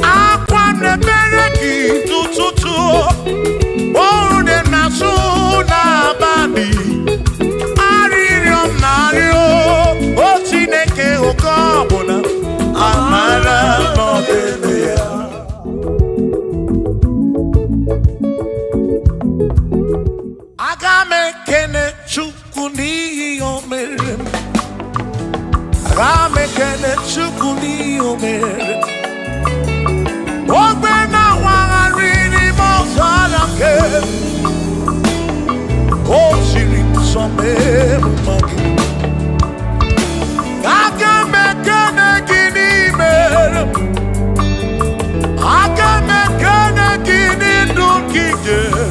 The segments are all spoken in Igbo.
Akwa nebereki tututu Ode nasu na badi Aririom nario O Chineke okobuna Amara no beneya Agame kene chukuni omere Agame kene chukuni omere Ogbe na wangari mozalake O siri some magi Agame kene gini mere Agame kene gini dunkigere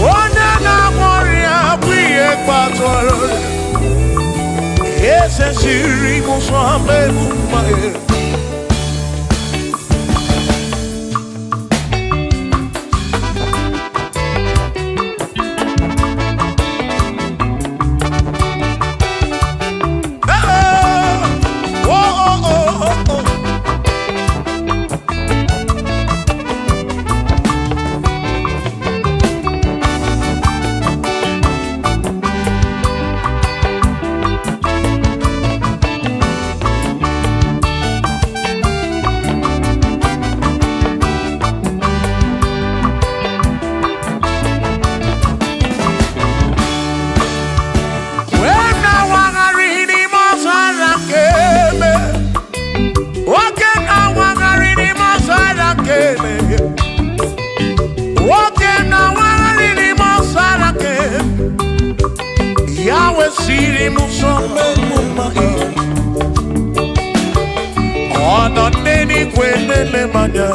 One na moria bwiye kwatoro Ese siri musame mumae Yahweh siri musome mumae Ona neni kwenele manya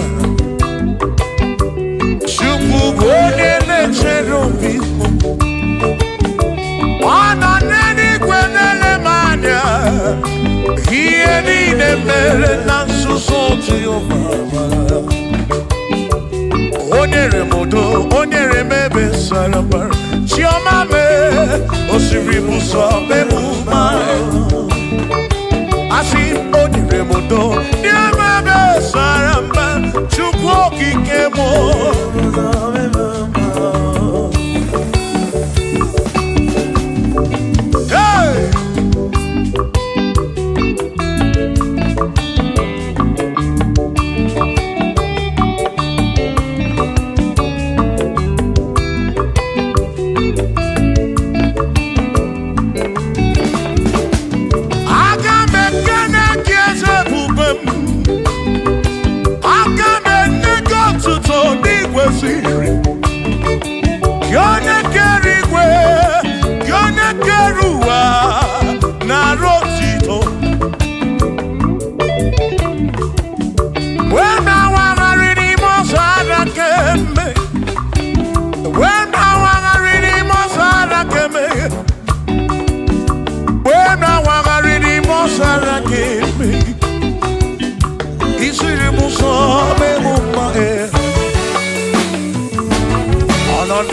Shuku kwenele cherubimu Ona neni kwenele manya Hiye nine mere nasusoti omama Onyere modo, onyere mebe sarabar Chioma me, osiri muso bemu mae Asi onyere modo, nye mebe saramba Chukwu okike mo Hey! Yone kerigwe, yone keruwa na rotito. Wena wangarini mosara keme, wena wangarini mosara keme, wena wangarini mosara keme. Isiri musome mumae.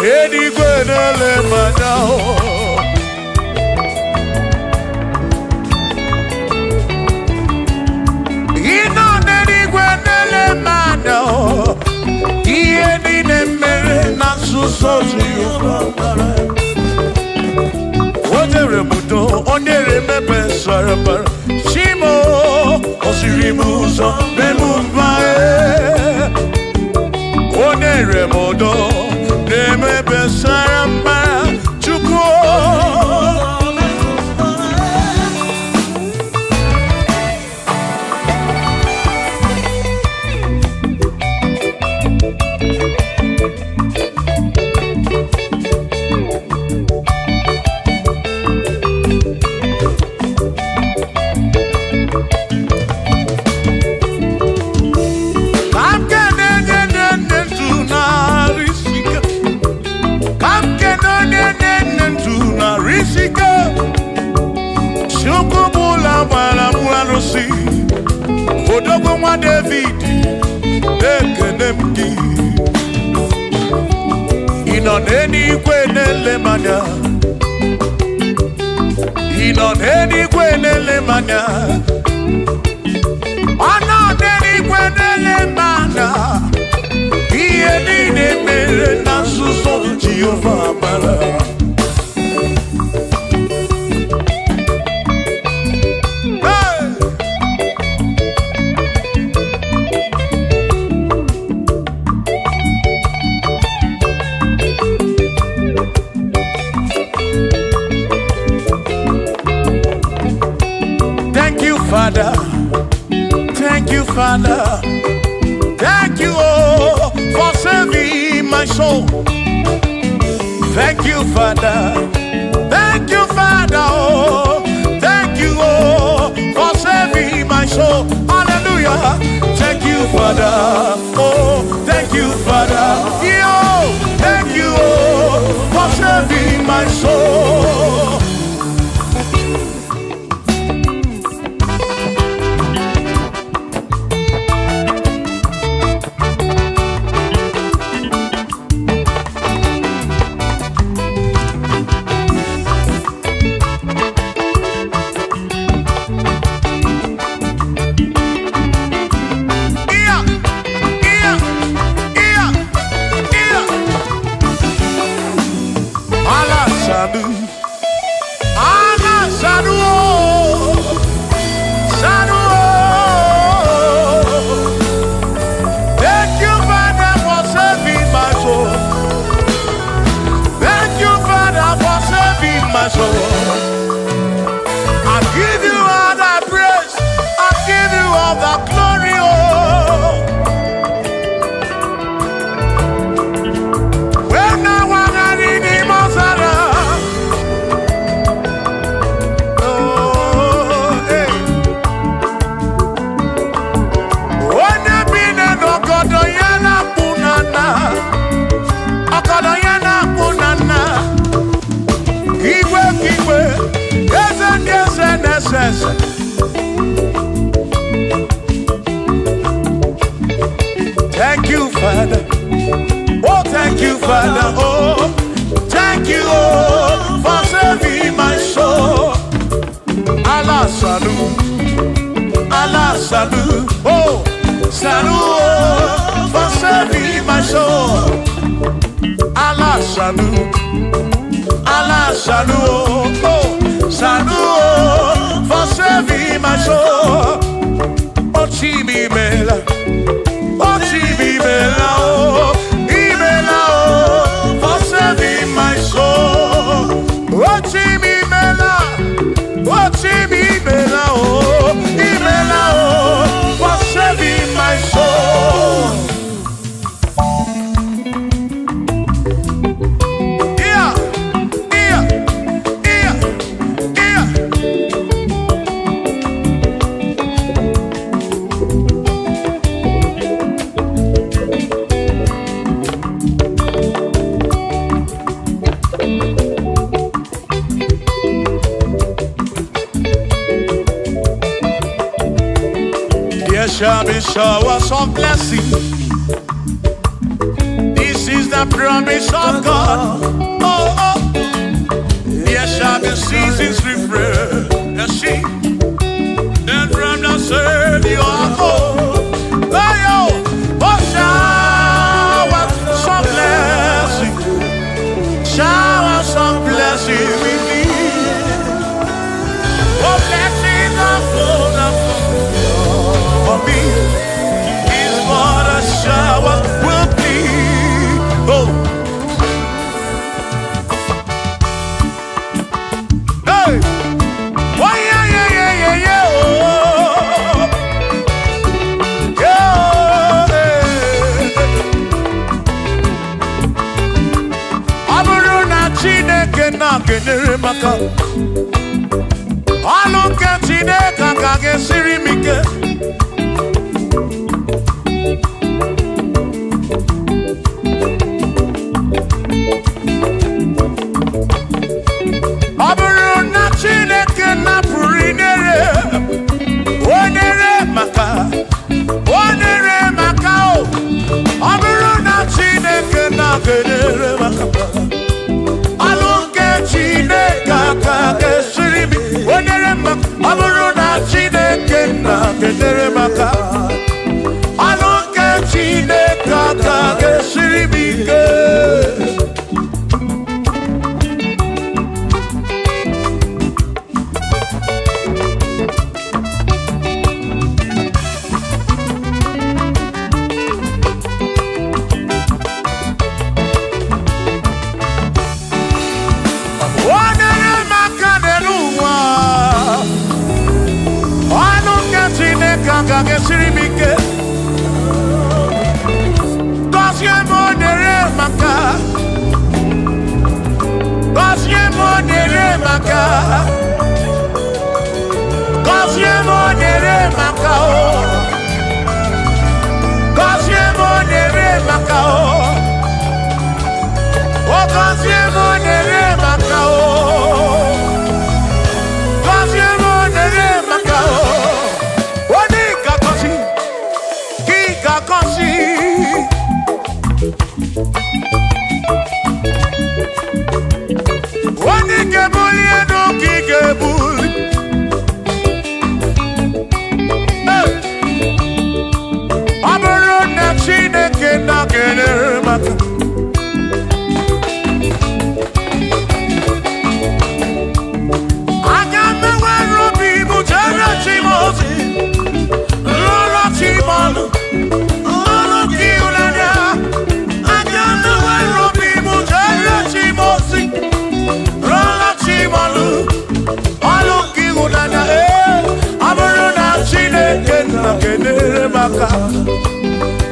Edi gwenele manao Ino nedi gwenele manao Iye nine mere nasusosi yubamara Onere mudo, onere mebe sarabara Shimo, osiri muso, bemumae Onere mudo Neme besaramba chukwu Odogo nwa David ekenemgi Ino n'eluigwe na-ele manya Ino n'eluigwe na-ele manya Ọ nọ Thank you, Father. Thank you, Father. Thank you, oh, for saving my soul. Thank you, Father. Thank you, Father. Oh, thank you, oh, for saving my soul. Hallelujah. Thank you, Father. Oh, thank you, Father. Yo, thank you, oh, for saving my soul. I give you all the praise, I give you all the glory, oh. When I want to read the Mosara, oh, hey. When I been in Okodoyana Punana, Okodoyana Punana. Igwe, yes, yes. Thank you, Father. Oh, thank you, Father. Oh, thank you, oh, for saving my soul. Allah salut, Allah salut. Oh, salut, oh, for saving my soul. Allah salut. Allah salut, oh, salut, for saving my soul. Oh, Chibi Bella, oh, for saving my soul. Oh, Chibi Bella, oh, for saving my soul. There shall be showers of blessing. This is the promise of God. Oh, oh. There shall be seasons refreshing. Then from the Savior, oh, oh, showers of blessing. Showers of blessing we need. Oh, blessings of full for me is what a shower will be. Oh, hey, oh yeah, oh, yeah. Aburu na Chineke na kenere maka. Alu ke Chineke ka gesiri mike. siribike. Gozie monere maka. Gozie monere maka. Gozie monere maka o. Gozie monere maka o. O gozie monere maka o. Gozie monere maka o. Oni kakosi, ki kakosi. Oni kebuli eno ki kebuli. Aburo na Chineke na kenere maka.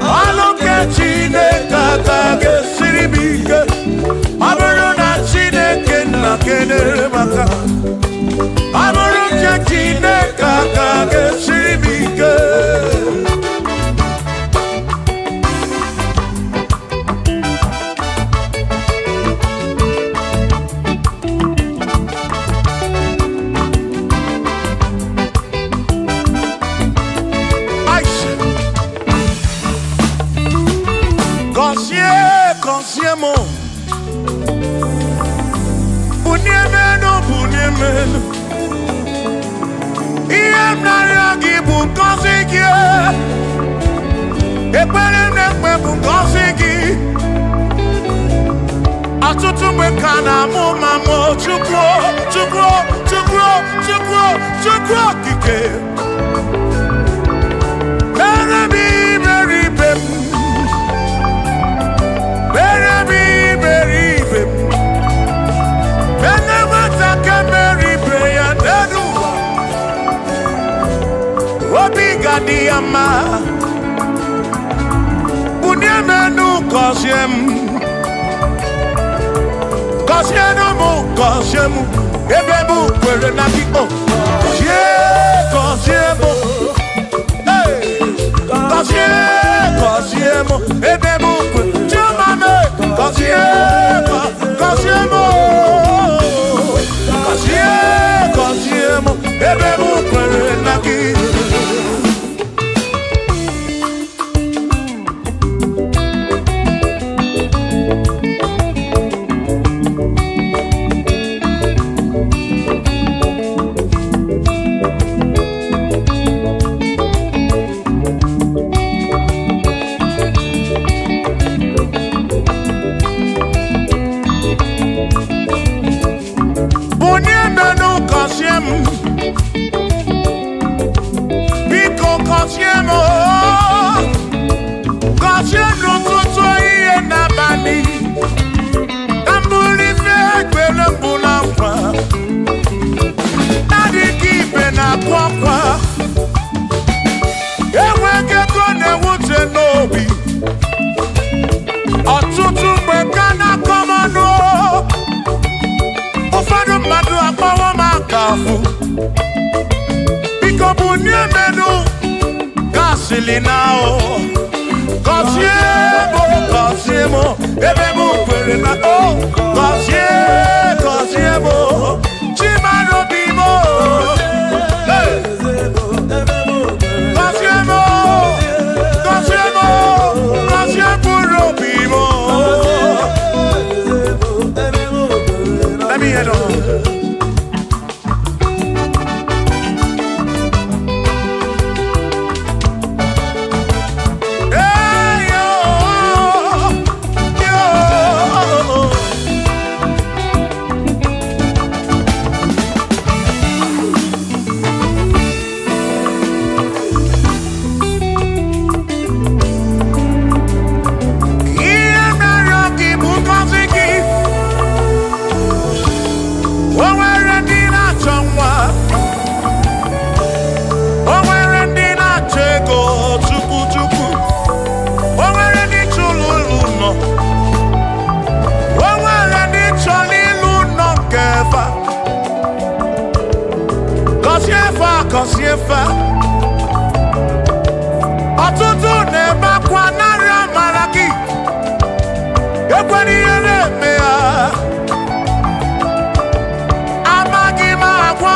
Aloke Chineke kage siribike. Aburo na Chineke na kenere maka. Aburo na Chineke kage siribike. Consiemo Bunyemeno Bunyemeno Iem Nariagi Bunkosiki Ekwelemekwe Bunkosiki Atutu Mekana Mumamo Chukro Chukro Chukro Chukro Chukro Kike Berebi Beribem Diama Bunyemenu Kosiemu Kosiemu Ebebu kwere na kiko Kosiemu Kosiemu Ebebu kwere Chumame Kosiemu Kosiemu Ebebu kwere na kiko. Now, Kosiemo, Ebebu kwere na oh, Kosiemo, Chimano Bimo, Kosiemo, Bimo. Let me head on. kọsiefa ọtụtụ na-ebe akwa narị amara gị ekwere ihe na-eme ya amaghị m agwa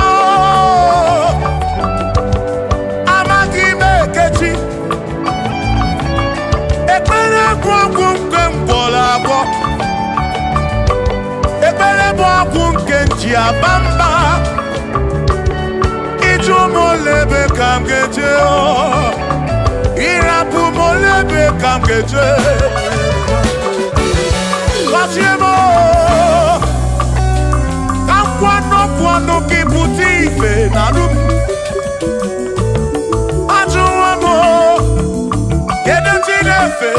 amaghị m ekechi ekpere bụ ọgwụ nke mgbọrọ agwọ ekpere bụ ọgwụ nke nji aba mba ịjụ m olebe ka m ga-eje ịrapụ m olebe ka m ga-eje gọzie m ka nkwọnụ gị bute ife na rum ajụwa m kedu chi na-efe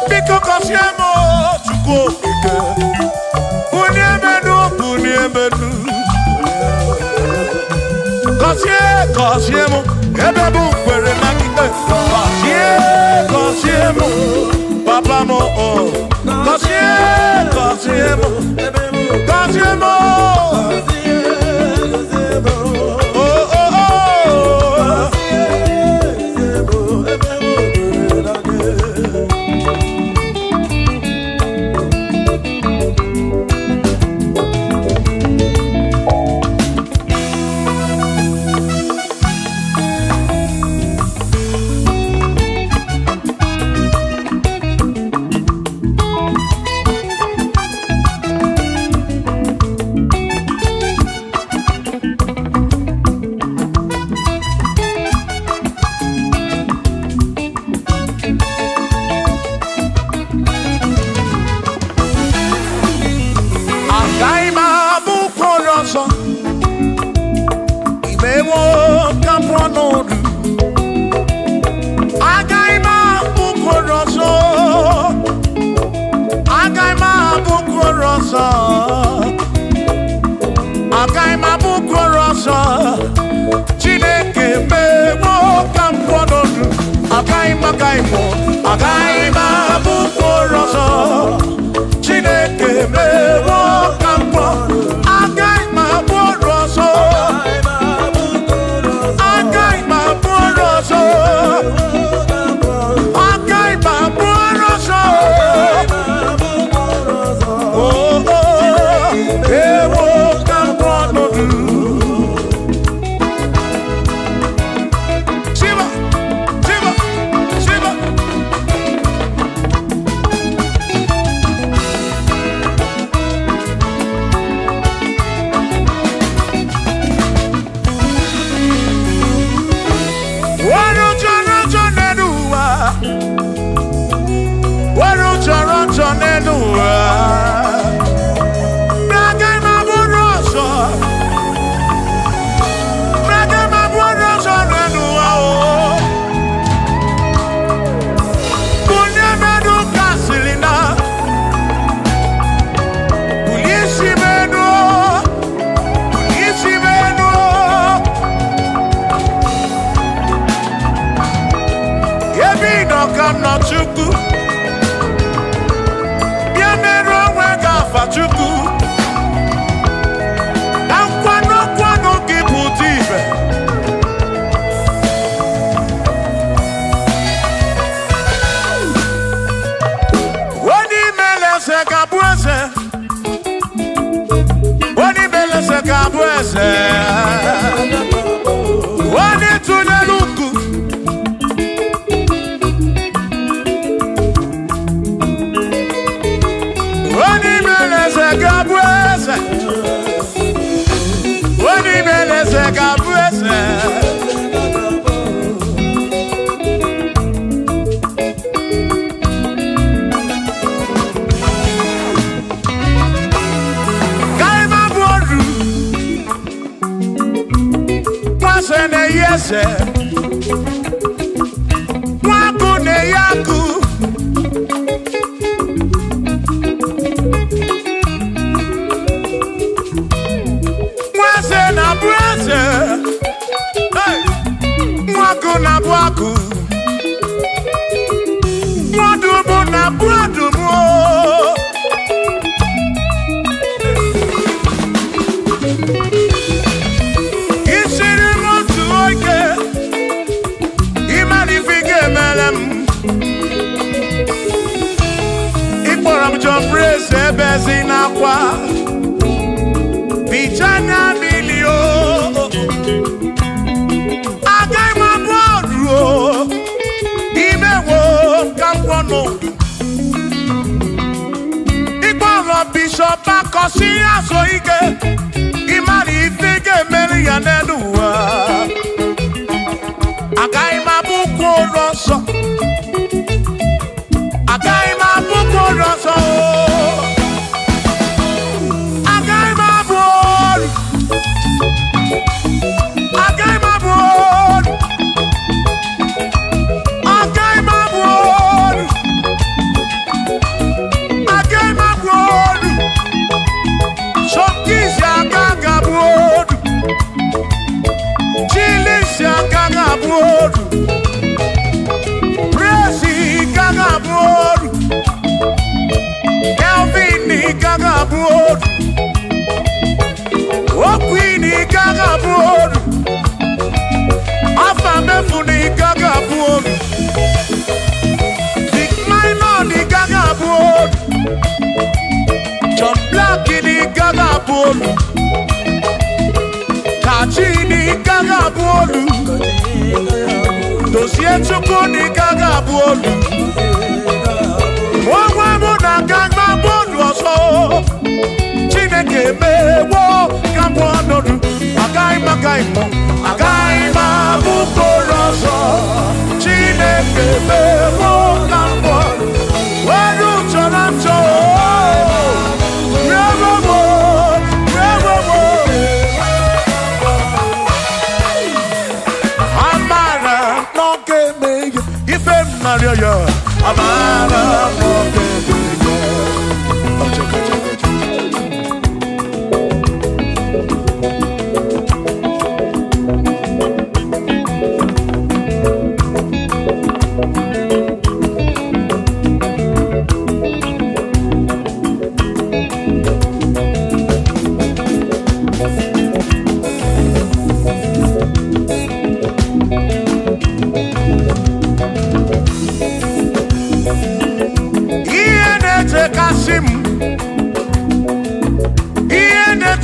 biko gọzie m Chukwu okike bunye menu gọzie m ebe bụ kwere na ikpe gọzie m papa m gọzie m Chineke mewo ka m kwọnọdụ agaghị m abụ mkpụrụ ọzọ Chineke mewo ka m kwọ agaghị m abụ ọrụ ọzọ agaghị m abụ ọrụ ọzọ agaghị m abụ ọrụ ọzọ ewo ka m kwọnọdụ Isiri Ebezina kwa Bichanya milio Agai mabodro Imewo kampono Igboro Bishop Akosi Asoike Imari Ifege Meri Yanenuwa Agai mabuko roso Agai mabuko roso Agai mabod Agai mabod Agai mabod Agai mabod Shokis Yagaga bod Chilis Yagaga bod Gaga board, Elvini Gaga board, Oquini Gaga board, Afamefuni Gaga board, Big Melodies Gaga board, John Blackini Gaga board, Kachini Gaga board. Dossier Chukuni Gaga Bolu Wawamu na Gaga Bolu so Chineke mewo Gambonodu Agai Magaimo Agai Mabuko Roso Chineke mewo Gambonodu Waru Chorancho Mario, Amara,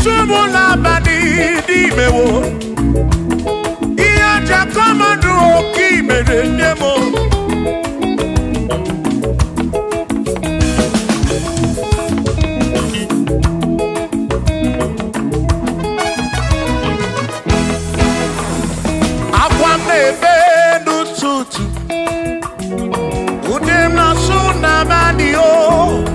Tumula bani di mewo Iya jakomando ki merendemo Akwa mebe nututu Udem na suna bani o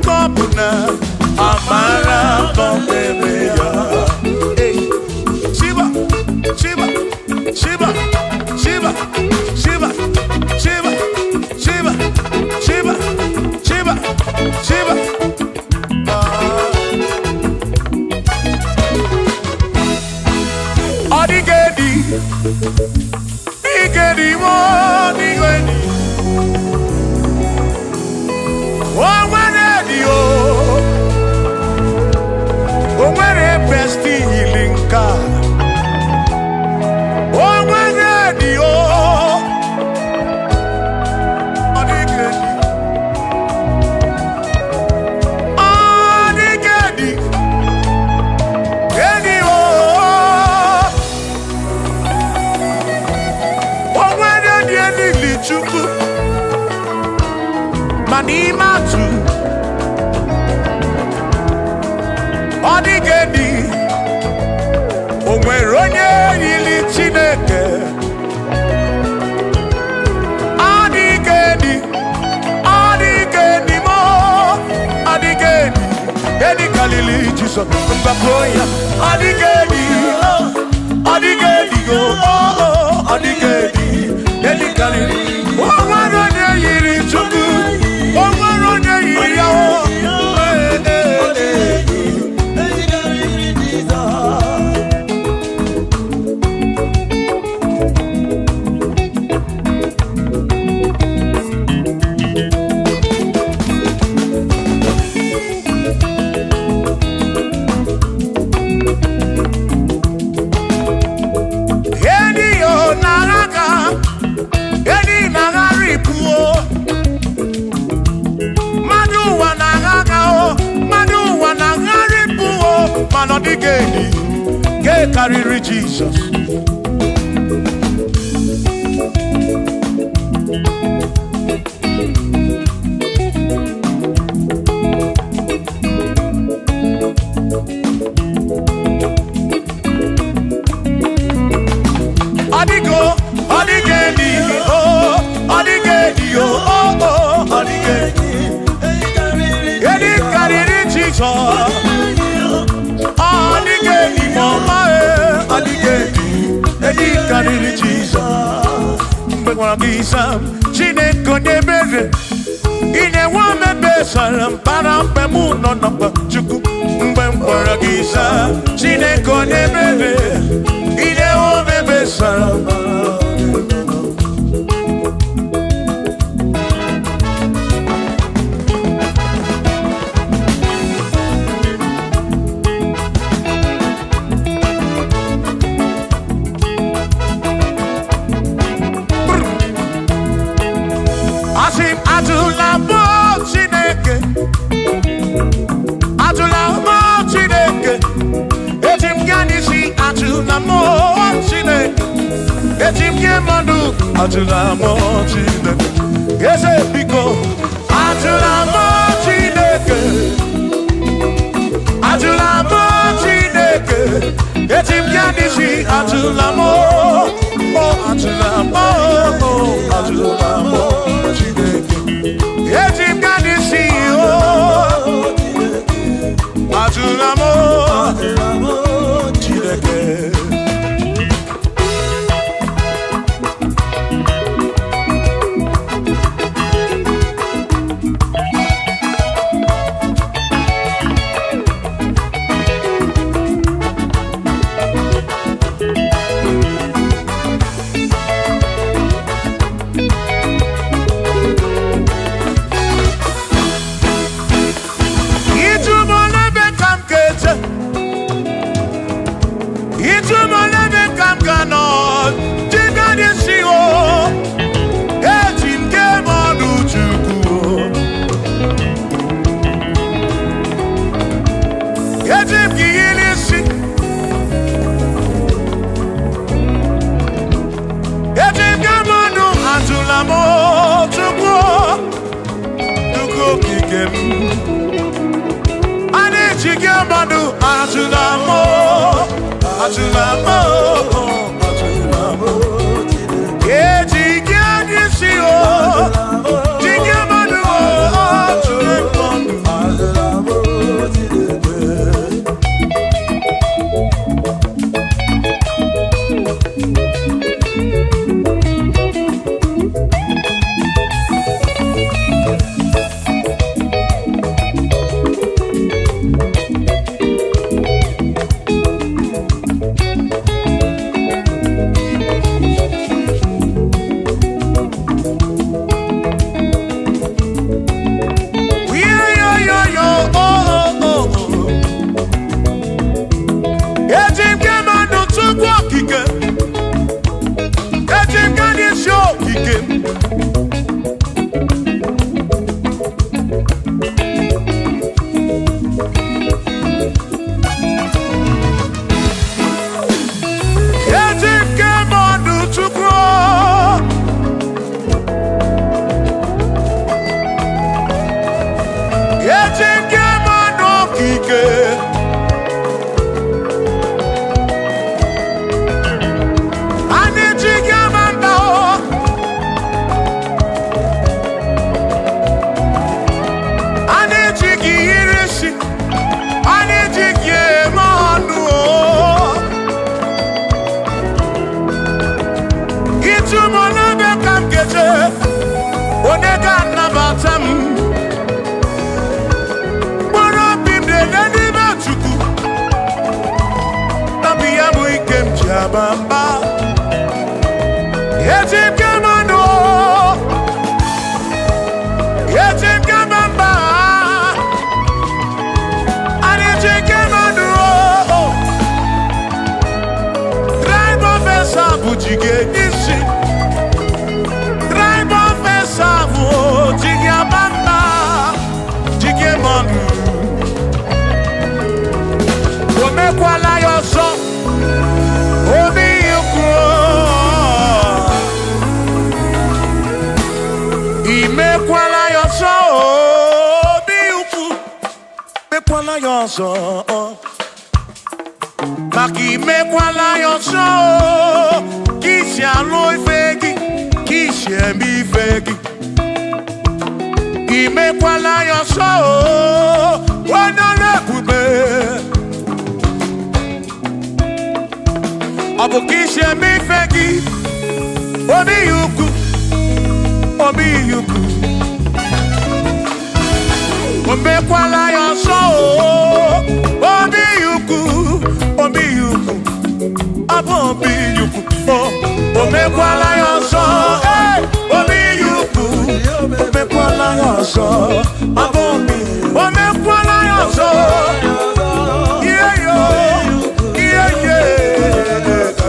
Kopuna amara bebe ya. Shiba, Shiba, Shiba, Shiba, Shiba, Shiba, Shiba, Shiba, Shiba, Shiba. Odigedi, Igedi, Odigedi. Oh, when a bestie healing car. Oh, when ready, oh, Manimatu Odigedi Onweronye yili Chineke Odigedi Odigedi mo Odigedi Edi Kalili Jesus Mbakoya Odigedi Odigedi go Odigedi Edi Kalili Onweronye yili Chukwu Onweronye yili Odigedi, get carry Jesus. Odigo, Odigedi, oh, Odigedi, oh, Odigedi, get carry Jesus. Odigedi, mama, Odigedi, Edi Kalili Jesus. Mbekwana kisam, Chineke nebere. Ine wame besalam, parampe muno napa chuku. Mbekwana kisam, Chineke nebere. Ine wame besalam. Atulamo Chineke, yes, Pico. Atulamo Chineke, Atulamo Chineke. Yes, him Yanisi. Atulamo, oh Atulamo, oh Atulamo Chineke. Yes, him Yanisi. Oh Atulamo Chineke. Chineke. Bamba, Yetim Kamando, Yetim Kamamba, Yetim Kamando, Tribe of Esabu Jige Nishi, Tribe of Esabu Jige Bamba, Jige Mandu, Omekwala Yoso. Mekwala yoso, maki mekwala yoso, kishi aloi fegi, kishi emi fegi. Mekwala yoso, wana lebube. Abo kishi emi fegi, obi yuku, obi yuku. Mekwala yoso, obi yuku, abo obi yuku, mekwala yoso, obi yuku, mekwala yoso, abo obi, mekwala yoso, yeah yo, yeah yeah.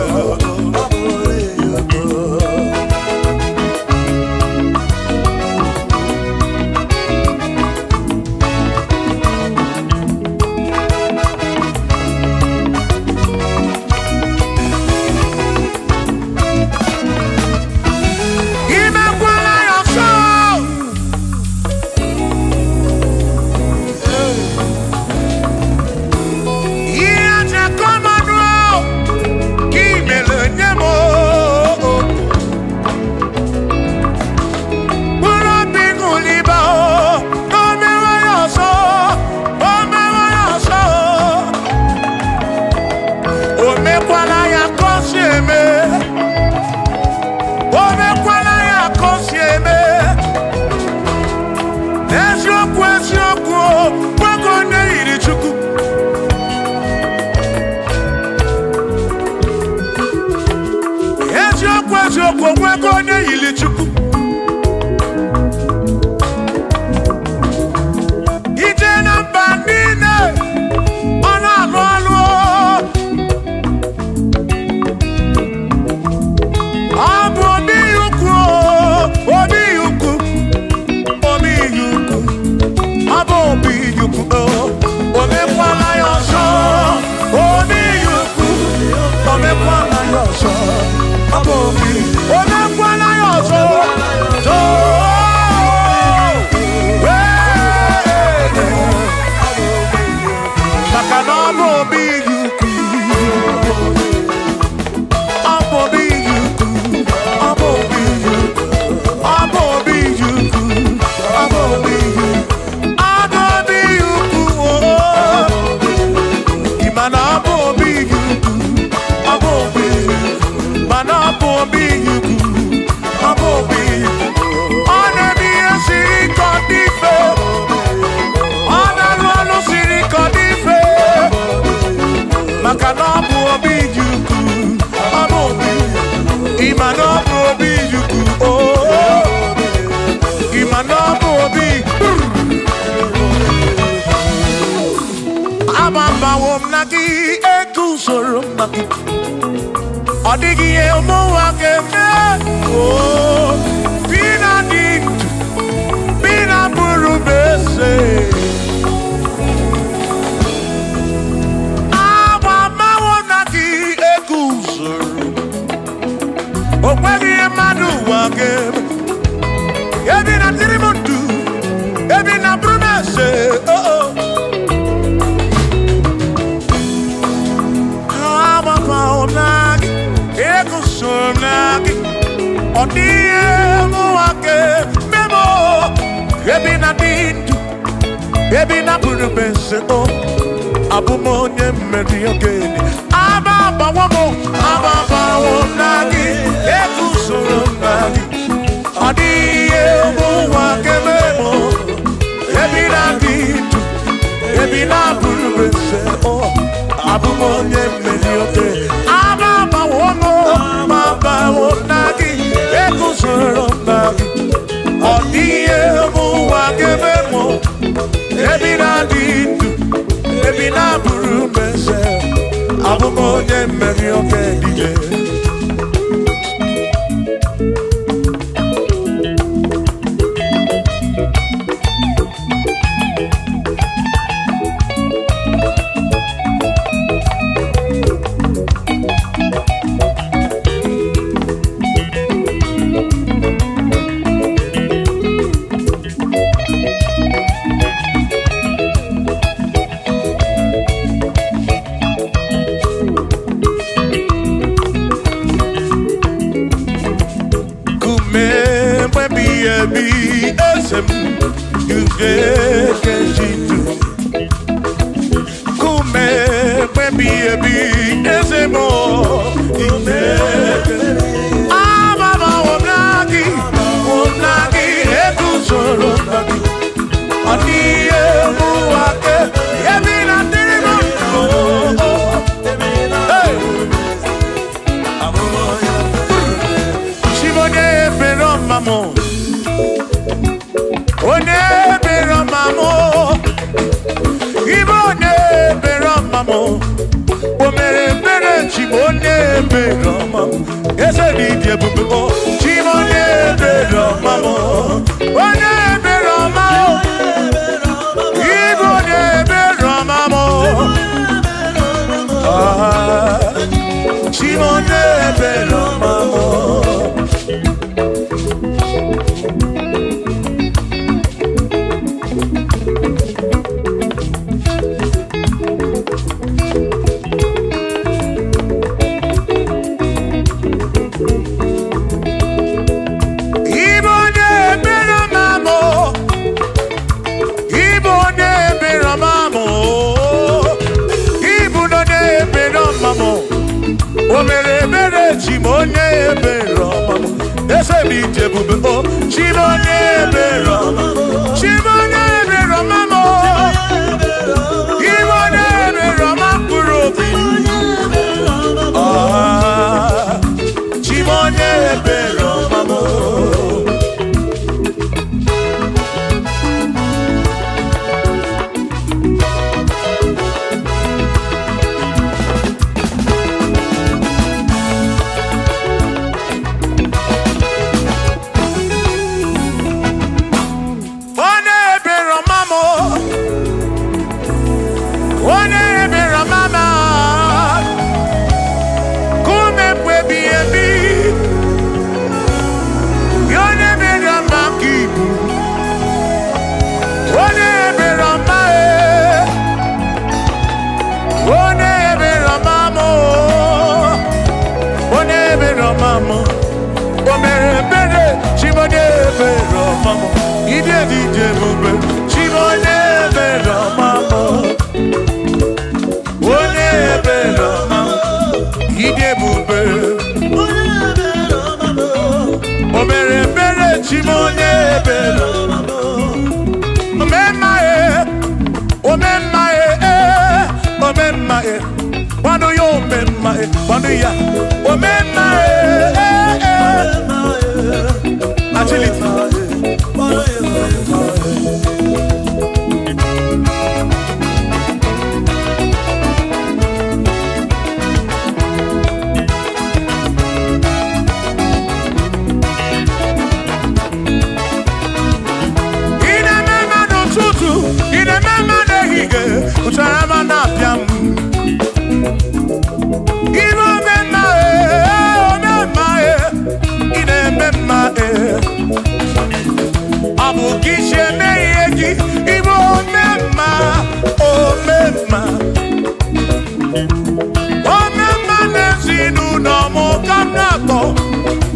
Odigi elmo akeme, oh, pina dit, pina buru bese. Awa mawonaki ekusoro, okwegi emadu akeme. Ebi na tirimutu, ebi na buru bese, oh oh. odie muake memo ebina dindu ebina burubese o abumonye mmeri ogene ababa wo nagi ekusoro nagi odie muake memo ebina dindu ebina burubese o abumonye mmeri ogene ababa wo nagi ekusoro nagi odie muake memo ebina dindu ebina burubese abumonye mmeri ogene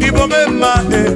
Igbo memma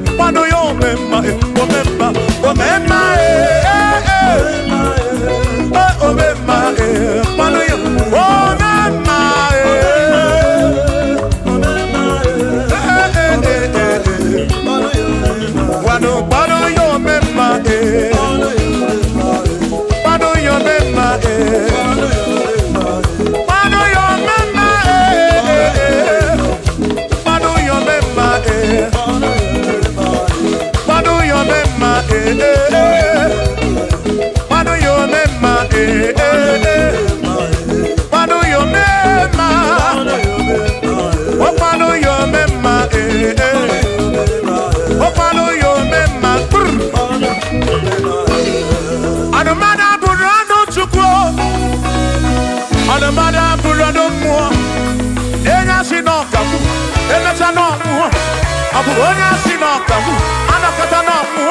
Abu onya sino kamu anakata na mu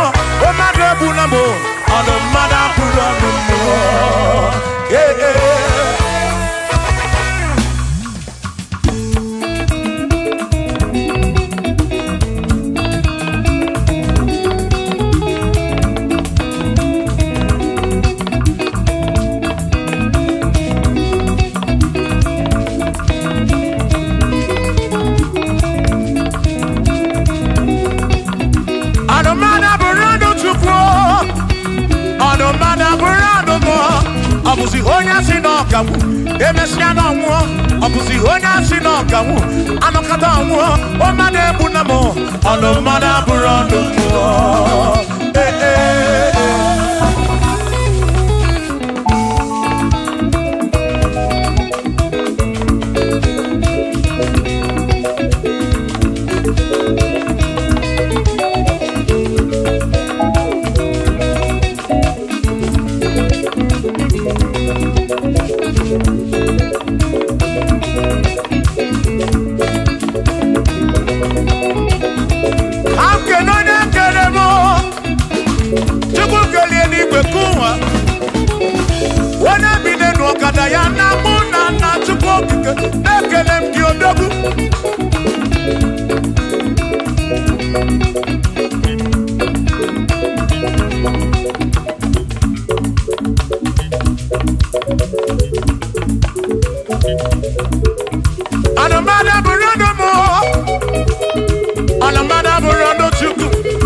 o madebu na mo ono madabu na mo Abuzi onya sino kamu emesia na nwo abuzi onya sino kamu anokata nwo o madebu na mo ono madabu rondo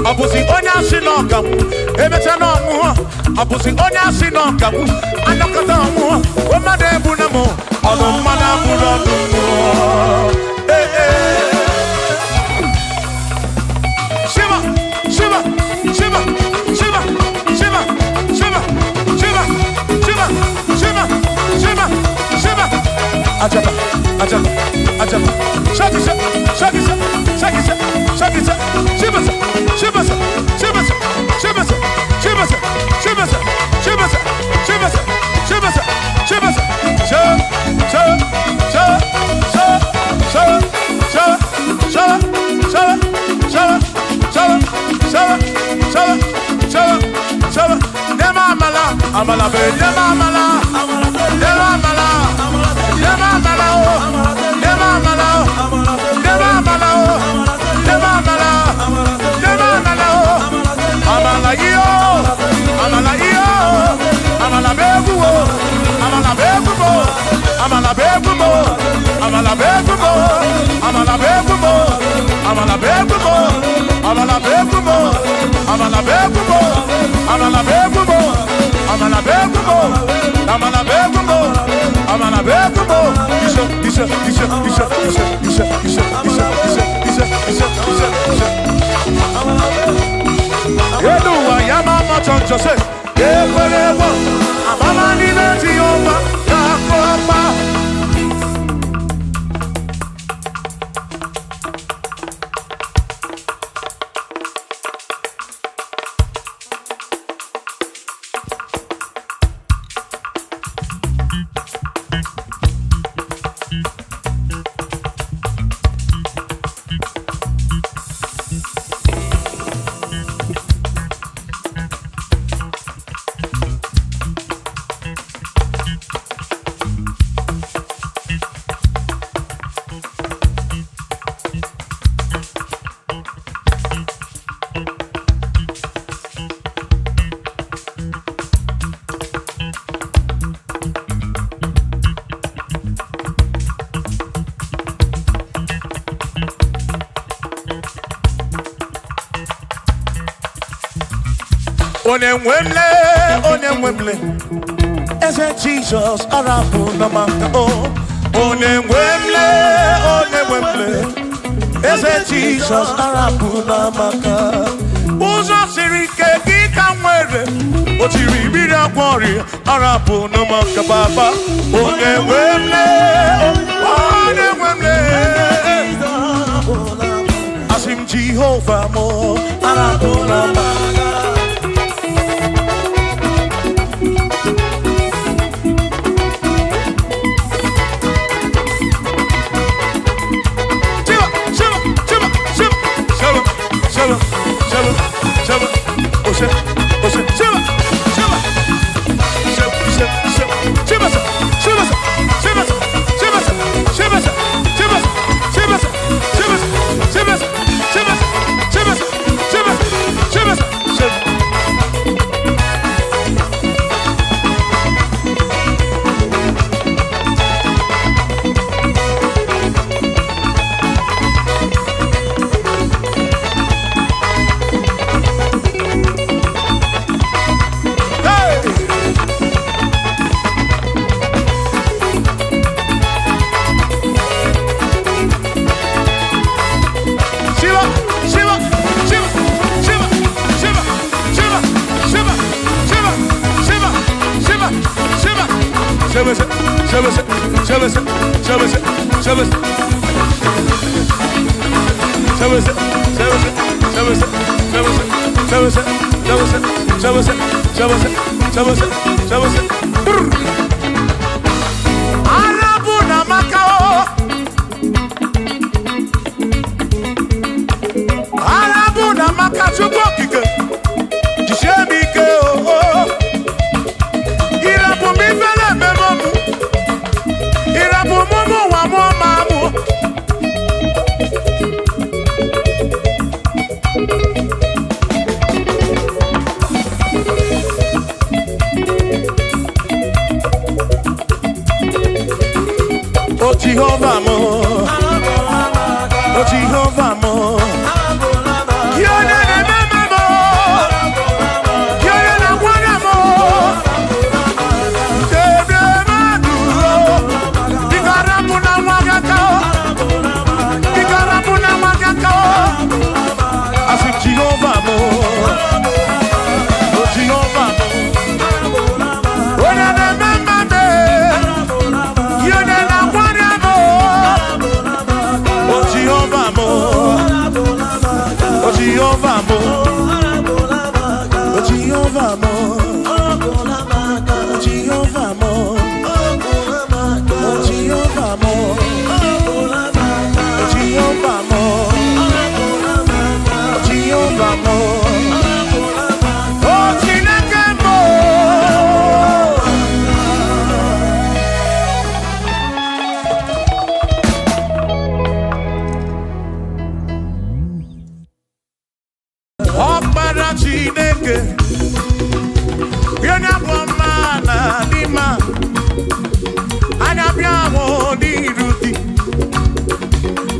Abuzi onya sino kamu emeta na mu abuzi onya sino kamu anakata mu o madebu na mo ono madabu na mo Shiva Shiva Shiva Shiva Shiva Shiva Shiva Shiva Shiva Shiva Shiva Ajaba Ajaba Ajaba Shakisa Shakisa Shakisa Shakisa Shiva Shiva Shiva Shiva Shiva Shiva Shiva Shiva Shiva Shiva Amala be amala amala amala Onemwemle, ese Jesus arabu namaka oh. Onemwemle, ese Jesus arabu namaka. Uzo sirike kika mwere, otiri bira kwori arabu namaka baba. Onemwemle, asim Jehovah mo arabu namaka. Jehovah mo, oh Jehovah mo, Kione ne mama mo, Kione na wana mo, Tebe maduro, Ikaramu na wakakao, Ikaramu na wakakao, Asi Jehovah mo, oh Jehovah mo, Ona ne mama me, Kione na wana mo. Jehovah mo, oh Jehovah mo, oh Jehovah mo, oh Jehovah mo, oh Jehovah mo, oh Jehovah mo, oh Jehovah mo, oh Chineke mo. Chineke, yona boma na dima, anya biawo di ruti,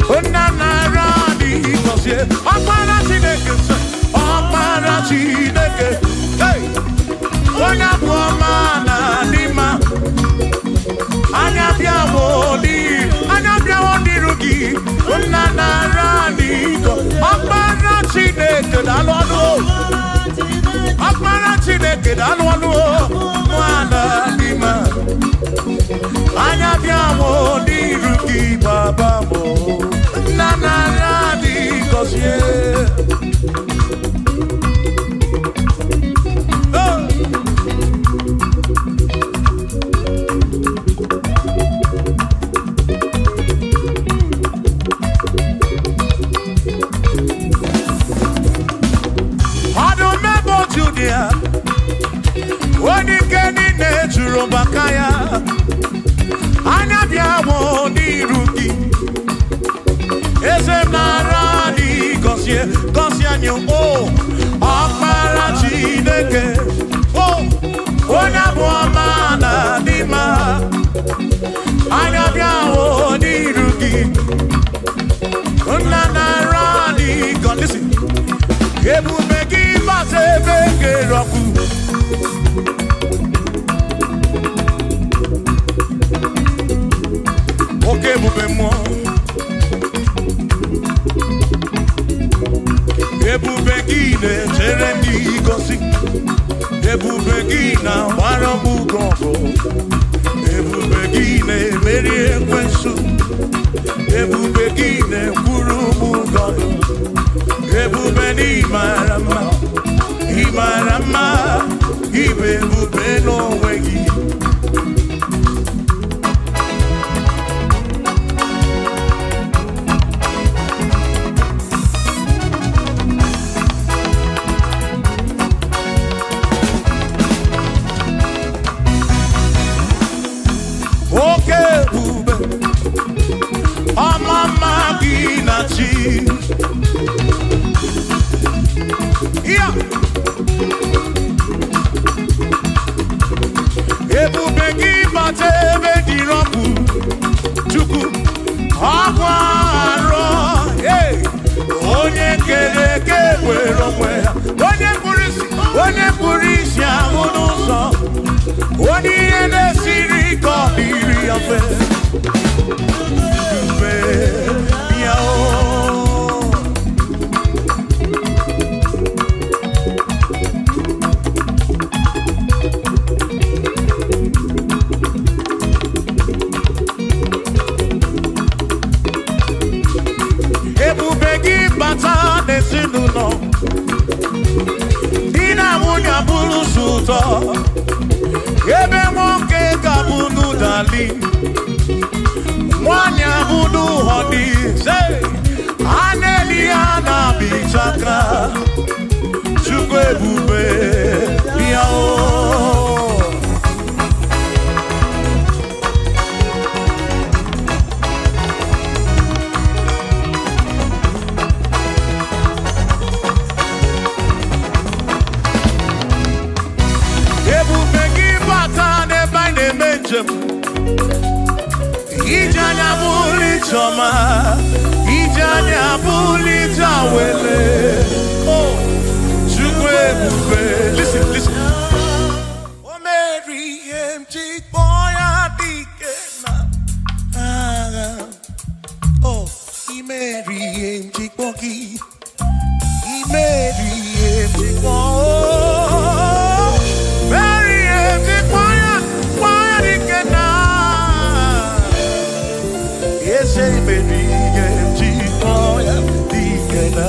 ona na radi kosie. Opara Chineke, hey, yona boma na dima, anya biawo di ruti, ona na radi kosie. Opara Chineke da lodo. Akpara Chineke dalwanu mwana dima anya biawo diruki baba mo nana radi kosie Judea, wani keni ne juro bakaya, anya biawo di ruki, ezem na radi kosie nyo o, akpara Chineke, o, onya buama na dima, anya biawo di ruki, na radi kosie, listen, ebu megi base bege roku. Oke bube mo, ebu begi ne terendi gosi, ebu begi na warabu gongo, ebu begi ne meri kwensu, ebu begi ne kurubu gono. Ebube ni marama, ibe bube no wegi. Okay, bube, amama ginachi. Yeah. Ebube gị bata ebe dị rọpụ Chukwu akwa arọ onye kere eke were onwe ya onye kpụrụ isi ahụ n'ụzọ onye ihe na-esiri ka ọ dịrị ya mfe mfe ya Natalie Mwanya budu hodi say Aneliana Bichaka Chukwe bube Biao Ijanya buli choma, ijanya buli jawele. Oh, chukwe bube. Listen, listen. Oh, Mary, empty boy, adikena. Oh, Mary, empty boy, Mary, empty boy. Mary, empty boy. Say baby, empty boy, dikena.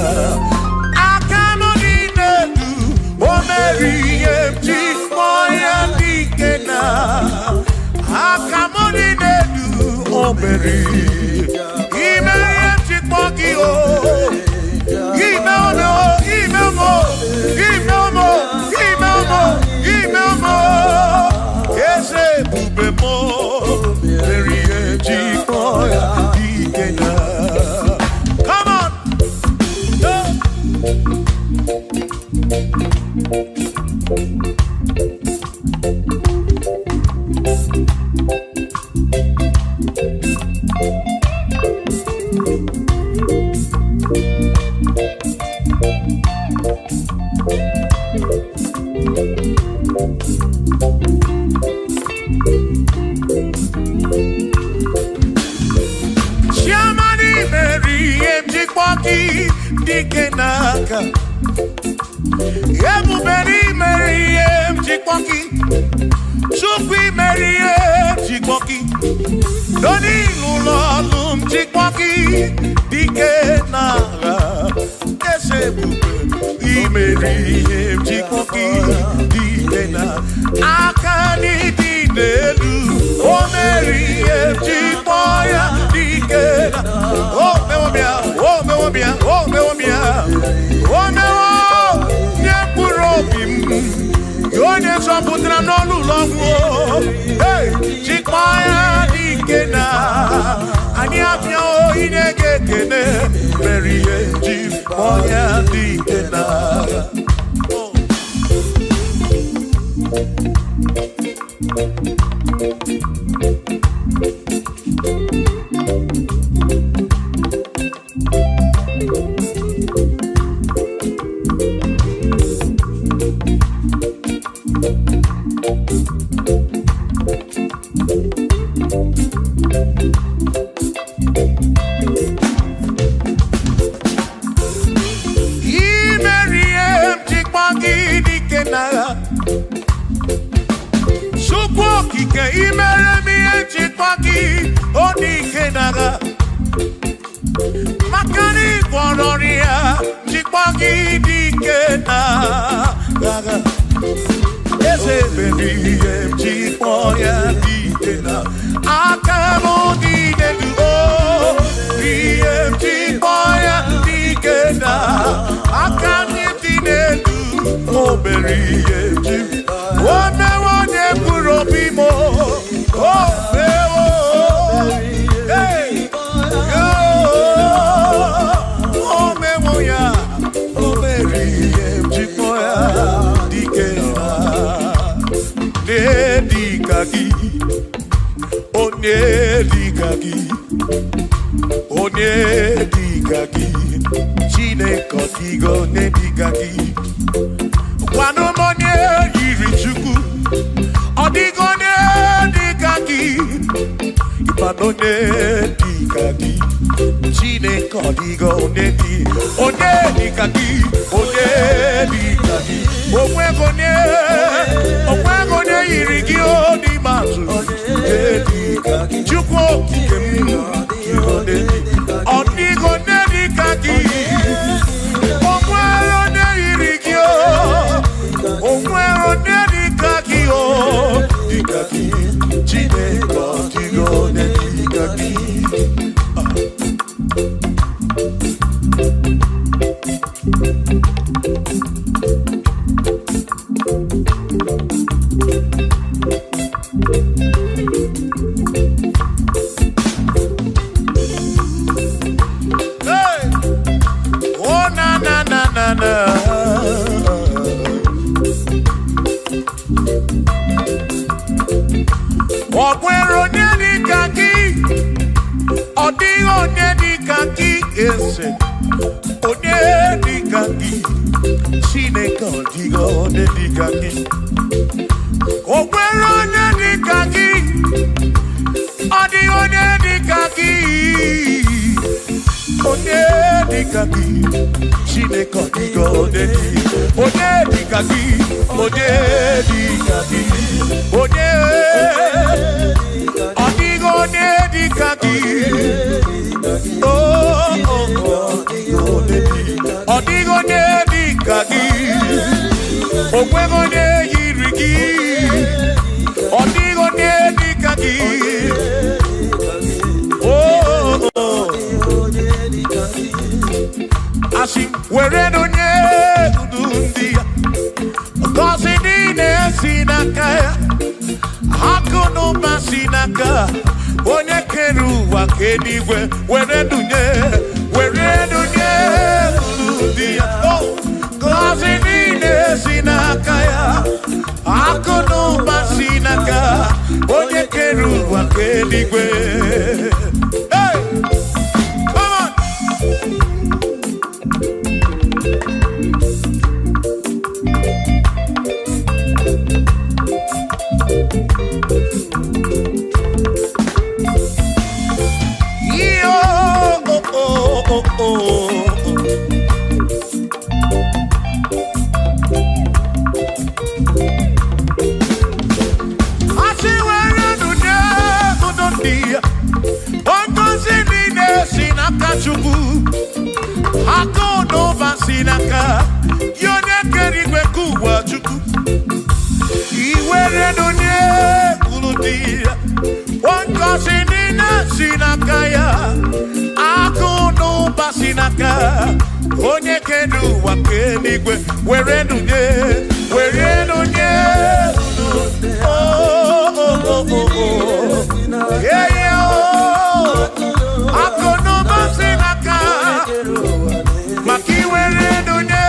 Akamodine du, oh Mary, empty boy, dikena. Akamodine du, oh Mary, ime empty boy, oh, ime mo, ime mo, ime mo, ime mo, ime mo. Ese bube mo, Mary, empty boy. Come on. Dikenaka Yebu Mary Mary Chikwoki Chukwi Mary Chikwoki Doni Lulolum Chikwoki Dikenaka Yebu Mary Chikwoki Dikenaka Akani Dinelu Oh Mary Chikwoya Dikenaka Oh Mewabia Oh Mewabia Oh Mewabia Oh Mewo Nyepurobim Yone Soputra Nolu Longo Hey Chikwoya Dikena Anyapia O Inegekene Mary Chikwoya Dikena Makani Koloria, Chikwagi Dikena, Ese baby, Chikwoya Dikena, Akamo Dikena, Chikwoya Dikena, Akami Dikena, Oh, Berry, One Purobimo, Oh, Onye Chineke digo ne digagi Kwano monye yiri chukwu Odigo ne digagi Ipano ne digagi Chineke digo ne di Onye digagi Onwe ne yiri gi odi matu Ne digagi Chukwu kikem Odigo ne digagi Onwero ne irigio Onwero ne digagi Digagi Chineke Okwero nyedi kaki, odigo nyedi kaki ese, onyedi kaki, Chineke odigo nyedi kaki. Okwero nyedi kaki, odigo nyedi kaki, onyedi kaki, Chineke odigo nyedi, onyedi kaki, onyedi kaki, odigo nyedi kaki, odigo nyedi kaki, okwego nyedi riki, odigo nyedi kaki, asim weredo nyedundia, kosi dine sinakaya, hakono masinaka, onye keruwa kenigwe, weredo nyedundia, kosi dine sinakaya, hakono masinaka, onye keruwa kenigwe. Hey! Come on! Sinaka, yone kerigwe kuwa chuku. Iwere donye kuludia, wanka sinina sinakaya. Ako no basinaka, onye kedu wakenigwe. Were donye. Yeah, yeah, ako no basinaka. Maki were donye.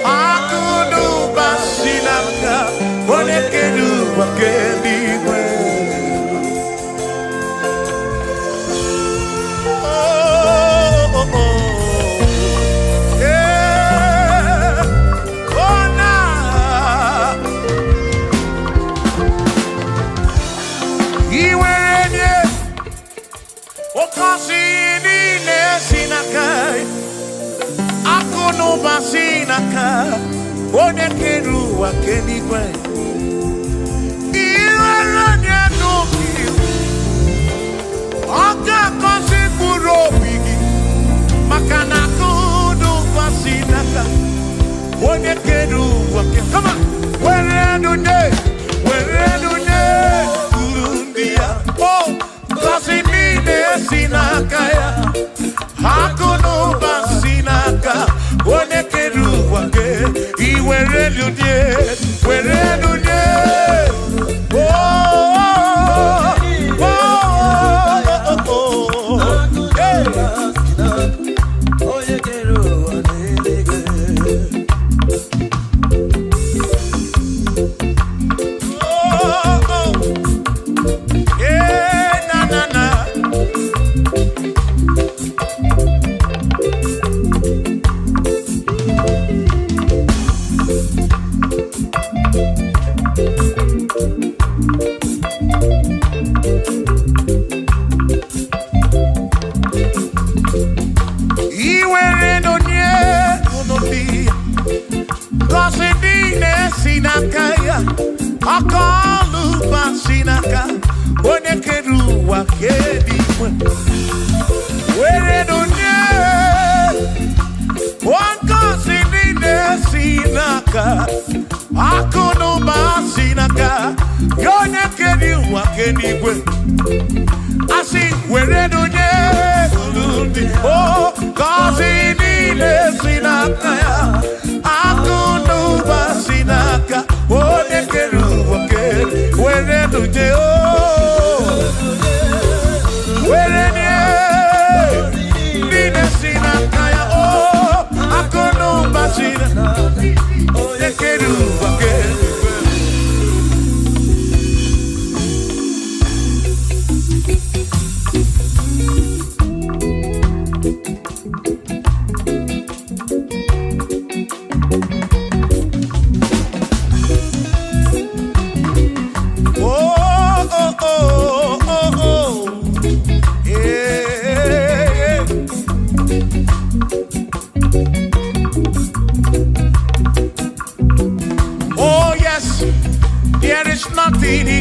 Akudu basinaka, onekedu wakendigwe. Yeah, na. Iwerenye, okasi nine sinakai, akuno basinaka, onekedu wakendigwe. Iwerenye nuki, oka kasi kurobigi, makana kudu basinaka, onekedu wakendigwe. Come on, werenune, oh, kasi nine sinakaya, hakuno basinaka, onekedu wake, iwerelunye, sinakaya, akalu basinaka, onekedu wakedikwe. Weredunye, wankasi nine sinaka, akuno basinaka, yonekedu wakedikwe. Asi weredunye, oh, kasi nine sinakaya, akuno basinaka, onekedu wake, weredunye, oh, weredunye, nine sinakaya, oh, akuno basina,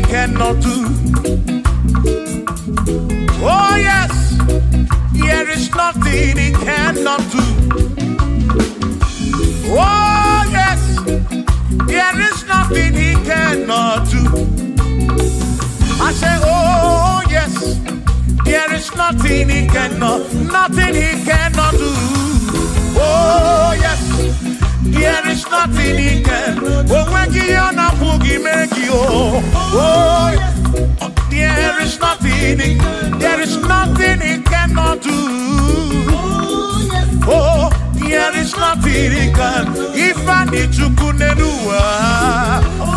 cannot do. Oh yes, there is nothing he cannot do. Oh yes, there is nothing he cannot do. I say, oh yes, there is nothing he cannot do. Oh yes, there is nothing he can. Oh when you na boogie make you. Oh yes, there is nothing he cannot do. Oh, there is nothing he can. If I need to kunenua.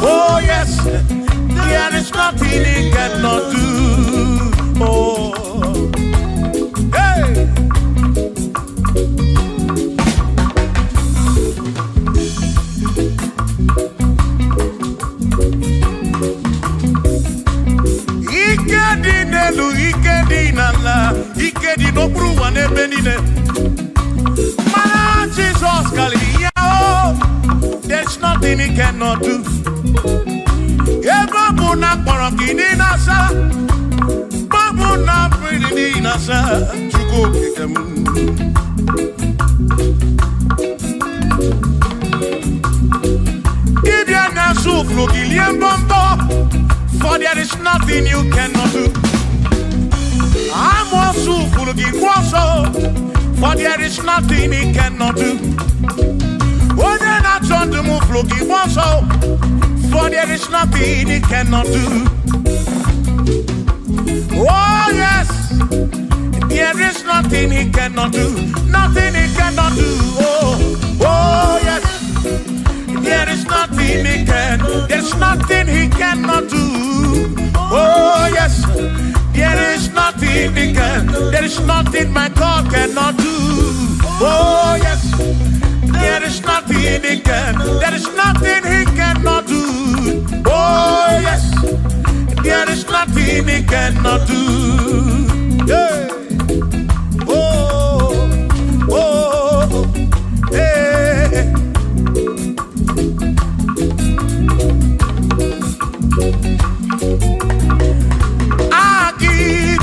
Oh yes, there is nothing he cannot do. Oh, hey. Ikedi nala, ikedi no bruwa ne benine. Man, Jesus Kalia, there's nothing he cannot do. Babu na kwarokini nasa, babu na pretty nasa, chuko kikemu. Idia na suflo giliem bombo, for there is nothing you cannot do. I'm also full of for there is nothing he cannot do. Oh, then I turn to move looking for there is nothing he cannot do. Oh, yes, there is nothing he cannot do. Nothing he cannot do. Oh, yes, there is nothing he can. There's nothing he cannot do. Oh, yes. There is nothing he can. There is nothing my God cannot do. Oh yes. There is nothing he can. There is nothing he cannot do. Oh yes. There is nothing he cannot do. Yeah. Oh, oh, hey.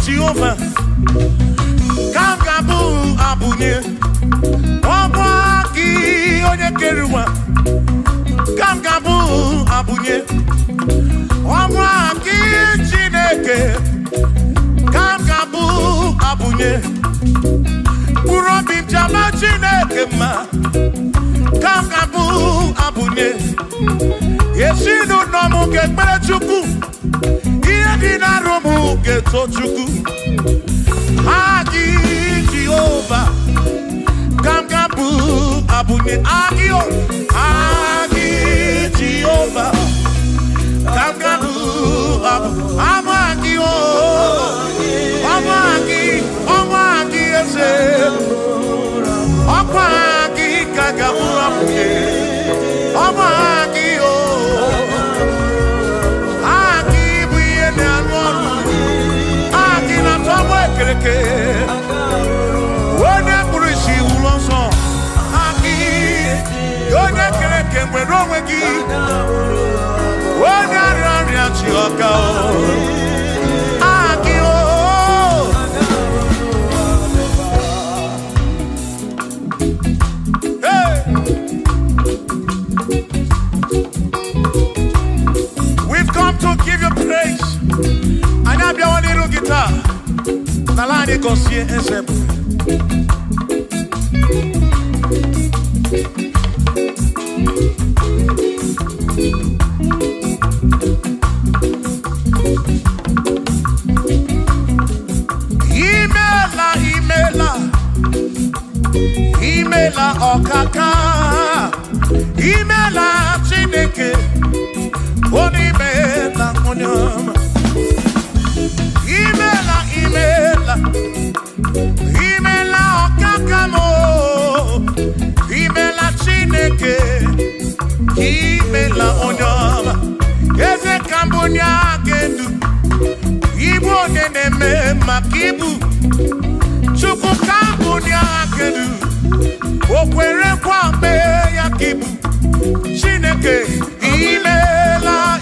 Jehovah, Kangabu Abunye, Wabaki Oyekeruwa, Kangabu Abunye, Wabaki Chineke, Kangabu Abunye, Urobi Jama Chineke ma, Kangabu Abunye, Yesinu Nomu Kekperechuku. Dina romu getochuku Agi Jehovah Kamgabu Abunye Agio Agi Jehovah Kamgabu Amagio Amagi ese Amagi Kagabu Abunye Amagio One Kurishi Ulonso Aki Yone Kereke Mwerowegi One Araria Chioka Aki Hey. We've come to give you praise. And I'll be on the guitar. Nalani konsiye ensebu. Imela okaka. Imela chineke. Onimela onyama. Imela okakamo. Imela chineke. Imela onyama. Eze kambunya gendu. Ibu oneneme makibu. Chuku kambunya gendu. Okwere kwambe yakibu. Chineke. Imela.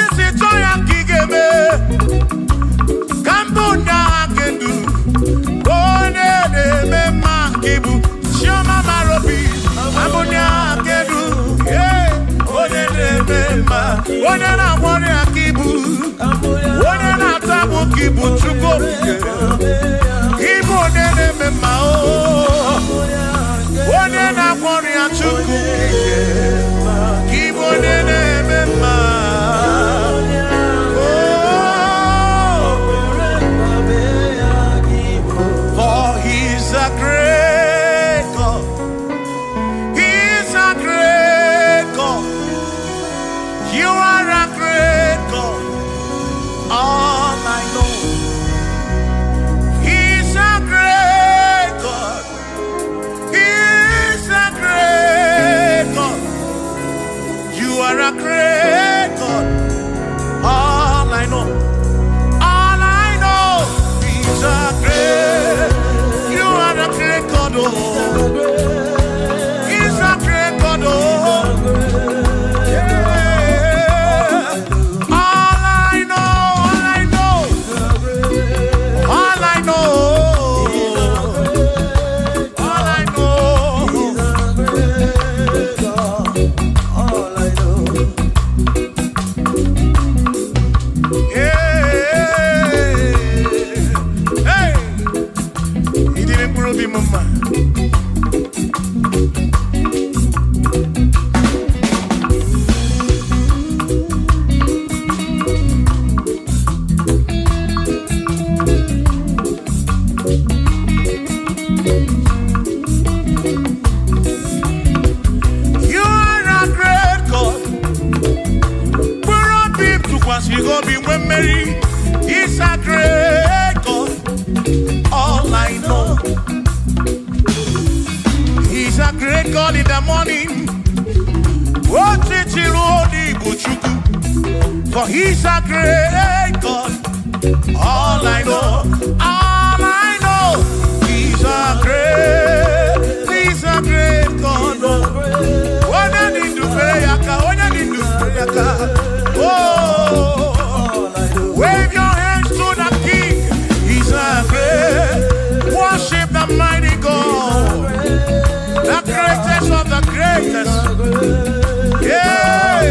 isi toya kigeme Kambunya kendu One de mema kibu Shioma marobi Ambunya kendu One de mema One na mwori akibu One na tabu kibu Chuko Kibu one de mema One na mwori achuku Kibu one de mema He's a great God. All I know, He's a great God in the morning. For He's a great God. All I know, He's a great God. When I need to pray, oh. Wave your hands to the King. He's a great. Worship the mighty God, the greatest of the greatest. Yeah.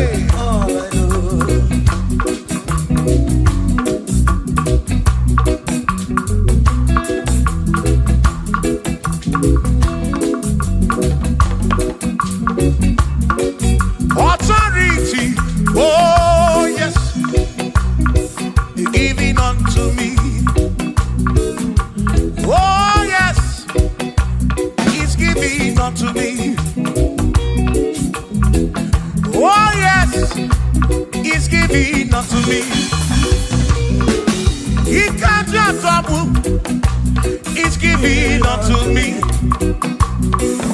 Authority. Oh yes. Giving unto me. Oh yes, He's giving unto me. Oh yes, He's giving unto me. He can't just trouble. He's giving unto me.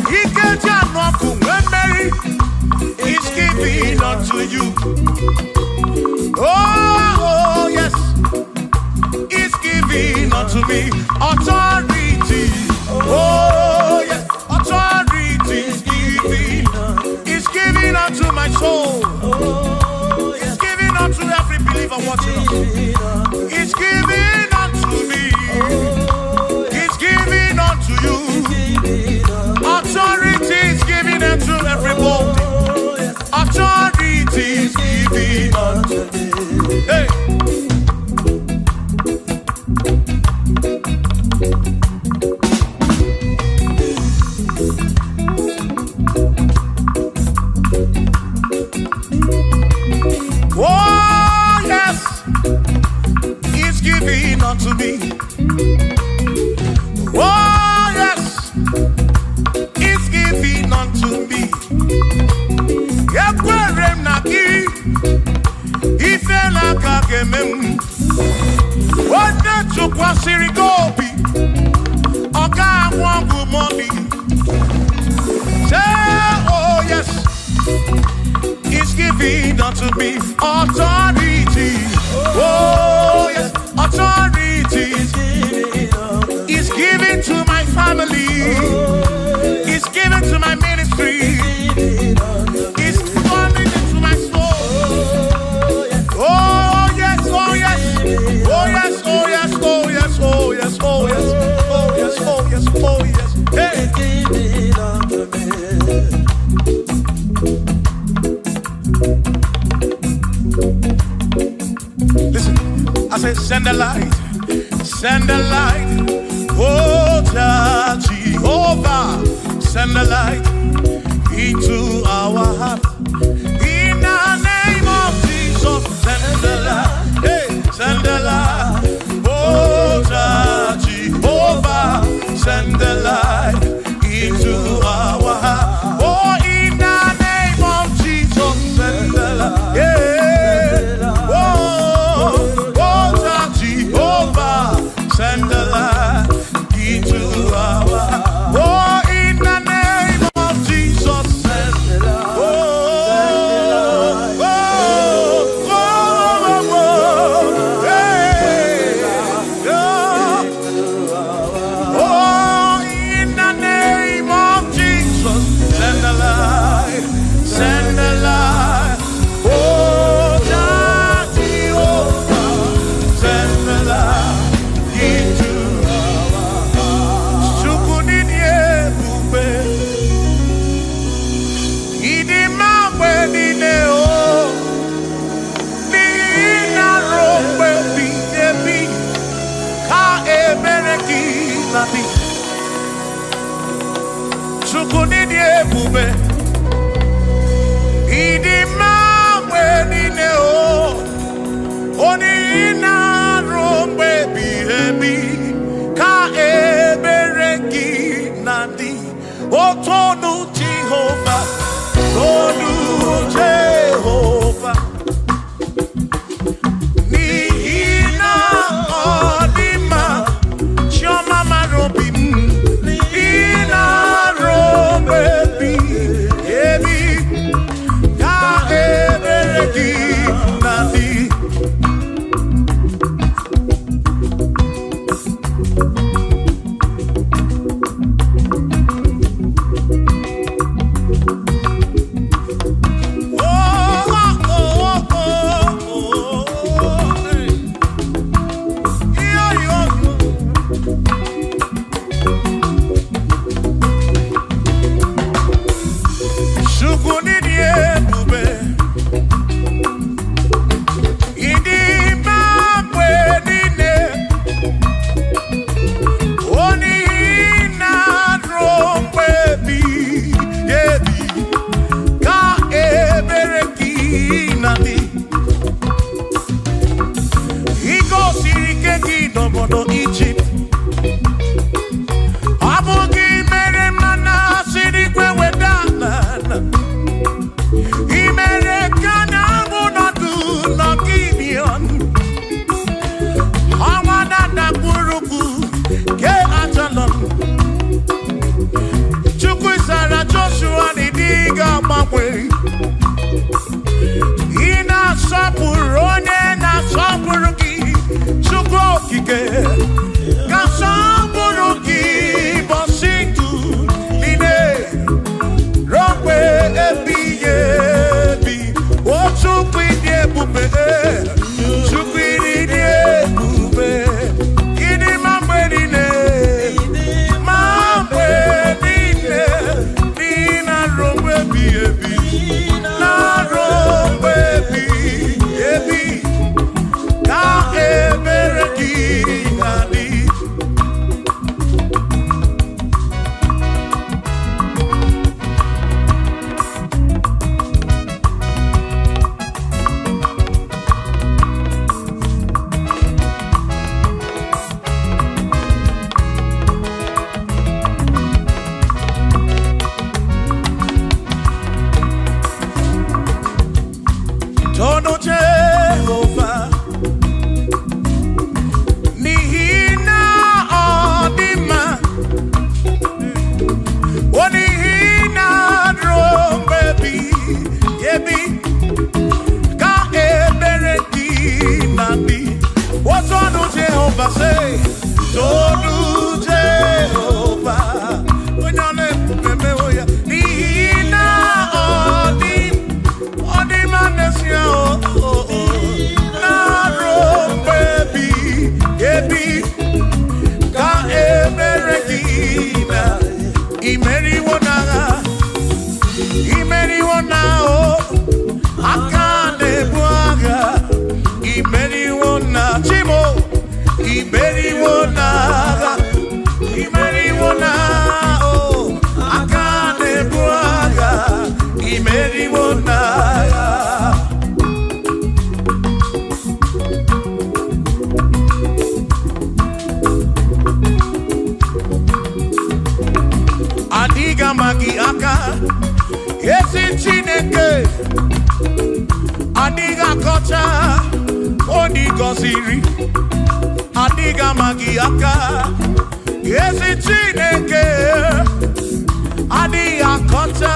He can't just knock when Mary. He's giving unto you. Oh yes, He's giving unto me authority. Oh yes, authority is giving unto my soul. It's giving unto every believer watching us. It's giving unto me. It's giving unto you. Authority is giving unto everybody. Authority is giving unto me. Hey. Oh yes, He's giving unto me. Oh yes, He's giving unto me. Yakwere naki, ifela kakemem. Wanda chukwa sirigobi, oka wangu moni. Say oh yes, He's giving unto me authority. Oh yes, authority is given to my family. Is given to my ministry. Is falling into my soul. Oh say, send the light, send the light. Oh, Jehovah, send the light into our heart. In the name of Jesus, send the light. Hey, send the light. Oh, Jehovah, send the light into our heart. Oh, in the name of Jesus, send the light. Yeah. Oh, Jehovah, send the light into our heart. Oh, in the name of Jesus, send the light. Chimo gọziri adịghị ama gị aka ezi Chineke adịghị akọta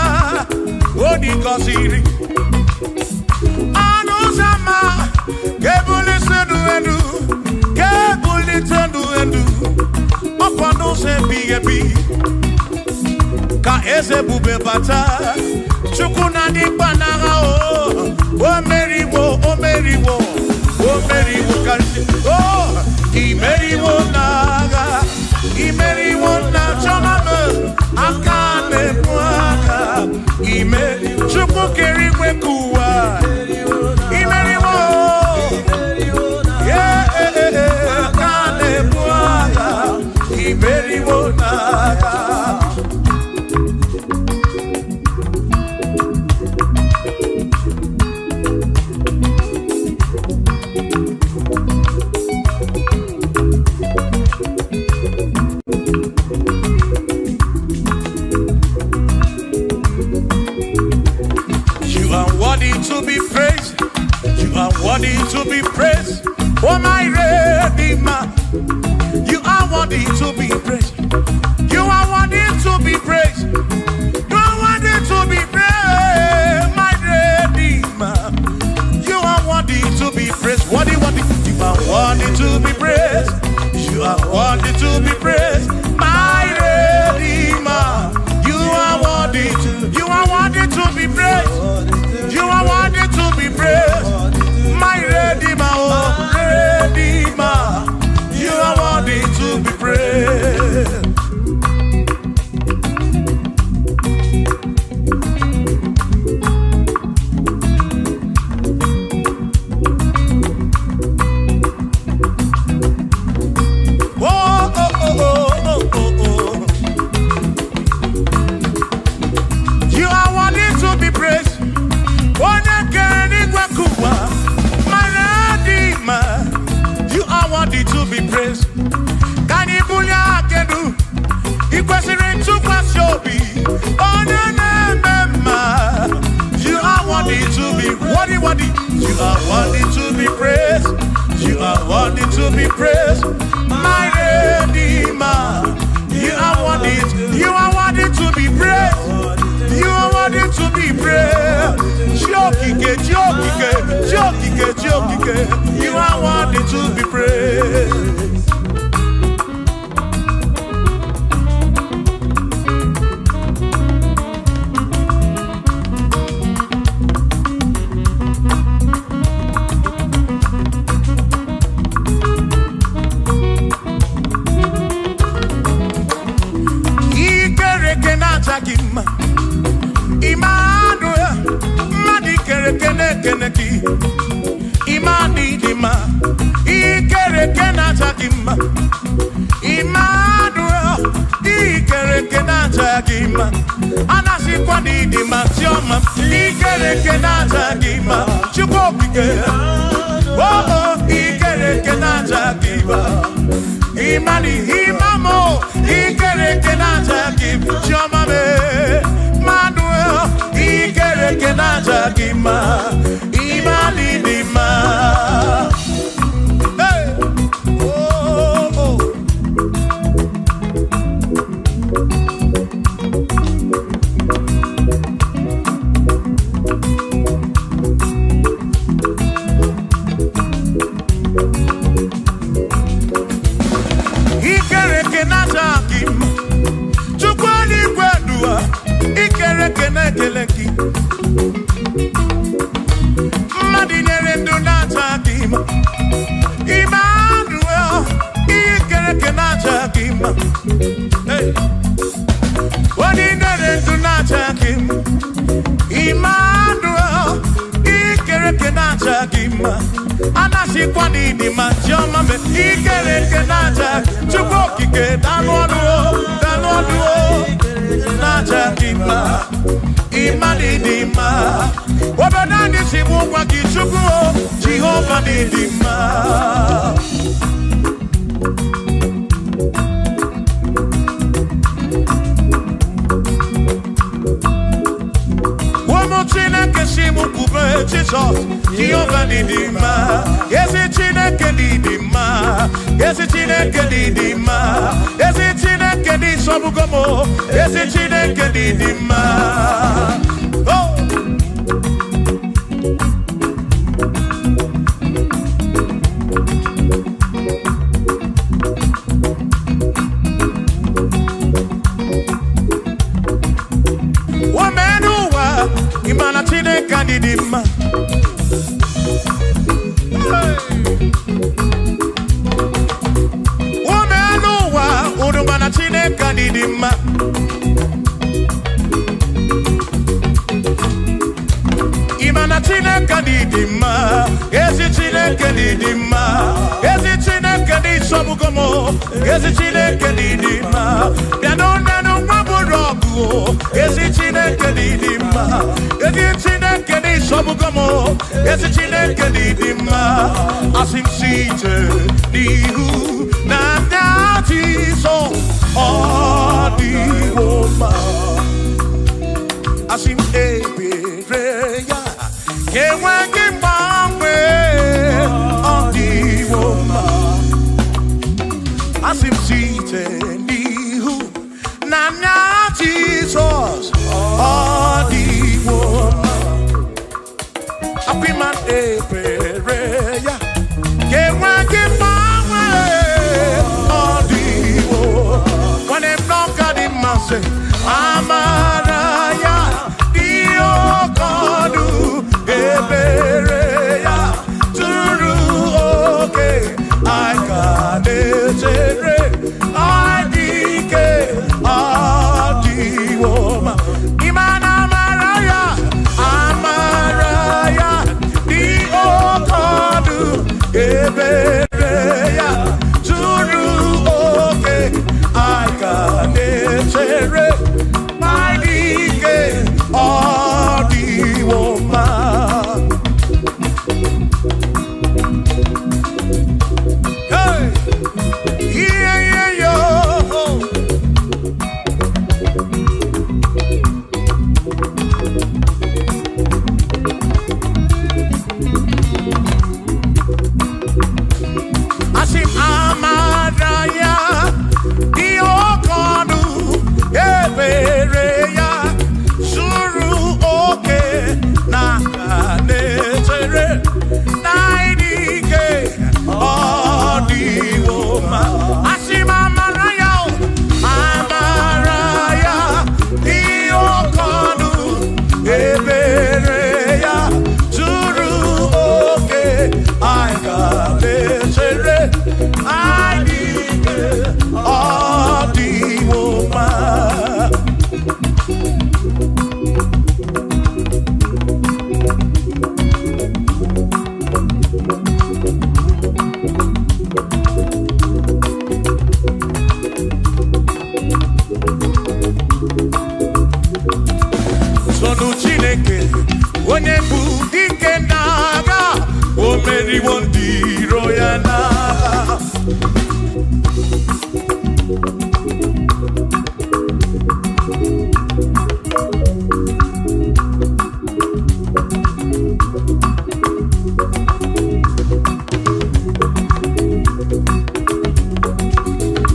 odi gọziri anụ ụzọ ama ga-ebulite elu ga-ebulite elu ọkwa n'ụzọ ebighị ebi ka eze bube bata Chukwu na dịkpa n'agha o meriwo karịsị imeriwo n'agha imeriwo na chọmama aka na-ebu aka Chukwu kere igwe ka ụwa imeriwo aka na-ebu aka imeriwo n'agha. To be praised, you are worthy to be praised. Oh my Redeemer, you are worthy to be praised. You are worthy to be praised. You are worthy to be praised, my Redeemer. You are worthy to be praised. Worthy. You are worthy to be praised. You are worthy to be praised, my Redeemer. You are worthy to be praised. You are worthy to be praised, my Redeemer, oh Redeemer. You are worthy to be praised. You are worthy to be praised. You are worthy to be praised. Can you believe I can do? You question to pass your be. Oh, no. You are worthy to be worthy. You are worthy to be praised. You are worthy to be praised, my Redeemer. You are worthy to be praised. You are worthy to be praised. Jokike. You are worthy to be praised. Imani dima, ikere kenata kima. Emmanuel, ikere kenata kima. Anasi kwani dima tioma, ikere kenata kima. Chukopike, oh, ikere kenata kima. Imani imamo, ikere kenata kima. Tioma me, Emmanuel, ikere kenata kima. Imani dima. Hey, oh. Ikere kenata kima. Chukwani kwedua, ikere kenekeleki. Madinere ndunata kima. Emmanuel, ikere kenata kima. Hey, Madinere ndunata kima. Emmanuel, ikere kenata kima. Anasi kwani di majoma me ikere kenata. Chukokike danwanuo. Nata kima. Imani dima. Wabanani simuwa kichukuo. Jehovah ni dima. Wamo chine kesimu kube Jesus. Jehovah ni dima. Yesi chine Chineke di ma, ezi Chineke di ma, ezi Chineke di sobugomo, ezi Chineke di ma. Oh. Womenuwa imana Chineke di ma. Chineke di mma imana Chineke di mma ezi Chineke di mma ezi Chineke di sobugomo ezi Chineke di mma bianoneno maborogu ezi Chineke di mma ezi Chineke di sobugomo ezi Chineke di mma asim site nihu na nyati so Odiwoma asim ebereya kewangi mangwe Odiwoma asim site nihu nanya Jesus Odiwoma apiman ebereya kewangi mangwe Amaraya Dio Kodu Ebereya Turu Oke I can I dike Adiwoma Imana Amaraya Dio Kodu Ebereya Turu Oke I can my league all the woman. Hey, yeah, yo. I see Amaraya, the Okonu. Ebereya suru oke na netere naidike odiwoma asima amaraya diokonu ebereya suru oke aika netere naidike odiwoma. Sonu Chineke onye bụ dike n'agha o meriwo ndị iro ya n'agha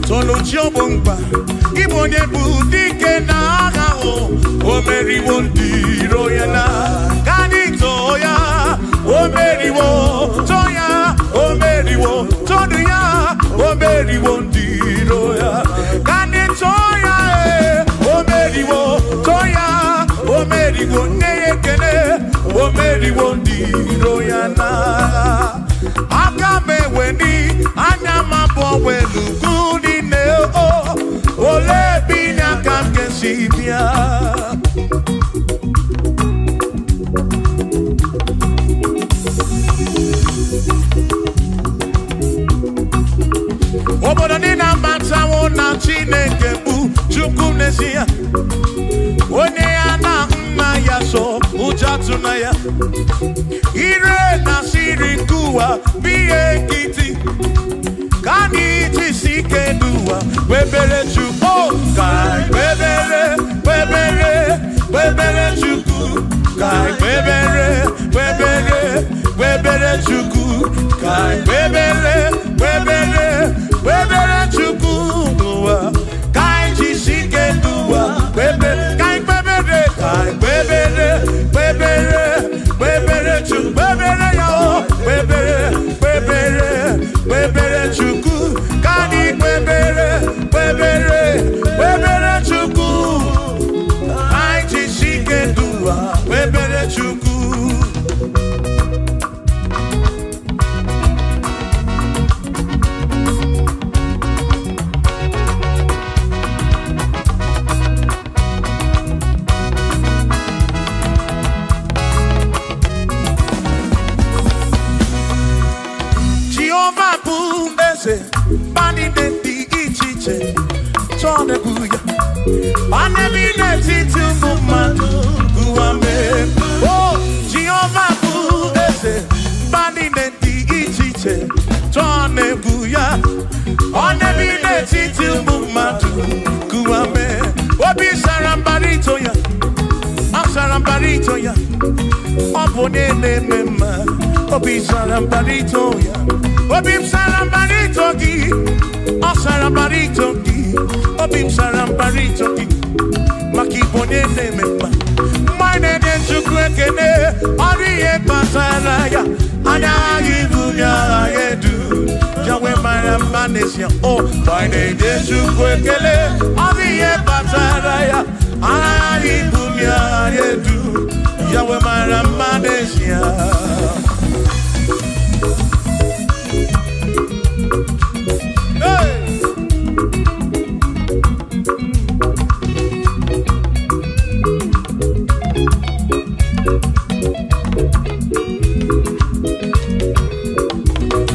Sonu Chiobongba Igbo onye bụ dike n'agha o meriwo ndị iro ya n'agha Kanito ya o meriwo Toya o meriwo Todu ya o meriwo ndị iro ya Kanito ya o meriwo Toya o meriwo Neyekene o meriwo ndị iro ya n'agha Aka meweni anya mabọ welu gudi ne o ole binya kam kesibia obodo dị na mbantawo na Chineke bụ Chukwu n'ezie onye ya na nna ya so ụjọ tụna ya ire na siri nkuwa biye nkịtị ka anyị jisi ike n'ụwa webere Chukwu ka webere Chukwu ka webere Chukwu ka webere Jehovah bu eze bani de di ichiche tone buya ane bi ne titu mumadu guame oh Jehovah bu eze bani de di ichiche tone buya ane bi ne titu mumadu guame obi sarambarito ya sarambarito ya opone ne mema obi sarambarito ya obi sarambarito gi o sarambarito gi obi sarambarito gi makipone ne mema mine de chukwekene ori e pasara ya anya ibunya edu jawe marambanesia oh mine de chukwekele ori e pasara ya anya ibunya edu jawe marambanesia.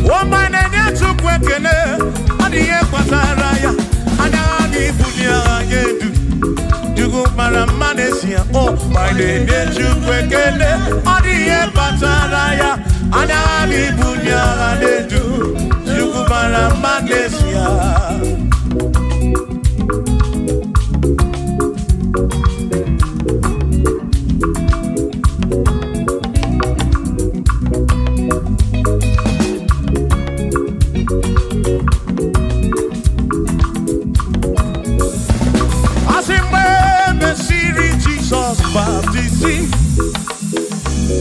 Oh, my name is Chukwekele, Odiye Pataraya, Anami Bunya, they do, Chukumara Manesia. Baptism.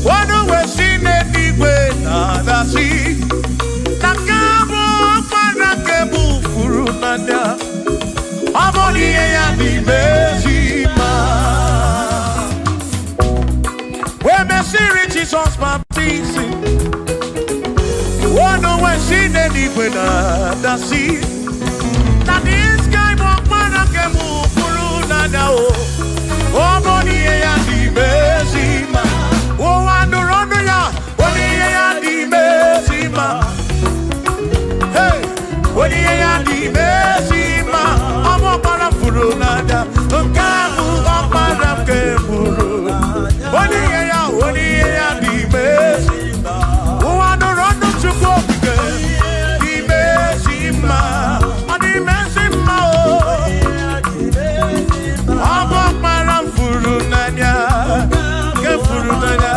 One way seen anyway, nada see. Nakabo Panakabu Furunanda. Amoni ya di Bezima. When me see Jesus baptism. One way seen anyway, nada see. That this guy won't Panakabu Furunanda. Oh, money ya di bezima. Oh, andorono ya. Money ya di bezima. Hey, money ya di bezima. Amo para furunada. Kamu para kemuru. Money ya di bezima. Oh, andorono chuko di bezima. Di bezima. Amo para furunanya, ke furunanya.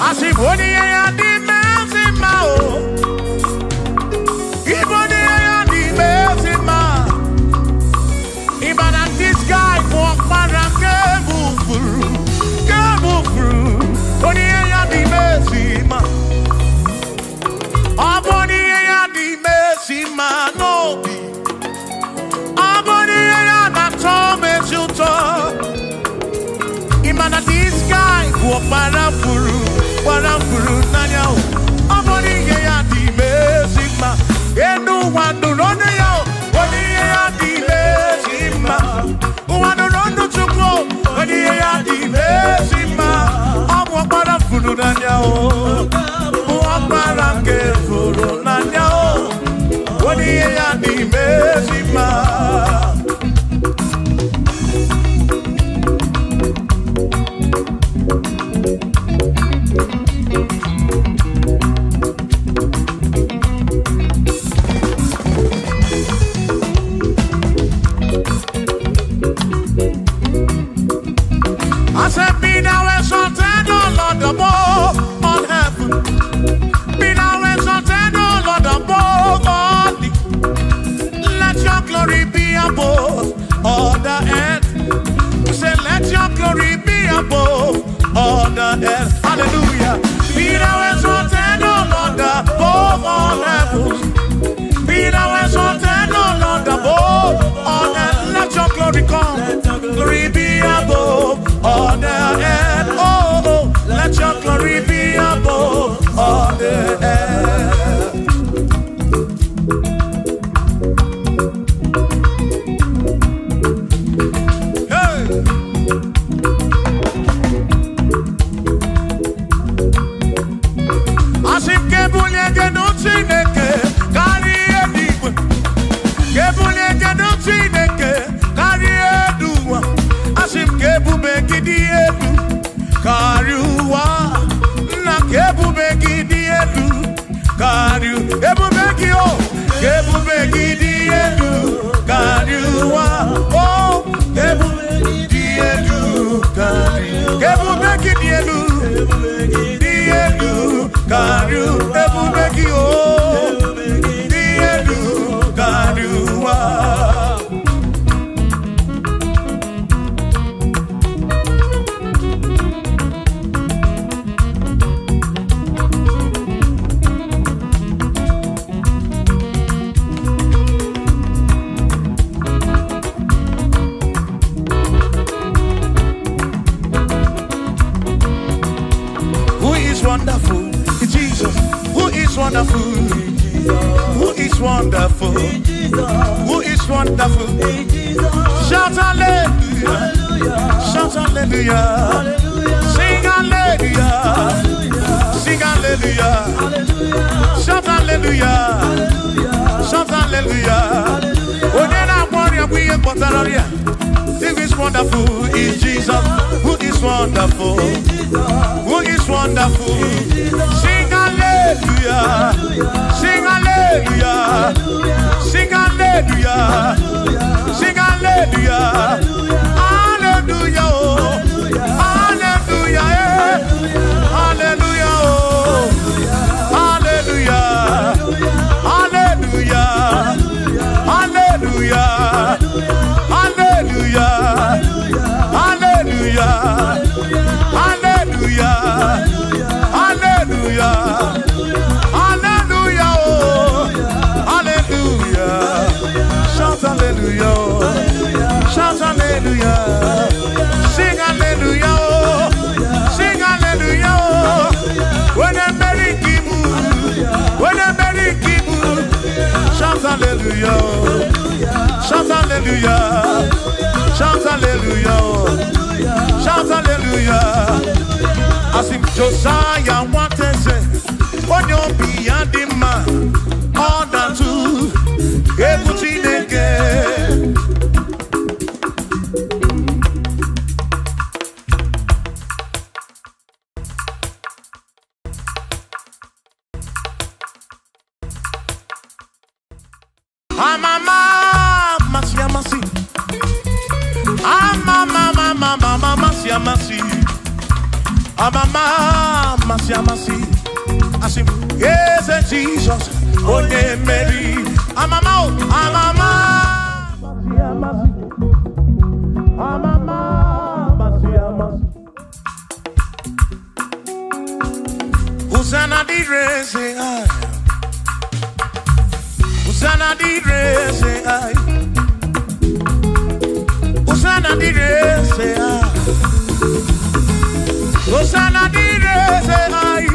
Asiboni ya di mezima o. Iboni ya di mezima. Ibana this guy walk para kebufuru. Boni ya di mezima. Aboni ya di mezima no. Aboni ya na tome chuto. Ibana this guy walk para furu. Para furunanya o. Aboni ya di mezima. Enu wandurone ya o. Boni ya di mezima. Wandurone chukwo. Boni ya di mezima. Amo para furunanya o. Para ke furunanya o. Boni ya di mezima. I said, be thou exalted, O Lord, above all heaven. Be thou exalted, O Lord, above all the. Let your glory be above all the earth. We say, let your glory be above all the earth. Hallelujah. Be thou exalted, O Lord, above all heaven. Be thou exalted, O Lord, above Oh, on earth, let your glory come. Glory be above on the earth. Oh, let your glory be above on the earth. Josiah wanted say, "What you be and the man, all that too, everything again." Yes, Jesus, oh yeah, Mary. I'm a Usana di rese ai, Usana di rese ai, Usana di rese ai, Usana di rese ai,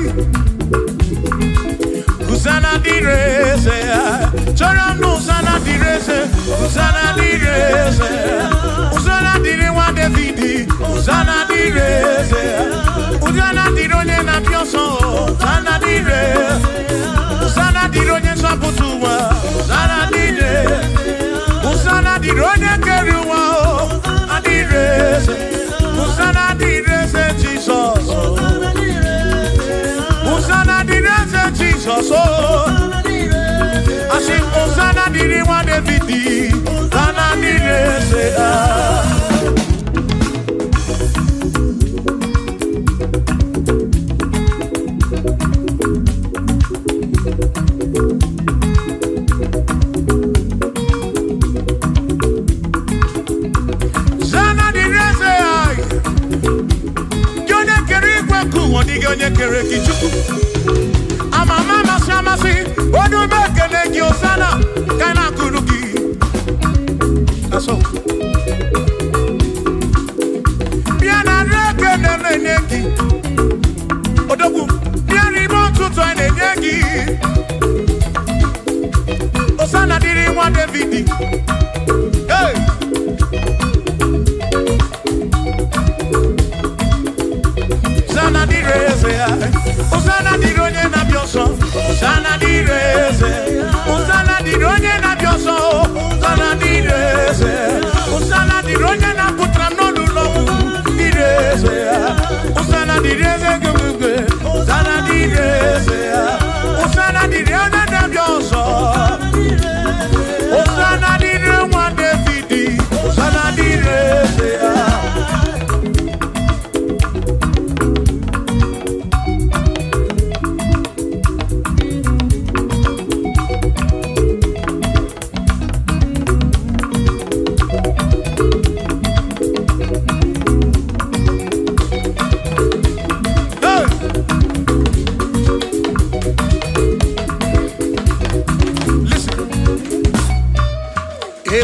Usana di rese ai, Choram no Usana di rese, Usana di rese, Usana di re wa Davidi, Usana di rese. Usana di ronye na pioso, Usana di re, Usana di ronye saputua, Usana di re, Usana di ronye keruwa, Usana di re, Usana di re se Jesus, Usana di re se Jesus, I sing Usana di re wa Davidi, Usana di re se ah. so. Biana reke nene nyeki. Odogu, biani bontu to ene nyeki. Osana diri wa Davidi. Hey! Osana dire se ai. Osana dironye na bioso. Osana dire se. Osana dironye na bioso. Osana dire se. Osana dironye na putra no lulo. Dire se. Osana dire se gumugwe. Osana dire se. Osana dironye na bioso. Osana dire wa Davidi. Osana dire se.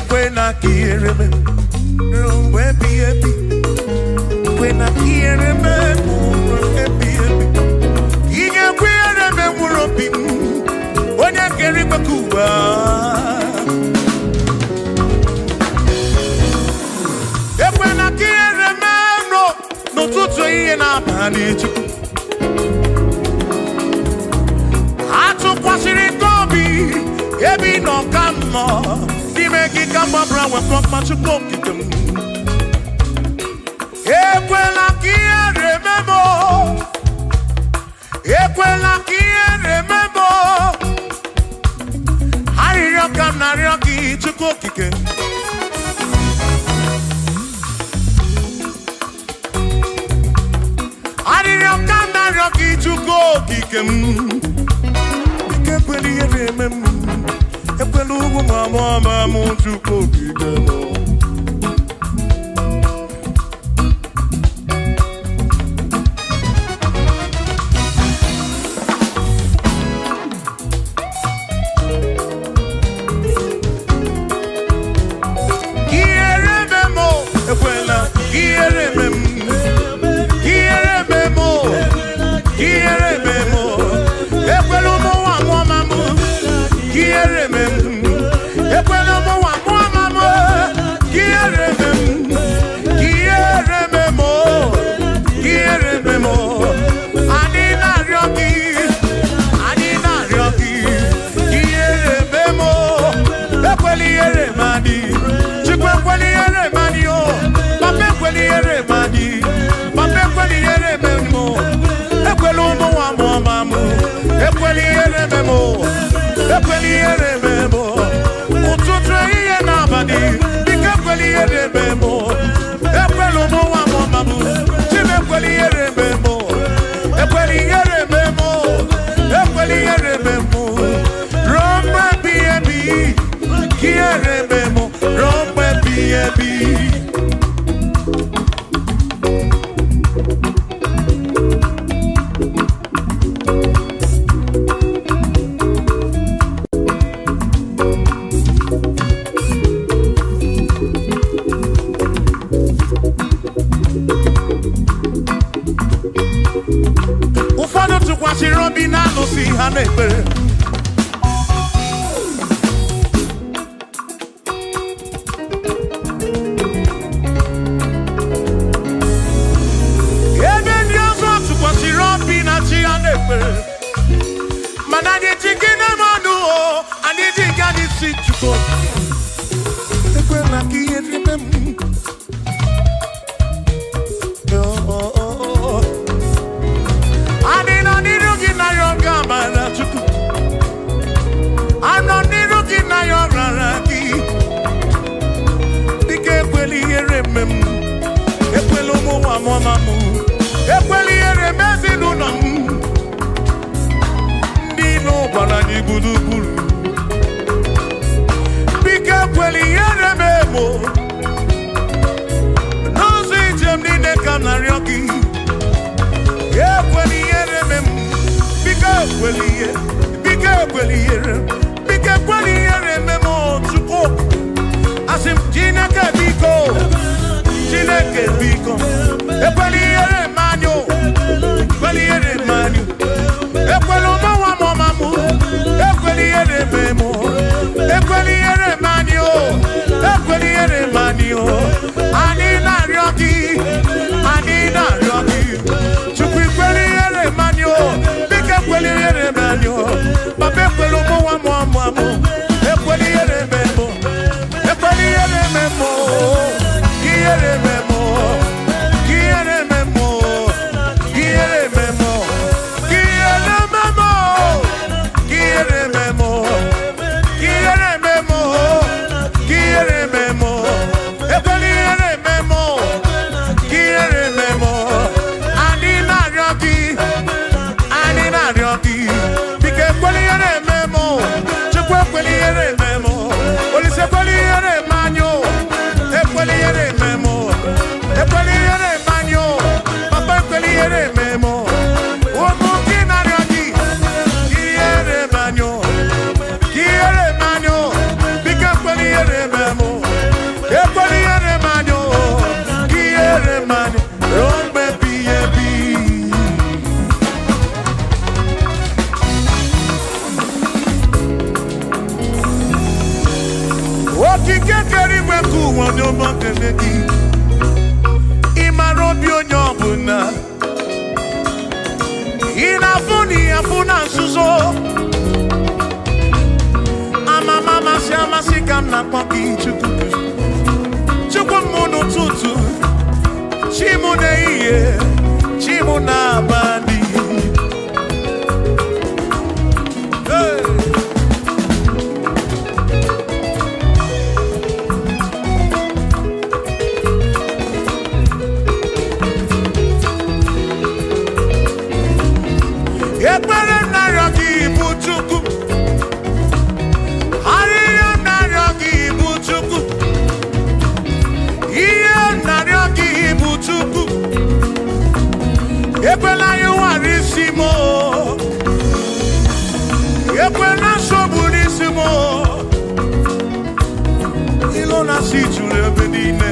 When I hear him, when be when I hear him, he can wear him and we're up in when I get him a cuba. When I hear him, no to and I'm managed. I took what's in it, Toby, every no come more. Make it come up around with what much you cook it. Equela kia remember. Equela kia remember. Hurry up, come now, Rocky to cook it. Hurry up, come now, Rocky to cook it. Equela remember. Epelugu mama muntu kokigeno. Kierememo, ekwela, kierememo, kierememo, kierememo, epelugu mama kierememo. Big Chineke biko ekweli yere manyo ekweli yere manyo ekweli mawa mamamu ekweli yere memo ekweli yere manyo ani na ryoki chukwu ekweli yere manyo biko ekweli yere manyo papa ekweli mawa mamamu ekweli yere memo Quiere memo, quiere memo, quiere memo, quiere memo, quiere memo, quiere memo, quiere memo, quiere memo, quiere memo, anina ryoki, dike quiere memo, chukwe quiere memo, olise quiere manyo. Ekweliere memo, ekweliere manyo, papa ekweliere memo. Omo kinaryoki, kiere manyo, bika ekweliere memo, ekweliere manyo, kiere manyo, rombe biyebi. Okikekeri weku wonyomo keneki Imarobi onyobuna Inafuni afuna suzo Amama si kamna kwaki chukuku Chukwumuno tutu Chimune iye Chimuna bandi Ekwela yuwarisimo Ekwela soburisimo Ilona si chulebe nine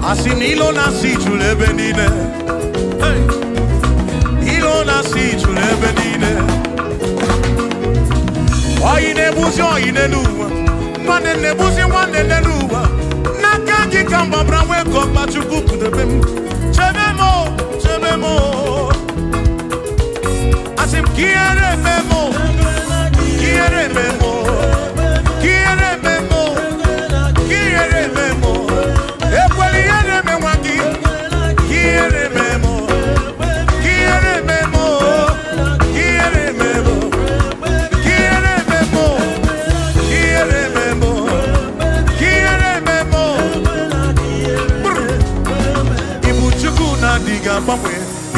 Asin ilona si chulebe nine Ilona si chulebe nine Oyine buzi oyine nuwa Mwane nebuzi wane nenuwa Nakaki kamba brawe kopa chukuku debemu Chebemo, asim quiere memo, ekweliere memwaki, quiere memo,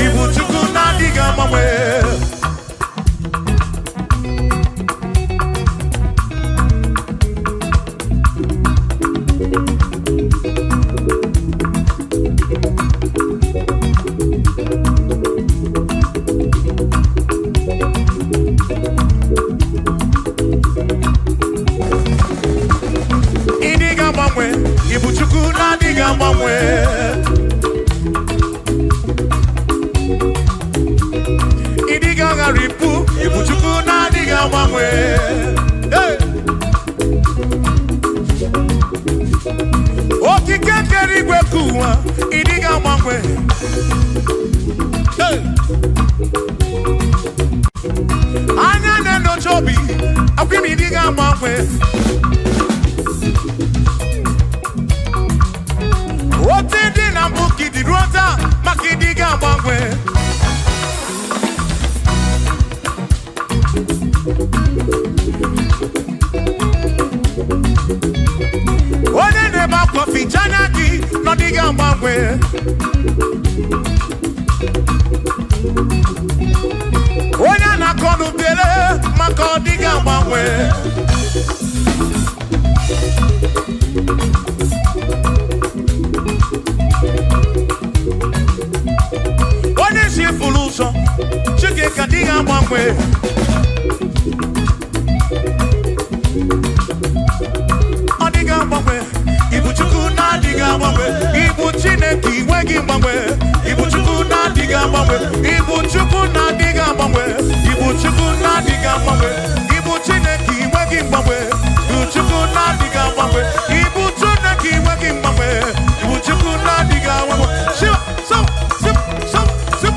Ibuchuku na diga mamwe. Idiga mamwe, Ibuchuku na diga mamwe. Ripu, Ibuchuku na diga mamwe. Okikekeri gwekuwa, idiga mamwe. Anya neno chobi, akwimi idiga mamwe. Otidi na mbuki diruota, makidiga mamwe. Onene makofi chanaki no diga mbangwe. Onya na konu bele mako diga mbangwe. Onye si fuluso chike ka diga mbangwe. Odiga mbangwe. mgbanwe Ibu Chineke inweghị mgbanwe Ibu Chukwu na-adịghị agbanwe Ibu Chukwu na-adịghị agbanwe Ibu Chukwu na-adịghị agbanwe Ibu Chineke inweghị mgbanwe Ibu Chukwu na-adịghị agbanwe Ibu Chineke inweghị mgbanwe Ibu Chukwu na-adịghị agbanwe Shiva so sip so sip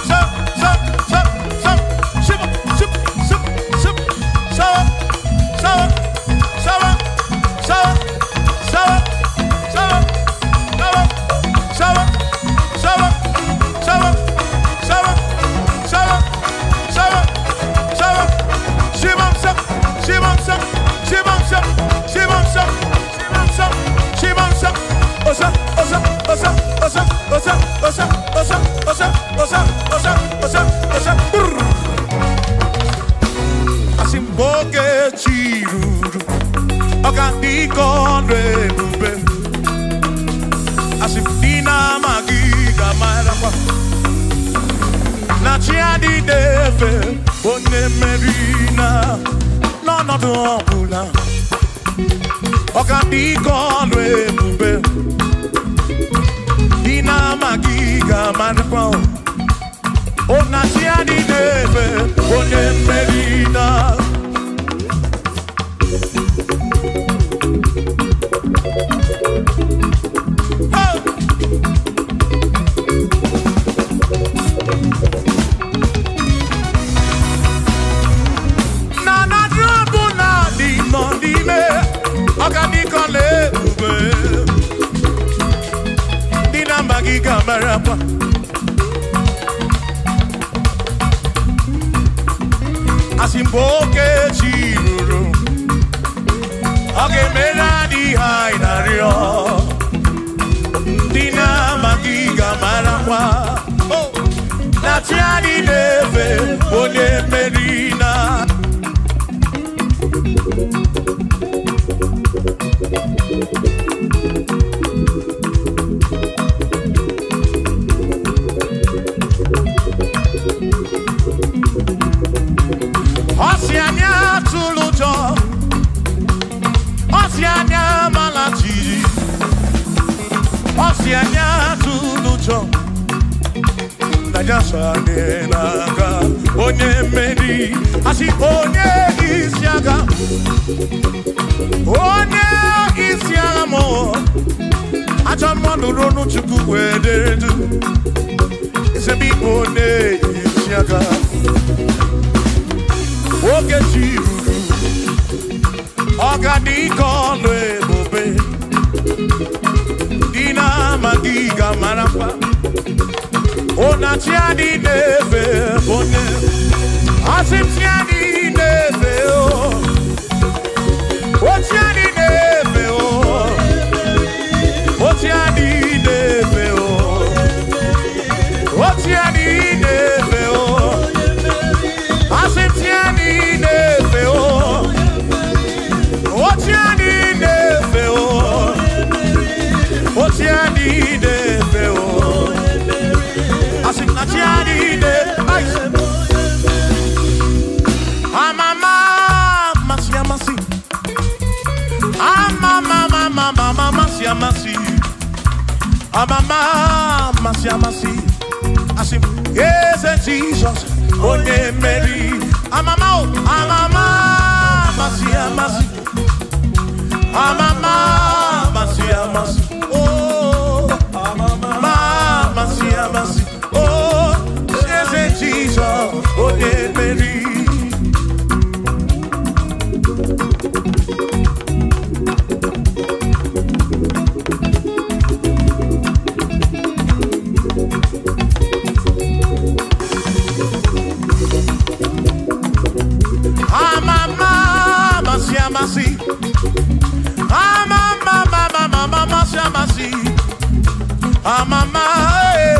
so so so so Shiva sip sip sip so so so so so so Asimboge chiruru Okandiko rebube Asimdina magiga marapa Na chiadi deve One merina No no no pula Okandiko rebube Dina magiga marapa Ona chiadi deve One merina Asimboke chiruru Oge mera di hainario Dina magiga marangwa Na tiani neve One merina Osiania tulujo Osiania malachi Osiania tulujo Najasa nenaga Onye meri Asi onye isiaga Onye isiaga mo Acha mwandu ronu chuku wederedu Isebi onye isiaga Oge chiruru Ogadiko lebube Dina magiga marapa Ona tiani neve One Asim tiani neve O tiani neve O tiani neve O tiani neve Asim tiani neve O tiani neve O tiani neve Asim na tiani neve Amama masia masi Amama mama masia masi Amama masia masi Asim yes Jesus Onye meri Amama masia masi Amama masia masi Oh Amama masia masi Oh yes Jesus Onye meri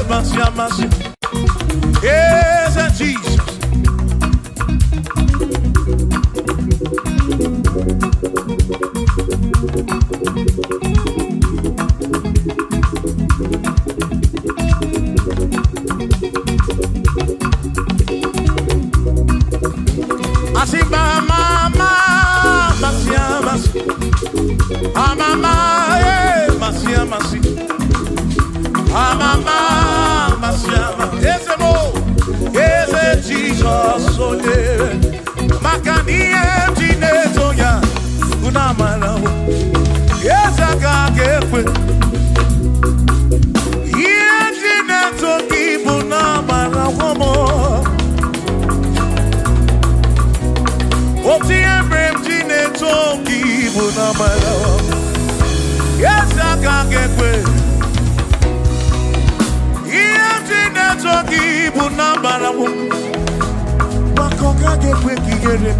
Masi, masi, yes, Jesus. Asimba mama, masi, masi, mama. Sole Makanie Jineto ya Unamala Yezaka Gekwe Ye Jineto Kibunamala Womo Oti Embrem Jineto Kibunamala Yezaka Gekwe Ye Jineto Kibunamala Womo Wakoka Gekwe Kigereme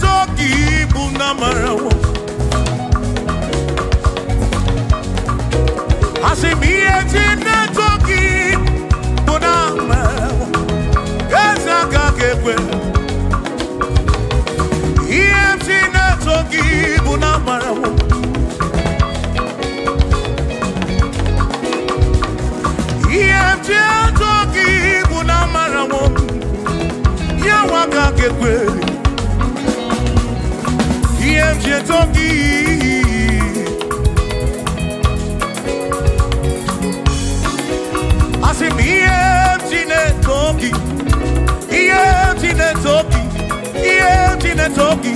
Toki bunamarawo Asimiye toki bunamarawo Ezaka kekwe Iye toki bunamarawo Iye toki bunamarawo Yawaka kekwe Iye toki Asimiye toki Iye toki Iye toki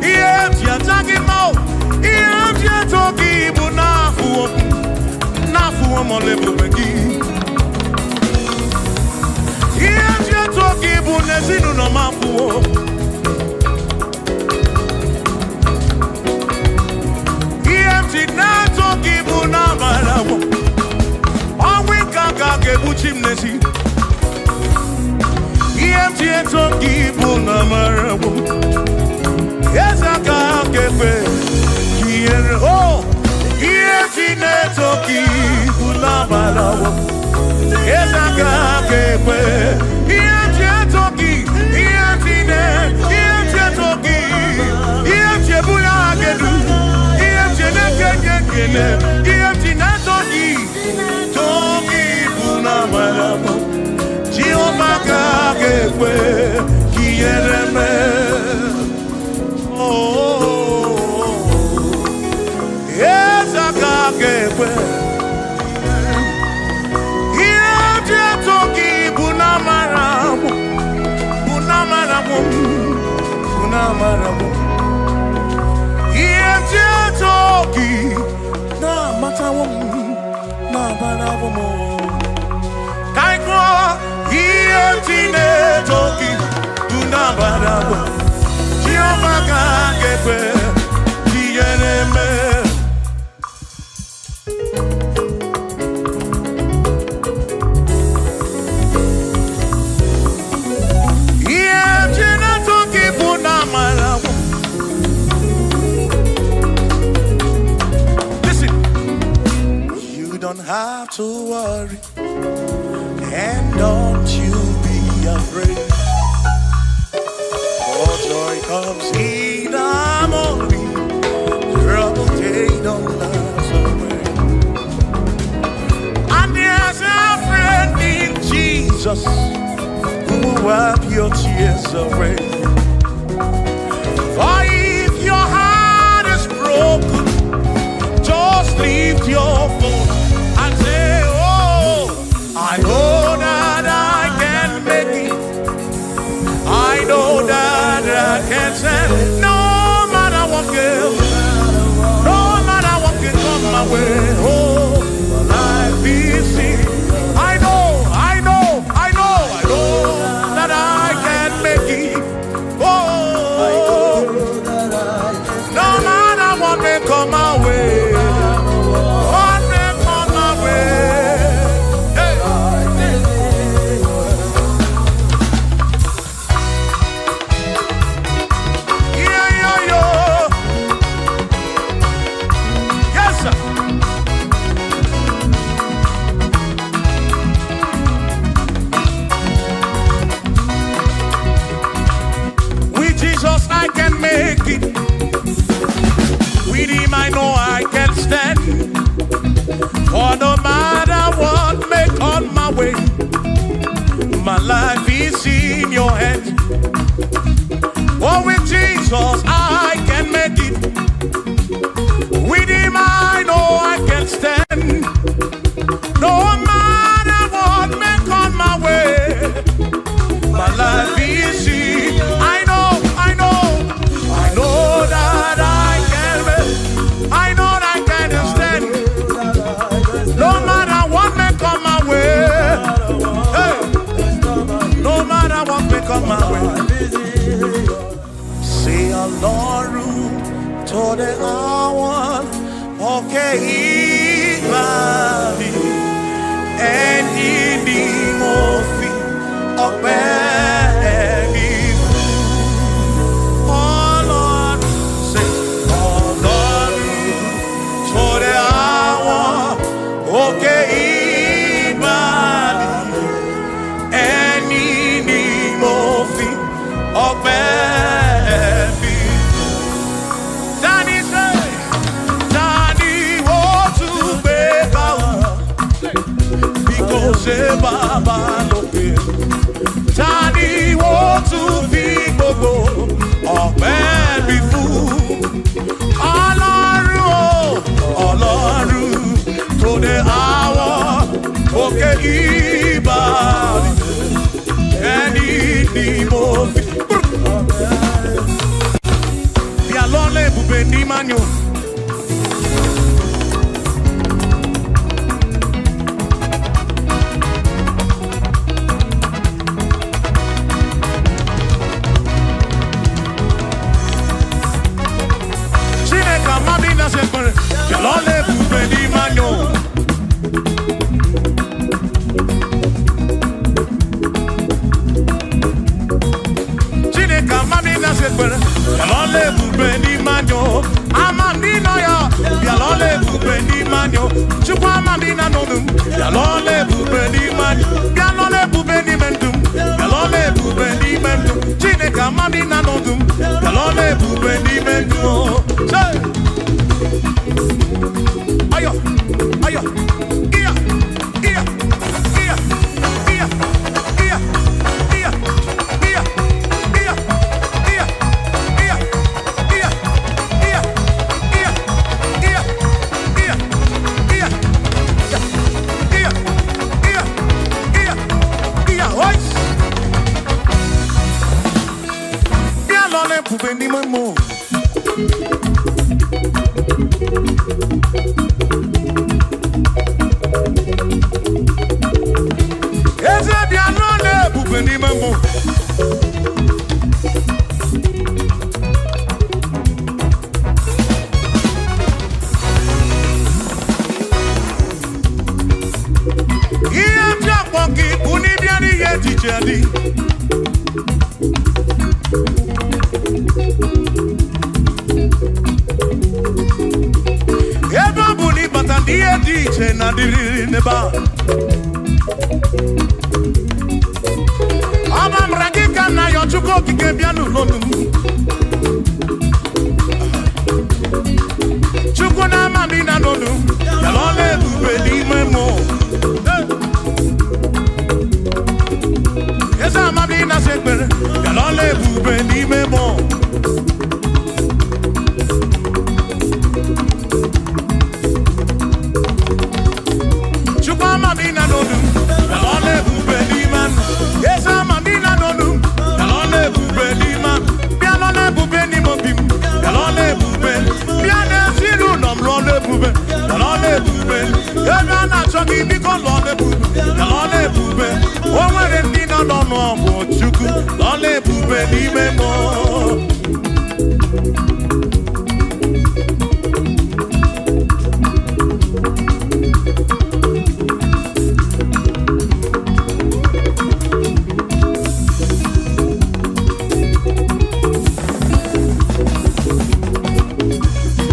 Iye toki mo Iye toki bunafu Nafu molebu megi Iye toki bunezinu no mafu Toki bunamarawo Awinka kebuchimnesi Iye toki bunamarawo Ezaka kebe Kiere oh Iye toki bunamarawo Ezaka kebe Iye toki Iye toki Iye bunagedu Toki bunamarawo Jehovah kakekwe Kiereme Oh Eza kakekwe Toki bunamarawo Bunamarawo Bunamarawo Toki na matawo na banawo mo Kaikwa iye toki na banawo Jehovah kakekwe Kiereme Iye toki bunamarawo Don't have to worry, and don't you be afraid. For joy comes in the morning, trouble they don't last away. And there's a friend in Jesus who will wipe your tears away. For if your heart is broken, just lift your voice. Say, oh, I know that I can make it. I know that I can stand. No matter what comes, no matter what can come my way. Oh, life is easy. I know that I can make it. Oh, no matter what may come my way. With him I know I can stand. For no matter what may come my way, my life is in your hands. Oh, with Jesus I can make it. With him I know I can stand. No matter what may come my way, okay, Ibali, and Idi Mofi, Obedi. Oh Lord, say, oh Lord, so the hour, okay, Ibali, and Idi Mofi, Obedi. Daddy say, Daddy, what to be because Baba no pay. Daddy, what to be go, Obedi fool. Ọlọ́run, to the hour, okay, Ibali, ẹni ni mo fi. Bí alọ́lẹ̀ ibùgbé ní Manyo. Chineke amadi na sekpere, bí alọ́lẹ̀ ibùgbé ní Manyo. Chineke amadi na sekpere, bí alọ́lẹ̀ ibùgbé ní Manyo. Amadi na ya, bí alọ́lẹ̀ ibùgbé ní Manyo. Chukwu amadi na nodum, bí alọ́lẹ̀ ibùgbé ní Manyo. Bí alọ́lẹ̀ ibùgbé ní Mendum, bí alọ́lẹ̀ ibùgbé ní Mendum. Chineke amadi na nodum, bí alọ́lẹ̀ ibùgbé ní Mendum. Say, ayo, ayo, iya, iya, iya, iya, iya, iya, iya, iya, iya, iya, iya, iya, iya, iya, iya, iya, iya, iya, voice. Bien l'on est pour venir mon mot. Eze bien l'on est pour venir mon mot. Iye tí a pọ̀ kí kú ní bí ẹni yẹ ti jẹ́ di. Ebe ọ bụ na ịbata n'ihe dị iche na dịrịrị n'ebe a. Ọba mra gị ka na ya Chukwu okike bịa n'ụlọ m. Chukwu na-ama m na n'olu, ya ọla ebube n'ime mmụọ. Eze amami na sekpere, ya ọla ebube n'ime mmụọ. Chukwu amami na n'olu, ya ọla ebube n'ime mmụọ. Eze amami na n'olu, ya ọla ebube n'ime mmụọ. Bịa n'ọla ebube n'ime obi m, ya ọla ebube. Bịa n'ezinu nọ m n'ọla ebube, ya ọla ebube. Ebe a na-achọ gị biko n'ọla ebube, ya ọla ebube. O nwere ndị nọ n'ọnụ ọgwụ Chukwu, ọla ebube n'ime mmụọ.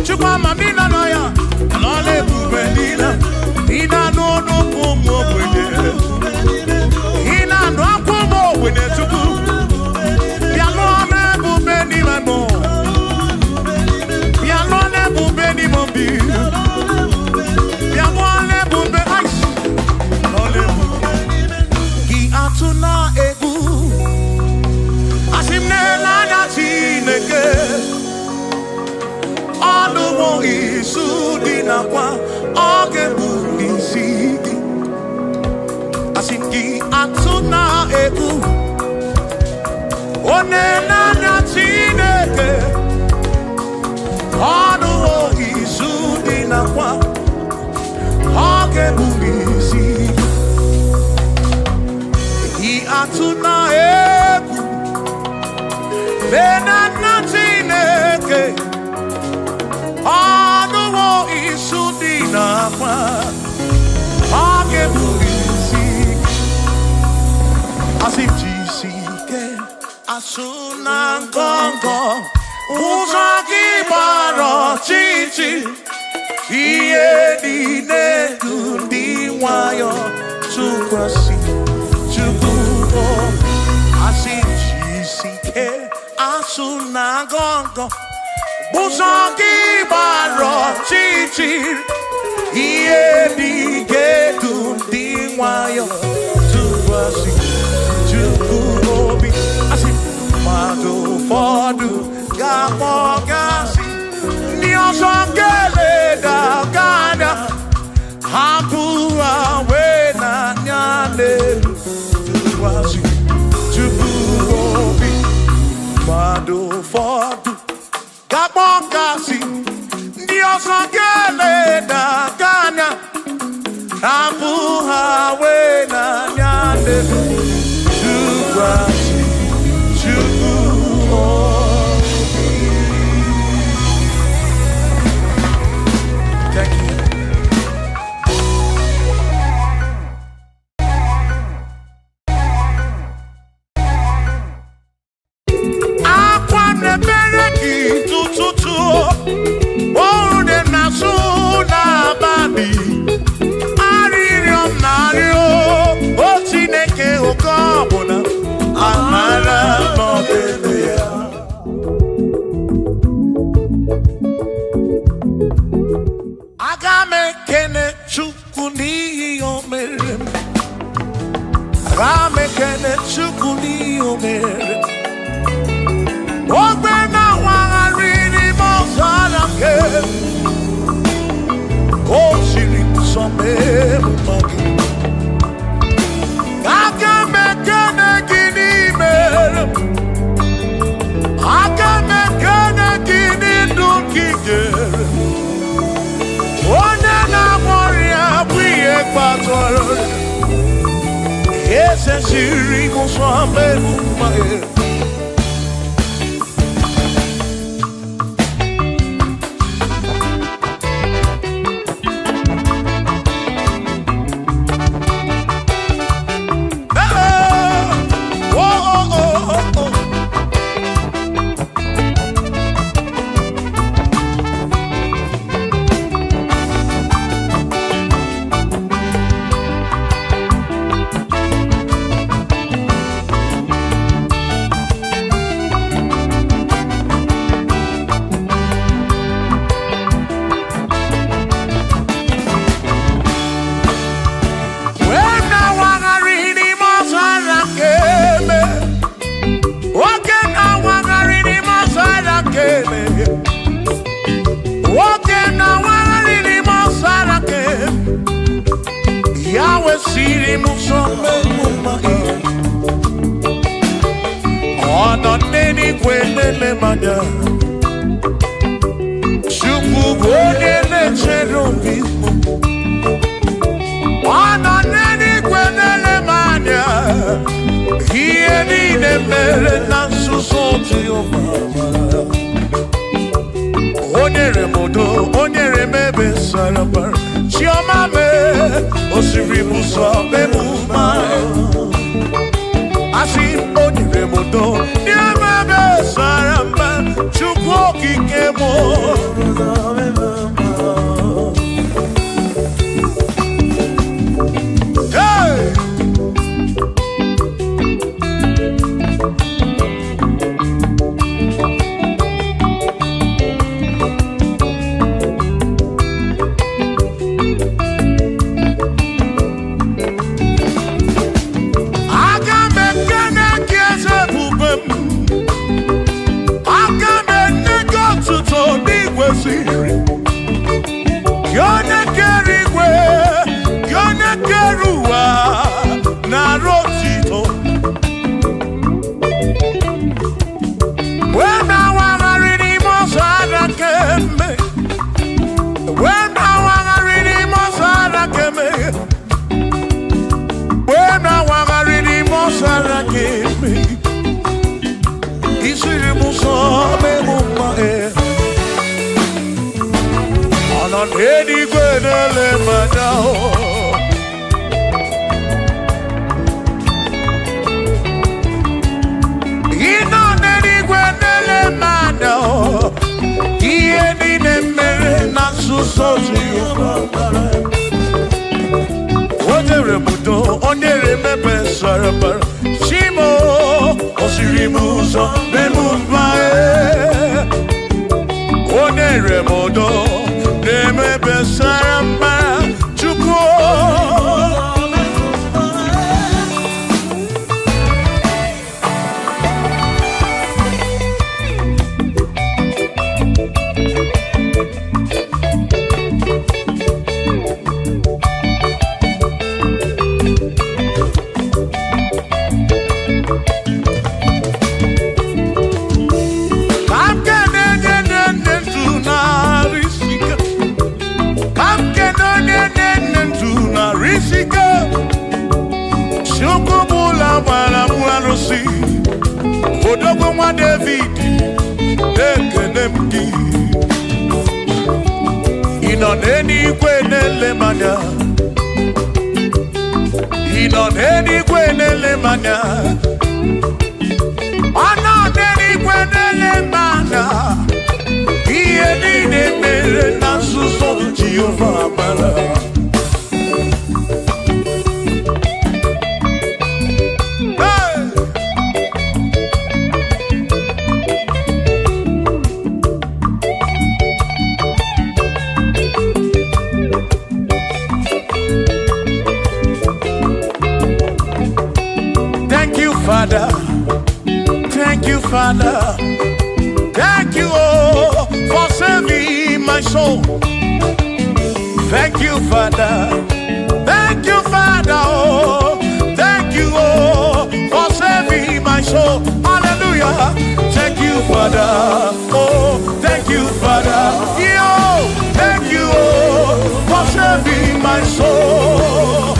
Chukwu amami na nọ ya, ọla ebube niile. Ị na-anụ ọnụ ụmụ ogbenye, ị na-anụ akwa ụmụ ogbenye Chukwu. Bịa lụọ n'ebube n'ime mmụọ, bịa lụọ n'ebube n'ime obi, bịa lụọ n'ebube ice. Ọla ebube gị atụ na egwu, asị m n'ele anya Chineke. Ọlụwo isu dị nakwa ọ ga-eburu isi gị. Asị m gị atụ na egwu, onye na-anya Chineke. Ọlụwo isu dị nakwa ọ ga-eburu isi gị. Atụ na egwu, na Chineke. Ọlụwo isu asuna gongo uzagi baro chichi iye dine kundi wayo tukwasi tukubo asijisike asuna gongo uzagi baro chichi iye dine kundi wayo tukwasi tukubo asi madu fodu gamo gasi niosongele da gana hapua wena nyale tukwasi tukubo madu fodu gamo gasi niosongele da gana hapua wena nyale tukwasi You know so Odere mudo, odere mepe sarapar. Shimo, osirimuso, memumbae. Odere mudo, mepe sarapar. Chuko. Odogwa David, Ekenemdi. Inoneni kwenele manya. Inoneni kwenele manya. Anoneni kwenele manya. Iye ni mere na suso Jehovah Bala. Father, thank you, Father, thank you, oh, for saving my soul. Thank you, Father, oh, thank you, oh, for saving my soul. Hallelujah, thank you, Father, oh, thank you, Father, yo, thank you, oh, for saving my soul.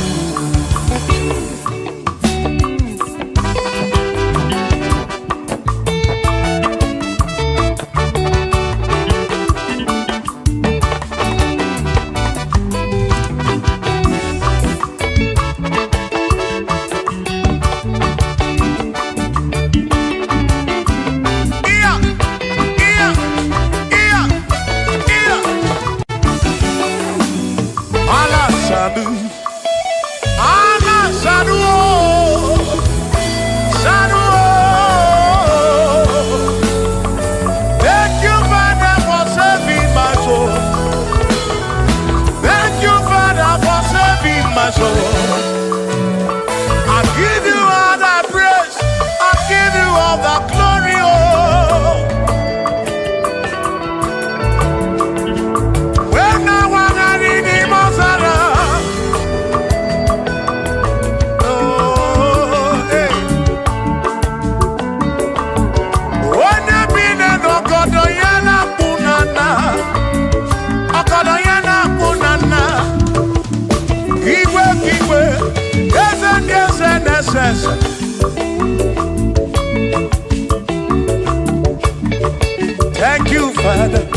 Thank you, Father.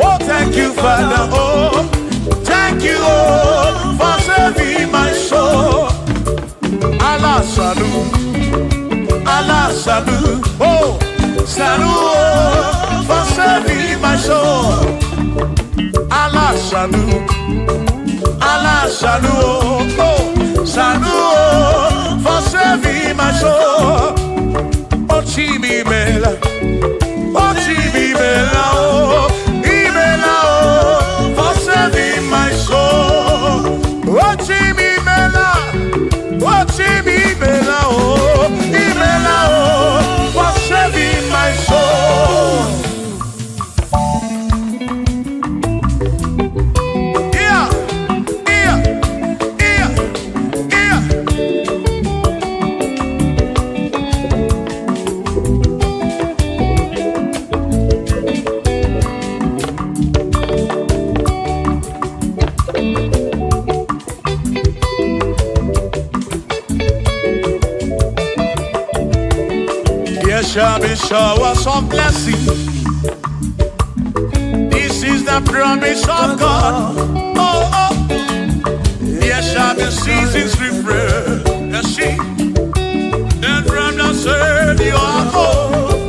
Oh, thank you, Father. Oh, thank you, oh, for saving my soul. Allah salut, oh, salut, oh, for saving my soul. Allah salut, oh, salut, oh, for saving my soul. Oh, Chimi Mela. Oh, Chibibela, oh, for saving my soul. Oh, Chibibela, oh, for saving my soul. There shall be showers of blessing. This is the promise of God. Oh, oh. There shall be seasons refreshing. And from the sun you are home.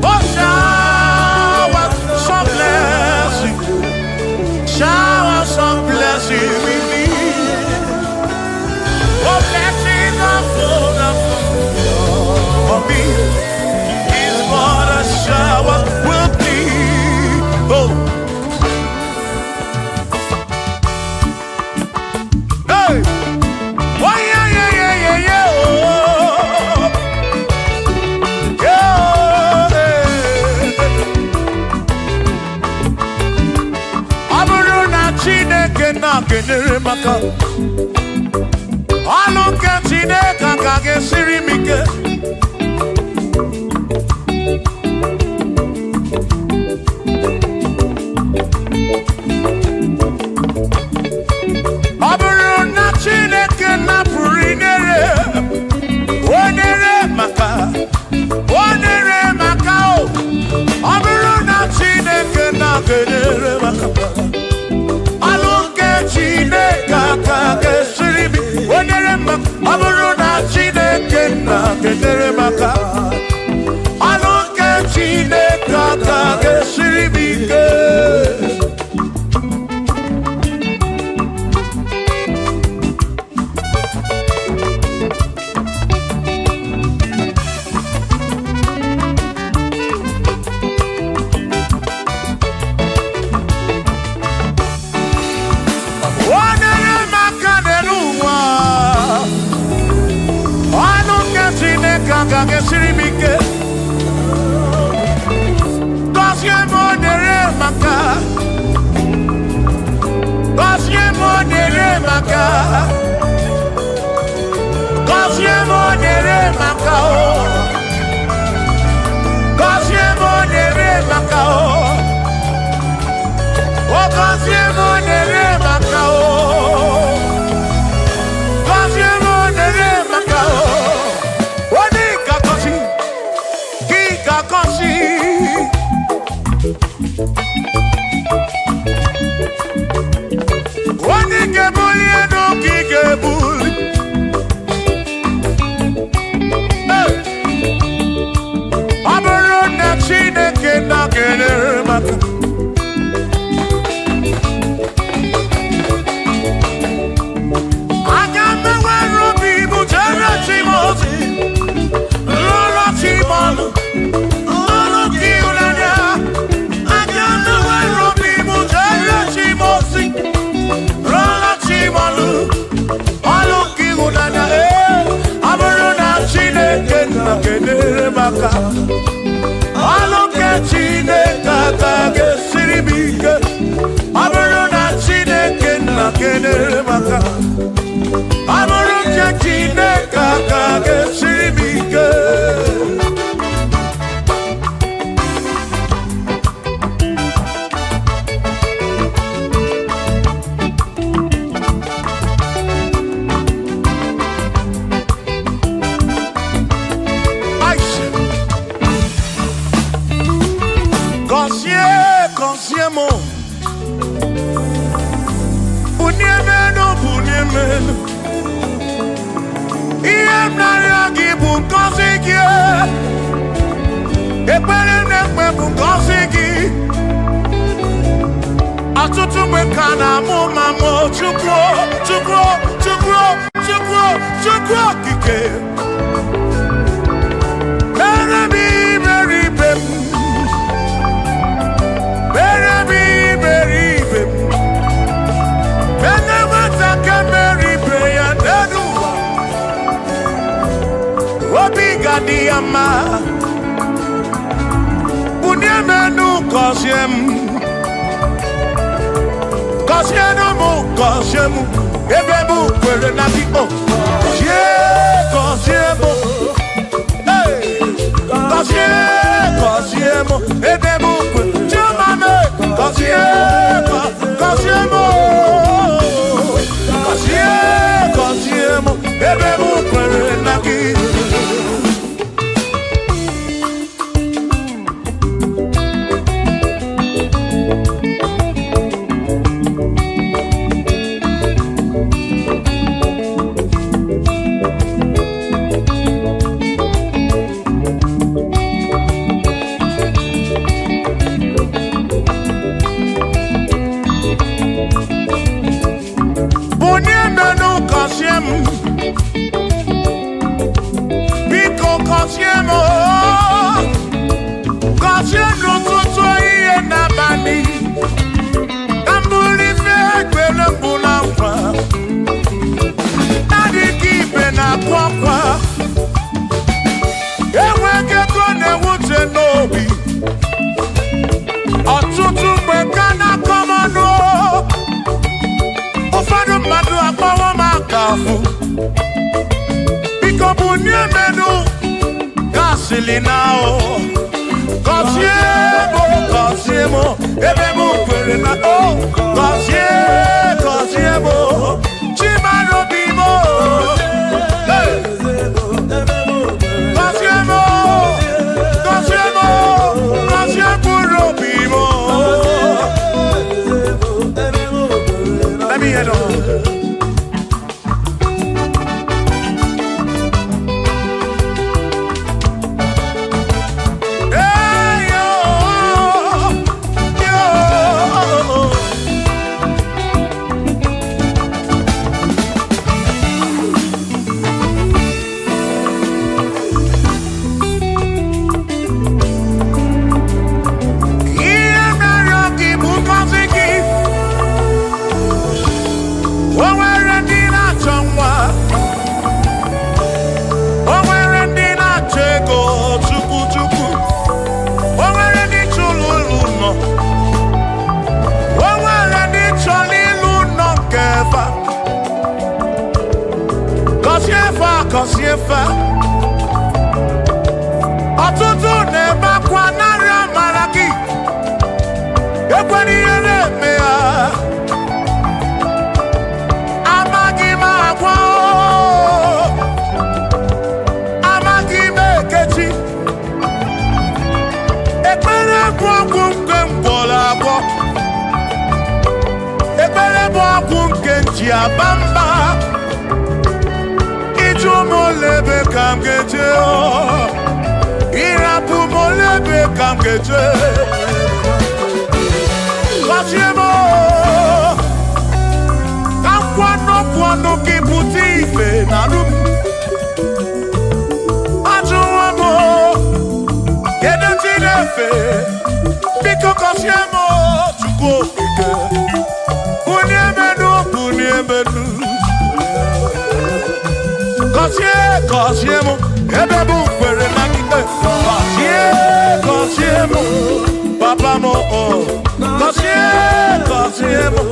Oh, showers of blessing. Chineke na kenere maka ọlụ nke Chineke ka ga-esiri m ike ọ bụrụ na Chineke napụrụ inyere onere maka ọ bụrụ na Chineke na kenere maka ọlụ nke Chineke ka ga-esiri m onere maka ọ bụrụ na Chineke na kenere maka ọlụ nke Chineke ka ga-esiri m ike Siri mike Gozie monere maka Gozie monere maka Gozie monere maka Gozie monere maka Gozie monere maka Gozie monere maka Wani gebuli eno ki gebuli Aburo na Chineke na kenere maka Aga mewe robi bujere chimozi Lolo chimolu kenere maka ọlụ nke Chineke ka ga-esiri m ike ọ bụrụ na Chineke na kenere maka ọ bụrụ nke Chineke ka ga-esiri m ike Consiemo Bunyemenu Iem nariagi bunkosiki Epere nekwe bunkosiki Atutu mekana mumamo Chukro kike Diama Bunyemenu Kosiemu Ebebu kwere na biko Kosiemu Kosiemu Ebebu kwere Chumame Kosiemu Ebebu kwere na biko now. Cosiemo, ebemo querena oh. Cosiemo, chimano bimo. Cosiemo bimo. Let me head on. Cosiefa Otutu neba kwa nara maraki Ekwani yere mea Amagi magwo Amagi mekechi Ekpere kwa kumke mbola bo Ekpere kwa kumke njia bamba Molebe kam geje o Irapu molebe kam geje Kosiemo Kam kwano ki puti ife naru Ajuwamo Kedo tinefe Biko kosiemo Chuko fike Uniemenu Cosiemo, ebebu kwere nakite. Cosiemo, papa mo oh. Cosiemo,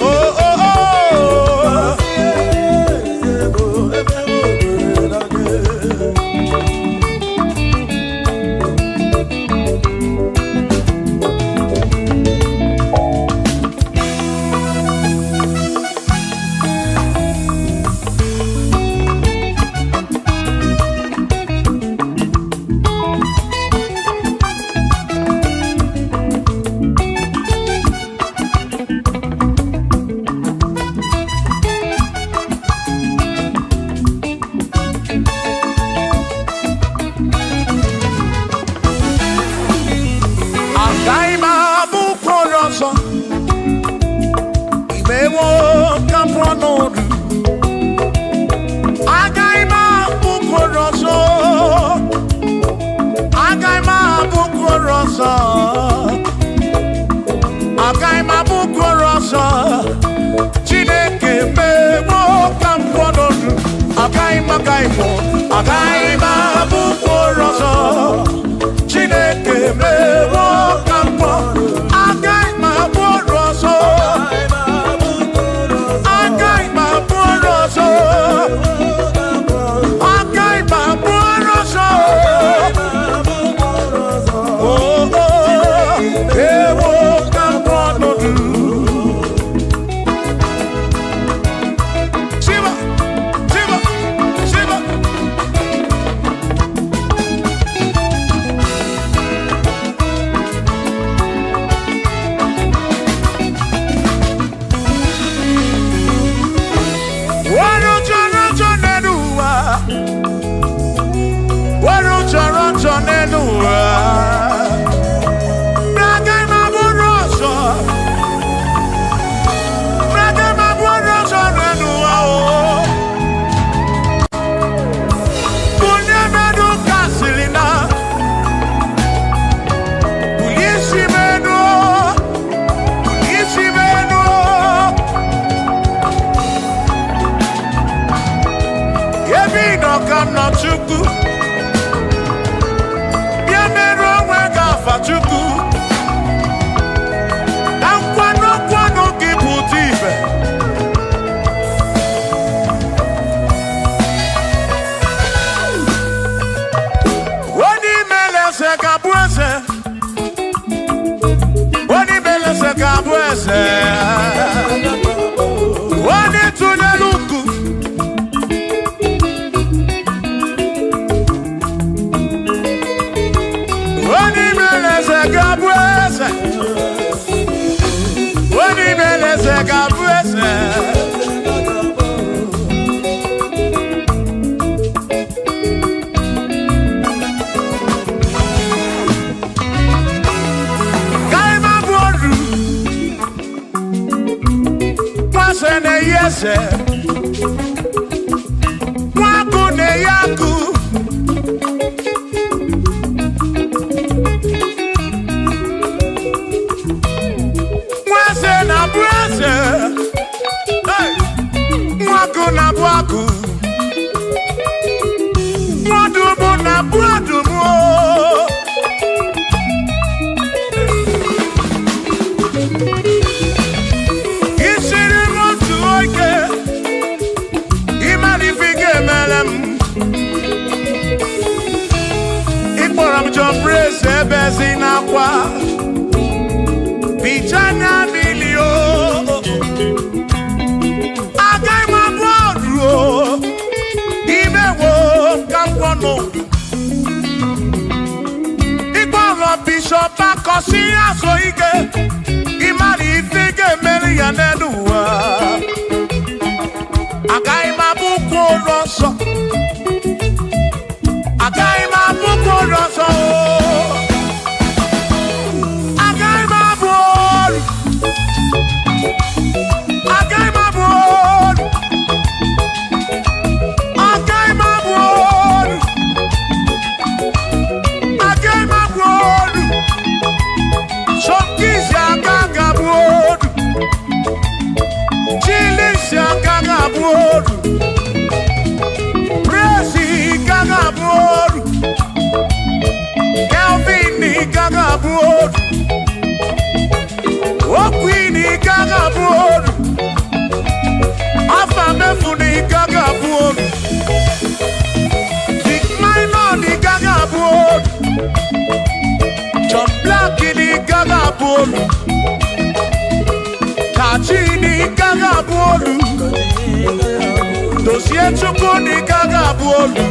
oh oh oh. Agaima bukoroso Chineke mewo kampo Agaima bukoroso Agaima bukoroso Agaima bukoroso Oh oh ewo kampo nodu buese. Wani beleze ka buese. Wani tuneluku. Wani beleze ka buese. Wani beleze ka buese. Ne yese Mwaku ne yaku Mwase na bwase Mwaku na bwaku Mwadumu na bwadumu Praise bezina kwa Bichana milio Agai mabodro Imewo kampono Igboro bishop akosi aso ike Imari ifike meri yaneluwa Agai mabuko roso Agai mabuko roso Kachini gaga bolu Dossier chukuni gaga bolu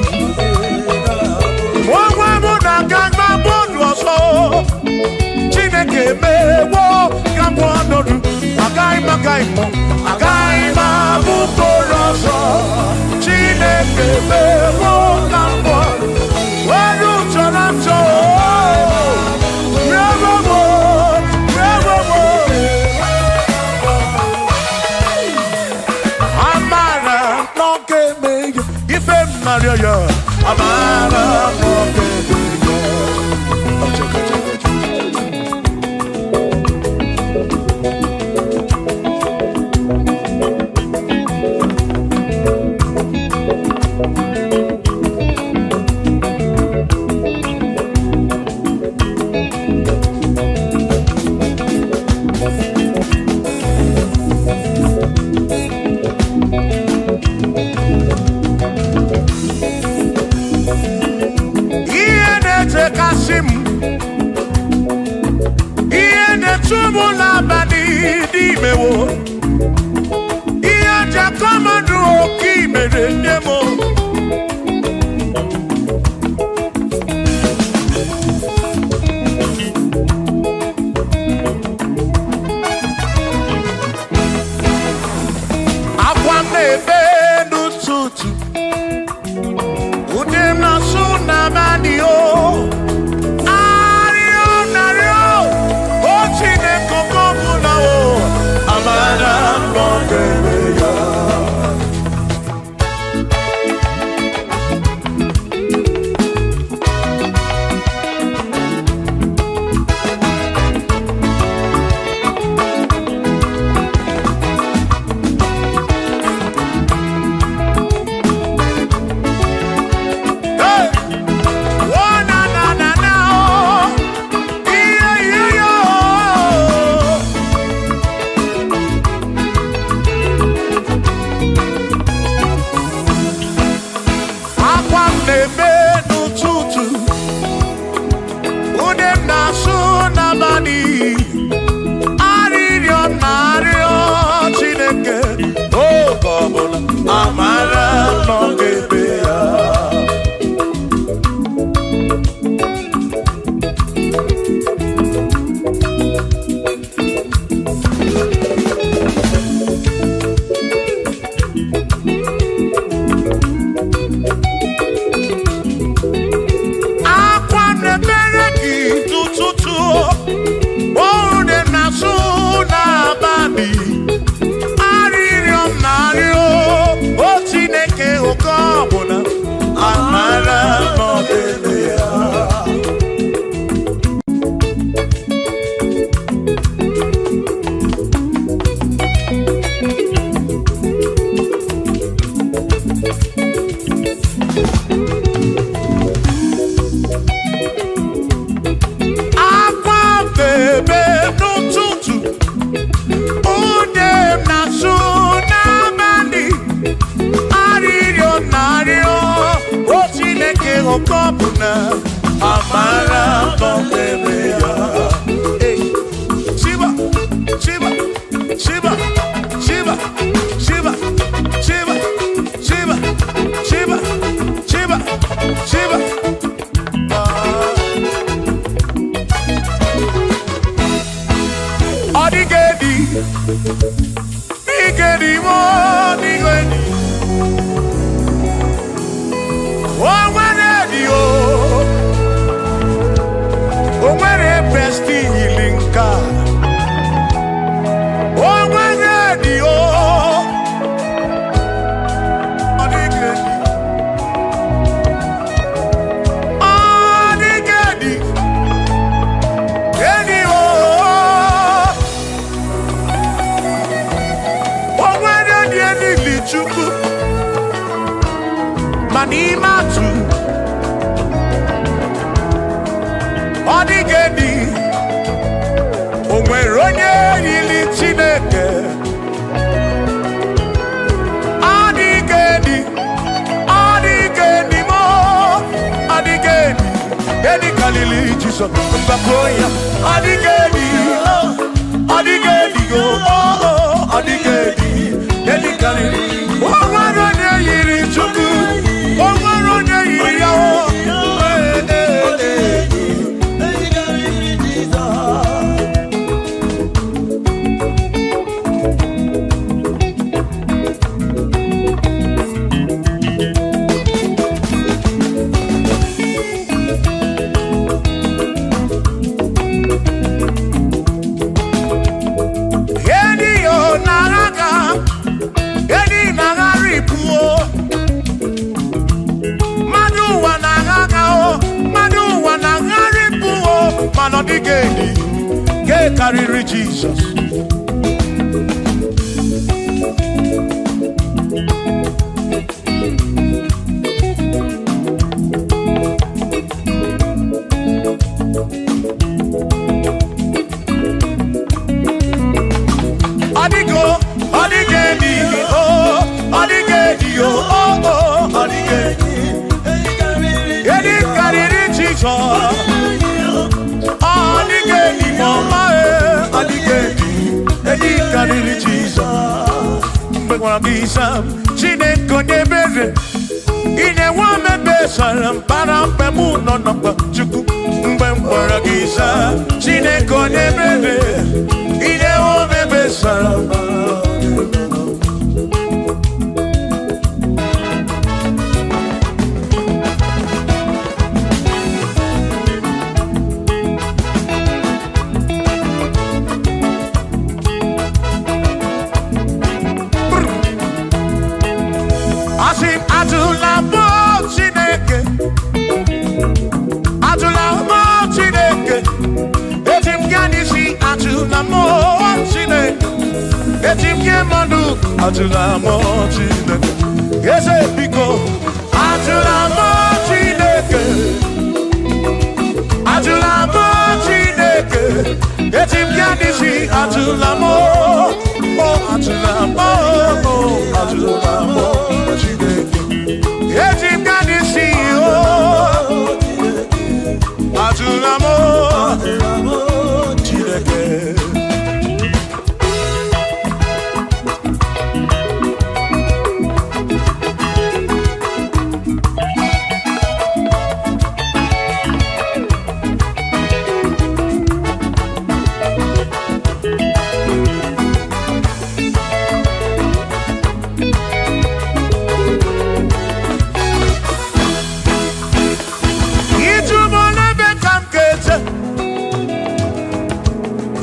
Mwa muna gaga bolu oso Chineke mewo Gambonodu Agai magaimo Agai mabukoroso Chineke mewo Gambonodu Wadu chonacho Maria, Amara, Mukopuna Amara Bombeya. Hey, Shiva, Shiva, Shiva, Shiva, Shiva, Shiva, Shiva, Shiva, Shiva, Shiva. Odigedi, Nigedi, Nigedi. Oh, when a bestie healing car. Oh, when Manimatu Odigedi Onweronye Yili Chineke Odigedi Odigedi Mo Odigedi Edi Kalili Jesus Mbapoya Odigedi Odigedi Odigedi Edi Kalili Onweronye Yili Chuku Onweronye Yili Odigedi, ke kariri Jesus. Odigo, Odigedi, oh, Odigedi, oh, oh, Odigedi. Edi kariri Jesus. Odigedi, mama, Odigedi, Edi kariri Jesus. Mbekwana bisa, Chineke nyebere. Ine wame besaram para mpemu nonokwa chuku. Mbekwana bisa, Chineke nyebere. Ine wame besaram. Atula mo Chineke, ese pico. Atula mo Chineke, atula mo Chineke. Etim yanisi atula mo, oh atula mo, oh atula mo Chineke. Etim yanisi oh, atula mo Chineke.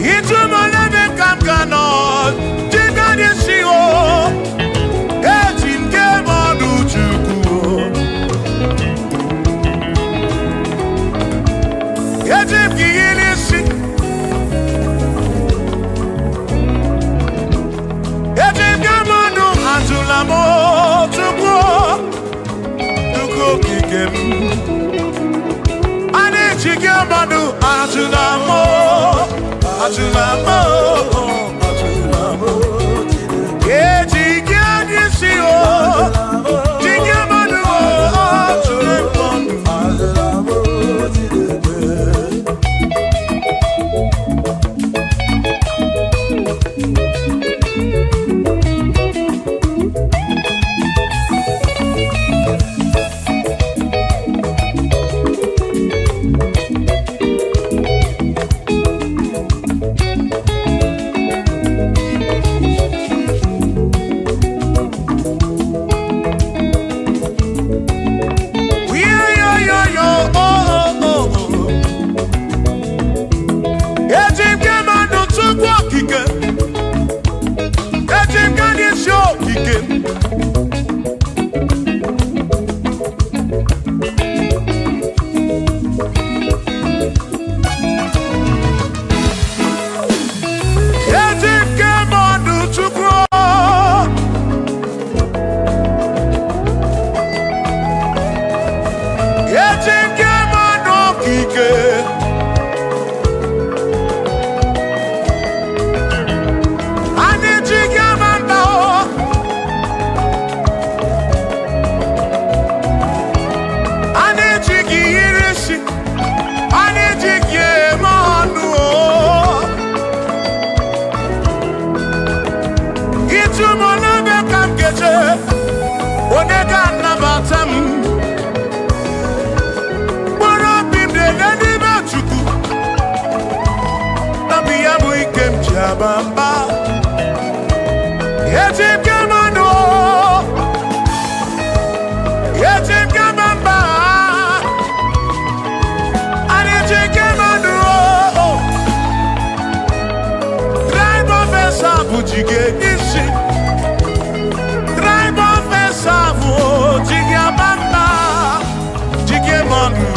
Itu bamba. Yetim kamano. Yetim kamamba. Yetim kamano. Drive of a sabu jige nisi. Drive of a sabu jige bamba. Jige manu.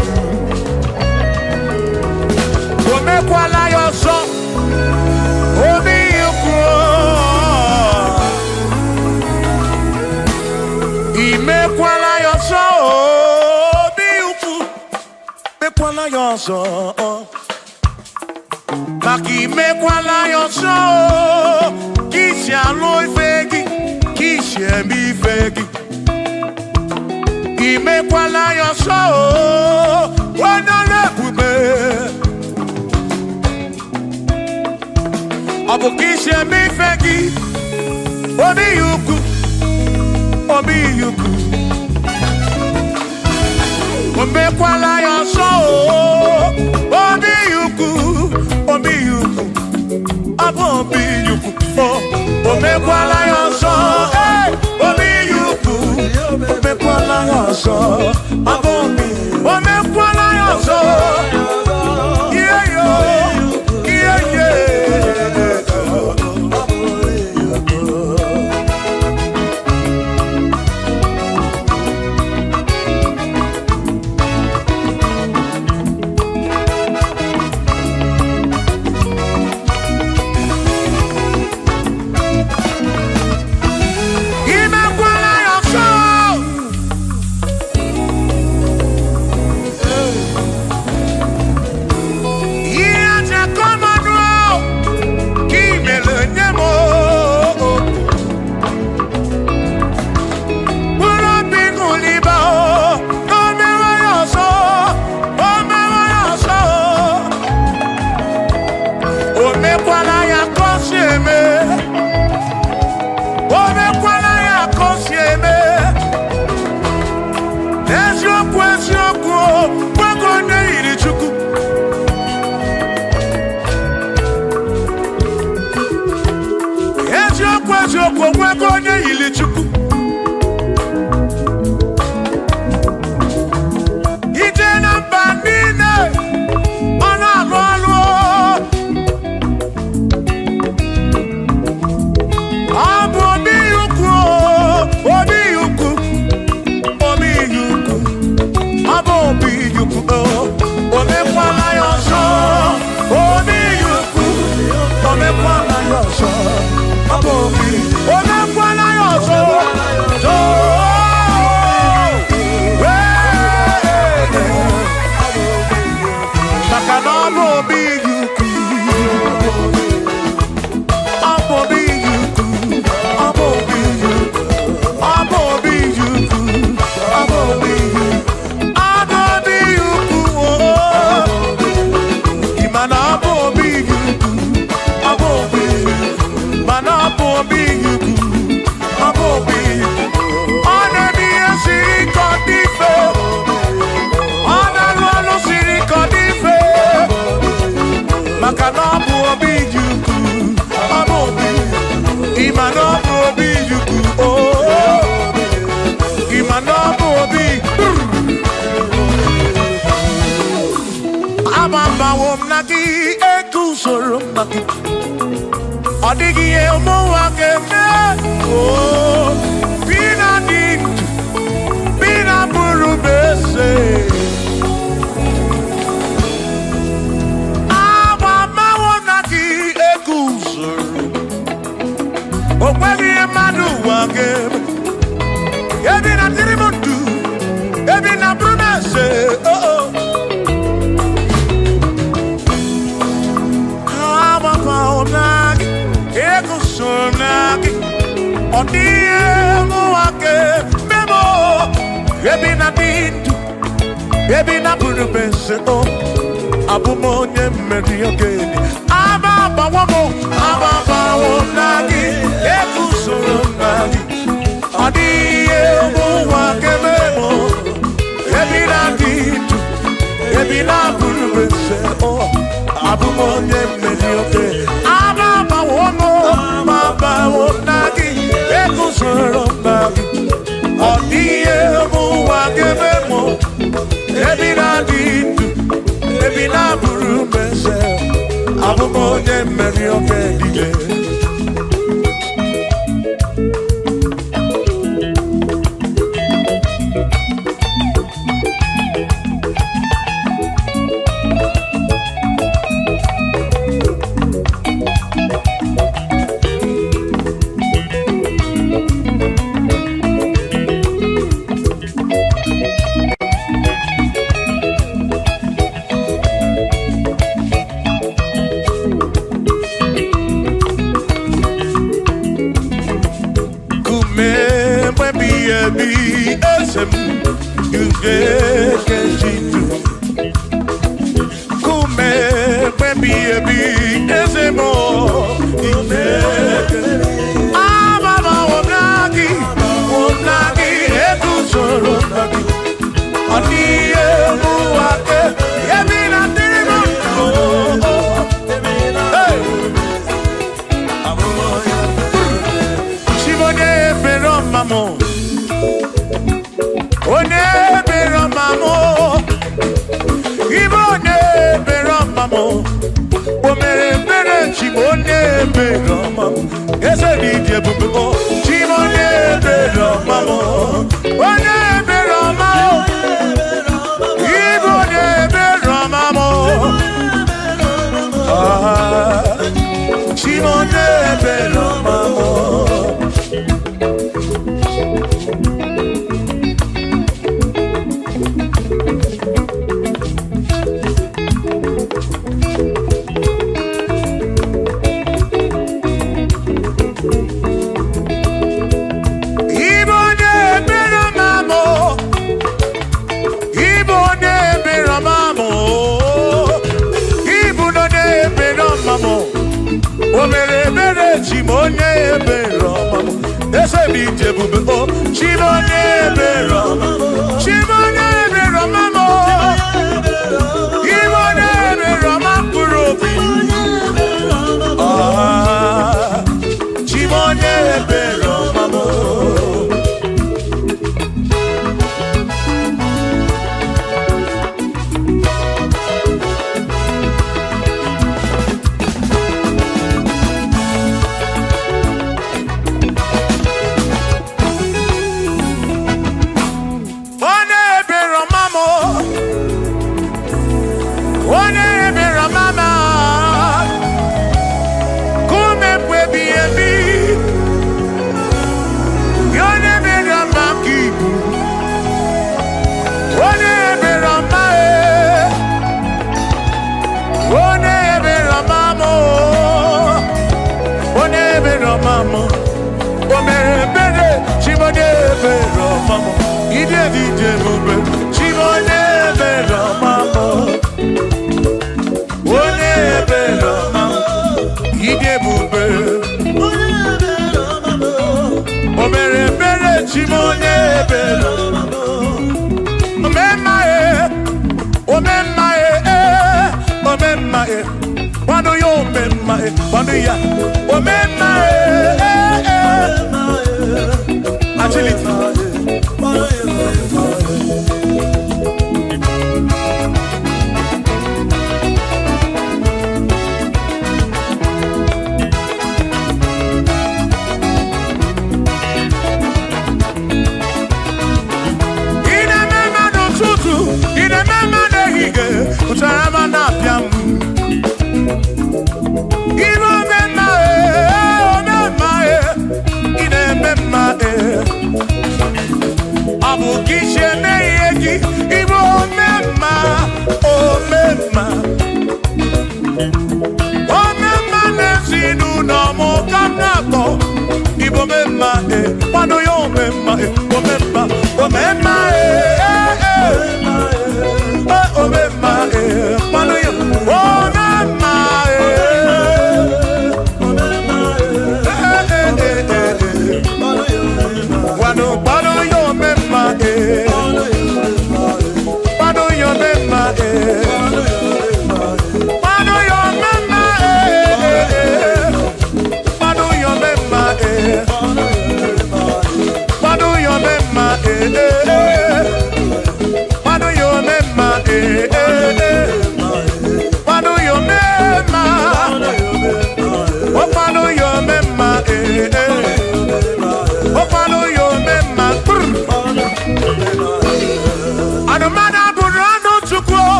Ome kwala yo so. Obi yukro. Ime kwala yo so. Obi yukro. Me kwala yo so. Maki me kwala yo so. Kishi aloi fegi. Kishi emi fegi. Ime kwala yo so. Wana lepube. Abu kishi emi fegi. Obi yuku. Obi yuku. Ome kwala yo so. Obi yuku. Obi yuku. Abu obi yuku. Ome kwala yo so. Obi yuku. Ome kwala yo so. Abu obi. Ome kwala yo so. Yeah yo. Yeah yeah. Baby na buru bense o abumo nye mmeri ogeni aba bawo nagi ekusoro nagi adiye mo wa kememo baby na ditu baby na buru bense o abumo nye mmeri ogeni aba bawo diye muwa gebemo ebi na dindu ebi na buru mese abumo nye meri oke dile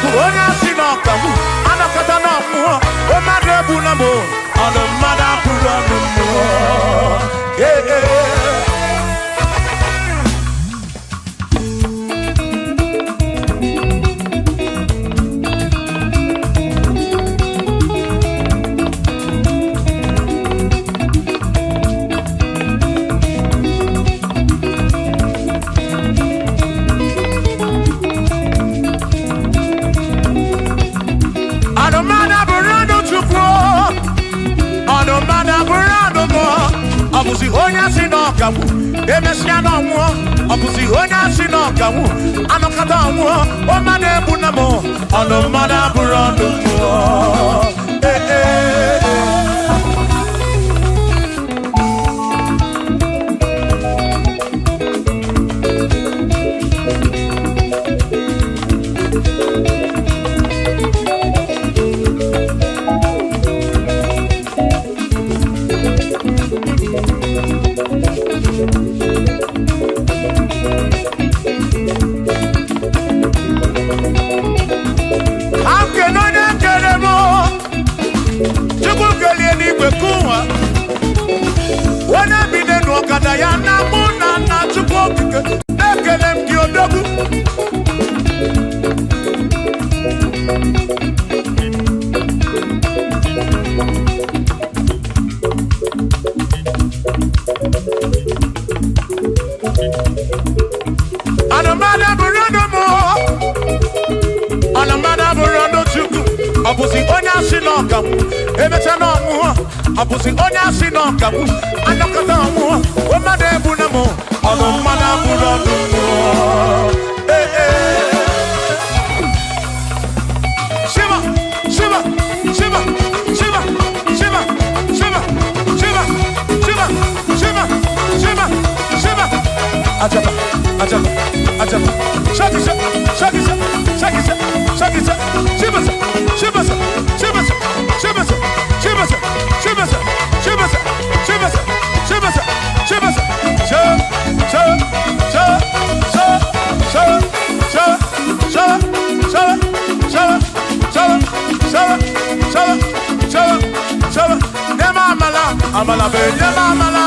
Abu onya sinokamu anakata na muo o madebu na mo ono mada puro no muo Obusi onya sinokamu emesiano mu obusi onya sinokamu anokata mu o madebu na mo ono madabu rondo mu Abusi onya sinokamu emechana mu abusi onya sinokamu anakata mu o madebu na mo ono madabu rondo mu Shiva Shiva Shiva Shiva Shiva Shiva Shiva Shiva Shiva Shiva Shiva Ajaba Ajaba Ajaba Shakisa Shakisa Shakisa Shakisa Shiva Shiva Shiva Shiva Shiva Shiva Shiva Amala be amala amala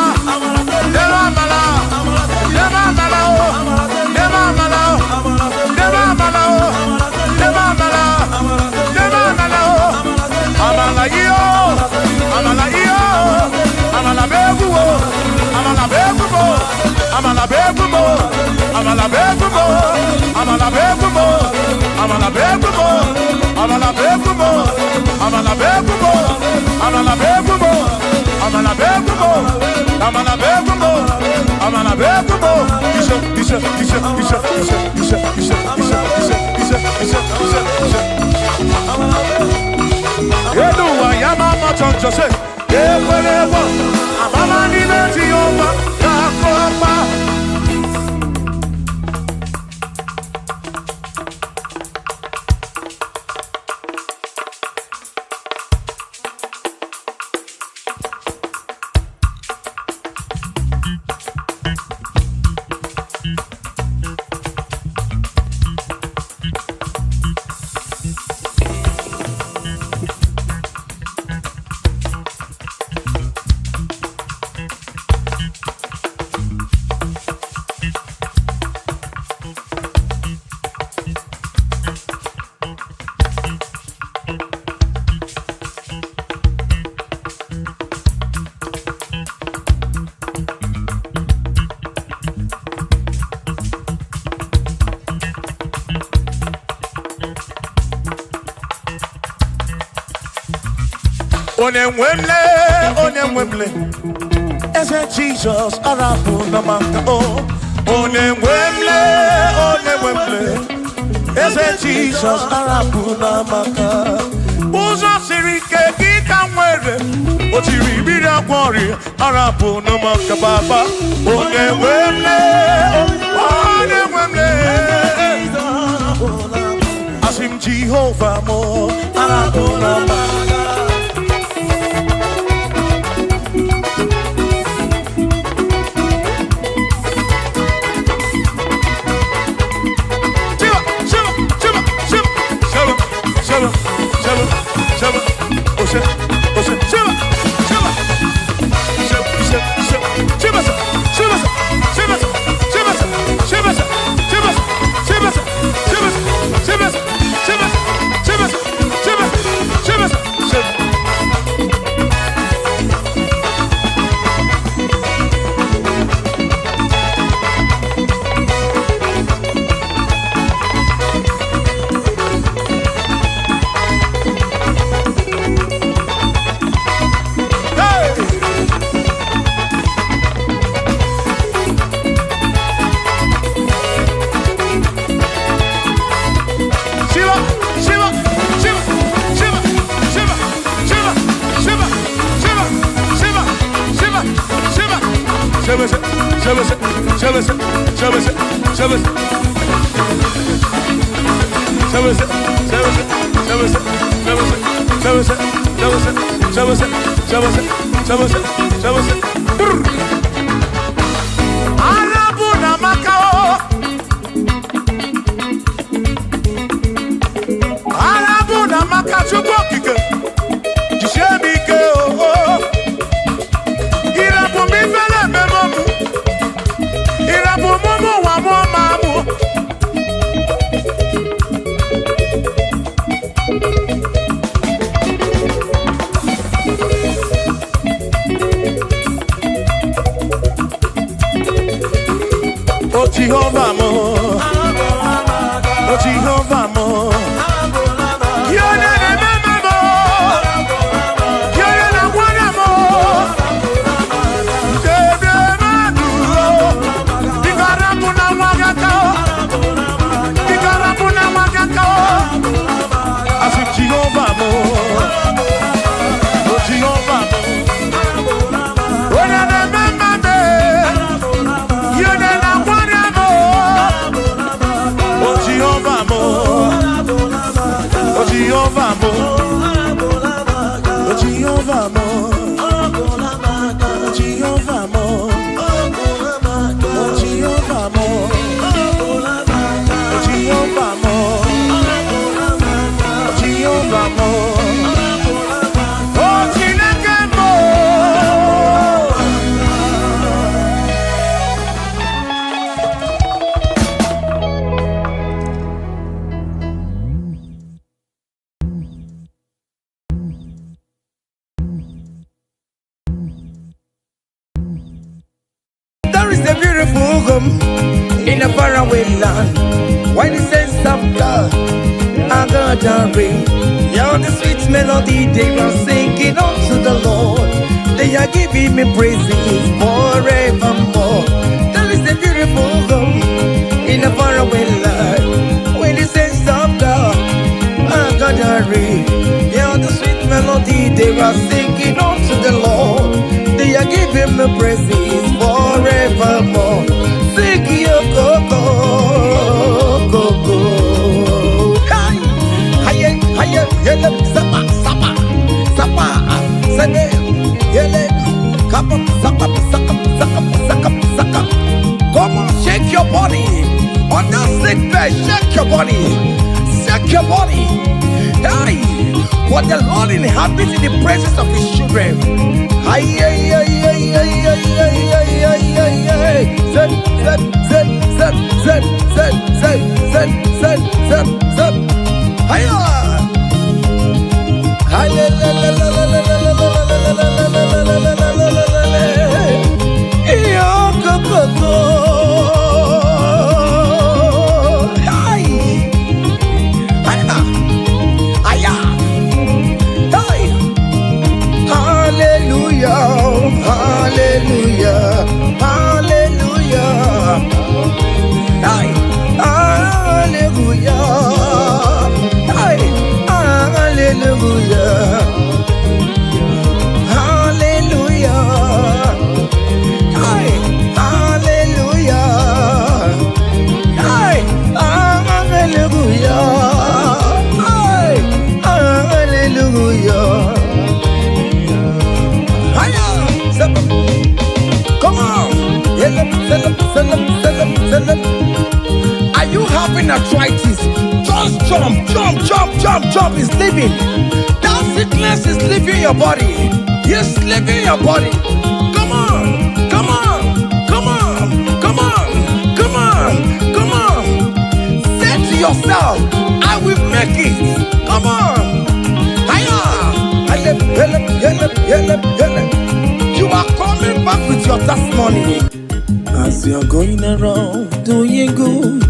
Onemwemle, ese Jesus arapu na maka oh. Onemwemle, ese Jesus arapu na maka. Uzo sirike kika mwere, otiri bira kwori arapu na maka baba. Onemwemle, asim Jehovah mo arapu na maka. Jehovah mo, oh Jehovah mo, you're the remember mo, you're the one mo, Dede madu, Ikarapuna wagaka, Ikarapuna wagaka, I said Jehovah mo, oh Jehovah mo, oh the remember me, you're the Jehovah mo, Jehovah mo, Jehovah mo, Jehovah mo, Jehovah mo, Jehovah mo, oh Chineke mo. In a faraway land, why the sense of God, I got a ring. Yeah, the sweet melody they are singing unto the Lord. They are giving me praises forevermore. There is a beautiful home in a faraway land, where the sense of God, I got a ring. Yeah, the sweet melody they are singing unto the Lord. They are giving me praises forevermore. Sing your go-go, go-go. Hiya, hiya, yele, sapa, sapa, sapa, sane, yele, kapa, sapa, saka, saka, saka, saka. Come on, shake your body. On the sick bed, shake your body. Shake your body. Hey, what the Lord inhabits in the presence of His children. Hiya, hiya, hiya, hiya, hiya, hiya, hiya, hiya, hiya. Zed, zed, zed, zed, zed, zed, zed, zed, zed, zed, zed. Hiya! Hiya, la, la, la, la, la, la, la, la, la, la, la, la, la, la, la, la, la. Iyo, go, go, go. Hi! Hiya! Hiya! Hi! Hallelujah! Hallelujah! Hallelujah! Hey, hallelujah! Hey, hallelujah! Hallelujah! Hey, hallelujah! Hey, hallelujah! Hey, hallelujah! Come on! Are you having arthritis? Just jump, jump, jump, jump, jump. It's leaving. That sickness is leaving your body. It's leaving your body. Come on, come on, come on, come on, come on, come on. Say to yourself, I will make it. Come on. Hiya! You are coming back with your testimony. As you're going around doing good,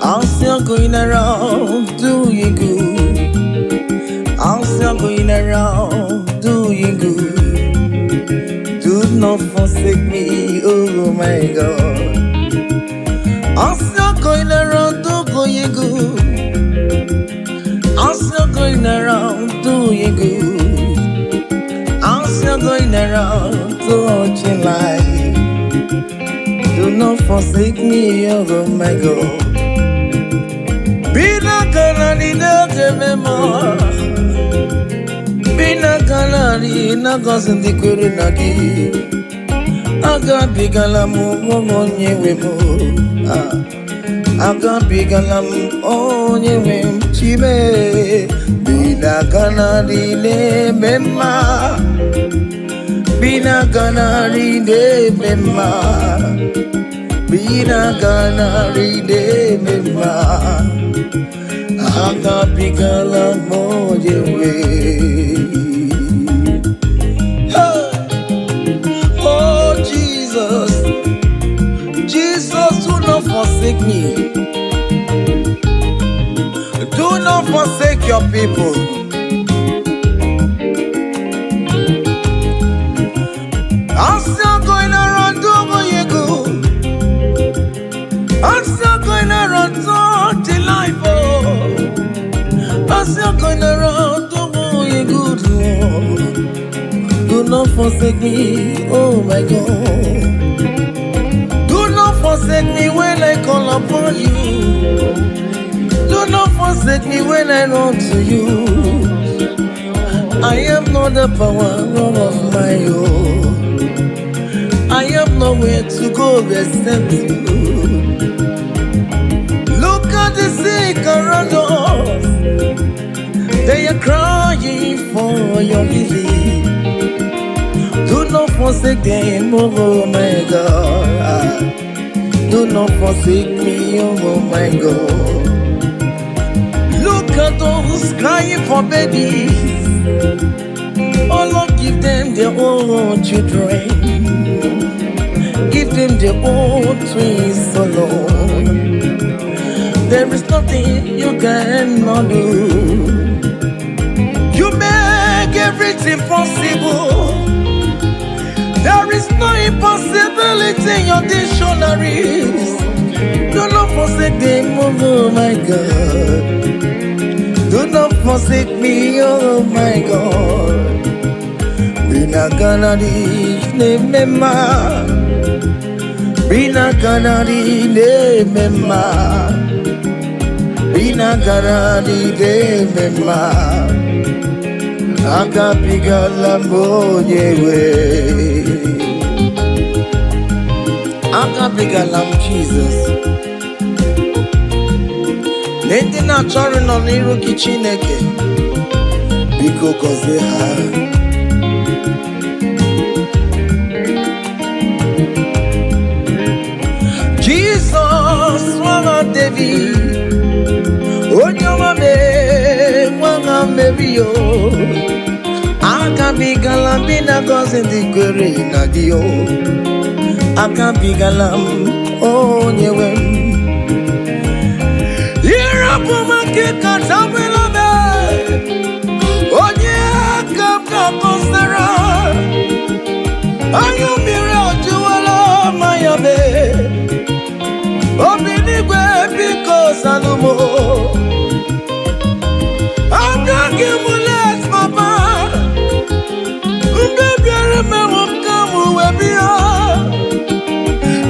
as you're going around doing good, as you're going around doing good, do not forsake me, oh my God. As you're going around doing good, as you're going around doing good, as you're going around touching life, do Do not forsake me, oh my God. Be not gonna need a more. Be not gonna need a cousin the Kurinagi. I got big alamu on ye wemo. I got big alam on ye wem chibe. Be not gonna need a memma. Be not gonna need a memma. Be not gonna need a memma. Aga bigala moje way. Oh Jesus, Jesus, do not forsake me. Do not forsake your people. I'm still going around, do you go? I'm still going around, till life. I'm still going around, you good Lord. Do not forsake me, oh my God. Do not forsake me when I call upon you. Do not forsake me when I run to you. I am not the power of my own. I have nowhere to go except you. Look at the sick around us. They are crying for your healing. Do not forsake them, oh my God. Do not forsake me, oh my God. Look at those crying for babies. Oh Lord, give them their own children. Give them their own twins, oh Lord. There is nothing you cannot do. You make everything possible. There is no impossibility in your dictionaries. Do not forsake them, oh my God. Do not forsake me, oh my God. Bina ganadi ne mema. Bina ganadi ne mema. Bina ganadi ne mema. Aga biga lambo yewe. Aga biga lam Jesus. Nende na chori no niru ki Chineke. Biko koze ha. Jesus wanga David. Onyoma me wanga merio. Aka bigala bina gozi dikwere na dio. Aka bigalam onyewe. Irapuma kika tabela be. Onye kapka kosara. Ayo mira juwala mayabe. Obinigwe biko salumo. I'm not giving less, Papa. Baby, me won't come with me.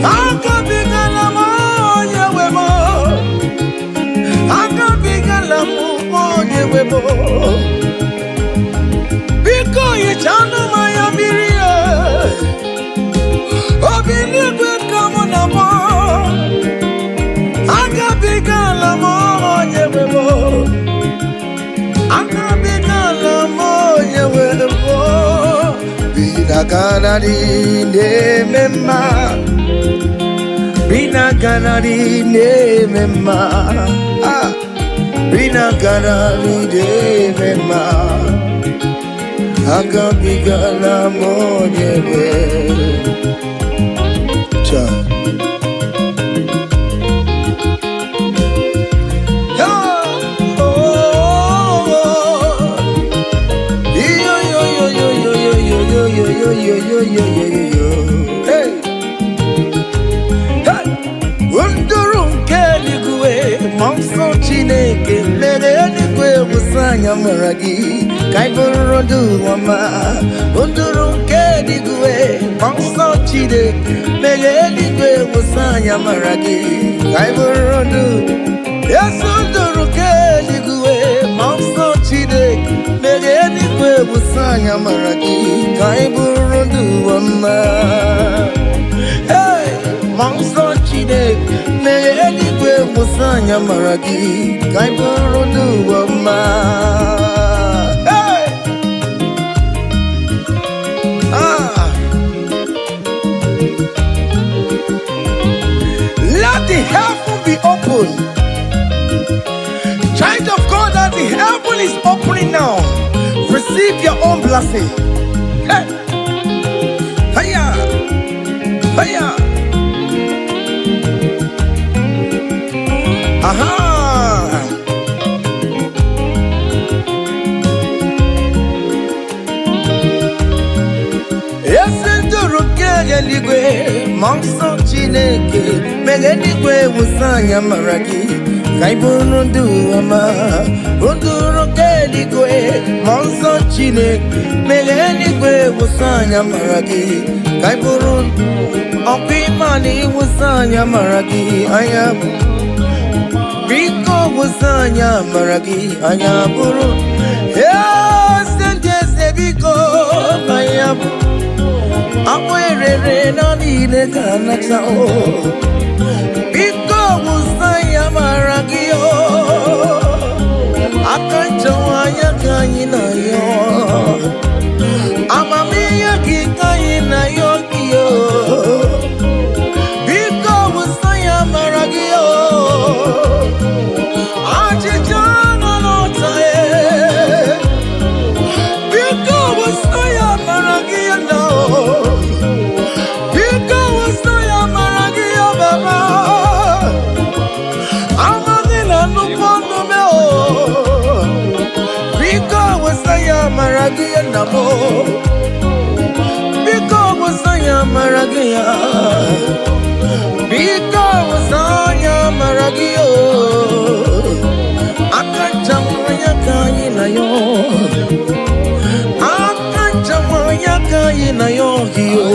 I can't be galamo, yeah, we more. I can't be galamo, yeah, we more. Because you channel my amiria. Oh, be liquid, come on, I can't be galamo, yeah, we more. Bina ganadi ne mema. Bina ganadi ne mema. Bina ganadi ne mema. Aga bigala monyewe. Cha. Hey, Undurum Keligwe, Monso Chineke, Ledegwe, Usanya Maragi, Kaiburodu Wama, Undurum Keligwe, Monso chide Megeli kwe musanya maragi Kaiburudu Yasunduru keli kwe Monso chide Megeli kwe musanya maragi Kaiburudu wama Hey Monso chide Megeli kwe musanya maragi Kaiburudu wama Let the heaven be open. Child of God, that the heaven is opening now. Receive your own blessing. Hey. Hiya. Hiya. Aha. Yes, Eligwe, Monso Chineke, Meganigwe, Musanya Maragi, Kaibundu Ama, Unduro Keligwe, Monso Chineke, Meganigwe, Musanya Maragi, Kaiburun, Opimani, Musanya Maragi, I am Rico, Musanya Maragi, I am Buru, yes, and yes, Ebico, I am. Awere na nile kanata o Biko musaya maragio Akanchawanya kanyina yo Amamiya kikanyina yo kiyo Biko musaya maragio Achichana notae Biko musaya maragio no Maragia namo Biko wasanya maragia Biko wasanya maragio Akachamaya kaina yo Akachamaya kaina yo hiyo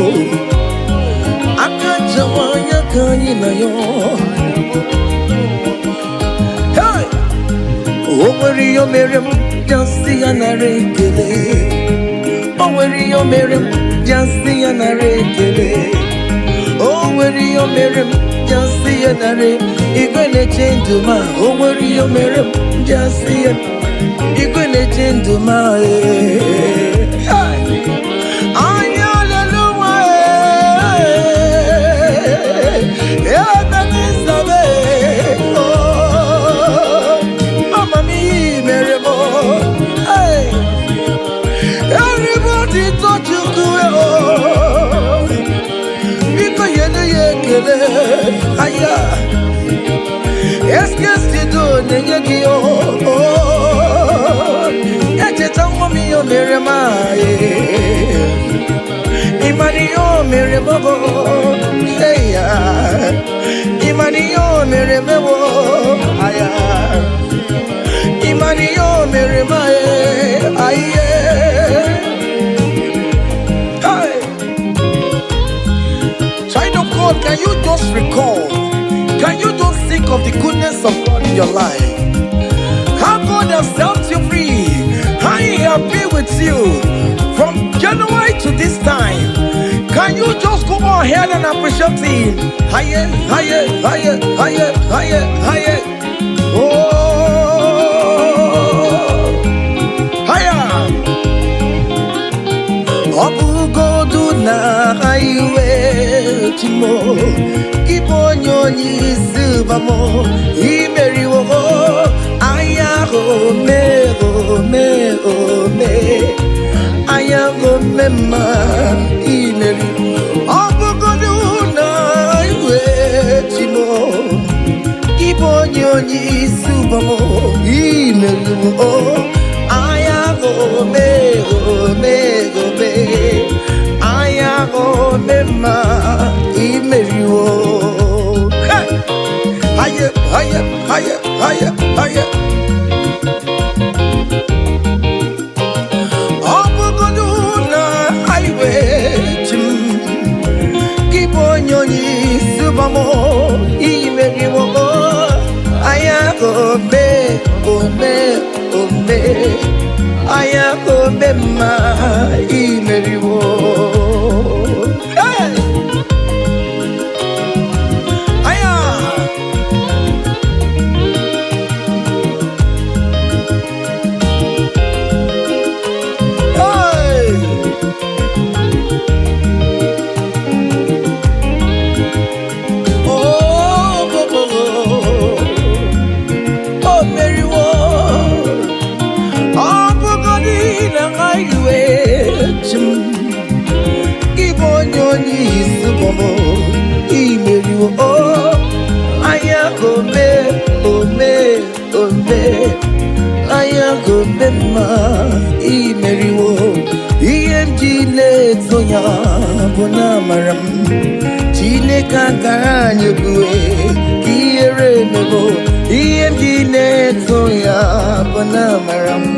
Akachamaya kaina yo Hey! Omeri yo Miriam Just see an array, oh, where you Miriam, just see an array, oh, where you Miriam, just see an array, you're gonna change to my, oh, where you Miriam, just see it, you're gonna change to my, yeah, that is the way, oh, Mama me, Miriam. Everybody touch you oh Biko yene yekele Aya Eske do nenye kiyo Eche tango miyo mere mae Imani yo mere bobo Eya Imani yo mere mebo Aya Imani yo mere mae Aye Can you just recall? Can you just think of the goodness of God in your life? How God has set you free? How He has been with you from January to this time? Can you just go ahead and appreciate Him? Higher, higher, higher, higher, higher, higher. Oh, higher. Obu godu na highway timo Kiponyo ni silvamo Imeri wo Aya go me go me go me Aya go me ma Imeri Obu godu na highway timo Kiponyo ni silvamo Imeri wo Aya go me go me go me Aya go me ma Imeri wo Higher, higher, higher, higher, higher Obu godu na highway go mema imeriwo. Hey! Aya! Hey!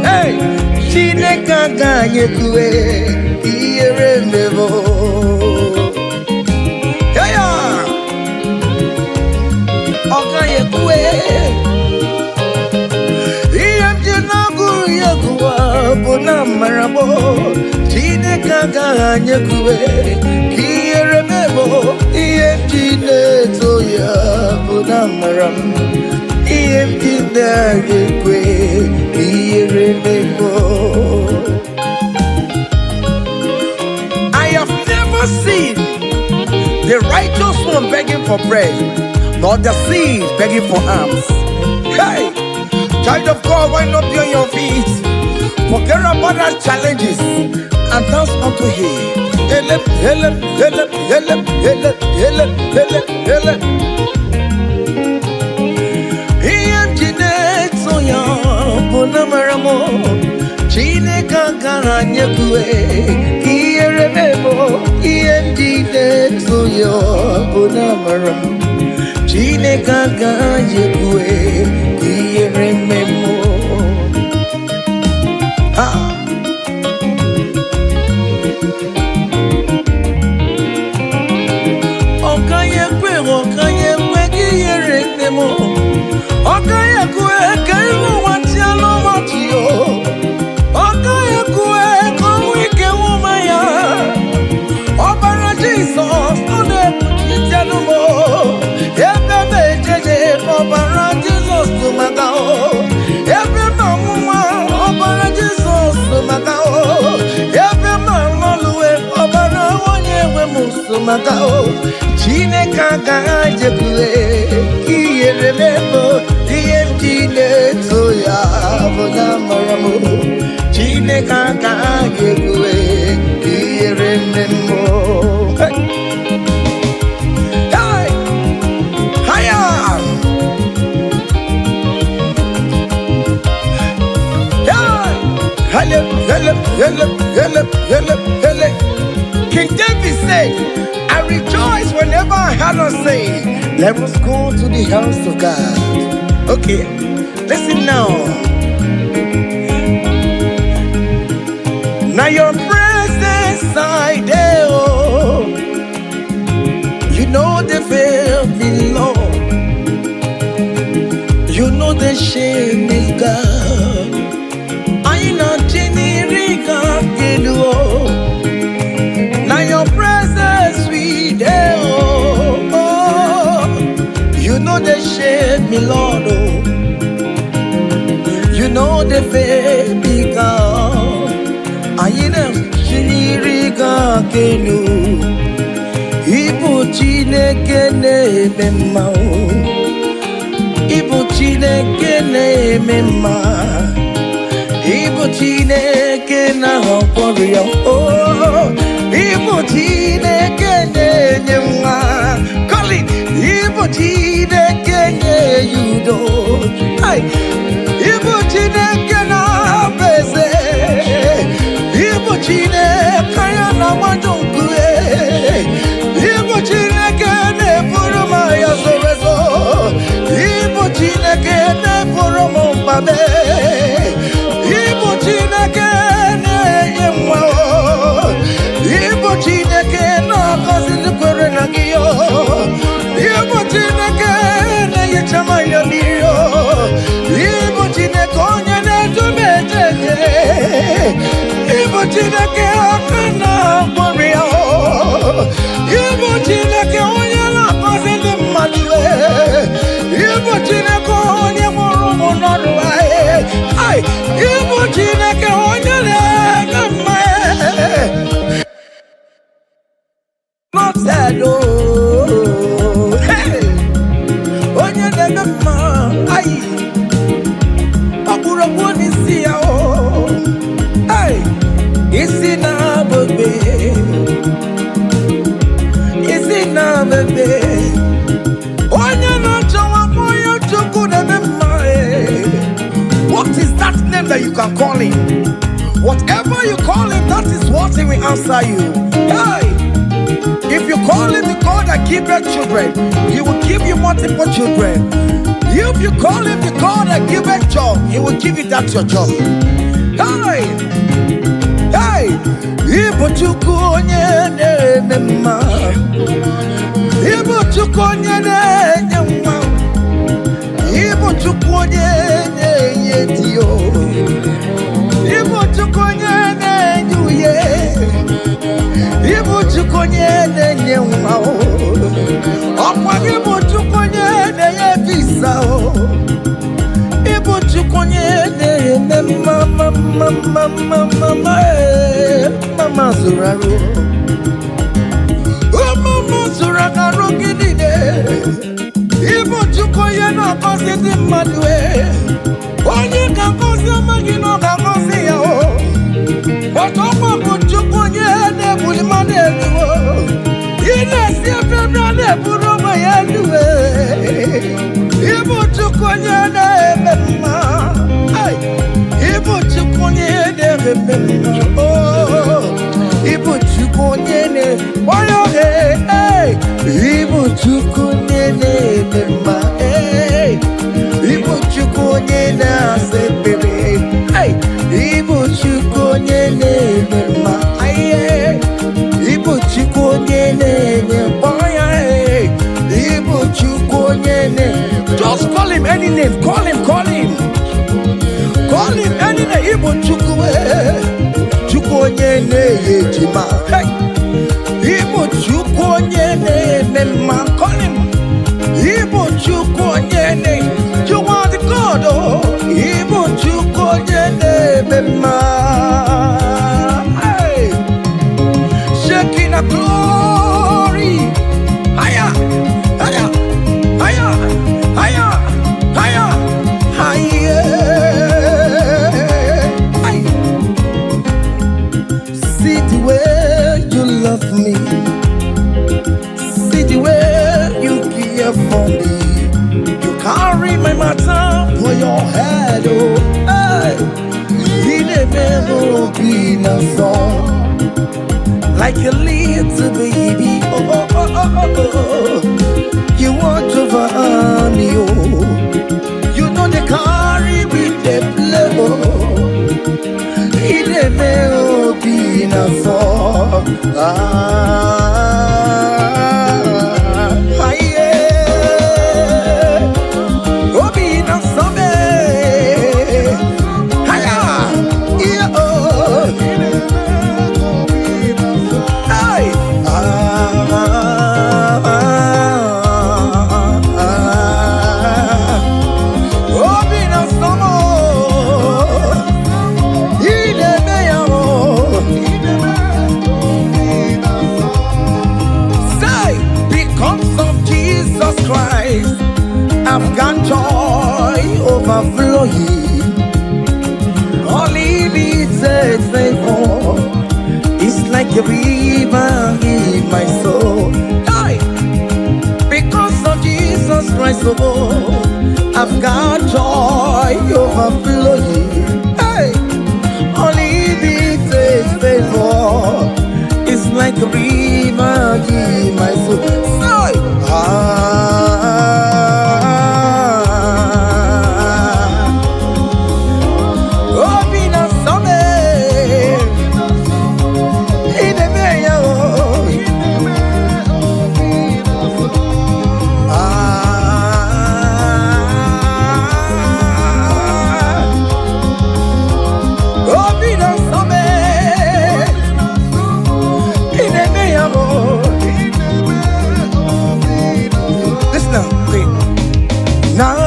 Hey, Chineke ganye kue iyere mebo. Heya, oganye kue. Iyemji naguru yekuwa bona maramo. Chineke ganye kue iyere mebo. Iyemji neto ya bona maram. Iyemji nage kue. I have never seen the righteous one begging for bread, nor the seed begging for alms. Hey, child of God, why not be on your feet? Forget about our challenges and dance unto Him. Ele, ele, ele, ele, ele, ele, ele, ele. Bonamaramo, Chineke ganye kue, iyere memo, iyendide soyo. Bonamaram, Chineke ganye kue, iyere memo. Ah. Okanye kwe, iyere memo. Okanye kwe, Chineke ganye kue iyere memo iyemjine toya bonamaramo. Chineke ganye kue iyere memo. Hey! Hey! Hiya! Hey! Hele! King David said, I rejoice whenever I hear us say, let us go to the house of God. Okay, listen now. Now your presence I there, oh. You know the fear me, Lord. You know the shame is God. I know Jenny oh. Now your presence we there, oh. You know the shame me, Lord, oh. You know the fear me, God. I know Jenny kenu. Ibu Chineke na-eme mma, Ibu Chineke na-eme mma, Ibu Chineke na-akwọrọ ya, Ibu Chineke na-enye nwa, Colin, Ibu Chineke na-enye udo, Ibu Chineke na-abụ eze, Ibu Chineke ya na-agbado nkue, Ibu Chineke na-eburu m ya zorezo, Ibu Chineke na-eburu m mbabe, Ibu Chineke na-enye nwa, Ibu Chineke na-agọzi ndị kwere na gị, Ibu Chineke na-enyecha m ya mmiri, Ibu Chineke onye na-edu m eje, Chineke akana borio. Ibu Chineke onye na-akọzi ndị mmadụ. Ibu Chineke onye mụrụ ụmụ n'ọrụ anyị. Ibu Chineke onye na-eme mma. Not that onye na-eme mma. Ọbụrụ n'isi ya isi na-abebe. Isi na-abebe. Onye na-achọwa onye Chukwu na-eme mma. What is that name that you can call him? Whatever you call him, that is what he will answer you. If you call him the God that giveth children, he will give you multiple children. If you call him the God that giveth job, he will give you that your job. Ibu Chukwu onye na-eme mma. Ibu Chukwu onye na-enye nwa. Ibu Chukwu onye na-enye di o. Ibu Chukwu onye na-enye uye. Ibu Chukwu onye na-enye nwa o. Ọkwa Ibu Chukwu onye na-enye visa o. Ibu Chukwu onye na-eme mama zuraro. Mama zuraro gidide. Ibu Chukwu onye na-akọzi ndị mmadụ. Onye ga-akọzi amaghị na ọ ga-akọzi ya o. Ọkọkwa bụ Chukwu onye na-ebuli mmadụ elu. Ị na-esi efebra na-eburu ụmụ ya elu. Ibu Chukwu onye na-eme mma. Ibu Chukwu onye na-eme mma. Ibu Chukwu onye na-eme. Ibu Chukwu onye na-eme mma. Ibu Chukwu onye na-asa ekpere. Ibu Chukwu onye na-eme mma. Ibu Chukwu onye na-enye mkpọya. Ibu Chukwu onye na-enye. Just call him any name. Call him. Call him any name. Ibu Chukwu. Chukwu onye na-enye ejima. Ibu Chukwu onye na-eme mma. Call him. Ibu Chukwu onye na-enye. You are the God. Ibu Chukwu onye na-eme mma. Shaking a glory. Higher. See the way you love me. See the way you care for me. You carry my matter for your head. He never be no song. Like a little baby. You want to run you. You know they carry with the blow. He never be no song. I've got joy overflowing. All it needs is favor. It's like a river in my soul. Hey! Because of Jesus Christ, oh, I've got joy overflowing. Hey! All it needs is favor. It's like a river in my soul.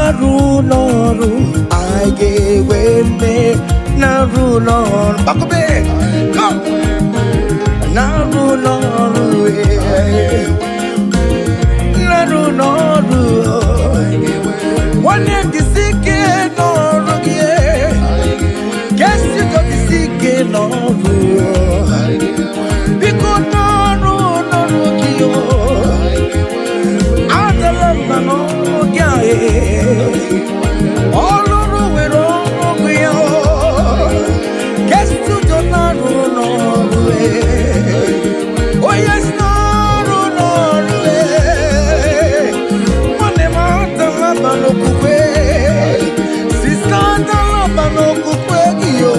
Naru noru, I gave me. Naru noru, Bakobe, come. Naru noru, Naru noru. One day the sick noru, guess you got the sick noru. Because noru noru kiyo, Adala noru kiyo. All over we wrong we are. Guess you don't know noru. Oh yes, noru noru. One month no kupe, sister no kupe yo.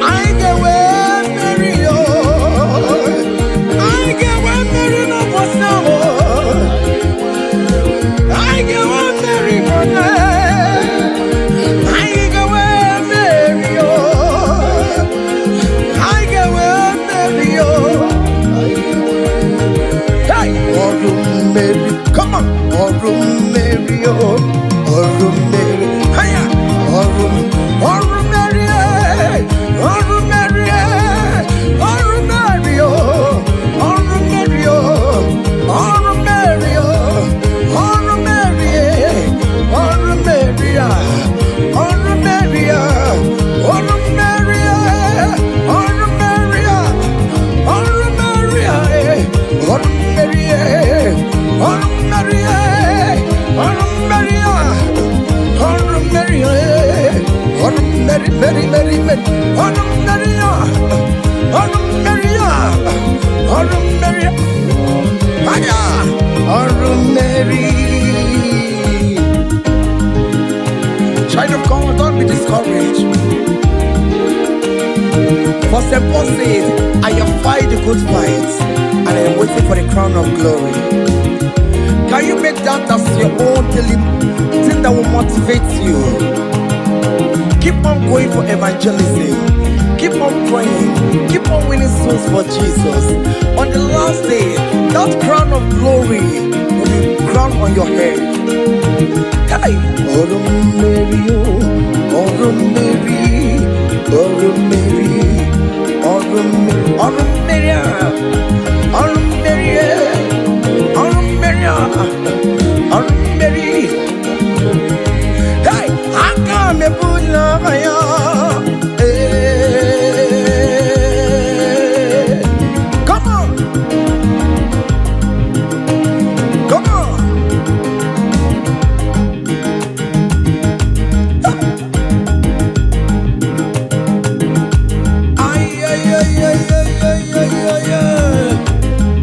I get away marry yo. I get away marry no for now. I get away marry for now. I get away marry yo. I get away marry yo. Hey, Mary, come on, Mary yo, Mary, hiya, Mary, Mary, Mary, Mary yo, Mary yo, Mary yo, Child of God, don't be discouraged. For St. Paul says, I have fight the good fight, and I am waiting for the crown of glory. Can you make that as your own daily thing that will motivate you? Keep on going for evangelism. Keep on praying. Keep on winning souls for Jesus. On the last day, that crown of glory will be crowned on your head. Hey! Mary, Mary, hey, I can't be put come on, come on.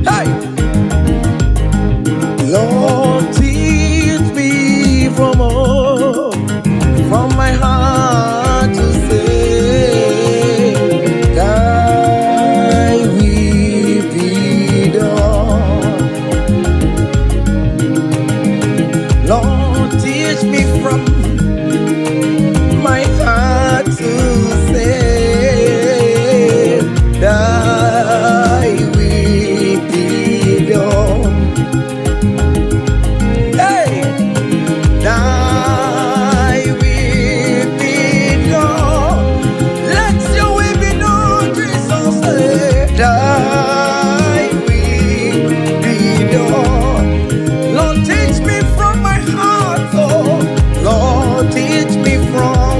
Hey, Lord, teach me from my heart to say, thy will be done. Lord, teach me from my heart to say, thy will be done. Hey, thy will be done. Let your will be done, Jesus. Thy will be done. Lord, teach me from my heart, oh. Lord, teach me from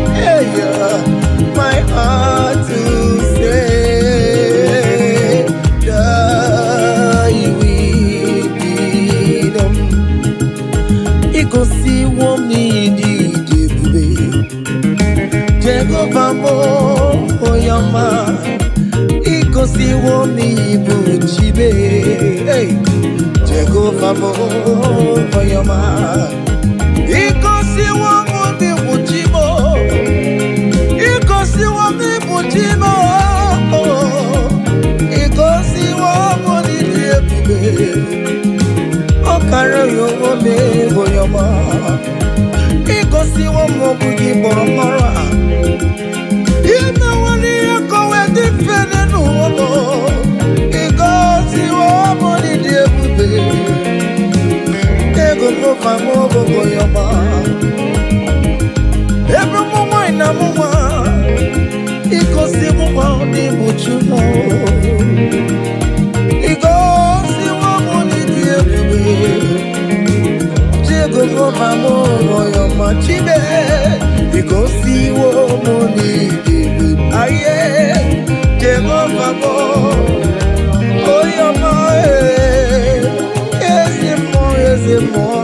my heart to say, thy will be done. Ikosi womi di debube, Jehovah mo oyama. Ikosi womi buchibe, Jehovah mo oyama. Ikosi womi buchibo, Ikosi womi buchibo, Ikosi womi debube. Okara yo womi oyama. Ikosi womi buchibo. Ina wani yako wedi fene nuomo. Ikosi womi debube. Ego mo famo bogo yoma. Oyama Chibe, because see money, aye, Jehovah Oyama, yes, more.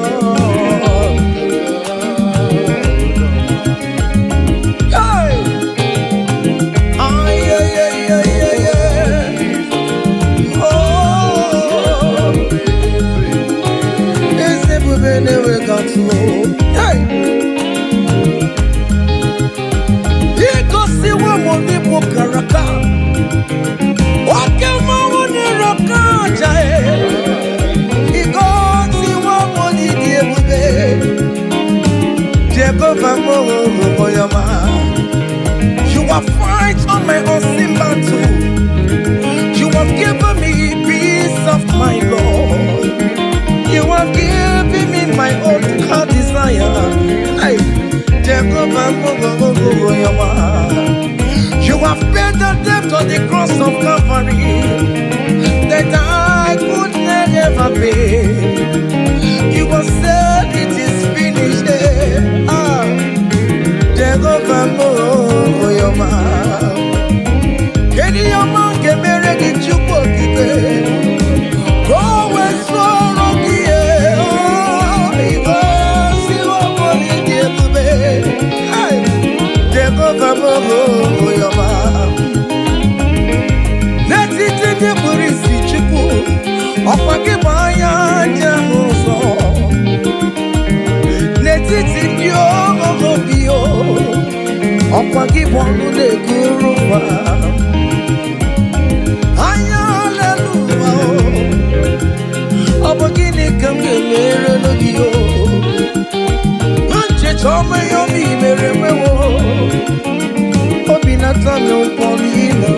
You have fight on my unseen battle. You have given me peace of my Lord. You have given me my own heart desire. Hey, you have paid the debt on the cross of Calvary that I could never pay. You have said it is finished. Jehovah Oyama, Kedi Yama Kemere di Chukwu Okike, Kowe Soro Kie, Igo Siwo Moni di Ebube, Jehovah Oyama, Neti Tete Burisi Chukwu, Okwake Banya Jamuso, Neti Tibio Obio. Okwagi wonu le guruwa Hallelujah Obogini kamgelere logiyo Nche chome yomi mere mewo Obinata me upolina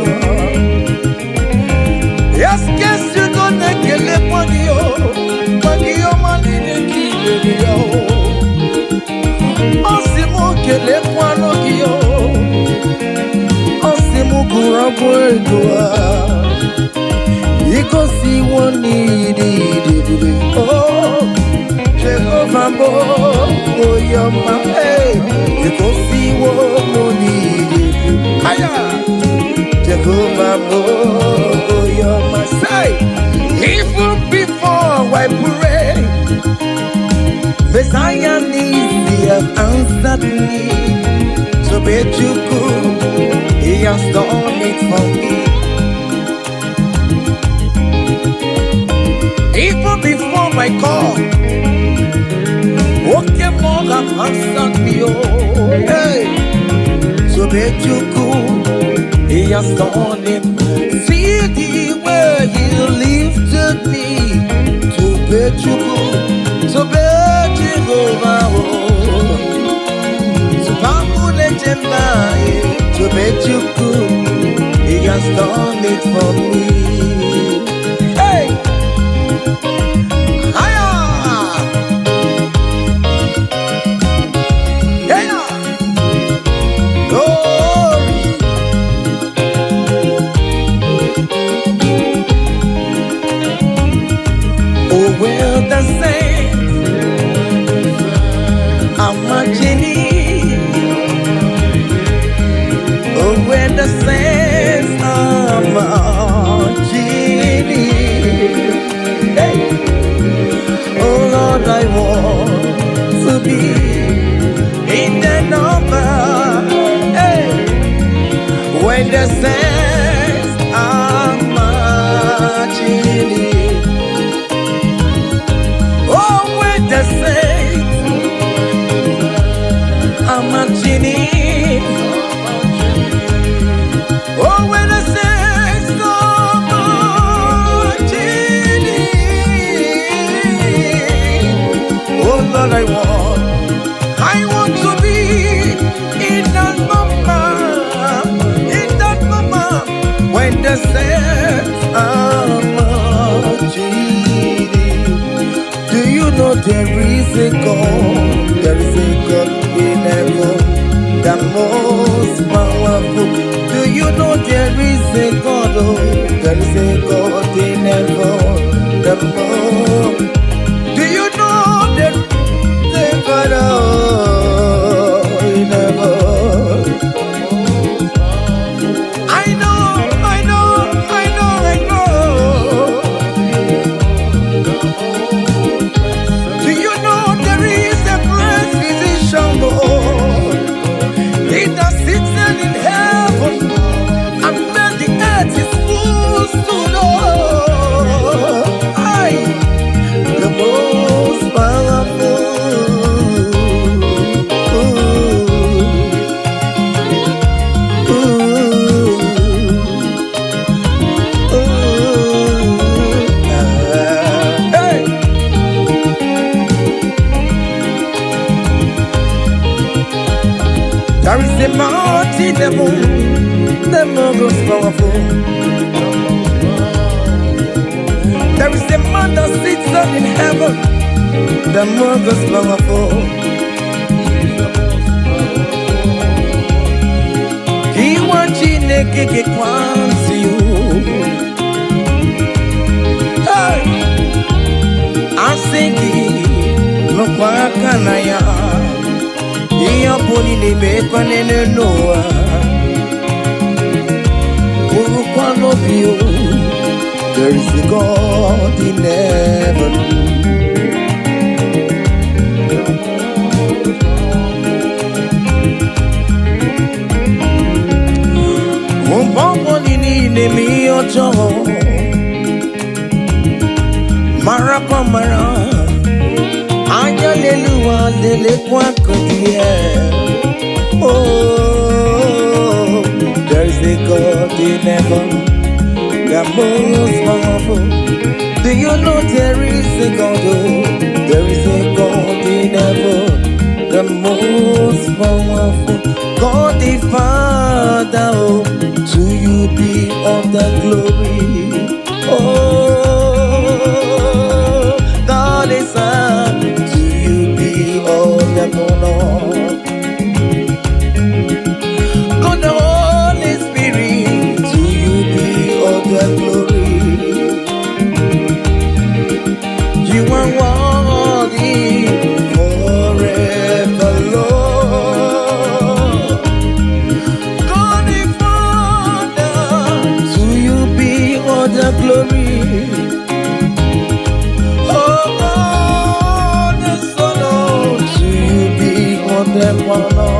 Yes, guess you don't nekele paniyo Paniyo manine kileyo Osimo kele kwano kiyo Osimu kurabo edua Iko si woni di Oh Jehovah bo Oyama hey Iko si woni di Aya Jehovah bo Oyama say even before I pray Messiah needs have answered me. So bet you could, he has done it for me. Even before my call, okay, more have answered me. Oh, hey. So bet you could, he has done it. See the way he lifted me. So bet you could, so bet you go. To bet you could, he has done it for me. Hey, hiya, yeah, glory. Oh well, the saints, I'm marching in. When the saints are marching in, hey. Oh Lord, I want to be in the number, hey. When the saints are marching in, oh, when the saints are marching in. Oh, when the saints are marching in. Oh Lord, I want to be in that moment when the saints are marching in. Do you know there is a God? There is a God in heaven, the most powerful. Do you know there is a God? Oh, there is a God in heaven, the most. Do you know that the God There is a mighty devil, the most powerful. There is a man that sits up in heaven, the most powerful. He wants you naked, he wants you. Hey, I'm singing, no quacanaya. He upon in the bacon and Noah. One of you, there is a God in heaven. Marapamara, Anyalelua, Lele Quacotia. Oh, there is a God in heaven, the most powerful. Do you know there is a God? Oh, there is a God in heaven, the most powerful. God the Father, oh, to you be all the glory. Oh, God the Son, to you be all the honor. God the Holy Spirit, to you be all the glory. You are worthy forever, Lord. God the Father, to you be all the glory. Oh, God the Son, to you be all the honor.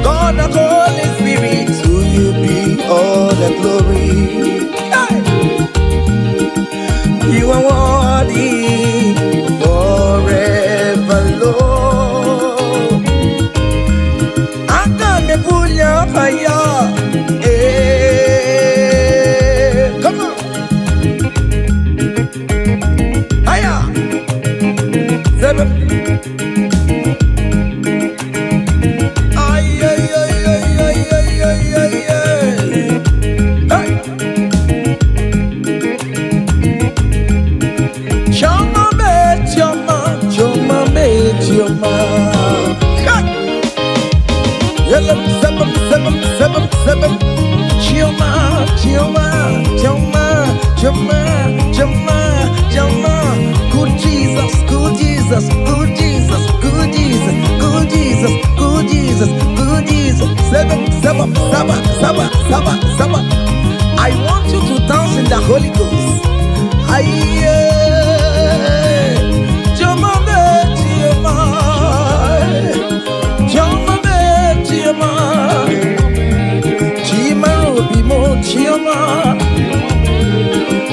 God the Holy Spirit, to you be all the glory. Hey! You are worthy forever, Lord. I can't pull your fire. Hey, come on. Hiya. Seven. Ay, ay, ay, ay, ay, ay, ay, ay, ay. Hey. Choma bet choma, choma bet choma. Yellow seven, seven, seven, seven. Choma, choma, choma, choma, choma, choma. Good Jesus, good Jesus, good Jesus, good Jesus, good Jesus, good Jesus, good Jesus. Seven, seven, seven, seven, seven, seven. I want you to dance in the Holy Ghost. Aye. Choma bet choma, choma bet choma, chimaro bimo choma,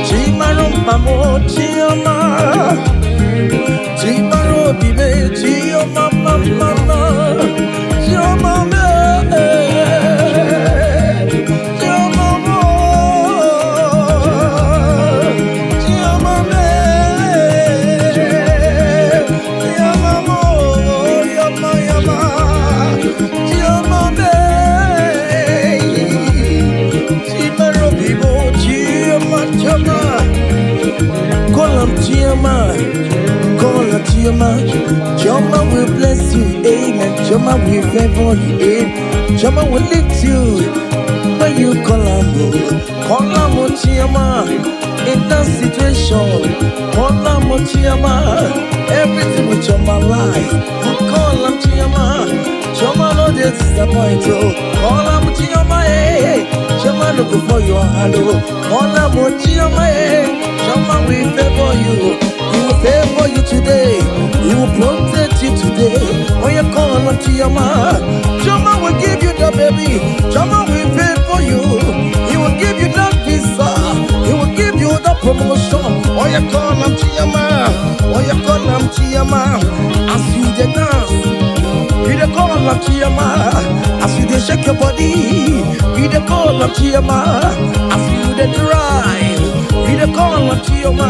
chimaro bamo choma, chimaro bime choma mama, choma me, choma mo, choma me, choma mo, yama yama, choma me, chimaro bimo choma choma. Call him Chioma, call him Chioma. Chioma will bless you, amen. Chioma will favor you, amen. Chioma will lift you when you call him. Call him Chioma in that situation. Call him Chioma, everything with Chioma life. Call him Chioma. Chioma no disappoint you. Call him Chioma, hey. Chioma look for your hello. Call him Chioma, hey. Chioma will favor you. He will favor you today. He will protect you today. When you call on Chioma, Chioma will give you the baby. Chioma will favor you. He will give you that visa. He will give you the promotion. When you call on Chioma, when you call on Chioma, as you dey dance, you dey call on Chioma. As you dey shake your body, you dey call on Chioma. As you dey drive, you dey call on Chioma.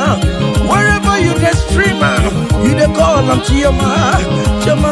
Wherever you dey stream, you dey call on Chioma. Chioma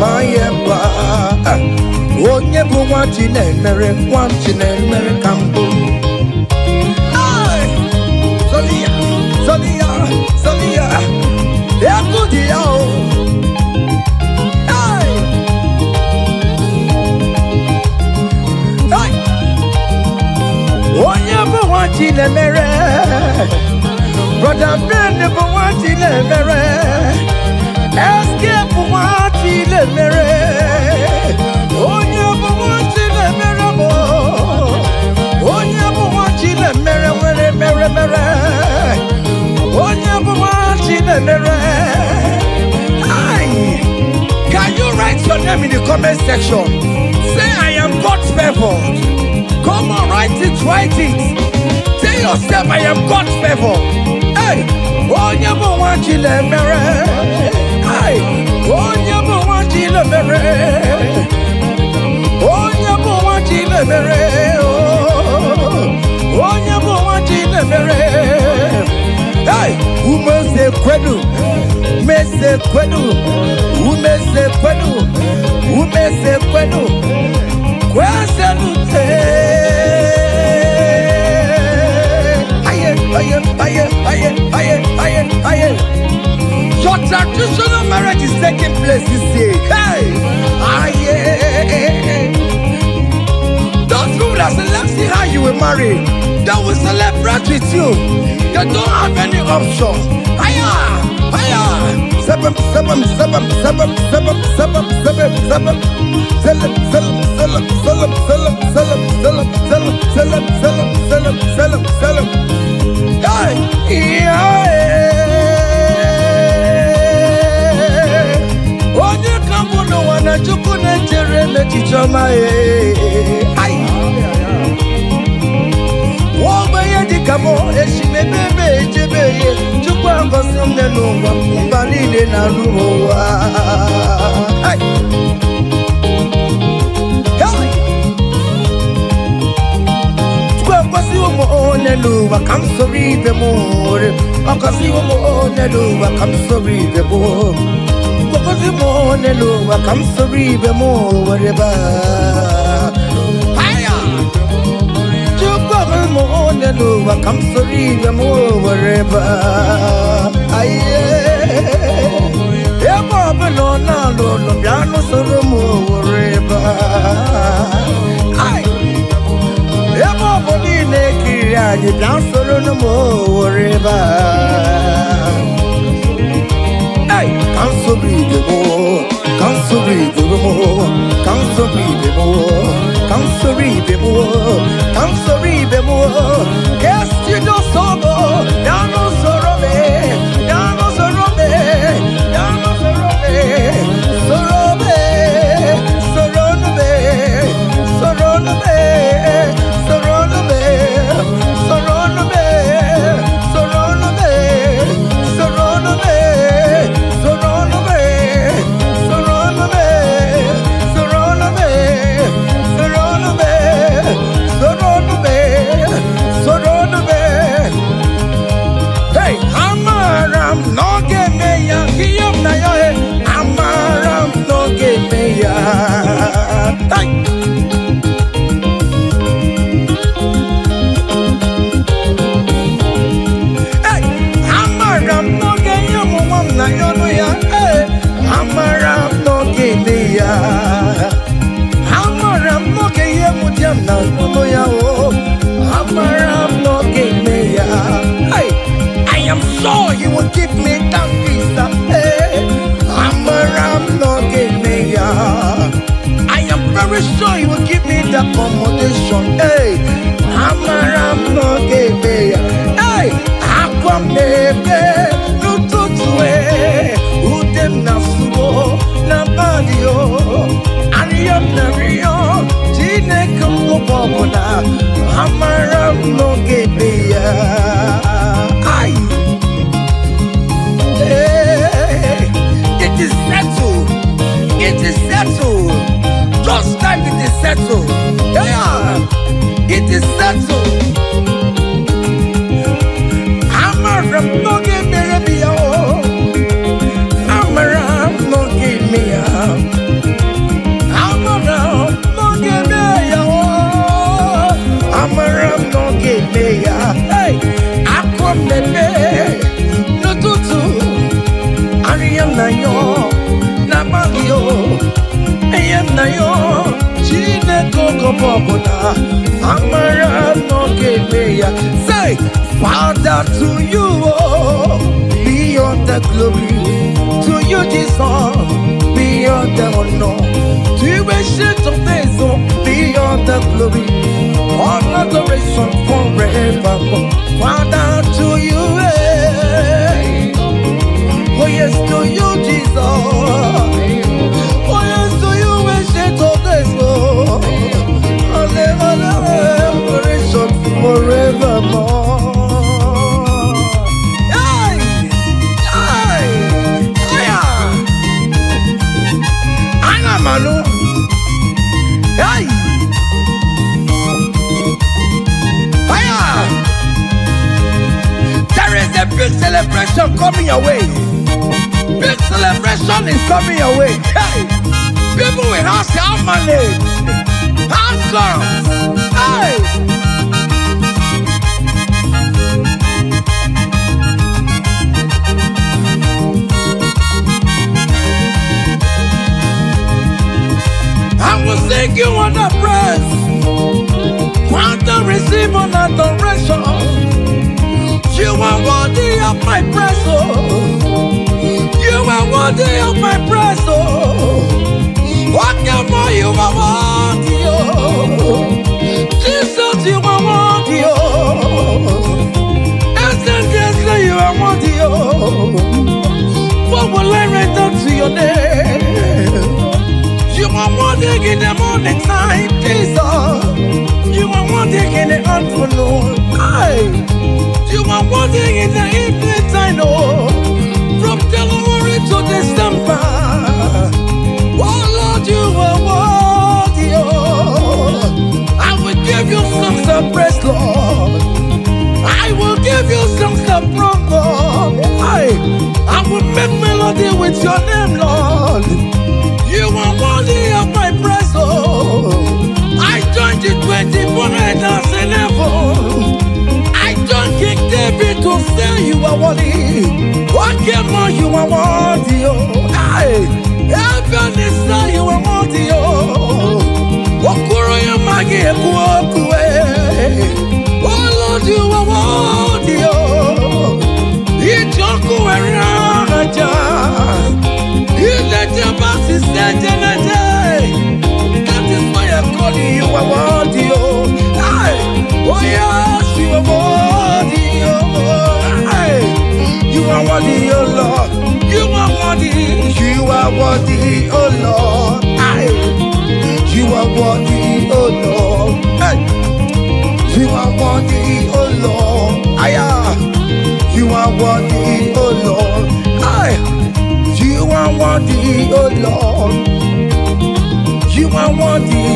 mayemba onye bụ nwa Chinemere nwa Chinemere ka mbụ Zolia Zolia Zolia egwu dị ya o onye bụ nwa Chinemere brother Ben bụ nwa Chinemere escape nwa Chinemere onye bụ nwa Chinemere bụ onye bụ nwa Chinemere mere mere mere onye bụ nwa Chinemere. Can you write your name in the comment section? Say I am God's favored. Come on, write it, write it. Tell yourself I am God's favored. Hey, onye bụ nwa Chinemere. Hey, onye bụ nwa Chinemere. Onye bụ nwa Chinemere. Onye bụ nwa Chinemere. Hey, umeze kwedu, umeze kwedu, umeze kwedu, umeze kwedu, kwezelute. Aye. Your traditional marriage is taking place this day. Hey, aye. Those people that say, let's see how you will marry, they will celebrate with you. They don't have any option. Aya. Seven. Onye kambu no wana chuku ne chere me chichoma Kamo eshime bebe echebeye chukwu ngosi mne n'ụwa mba niile na n'ụwa chukwu ngosi ụmụ onye n'ụwa ka m soro ibe m ore ọgosi ụmụ onye n'ụwa ka m soro ibe m ọgosi ụmụ onye n'ụwa ka m soro ibe m ore ba Onyeluwa come sorry them wherever aye ebo belo na lo piano soro mo wherever aye ebo boni ne kiri aje piano soro no mo wherever aye come sorry them come sorry them come sorry them come sorry them come sorry them yes you know so go down no sorrow me down no sorrow me down no sorrow me sorrow me sorrow me sorrow me sorrow me sorrow me sorrow me sorrow me sorrow me I am sure you will give me that visa. Hey, I'm around no give me I am very sure you will give me the accommodation. Hey, I'm around no give me Hey, aqua maybe no to who them na suo na badio. Ariam na rio, Gine come bobola. I'm around no give me It is settled. It is settled. Just like it is settled. Yeah, it is settled. I'm around no give me I'm around no give me meya. Hey, akwamene no tutu. Ariam na yo na bagio. Ayam na yo chine koko popona. Amara no meya. Say, Father, to you beyond the glory. To you Jesus beyond the honor. To you ancient of days beyond the glory. All adoration forevermore. Father, to you, oh yes, to you, Jesus. Oh yes, to you, ancient of days, all adoration forevermore. Manu. Hey! Fire! There is a big celebration coming your way. Big celebration is coming your way. Hey! People will ask how money, how comes. Hey! I will sing you on the praise. Want to receive an adoration. You are worthy of my praise, oh. You are worthy of my praise, oh. What more you are worthy, oh. Jesus, you are worthy, oh. Essentially, you are worthy, oh. What will I write up to your name? You are wanting in the morning time, Jesus. You are wanting in the afternoon. You are wanting in the evening time, oh. From January to December. Oh Lord, you are worthy, oh. I will give you songs of praise, Lord. I will give you songs of praise, I will make melody with your name, Lord. You are worthy of my praise, oh. I joined the 24 elders in heaven. I joined King David to say you are worthy. What more you are worthy, oh. Heaven is say you are worthy, oh. Okuro ya magi ekuokue. Oh Lord, you are worthy, oh. Ijoku eraja. That is why I'm calling you a worthy, oh. Oh yes, you are worthy, oh. You are worthy, oh Lord. You are worthy, you are worthy, oh Lord. You are worthy, oh Lord. You are worthy, oh Lord. You are worthy, oh Lord. You are worthy, oh Lord. You are worthy.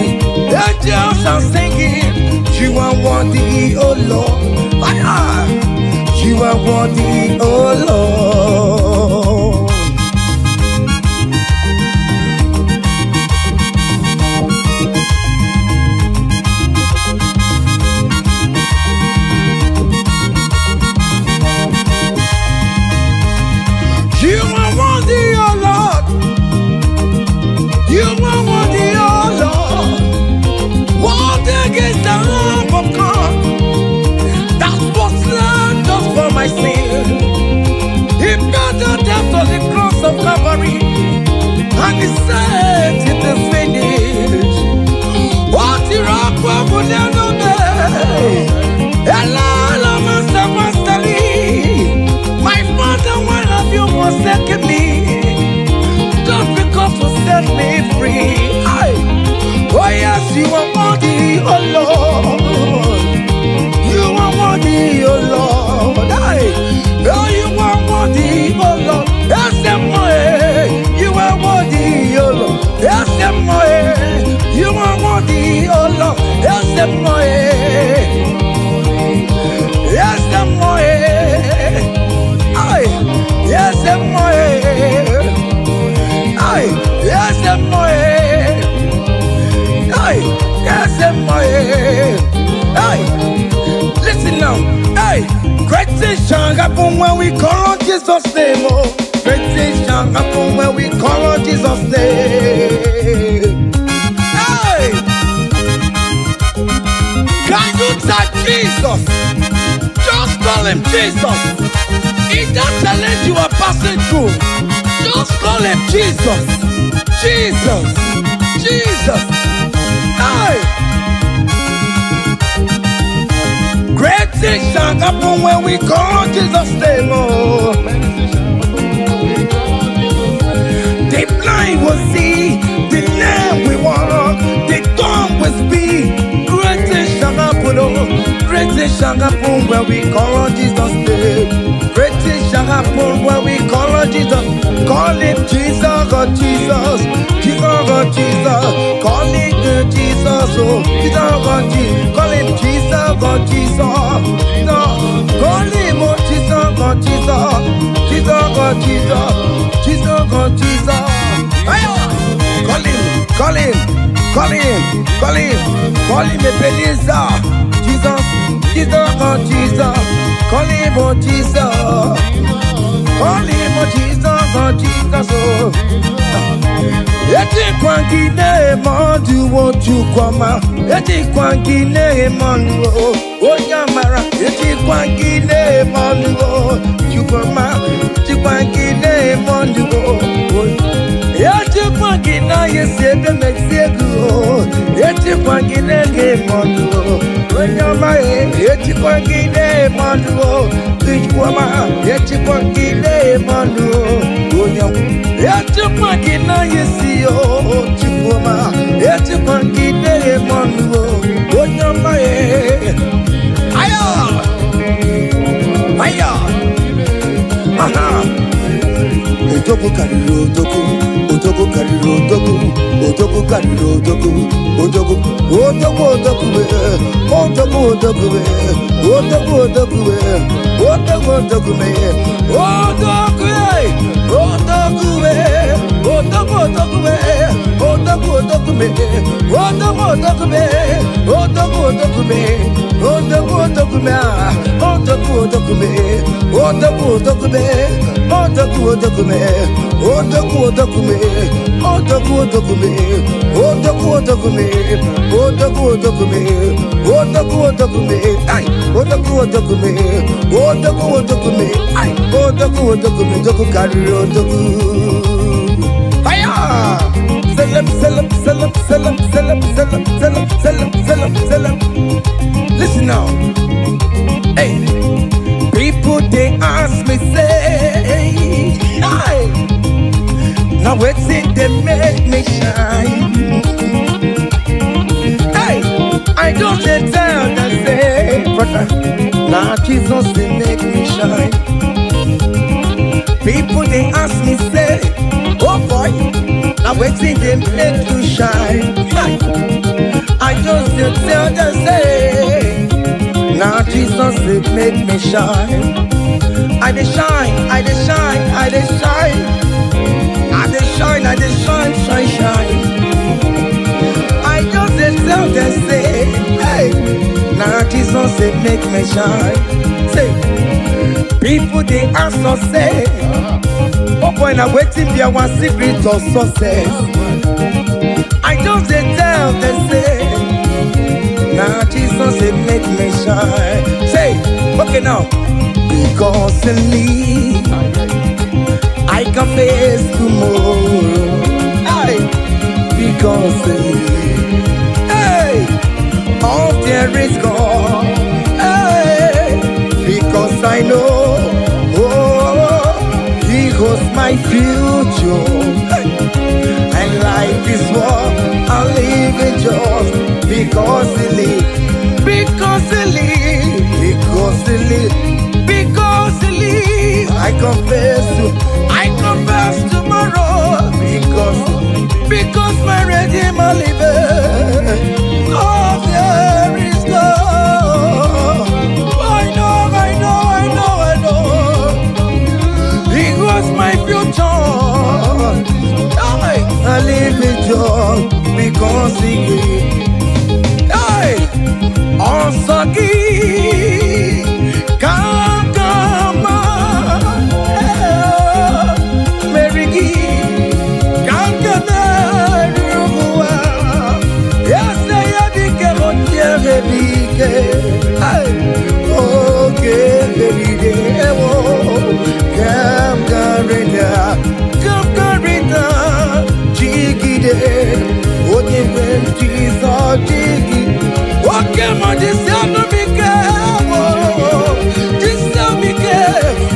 The angels are singing. You are worthy, oh Lord. You are worthy, oh Lord. You are worthy, oh Lord. You are worthy, oh Lord. Worthy is the Lamb of God that was slain just for my sin. He paid the death on the cross of Calvary, and he said it is finished. What the rock will never be. My Father, why have you forsaken me? Just because you set me free. Oh yes, you are worthy, oh Lord. You are worthy, oh Lord. Oh, you are worthy, oh Lord. Yes, you are worthy, oh Lord. Yes, you are worthy, oh Lord. Yes, yes, yes, yes, listen happen when we call on Jesus' name. Oh, great things shall happen when we call on Jesus' name. Hey! Can you touch Jesus? Just call him Jesus. In that challenge you are passing through, just call him Jesus. Jesus. Jesus. Hey! Great things shall happen when we call on Jesus' name. Oh. The blind will see, the lame will walk, the dumb will speak. Great things shall happen, oh. Great things shall happen when we call on Jesus' name. Great things shall happen when we call on Jesus. Call him Jesus, oh Jesus. Jesus, oh Jesus. Call him Jesus, oh Jesus, oh Jesus. Call him Jesus, oh Jesus. Call him, oh Jesus, oh Jesus. Jesus, oh Jesus. Jesus, oh Jesus. Call him, call him, call him, call him, call him Ebenezer. Jesus, Jesus, oh Jesus. Call him, oh Jesus. Call him, oh Jesus, oh Jesus, oh. Eti kwangine mondu wo chukwama. Eti kwangine mondu wo onyamara. Eti kwangine mondu wo chukwama. Eti kwangine mondu wo. Eti kwangina yesebe mexegu. Eti kwangine ge mondu wo onyama. Eti kwangine mondu wo chukwama. Eti kwangine mondu wo onyama. Eti kwangina yesi. Chukuma, eti kwangine mondu, onyama ye. Aya, aya, aha. Otoku kariro otoku, otoku kariro otoku, otoku kariro otoku, otoku, otoku otoku be, otoku otoku be, otoku otoku be, otoku otoku be, otoku be, otoku be. Otoku otoku me, otoku otoku me, otoku otoku me, otoku otoku me, otoku otoku me, otoku otoku me, otoku otoku me, otoku otoku me, otoku otoku me, otoku otoku me, otoku otoku me, otoku otoku me, otoku otoku me, ay, otoku otoku me, otoku otoku me, ay, otoku otoku me, otoku kariro otoku. Salam, salam, salam, salam, salam, salam, salam, salam, salam, salam. Listen now. Hey, people they ask me say, hi. Now what's it they make me shine? Hey, I don't tell them say, brother, now Jesus they make me shine. People they ask me say, oh boy, now waiting they make you shine. I just tell them say, now Jesus they make me shine. I dey shine, I dey shine, I dey shine, I dey shine, I dey shine, shine, shine. I just tell them say, hey, now Jesus they make me shine. Say, people they ask us say, oh boy, now waiting be our secret of success. I just tell them say, now Jesus they make me shine. Say, okay now, because he live, I can face tomorrow. Hey, because he live, hey, all there is gone. Hey, because I know, oh, he holds my future. And life is what I live in just because he live, because he live, because he live, because he live. I confess tomorrow because my Redeemer liveth. Oh, there is love. I know. He was my future. I live in joy because he gave. Hey,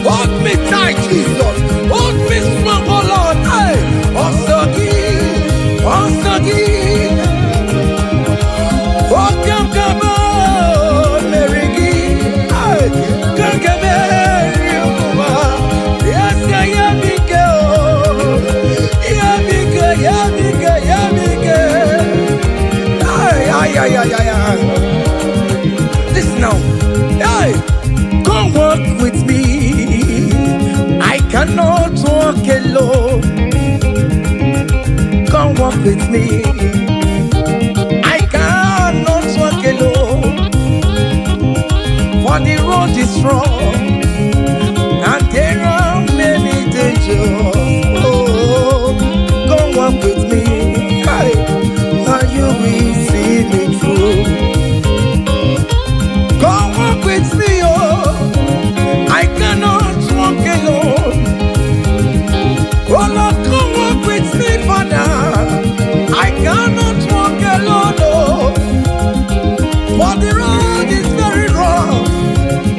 Hold me tight, Jesus. Hold me strong, oh Lord. Listen now. Hey, come walk with me. I cannot walk alone. Come walk with me. I cannot walk alone. For the road is strong and there are many dangers. Oh, come walk with me. Hey, and you will see me through. Come walk with me, oh. I cannot walk alone. Oh Lord, come walk with me, Father. I cannot walk alone, oh. For the road is very rough,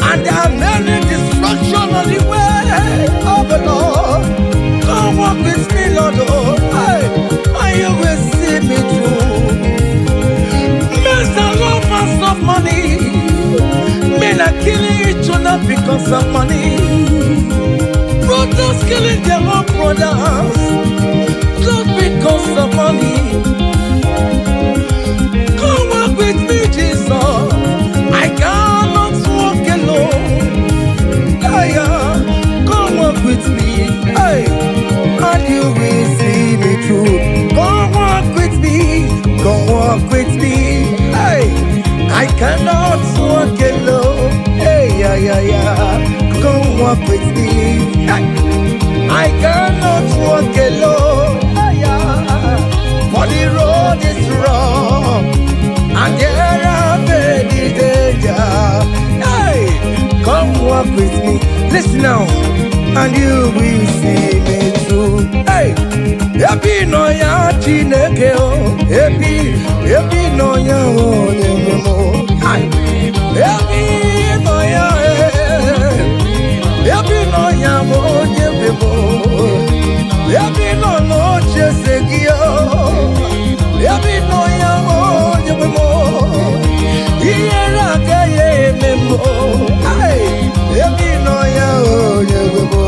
and there are many distractions on the way. Oh the Lord, come walk with me, Lord, oh. Hey, and you will see me through. Men are lovers of money. Men are killing each other because of money. Brothers killing their own brothers just because of money. Come walk with me, Jesus. I cannot walk alone. Come walk with me, hey, and you will see me through. Come walk with me, come walk with me, hey. I cannot walk alone. Hey, come walk with me. I cannot walk alone. For the road is rough and there are many dangers. Hey, come walk with me. Listen now, and you will see me through. Hey, happy no ya chineke o. Happy no ya o nyemo. Happy no ya happy no ya o nyemo. Happy no no chesegio. Happy no ya o nyemo. Iyera ke ye memo. Hey, happy no ya o nyemo.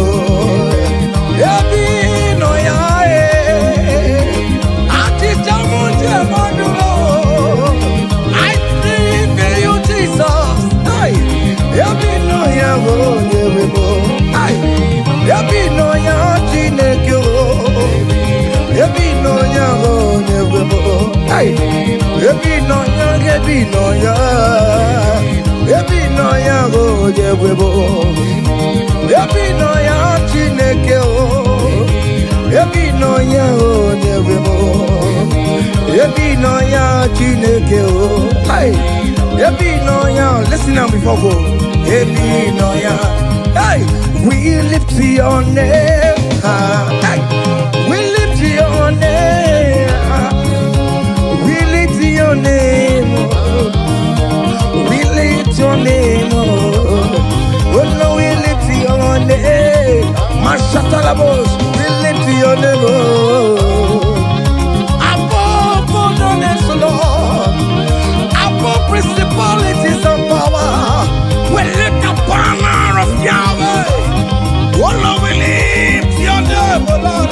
Happy no ya ati jamunje manulo. I believe in you, Jesus. Hey, happy no ya o nyemo. Hey, happy no ya chineke o. Happy no ya o nyemo. Hey, happy no ya, happy no ya. Happy no ya o nyemo. Happy no ya chineke o. Happy no ya o nyemo. Happy no ya chineke o. Hey, happy no ya. Listen now before go. Happy no ya. Hey, we lift your name. Hey, we lift your name. We lift your name. We lift your name. Oh no, we lift your name. Mashatalabos, we lift your name. Above all the names, Lord. Above principalities and power. We lift the banner of Yahweh. Oh Lord, we lift your name, oh Lord.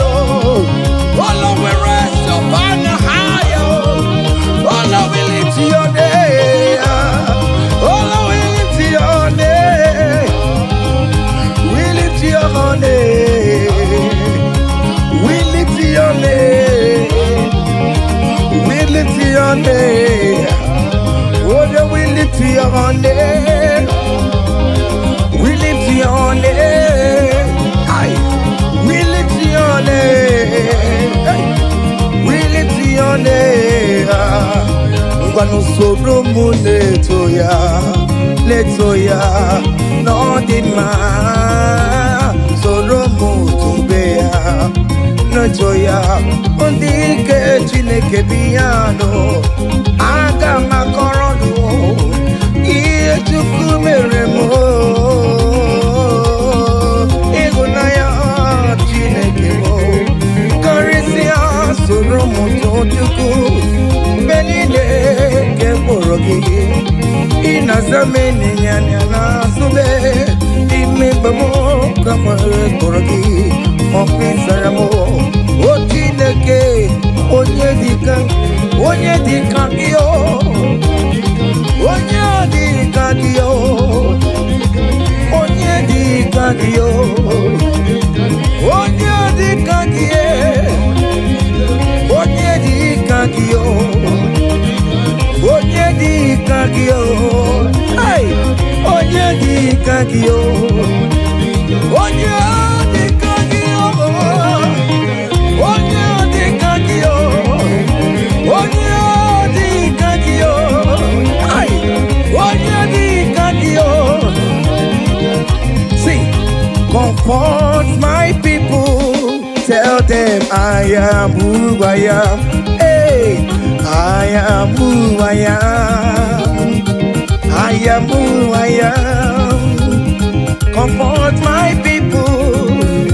Oh Lord, we raise your banner higher. Oh Lord, we lift your name. Oh Lord, we lift your name. We lift your name. We lift your name. We lift your name. Oh Lord, we lift your name. We lift your name. Aye. We lift your name. Aye. We lift your name. Kwanu soro mu leto ya no di ma soro mu tube ya leto ya ondi ke Chineke biyano aga makoro do iye Chukwu mere mo igunaya Chineke mo karisia soro mu Chukwu benile ke borogi ina zamene nyanya na sube ime bamo kama borogi mo pinsaramo o Chineke onye dika yo onye dika yo onye dika yo onye dika yo onye dika yo hey onye dika yo onye dika yo onye dika yo onye dika yo hey onye dika yo. See, comfort my people, tell them I am who I am. Hey, I am who I am. I am who I am. Comfort my people,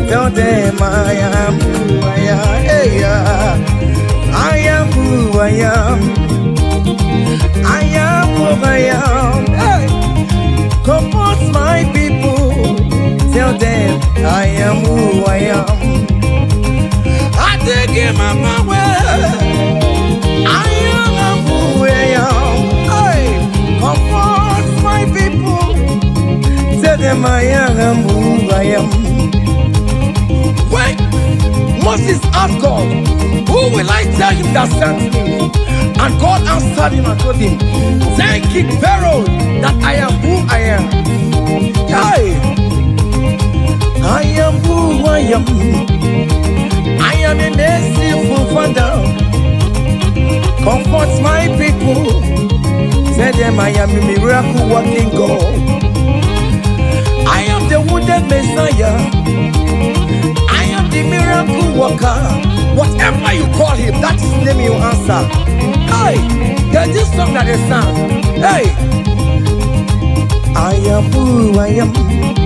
tell them I am who I am. Hey, I am who I am. I am who I am. Hey, comfort my people, tell them I am who I am. I take him my way. I am who I am. Hey, comfort my people. Tell them I am who I am. When Moses asked God, who will I tell him that sent me? And God answered him and told him, thank King Pharaoh that I am who I am. Hey, I am who I am. I am a merciful Father. Comfort my people. Tell them I am a miracle working God. I am the wounded Messiah. I am the miracle worker. Whatever you call him, that is the name you answer. Hey, there's this song that they sang. Hey, I am who I am.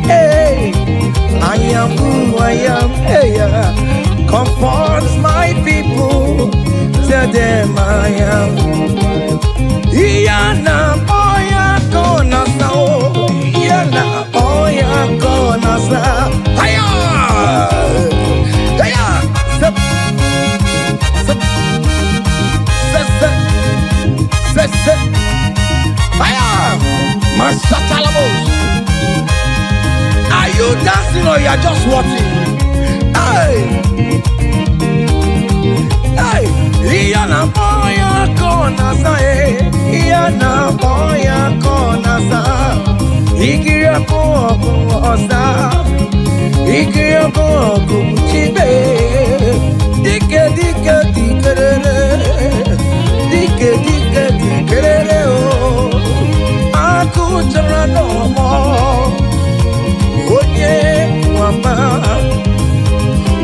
Hey, I am who I am. Hey, comfort my people. Tell them I am. Iyana oya kona sao. Iyana oya kona sao. Hiya, hiya. Sep, sep, sep, sep. Hiya, Masatalamos. Are you dancing or you are just watching? Hey. Hey, Iyana boya kona sa Iyana boya kona sa Ikiya ko osa Ikiya ko chibe Dike dike dikerere Dike dike dikerere oh Aku jara no mo Onye wama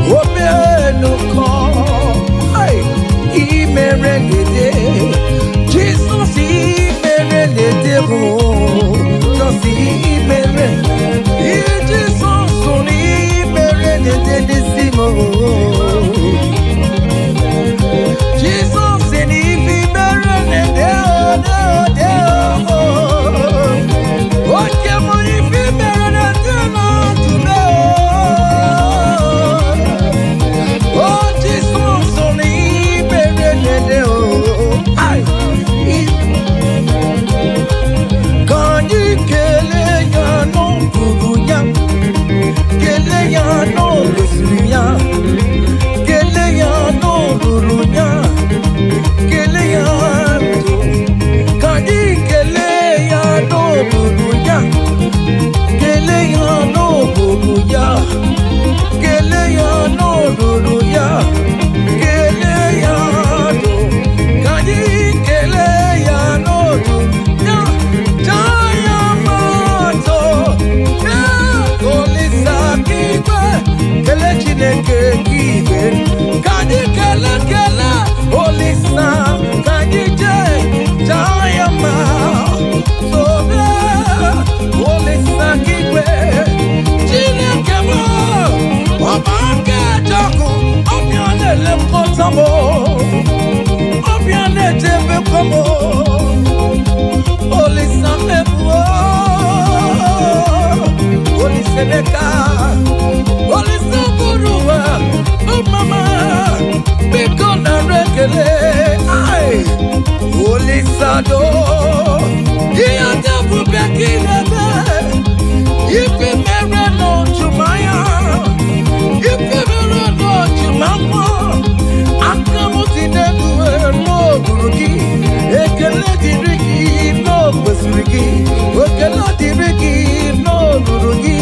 Obe no ko Jesus, he made the devil. Just he made it. Jesus, so he made the devil. Jesus, and he made the devil. What can we if he made the devil to know? Oh, Jesus, so he made the devil. Kele ya Semeka, Holy Saburua, oh mama, because I rekele, aye, Holy Sado, he had never back in the bed. If you never know to Maya, if you never know to Mama, I'm coming to no Guruki, Ekeladi Riki, no Basriki, Okeladi Riki, no Guruki,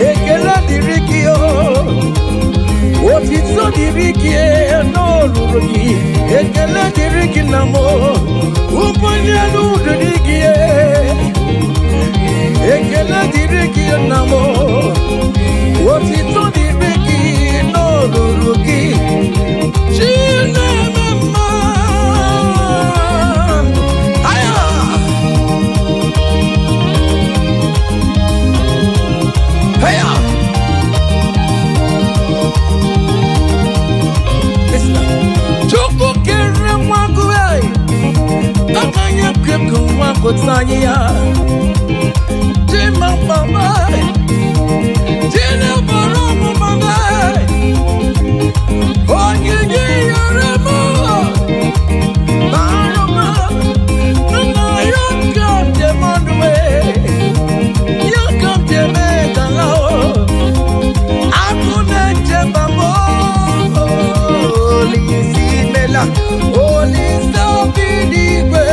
Ekeladi Riki, oh, what is so the Riki, no Guruki, Ekeladi Riki Namo, Upanyanu Riki, Ekeladi Riki Namo, what is so the Riki, no Guruki, China. Kutanya, Jima Mama, Jina Baromo Mama, oh, you Remo, Baroma, no, you come to Monday, you come to Megalo, Akuna Jabamo, Holy Simela, Holy Sabiniwe.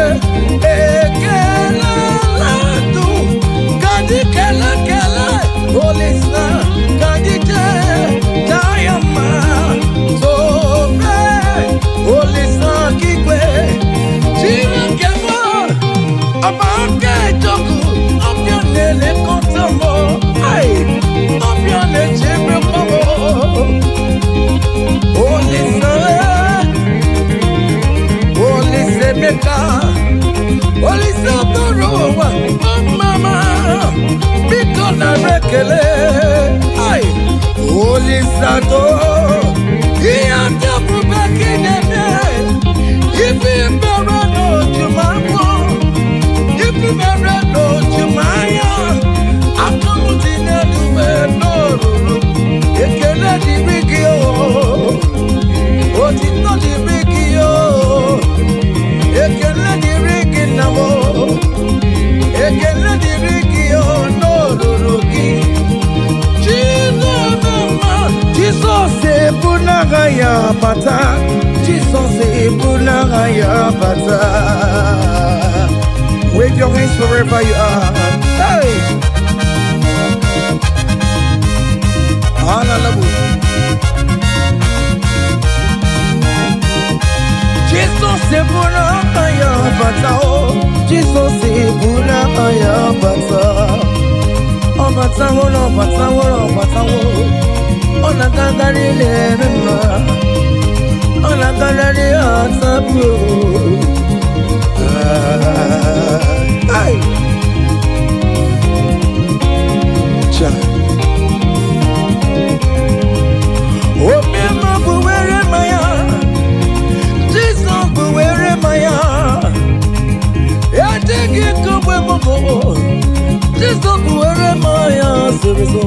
Holy Saburua, oh mama, because I rekele, aye, Holy Sato, he had to put back in the bed. If you never know to my phone, if you never know to my arm, I'm not in the bed, no, you can't let it be you, what is not the big you. Ekele di riki namo, ekele di riki ono ruruki. Jesus e punagaya bata, Jesus e punagaya bata. Wave your hands wherever you are. Hey, hallelujah. Jesus se punagaya bata, oh, Jesus se punagaya bata. Oh bata, oh bata, oh bata, oh. On a gagari le mema, on a gagari asabu. Ay, cha. Oh mema buwere maya, Jesus buwere maya. Ya teki kubwe moko, Jesus buwere maya sebezo.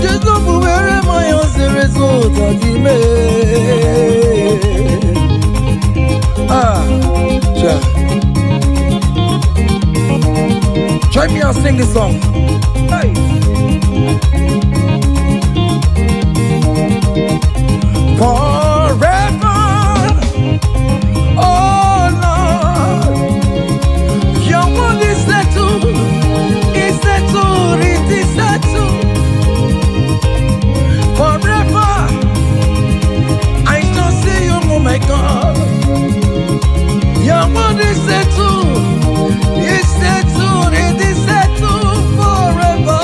Jesus buwere maya sebezo tadime. Ah, cha. Join me and sing this song. Hey. Forever, oh Lord, your word is settled, it is settled. Forever, I shall see you, oh my God. Your word is settled, it is settled forever,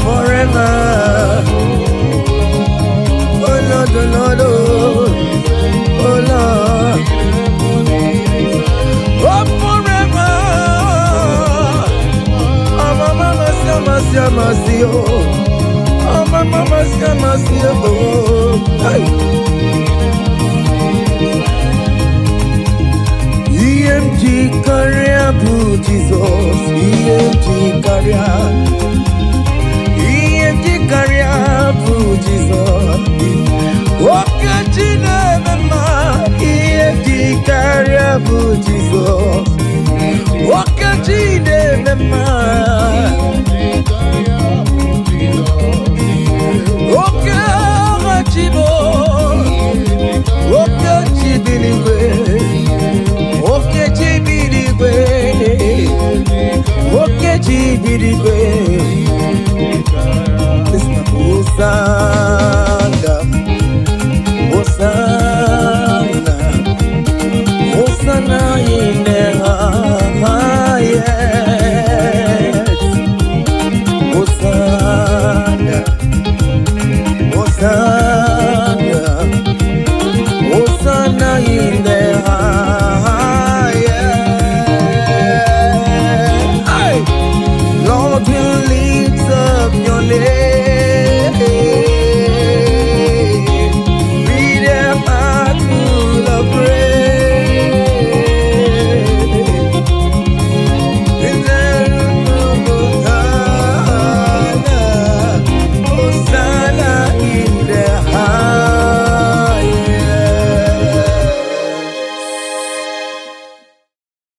forever. Oh Lord, oh Lord, oh Lord, oh forever. Oh mama, mercy, oh. Oh mama, mercy, oh. Hey. EMG career, Jesus, EMG career.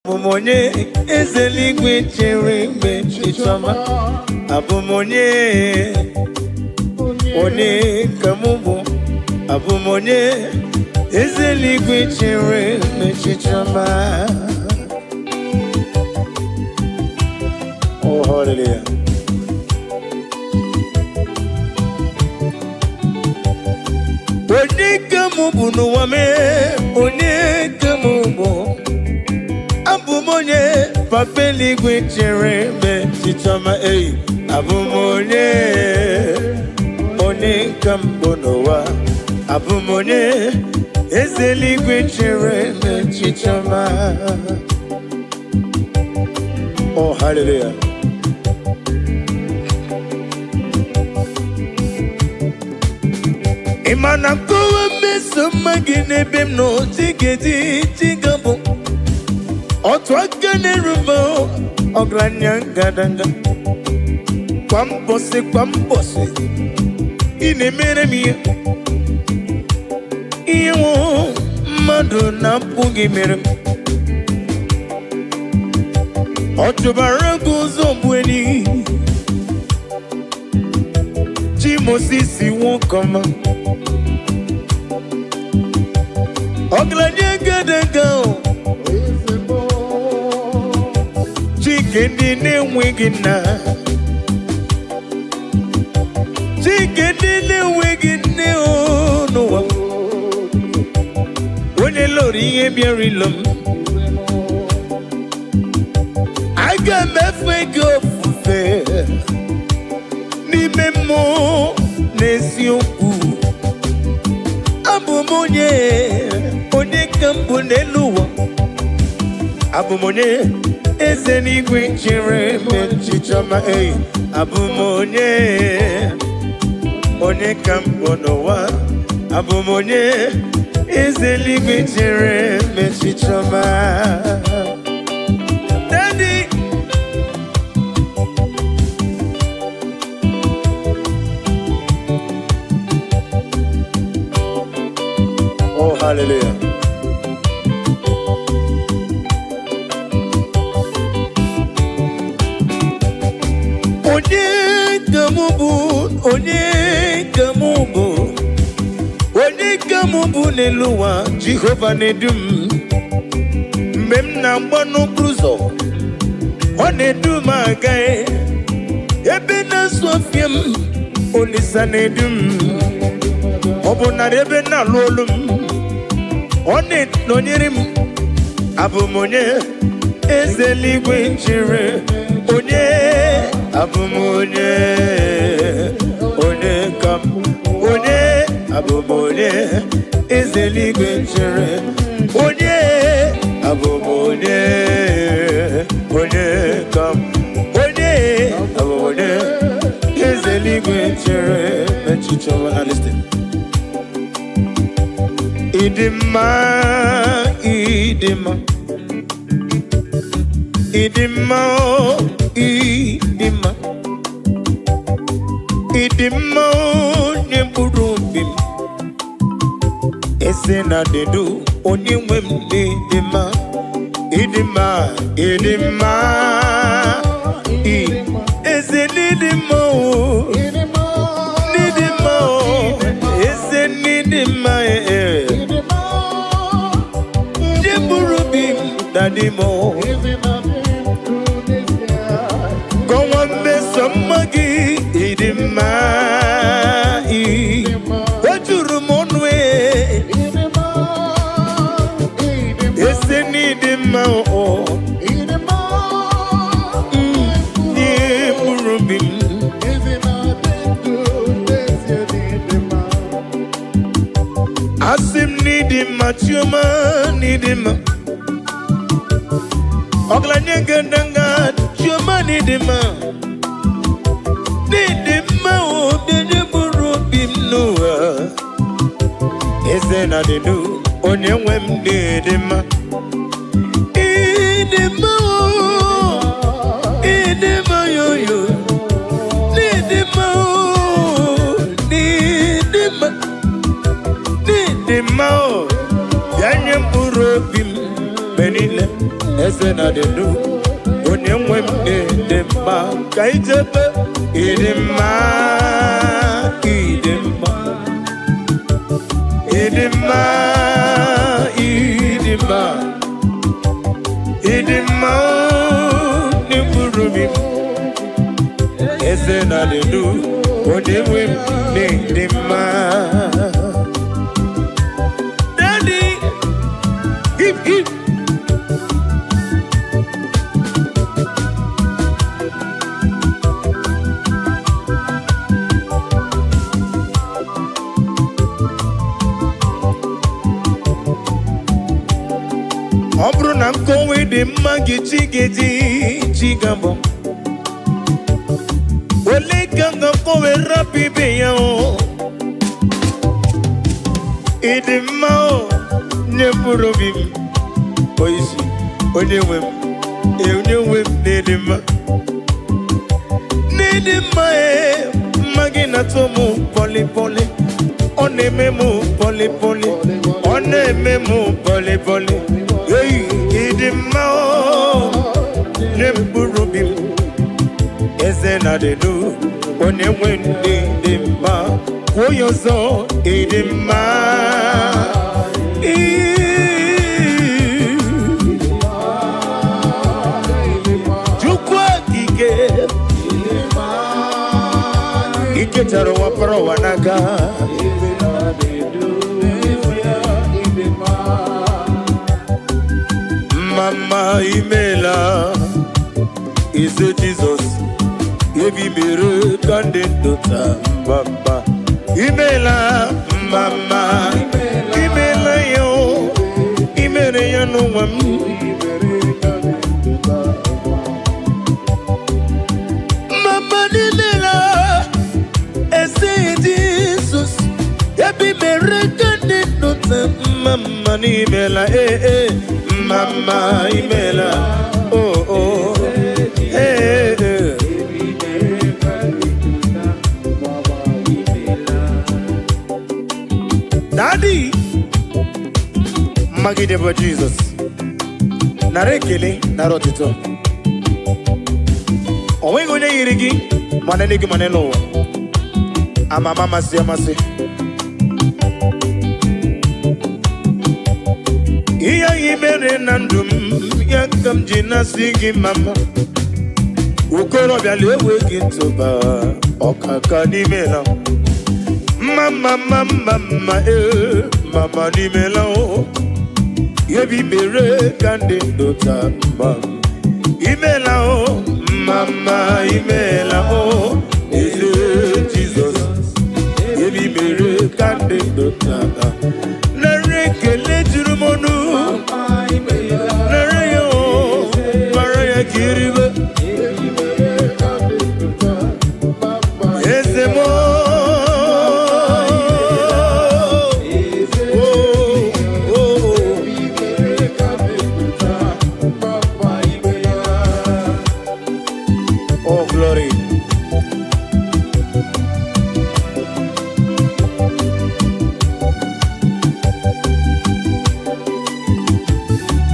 Abumonye ezeligwe chere mgbe chichoma. Abumonye one kamubu. Abumonye ezeligwe chere mgbe chichoma. Oh, hallelujah. One kamubu no wame. One kamubu. Abumonye papeli gwe chere me chichama ei. Abumonye one kambonowa. Abumonye ezeli gwe chere me chichama. Oh, hallelujah. Imana kowa meso magine bem no tigedi tigabo. Otwakane rumbo ogranyanga kwambose inemere mi iwo madu na pugi mere otubaragu zombweni chimosisi won koma ogranyanga danga Chikedi ne wigina Chikedi ne wigina oh no One lori ye biarilum I got me fego fe Ni memo nesioku Abumonye One kambu neluwa Abumonye ezenigwe chere me chichama ei. Abumonye one kambonowa. Abumonye ezenigwe chere me chichama. Daddy oh, hallelujah. Onye kamubu neluwa Jehova nedum Mem na mbano kruzo Onedum agae Ebe na sofiem Onisa nedum Obuna ebe na lolum One nonyerim Abumonye ezeligwe chere Onye Abumonye One kam Onye Abumonye ezeligwe chere Onye Abumonye Onye kam Onye Abumonye ezeligwe chere Mechichoma. Now listen. Idima Idima Idima Idima Idima Nyemburubim Esena dedu Onyemwem Idima Idima Idima Esenidima Nidima Esenidima Nyemburubim Dadimo Somagi idima Wajurumonwe Eseni idima o Burubim Asim nidima Chuma nidima Oglanyanga danga Chuma nidima Nidima o Burubim noa Esena dedu Onyemwem nidima Idima o Idima yo Nidima o Nidima Nidima o Yanyem Burubim Benile eze na dị ndụ onye nwe m dị mma ka ijebe ịdị mma ịdị mma ịdị mma ịdị mma ịdị mma n'ikpuru m eze na dị ndụ onye nwe m dị mma. Daddy, give. Ọ bụrụ na m kowe dị mma gị chi gabọ ole ka m kowe rapụ ibe ya o ịdị mma o nye mkpụrụ obi m oisi onye nwe m n'ịdị mma mma gị na-atụ m pọlịpọlị ọ na-eme m pọlịpọlị ọ na-eme m pọlịpọlị eyi ịdị mma o nye mkpụrụ obi m eze na dị ndụ onye nwe ndị dị mma kwuo ya ọzọ ịdị mma Chukwu okike ike chara ụwa kpọrọ ụwa n'aka mama imela ise Jizọs ebi mere ka ndị ndụ taa mama imela mama imela ya imere ya n'ụwa m mama imela ese Jizọs ebi mere ka ndị ndụ taa mama imela mama imela oh Daddy Magide bo Jesus nara ekele nara otito onweghị onye yiri gị mana n'ego mana n'ụwa amama amasị ihe anyị mere na ndụ m ya ka m ji na-asị gị mama okorobịa lewe gị ntụba ọkaka n'ime la mama n'ime la yebi mere ka ndị ndụ taa mma imela mama imela eze Jizọs yebi mere ka ndị ndụ taa nara ekele juru m ọnụ nara ya mara ya ka iribe eze m oh glory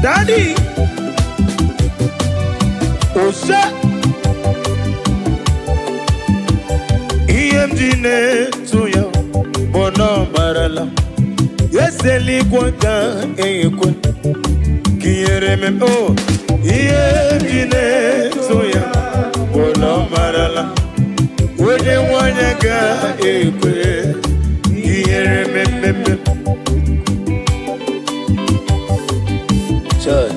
Daddy Osa EMG to ya Bono Marala Yeseli Kwaka Ekwe Kiere me oh EMG to ya Bono Marala Wene Wanyaga Ekwe Kiere me Church.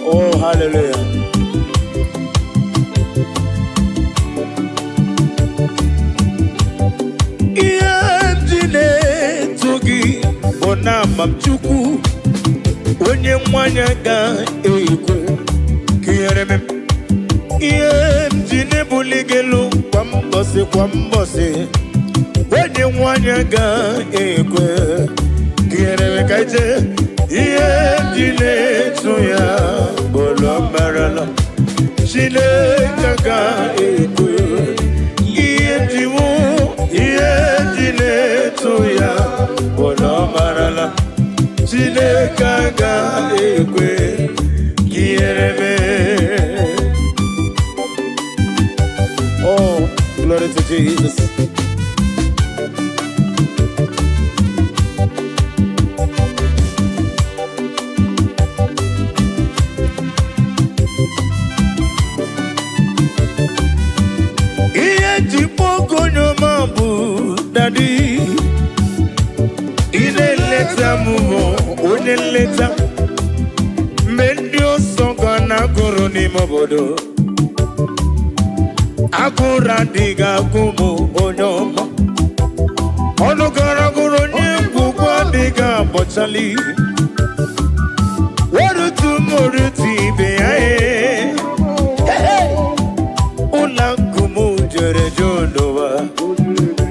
Oh, hallelujah. Iyamjine togi bona mamchuku onye mwanya ga ekwe kiyereme iyamjine buligelu kwa mbose onye nwanya ga ekwe kiyereme kaije iyamjine tuya bolo marala chile ga ekwe iyamjiwo iyamjine ekwe kiereme. Oh, glory to Jesus. Daddy, ineleta mumo, uneleta mendio songa na guru ni mobodo. Akura diga kumu onyoma, onogara guru ni kukwa diga bochali. Warutu moruti beae, ula kumu jere jonowa.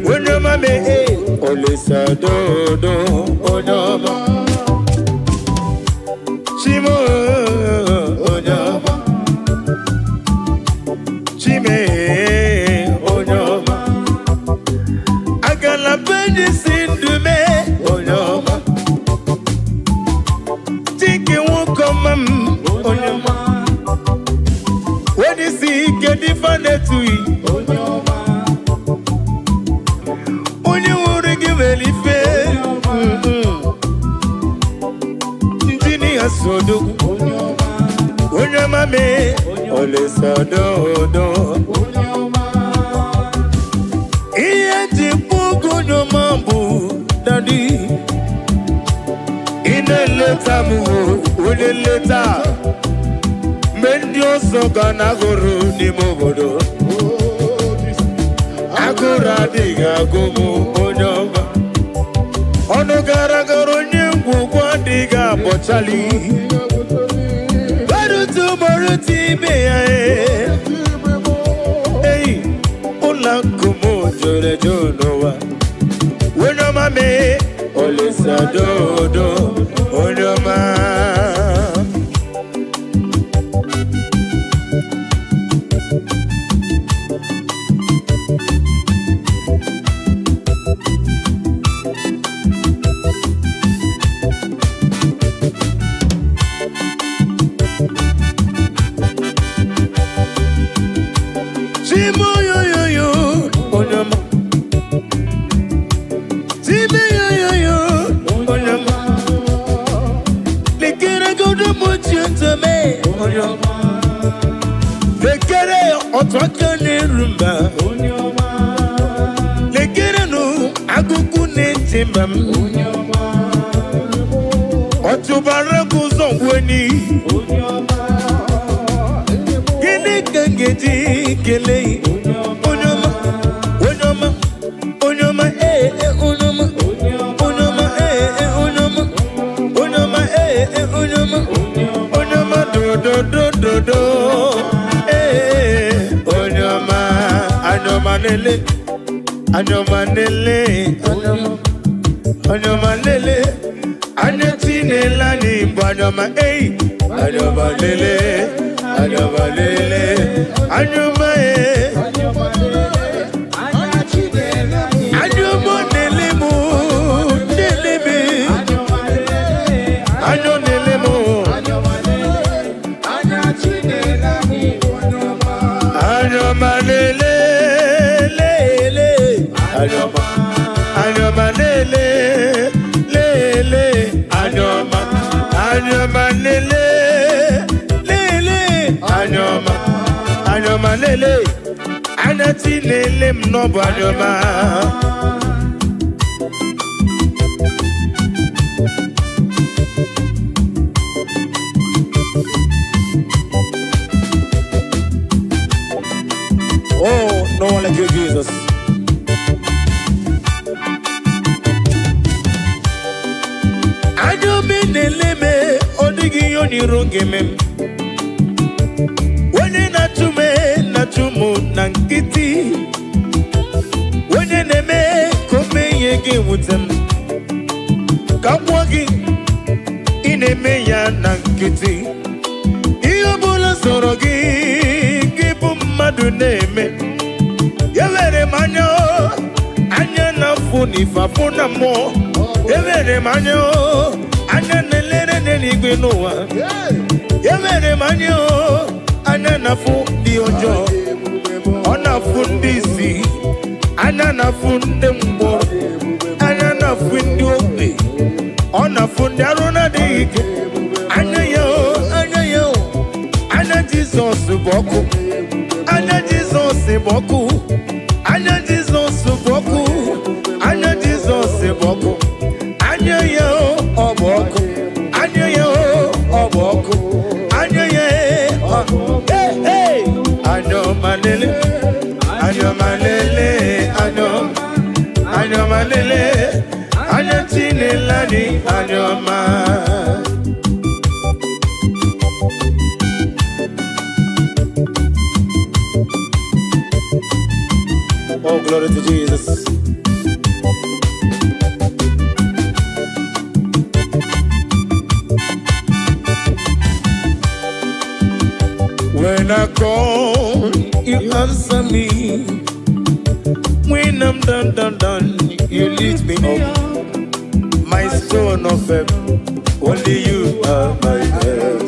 Onyoma me olisa dodo onyoma chimo onyoma chime onyoma agala beji sindume onyoma tiki wukomam onyoma wedi si kedi fanetui onyoma Sodo, Onyama me, Ole Sodo, Iye Pugo Nyomambu, Daddy, in a letter, with a letter, Mendio Sogana Guru Nimobodo, Agora Diga Gomu, Onyama, Onogara Goronya. Diga bochali barutu moruti beae hey ola kumo jore jonowa wonyoma me olisa dodo wonyoma Anyomanele, Anyatinela ni Banyama, eh, Anyomanele, Anyomanele, Anyomae, Anyomanele mo, Nelebe, Anyonele mo, Anyomanele, Anyomanele, lele, anyoma, anyomanele, lele, anyoma, anyomanele, anati lele mnobo anyoma. Oh, no one like you, Jesus. Neleme odigi yoni rongeme wene natumu nankiti wene neme kome yege wutem kapwagi ineme ya nankiti iyo bula sorogi kibu madu neme yewere manyo anya na funi fafuna mo yewere manyo ananelere n'eluigwe n'ụwa emere m anya anya na-afụ ndị ọjọọ ọ na-afụ ndị isi anya na-afụ ndị mgbọrọ anya na-afụ ndị ogbe ọ na-afụ ndị arụ na-adịghị ike anya ya anya Jizọs bụ ọkụ anya Jizọs bụ ọkụ anya Jizọs bụ ọkụ anya Jizọs bụ ọkụ anya ya ọ bụ ọkụ anya ya ọ bụ ọkụ anya ya anya ọmalele anya ọmalele anya ọmalele anya Chinelani anya ọma. Oh, glory to Jesus. When I call, you answer me. When I'm done, you lift me up. My stone of faith, only you are my help.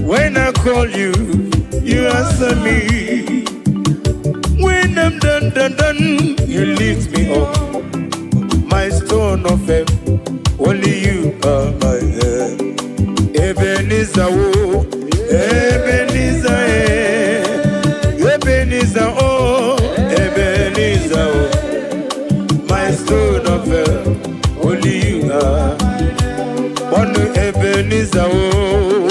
When I call you, you answer me. When I'm done, you lift me up. My stone of faith, only you are my help. Ebenezer, oh, Ebenezer, Ebenezer, oh, Ebenezer, oh. My stone of faith, only you are. One Ebenezer, oh.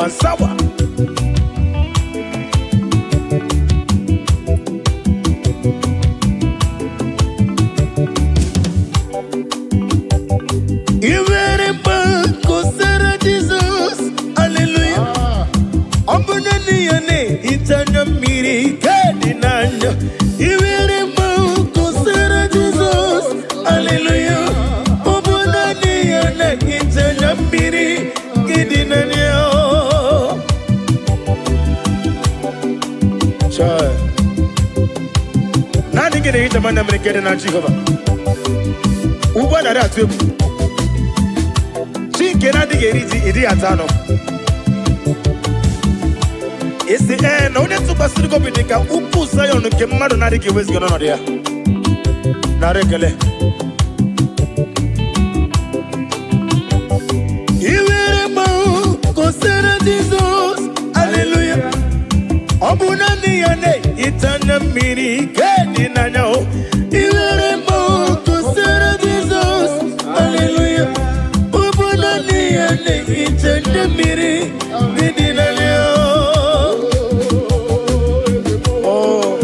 Sawa Iwere banko sara Jesus hallelujah Ombunani yane itanya miri kadinanya Iwere banko sara Jesus hallelujah Ombunani yane itanya miri kadinanya Nani gede hita mana mrekede na Jehova Uba na rea tuebu Chinke na dige iri atano Isi na une tuba siriko bidika Upu sayo nuke mmadu na dige wezi gono dia Na rekele Iwere mau Kosera Jesus Hallelujah Obunani yane itana miri kedi nanyao Iwere mo kusera Jesus Hallelujah Obunani yane itana miri kedi nanyao Oh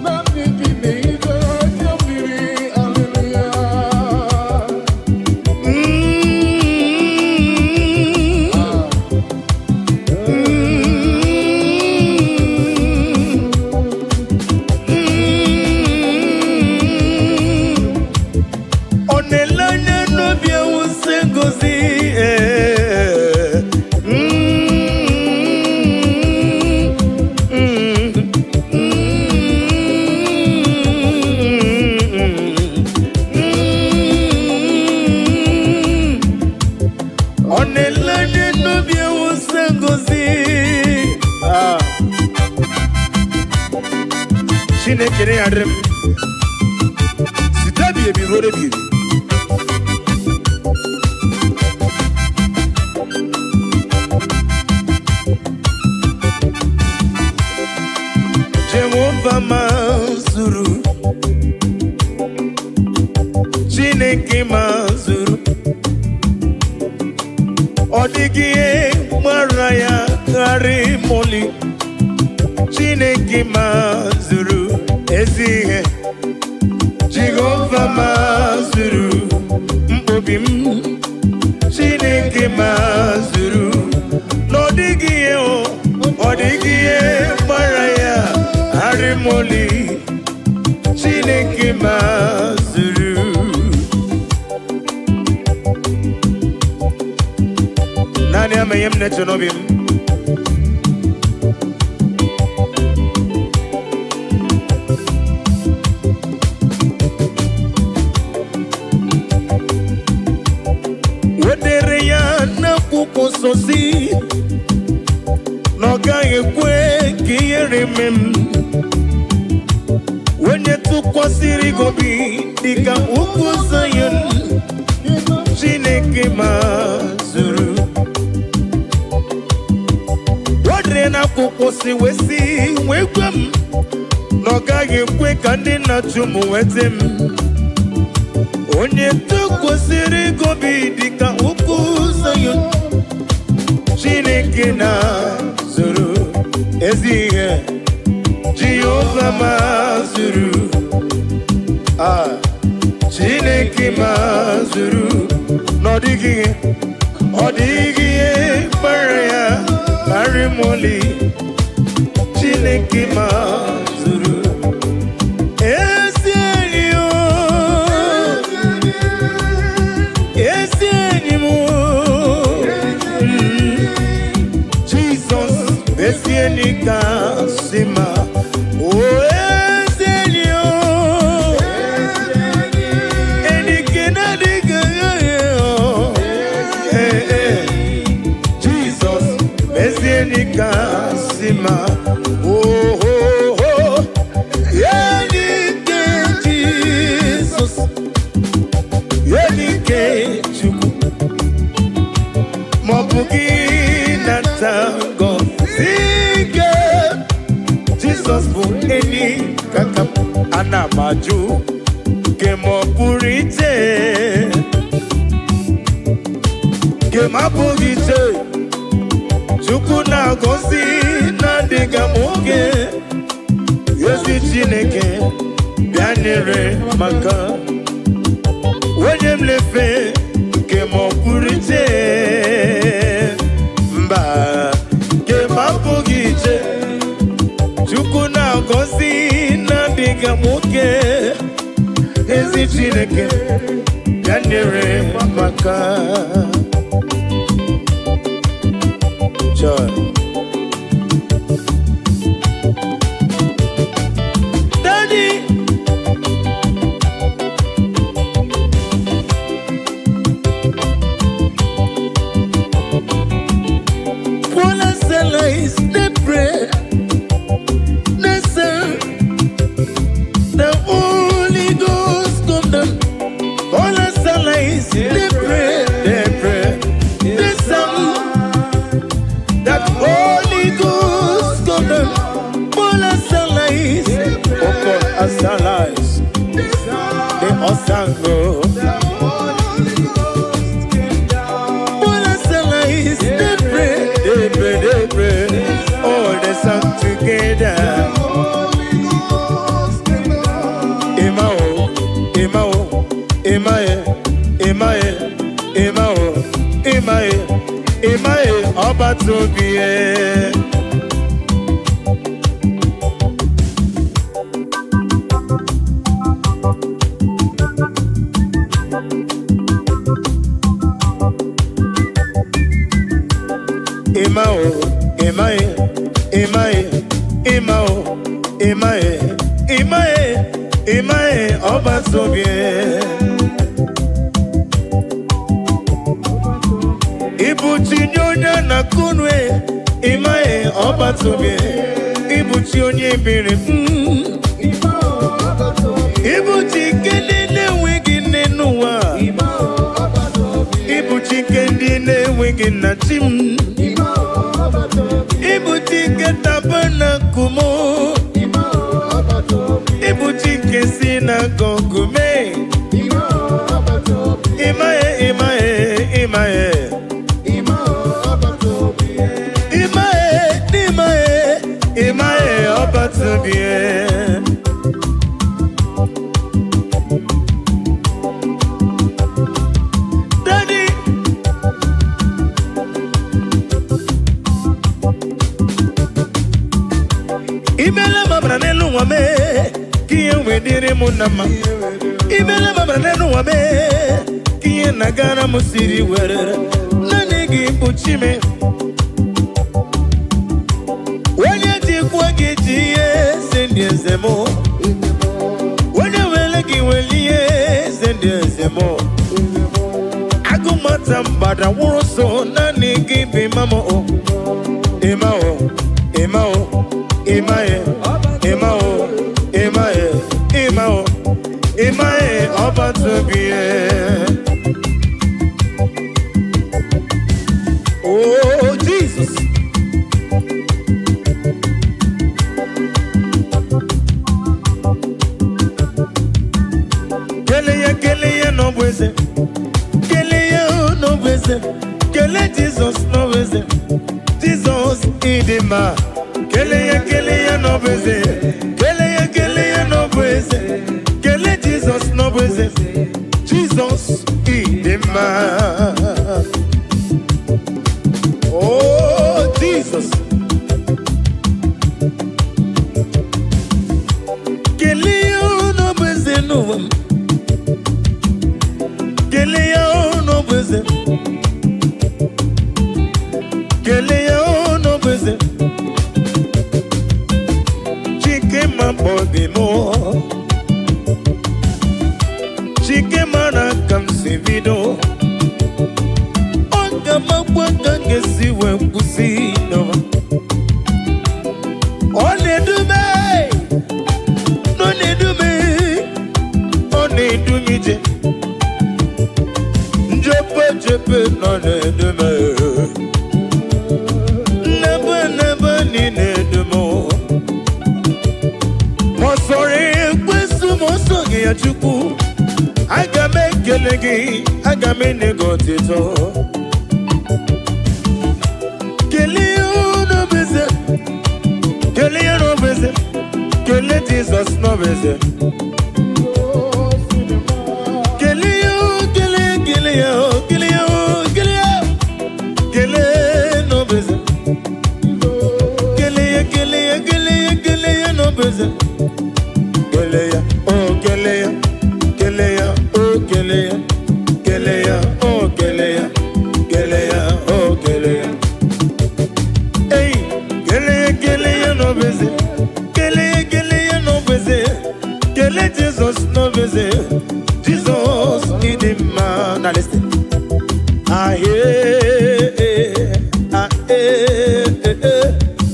Nami kini itana miri Hallelujah Chinekere adrem Sitabi ebi rode bi Jehovah Mazuru Chineke Mazuru Odigie Maraya Kari Moli moli Chineke mazuru Nani ameyem netonobim Wedere ya na kukososi Noga yekwe kiyere mem Wenye tukwasiri gobi Dika uku Zion Chineke mazuru Wadre na kukosi wesi Wekwem Noga yekwe kandi na chumu wetem Onye tukwasiri gobi Dika uku Zion Chineke na zuru Ezihe Jehovah mazuru Chineke mazuru Nodigi Paraya Arimoli Chineke mazuru Ezienio Esienika sima o esenio enikena diga Jesus esienika sima oh yenike Jesus yenike chuku mobugi natango Jesus for any kakap anamaju kemo purite kema purite chukuna gosi na diga moge yesi Chineke bianere maka wenyem lefe kemo purite mba kema purite Chukuna gosi na diga muke Ezi Chineke Yanere maka John Daddy Wala sela is the prayer They pray, they sing. That Holy Ghost come down. Bola Salais, Oko Asalais, they Osango. Bola Salais, they pray, all the song together. Imae, Oba Tobie. Imae, Oba Tobie. Ibuchi nyonya na kunwe Imae Oba Tobie Ibuchi onye bere Ibuchi kendine wegi nenuwa Ibuchi kendine wegi na tim Ibuchi ketabana kumo Ibuchi kesina gongume Imae Imae Oba Tobie. Daddy Imela mamra nelu wame munama ibele babra no wa me kiye nagara musiri werere nanigi puchime wanye tikwa gijiye sendiezemo wanye welegi weliye sendiezemo agumata mbada wuroso nanigi bimamo emao emao emae emao emae emao emae oba to be oh Jesus Kele no bweze Kele no bweze Kele Jesus no bweze Jesus idima Kele no bweze Kele no bweze Kele Jesus no bweze Jesus idima oh Jesus Kele no bweze no Kelea no bweze Kelea no bweze Chike mabodi mo Chike mana kamsivido Onga mabwaka ngesi wepusino One dume No ne dume One dumije Jepe no ne dume Neba ni ne dumo Mosore kwesu mosoge ya chuku Agame kelegi Agame negotito Keleo no beze Keleo no beze Kele Jesus no beze Kelea, oh Kelea, Kelea, oh Kelea, Kelea, oh Kelea, Kelea, oh Kelea. Hey, Kelea no beze, Kelea no beze, Kele Jesus no beze, Jesus is the man. Now listen.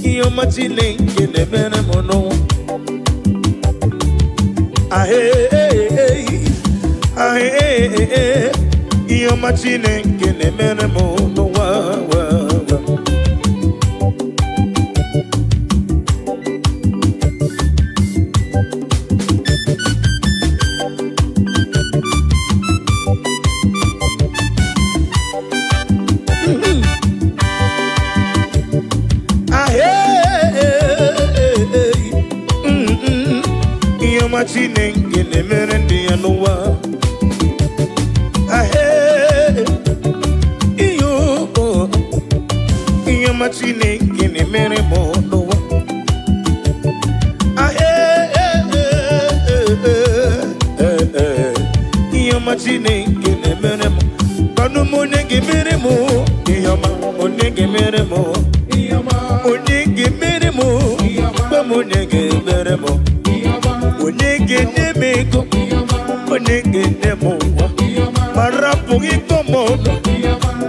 You're machine kene bene mono. You're machine kene bene mono. Machine ngene merendi anuwa iyo machine ngene mere monuwa iyo machine ngene mere mo kanu monege mere mo iyo ma monege mere mo iyo ma monege mere mo ba monege mere mo Onege nemeko, onege nemo, marapu itomono,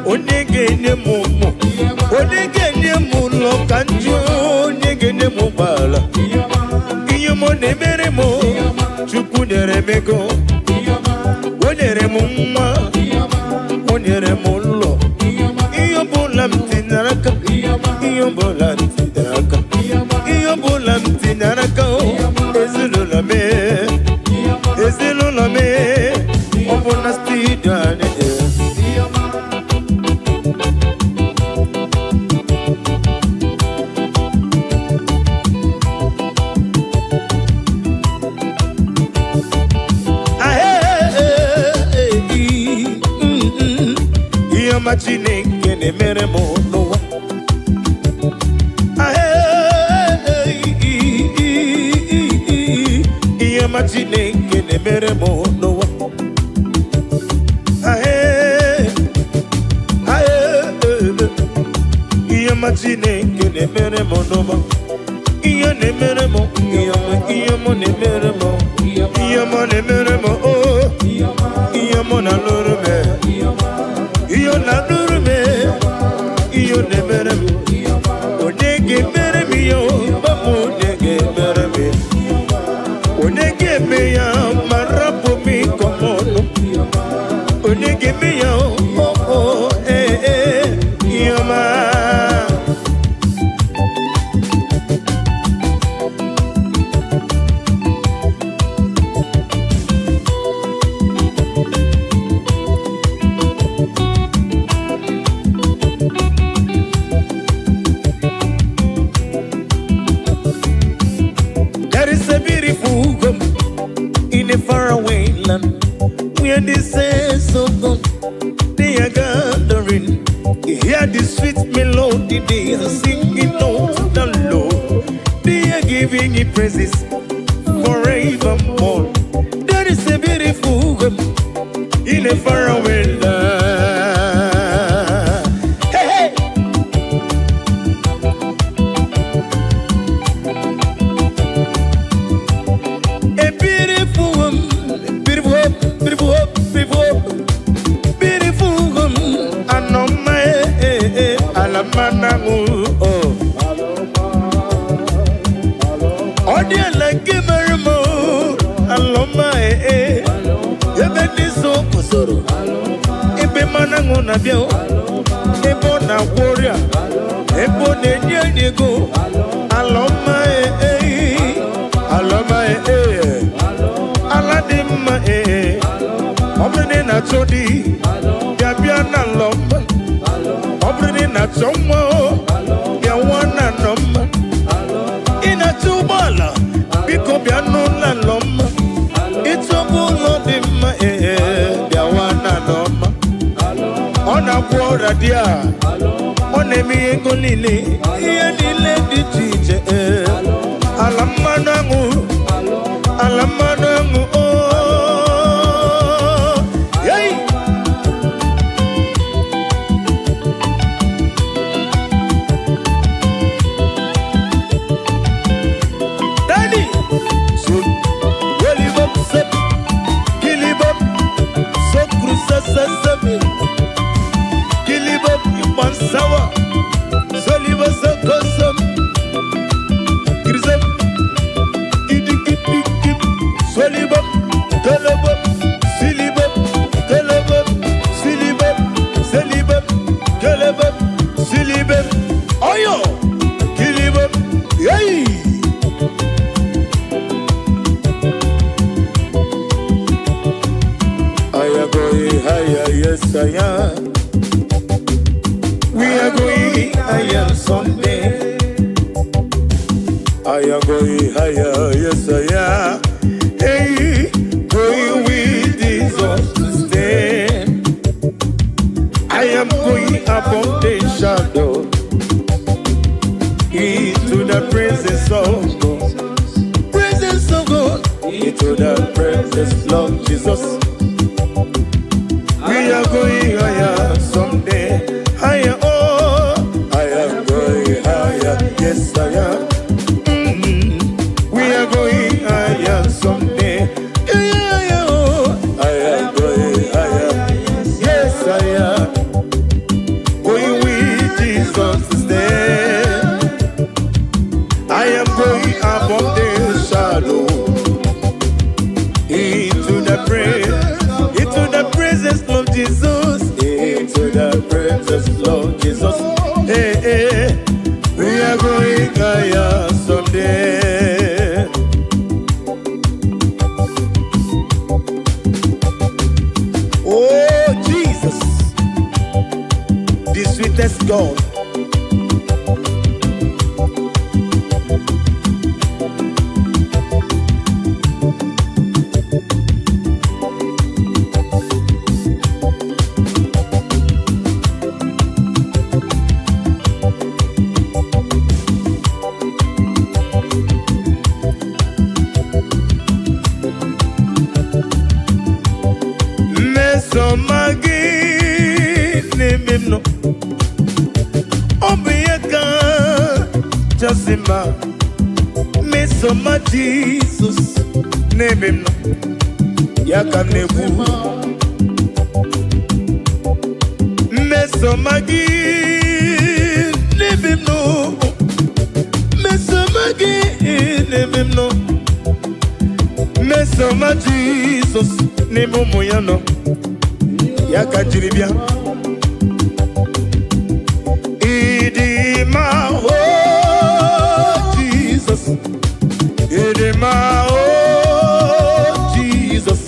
onege nemomo, onege nemulo kanjo, onege nemubala, iyomo nemeremo, chuku neremeko, oneremuma, oneremulo, iyobola mtinaraka, iyobola mtinaraka, iyobola mtinaraka. Ezelolame, obona stidane. Iyo machine kene mere mono. Chineke na-emere m n'ụwa. Ihe ọma Chineke na-emere m n'ụwa. Ihe na-emere m, ihe ọma na-emere m, ihe ọma na-emere m, ihe ọma na-alụrụ m, ihe ọ na-alụrụ m, ihe na-emere m. Onye ga-emere m ihe ọma, onye ga-emere m, onye ga-eme ya ma rapụ m ịkọ m ọnụ, onye ga-eme ya ihe ọma. Faraway land where the saints of God they are gathering. You hear the sweet melody they are singing unto the Lord. They are giving Him praises forevermore. There is a beautiful home in a faraway land. Hey, hey. A beautiful Ebo na warrior, ebo ne go, aloma aloma aladima obrene na chodi, yabia na lomba, obrene na chomo, yawana lomba, ina chubala, biko biano na lomba, itobulo dima yawana lomba. On a quarter dia, on a me golile, Yanile di teacher, Alamanangu, oh, yay! Daddy, so, well, you up, kill him up, so cruza, sesame. Sawa, Soliva Sokosum, Grisem, Kip, Solibum, Telebum, Silibum, Telebum, Silibum, Selibum, Kelebum, Silibum, Oyo, Kilibum, yay! I am going higher, yes I am. We are going higher someday. I am going higher, yes I am. Hey, going with Jesus to stay. I am going above the shadow into the presence of God. Presence of God, into the presence of Jesus. We are going higher someday. Higher, oh, I am going higher, yes I am. We are going higher someday. Yeah, oh, I am going higher, yes I am. Going with Jesus to stay. I am going above the shadow into the presence of Jesus. Into the presence of Jesus. Hey, hey, we are going higher. Jasima, Mesoma Jesus, name him no, Yakanebu, Mesomagi, name him no, Mesomagi, name him no, Mesoma Jesus, name Moyano, Yakajiribia, Idima. Idima, oh Jesus,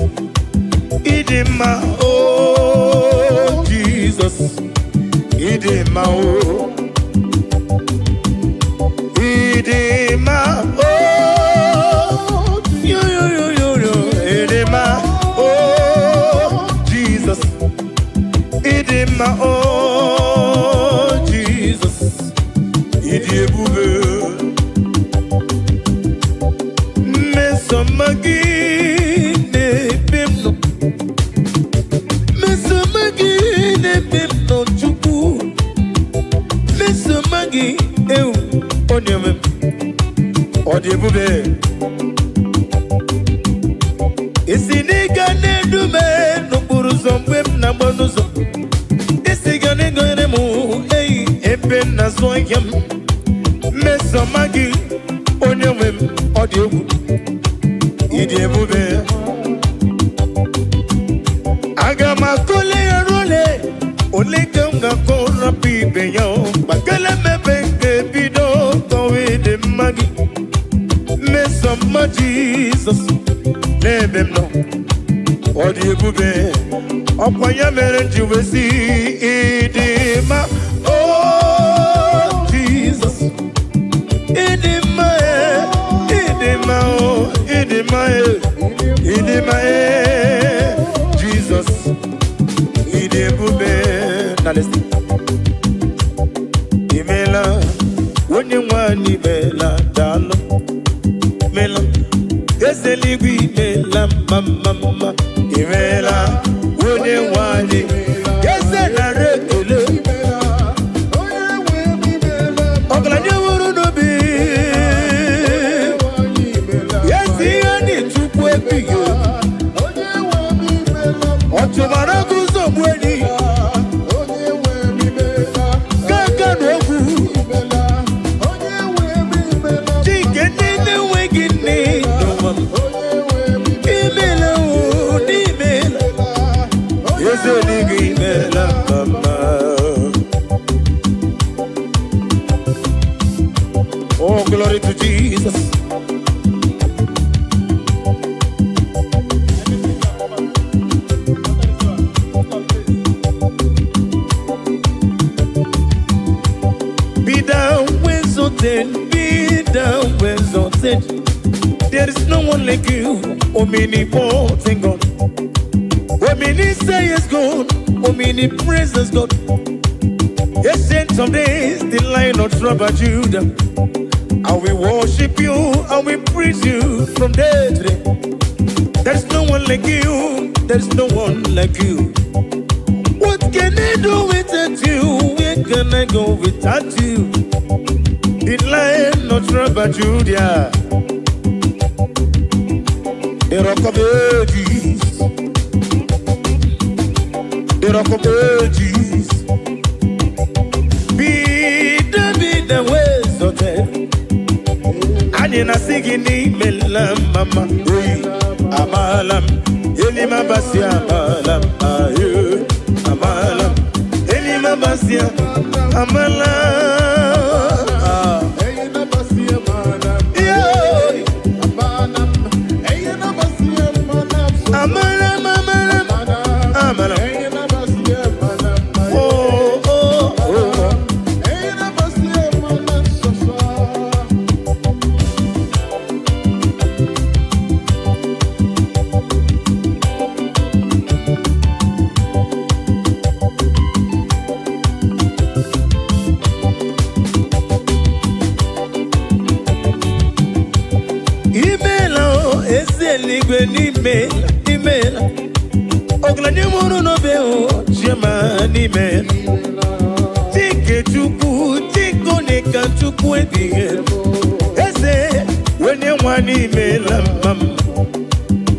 Idima, oh Jesus, Idima, oh Idima, oh yo, Idima, oh Jesus, Idima, oh Jesus, Idibube. Isiniga nedume no buruzombe na bonuzo. Isigane goyemu ebe na zoyam. Mesomagi onyemem odiebu. Idebube. Agama kole role oleganga kora bibeyo. Bakele mebenge bido kowe de magi. Mesoma Jesus, name him no. Odibube, Okwanya merenji wesi idima. Oh Jesus, idima, idima, oh idima, idima, Jesus, idibube. Now listen. Imela, when you want imela, dalo. Mela, Geseligui mela, mama, Imela, Wone Wani, Gesena Rekele, Oglanya Wurunobi, Yes, he need to quit you. Otomaraku Zomweni, Gaganogu, Chicken in the waking me. Oh, glory to Jesus. Be down with something, be down with something. There is no one like you, omnipotent God. Omni say is God, omnipresence God. Ancient of days, the Lion of tribe of Judah. And we worship you, and we praise you from day to day. There's no one like you, there's no one like you. What can I do without you? Where can I go without you? The Lion of tribe of Judah. The Rock of Ages, the Rock of Ages. Be the ways of them. And in a singing melam, mama, amalam, elima basia, amalam, amalam, elima basia, amalam. Email, Oglani muru no beo, Jema email. Tike chuku, tiko neka chukwu ebighị eze onye nwanyị meela mmam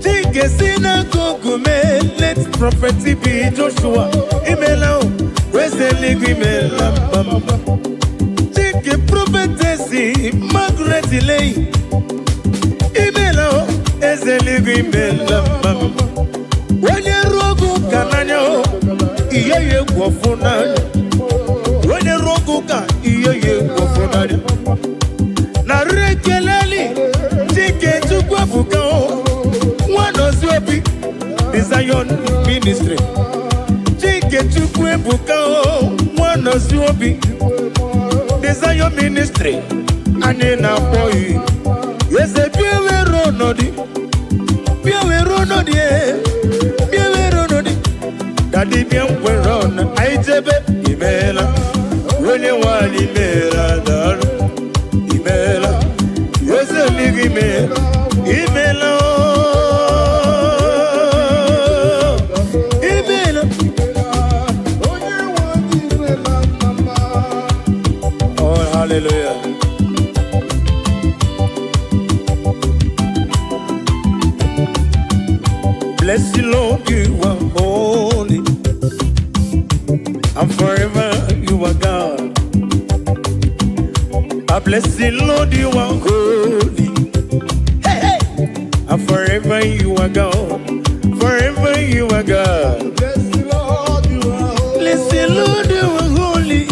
Chike si na kukume let prophet be Joshua imela eze eluigwe imela mmam Chike prophetesi Margaret Lay imela eze eluigwe imela mmam onye rogu kananya iye ye gwofunanya onye rogu ka iye ye gwofunanya na rekeleli Chike chukwu ebuka Wazobia the Zion ministry Chike chukwu ebuka Wazobia the Zion ministry anyị na-akpọ yi eze biewere ọnọdụ dadi bịa nwere ọnụ anyị jebe imeela onye nwanyị imeela dara imeela eze eluigwe imeela Hallelujah. Bless you, Lord, you are holy, and forever you are God. I bless you, Lord, you are holy, hey, hey. And forever you are God. Forever you are God. Bless you, Lord, you are holy. Bless you, Lord, you are holy.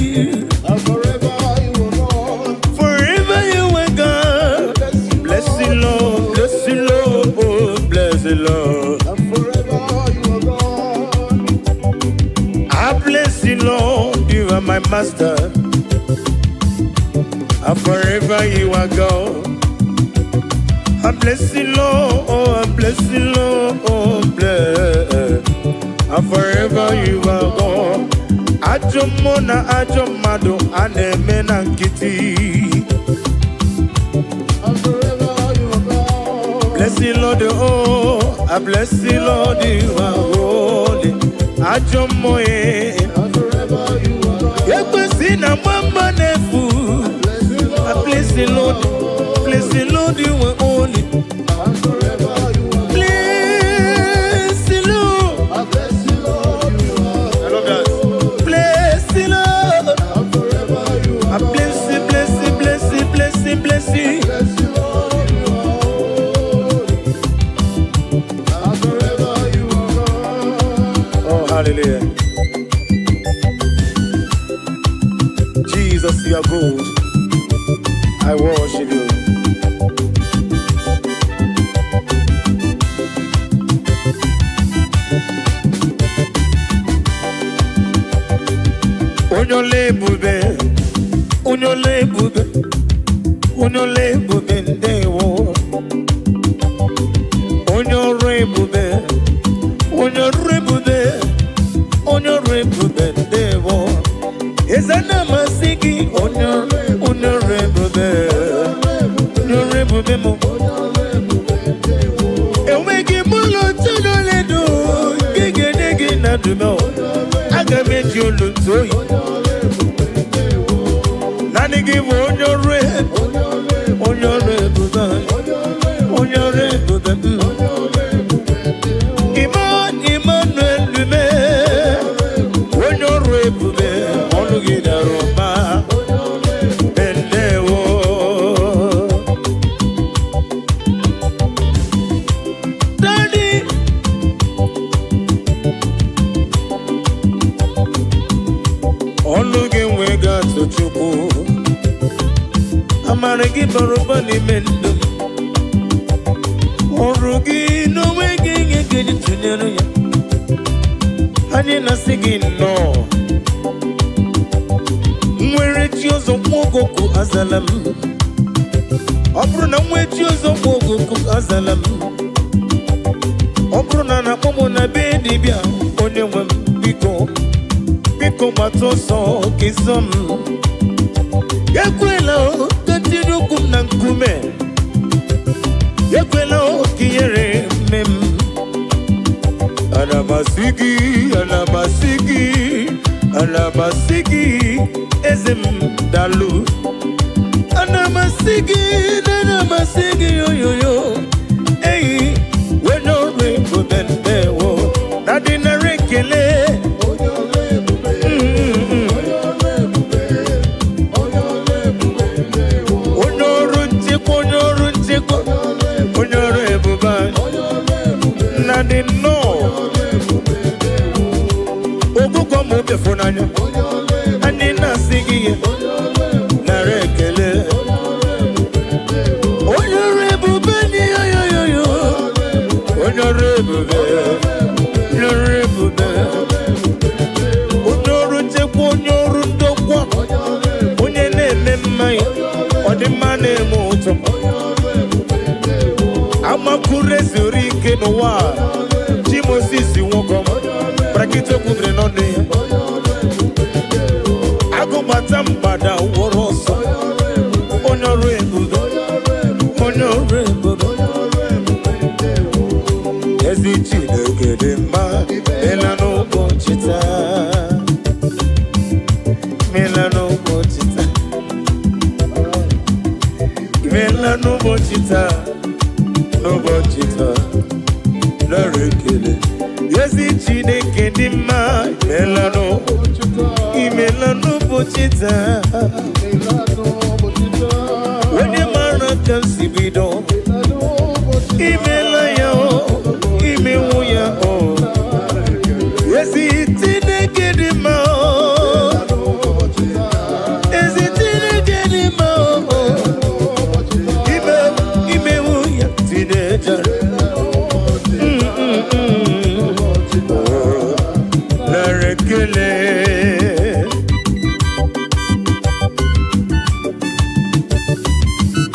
And forever you are God. Forever you are God. Bless you, Lord. Bless you, Lord. Oh, bless you, Lord. And forever you are God. I bless you, Lord. You are my master. And forever you are God. I bless you, Lord. Oh, I bless you, Lord. Oh, bless. And forever you are God. Ajomona ajomado anemena nkiti. And forever you are God. Bless you, Lord. Oh, I bless you, Lord. You are holy. Ajomoye. And forever you are God. Yekwesina mama nefu. I bless you, Lord. Bless you, Lord. You are holy. And forever you are God. Bless you, Lord. I bless you, Lord, you are. I love that. Bless you, Lord. And forever you I are God. bless you, bless you, bless you, bless you, bless you. Bless you, Lord, you are holy. And forever you are God. Oh, hallelujah. Jesus, you are good. I worship you. Unyole bube, unyole bube, unyole bube ndewo. Unyore bube, unyore bube, unyore bube ndewo. Ezana masiki, unyore bube, unyore bube mo. Ewegi mulo tunole do, gege nege na dumo. Agameji olutoyi. Nani give on your red, on your red, on your red. Emmanuel Lume, on your red, on the Roma, Bendewo. Daddy, on looking we got to chuku. Amaragi barubani mendo. Orugi no weging again to Neria. Anina singing no. Where it was of Mogoku Azalam. Obruna wet use of Mogoku Azalam. Obruna Pomona Bedibia, only one Pico Matoso, Kizom. Yakwelo, continue Kumnankume. Yakwelo, Kiere, Mem. Alamasiki, Alamasiki, Alamasiki, Ezem Dalu. singing and I'm a singing yo. Hey, when you're rainbow then there was that in a rekele. I didn't know. Ogu komo befonanya. Ani na sigi narekele. Onyorebu beni yo. Onyorebu be. Onyorebu be. Onyorunje kwa onyorunde kwa. Onye neme mai. Odi mane moto. Ama kure zuri ke no wa. Jimo sisi wonkom. Prakito kudre no ne. Ago batam bada woroso. Onyorebu. Onyorebu. Ezi chile de ma. Elano bonchita. Melano bonchita. Melano bonchita. No bonchita. No rekele. Ezi chile de ma. Melano. Melano bonchita. When your man comes to be done. Imela yo. Imewoya o. Ezi chile de ma.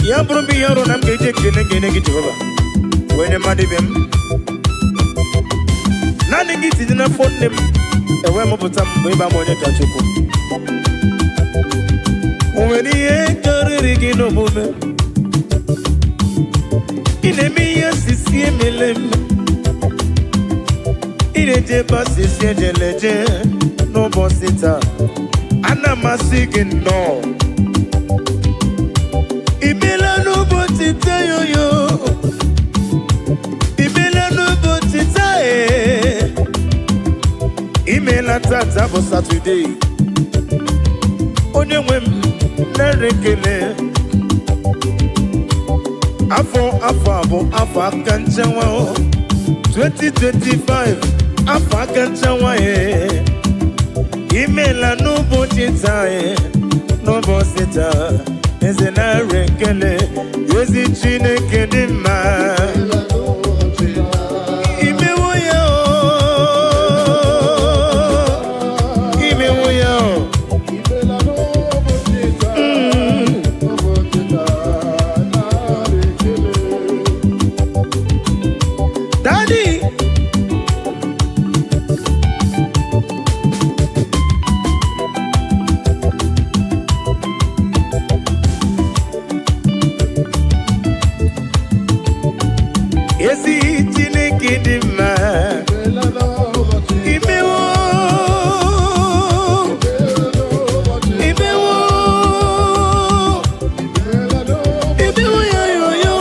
Ya brumbi yaro nam geje gene Jehovah. When madi bem. Nani giti dina phone nem. Ewe mo butam beba mo ne tachuko. When ye kariri gino mume. Ine mi yasisi emelem. Ine je basi siende leje. No bosita. Ana masigin no. Imela no botita yo. Imela no botita Imela tata bo Saturday. Onye wem na rekele. Afo kanchawa 2025 afo kanchawa Imela no botita no bosita. Eze na rekele, ezi Chineke dị mma. Imewo ya o. Daddy. Ezi Chineke dị mma. Imewo ya yo.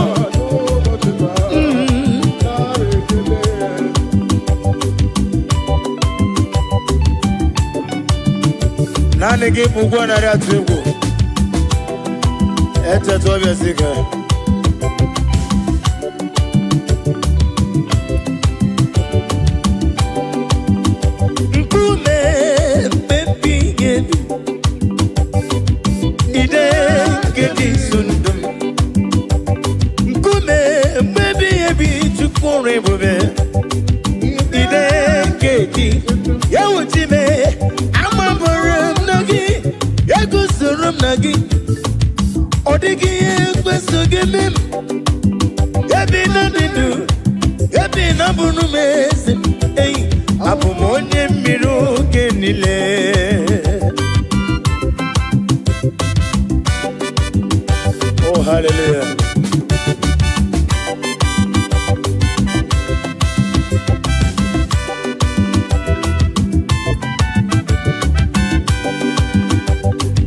Nani gị bụ ụgwọ narị atụ egwu. Echeta ọbịa sika. Odigi ekweso gemem. Ebi na didu. Ebi na bunu mesi. Hey, abu monye miru genile. Oh hallelujah.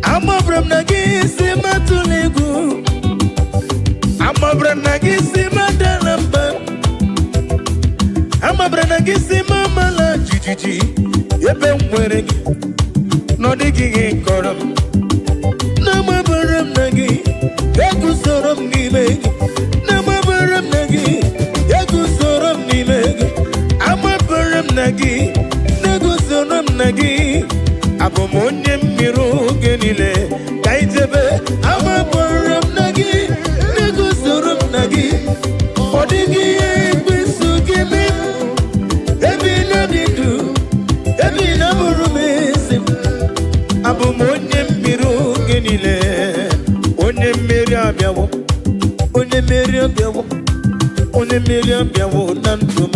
I'm from Nagi Simatulegu. gị si mama la jijiji ebe m nwere gị n'ọdịghị gị kọrọ m na-amabara m na gị eguzoro m n'ime gị na-amabara m na gị eguzoro m n'ime gị amabara m na gị na-eguzoro m na gị abụ m onye mmiri oge niile ka ijebe amabara m na gị na-eguzoro m na gị ọ dịghị ihe ekwesu gị mee ebe na-adị ndụ ebe na-abụrụ m eze m abụ m onye mmiri oge niile onye mmeri abịawo onye mmeri abịawo onye mmeri abịawo na ndụ m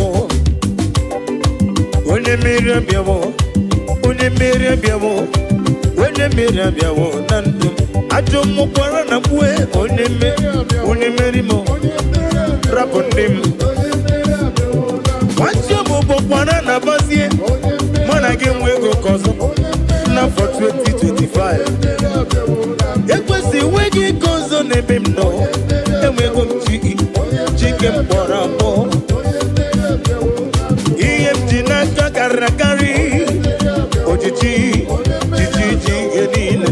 onye mmeri abịawo onye mmeri abịawo onye mmeri abịawo na ndụ m ajọ mmụkwara na mkpue onye mmeri m rapụ ndị m nwanchi ọbụbụkwara na bazie mụ na gị nwe ego ka ọzọ n'afọ 2025 ekwesị nweghị ego ọzọ n'ebe m nọ enwego m chike m kpọrọ abụọ ihe m ji n'aka karịrị akarị ojiji ihe niile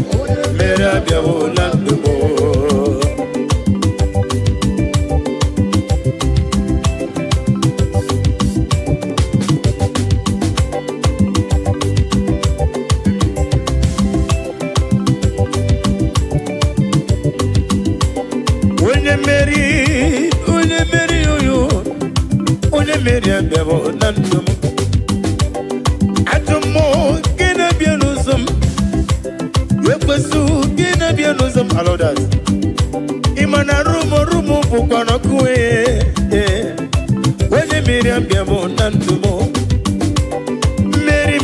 mere abịawo na ndụ m onye mmeri abịawo na ndụ m ajọ mmụọ gị na-abịa n'ụzọ m ekwesu gị na-abịa n'ụzọ m alodas ịma na rum bụkwa n'ọkụ onye mmeri abịawo na ndụ m mmeri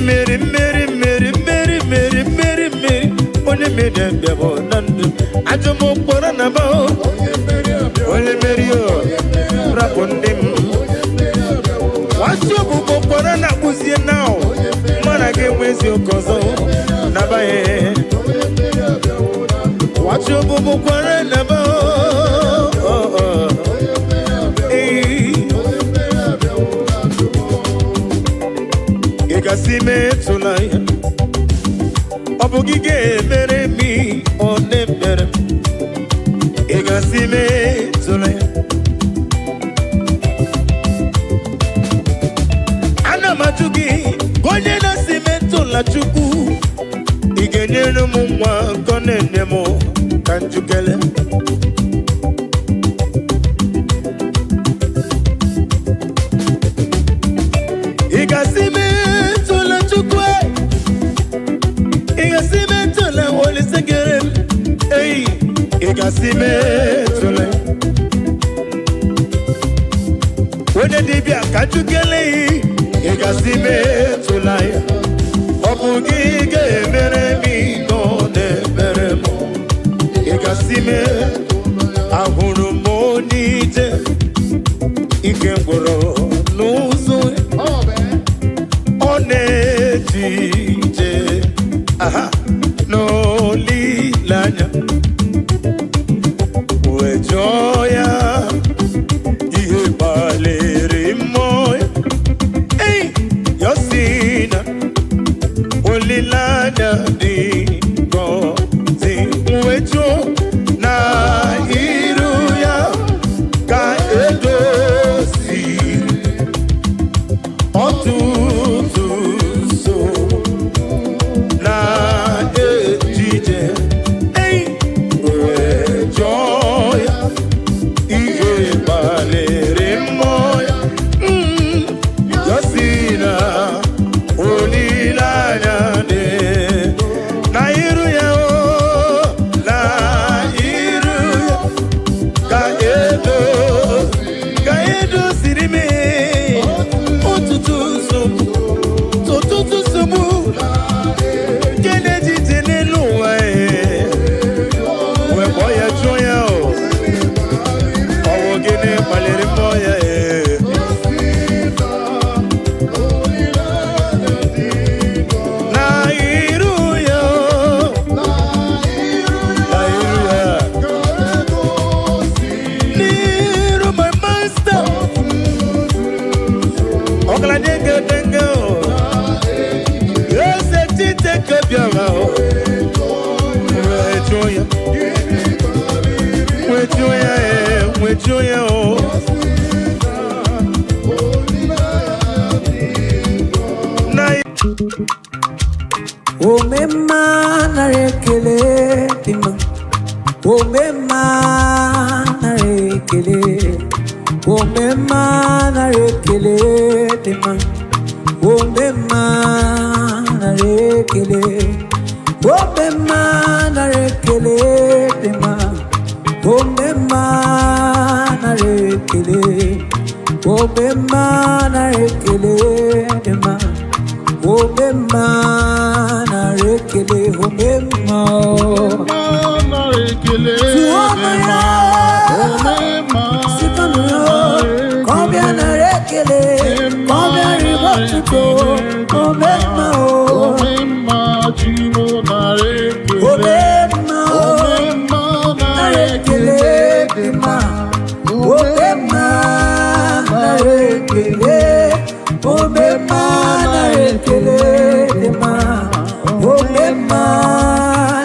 onye mmeri abịawo na ndụ m ajọ mmụọ kpọrọ na ba onye mmeri rapụ ndị m nwachi ọbụbụ kpọrọ na akpụzie na mana gị enwezi oke ọzọ nabaghị nwachi ọbụbụ kpọrọ na ba ị gasị metụla ya ọ bụ gị ga-emere m ọ na-emere m ị gasị metụla ya amaju gị onye na-asị metụla Chukwu ị ga-enyere m nwa nkọ na-enye m ka njukele ị ga-asị metụla Chukwu ị ga-asị metụla Olise kere m ị ga-asị metụla onye dibịa ka njukele ị ga-asị metụla ya ọ bụ gị ga-emere m iko na-emere m ị ga-asị ahụrụ m onye ije ike gwụrụ n'ụzọ ọ na-eji ije n'olileanya wee jụọ ya ihe gbalịrị mmụọ Yosina olilanya di gozi mwejo na iru ya ka edosi otutu so na ejije Omema narekele dima, omema narekele, omema narekele dima, omema narekele, omema narekele dima, omema narekele, omema narekele dima. Omema narekele, omema narekele, omema sikano, combien narekele, combien ribotuto, omema omema chimo narekele, omema narekele, omema narekele, omema narekele dema, omema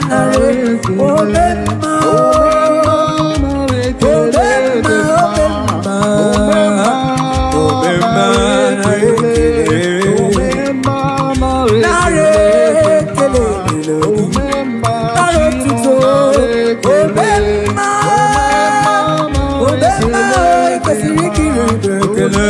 narekele, omema narekele dema, omema narekele, omema narekele, omema naretuto, omema, omema ikasiriki narekele.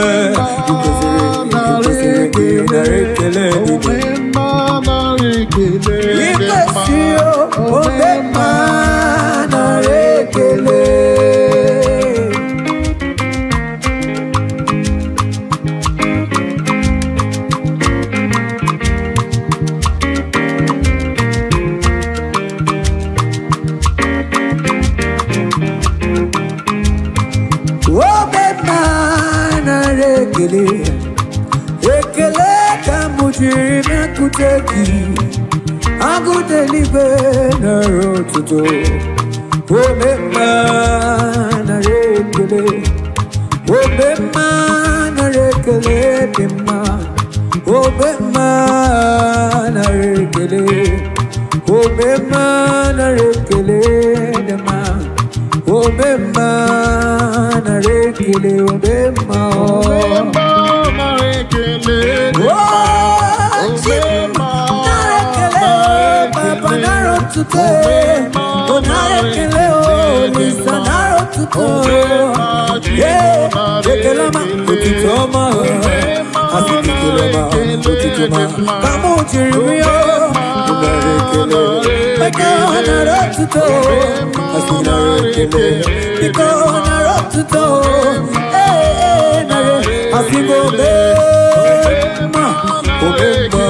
I go deliver the road to do. Omema narekele, omema narekele dema, omema narekele, omema narekele dema, omema narekele, omema narekele, today, onarekele o, lisanaro tuto. Yeah, tekelama, utitoma, asitekelama, utitoma. Kamu chirimiyo, onarekele, peke onaro tuto, asinarekele, piko onaro tuto. Nare, asigobe, obema.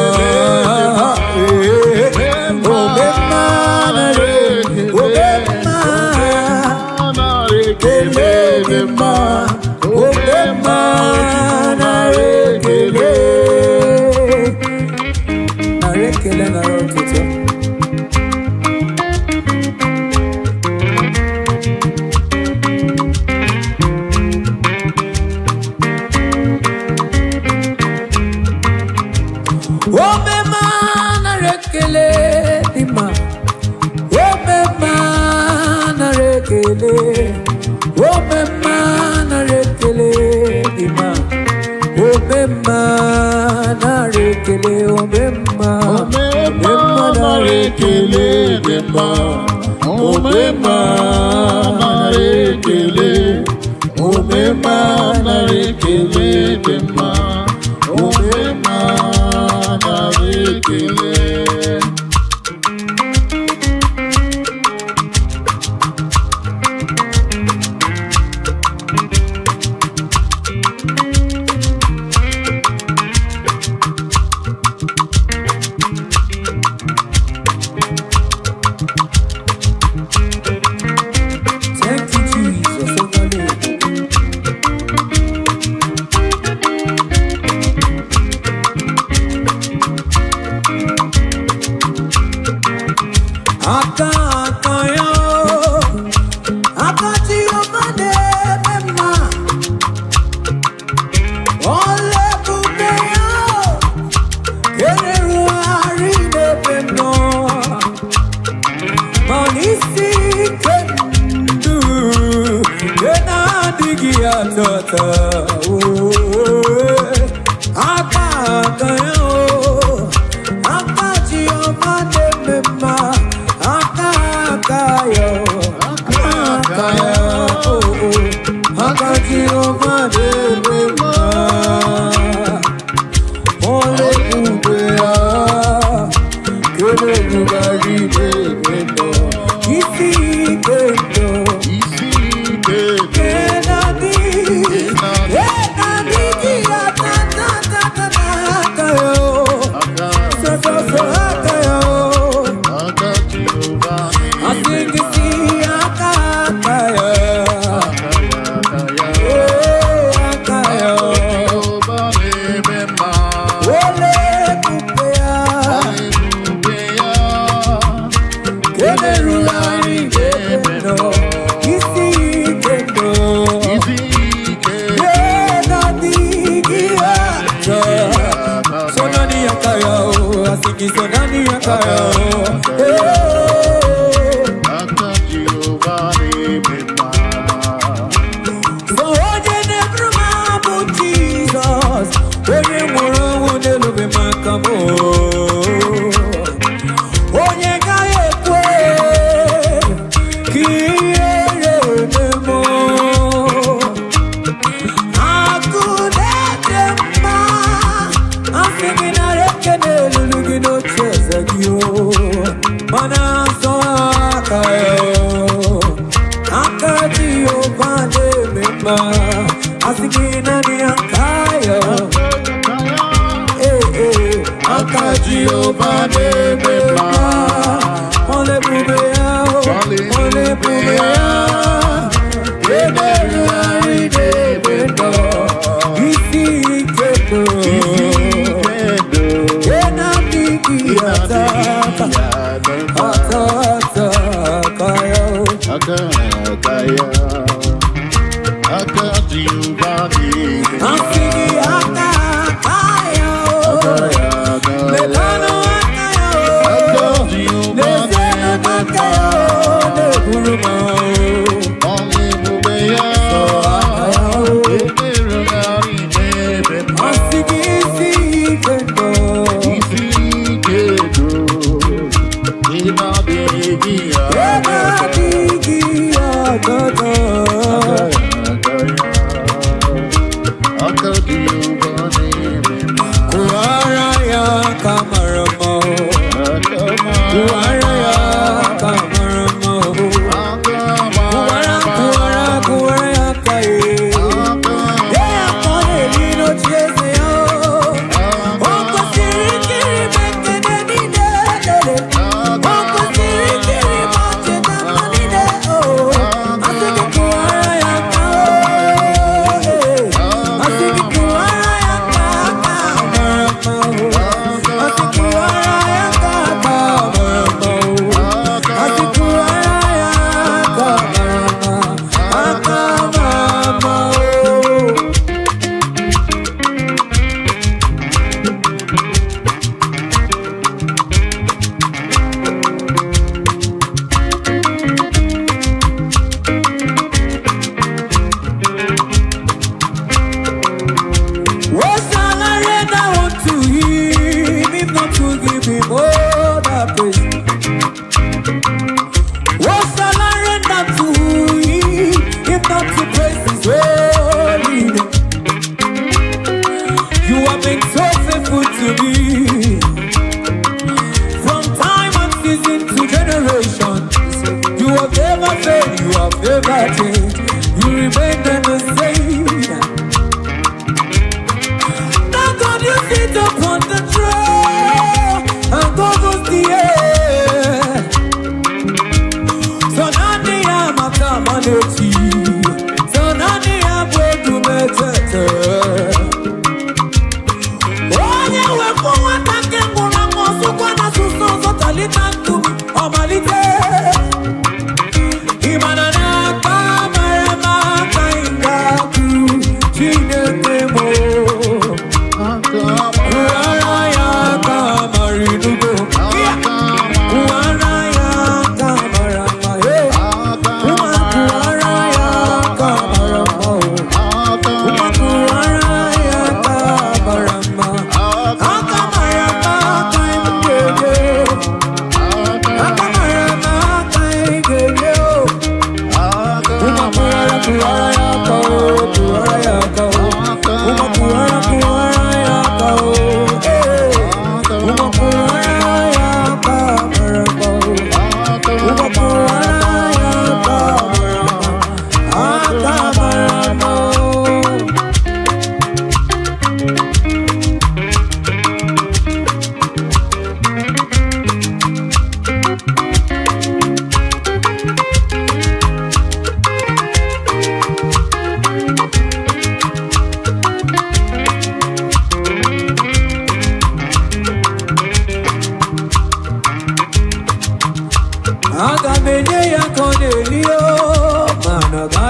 Imanana kamara makai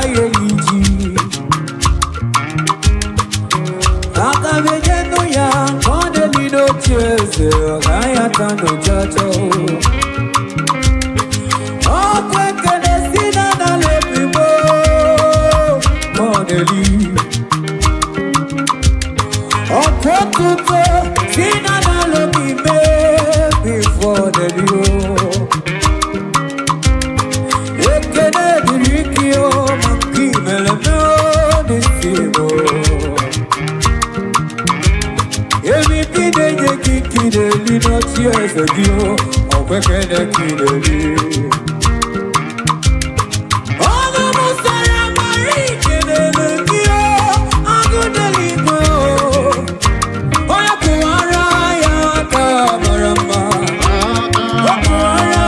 eliji. Akabejeno ya konde lido cheze gaya tano chacho. Okweke desina na lepibo konde li. Okwokuto sina na lopime before the dio. Ekene dirikio manki melemo disimo. Emi pide je kikide li no tiese dio. Okwekene kide li. Ogo musaya mari kide le dio. Ago delimo. Oya kuara ya kamarama. Kuara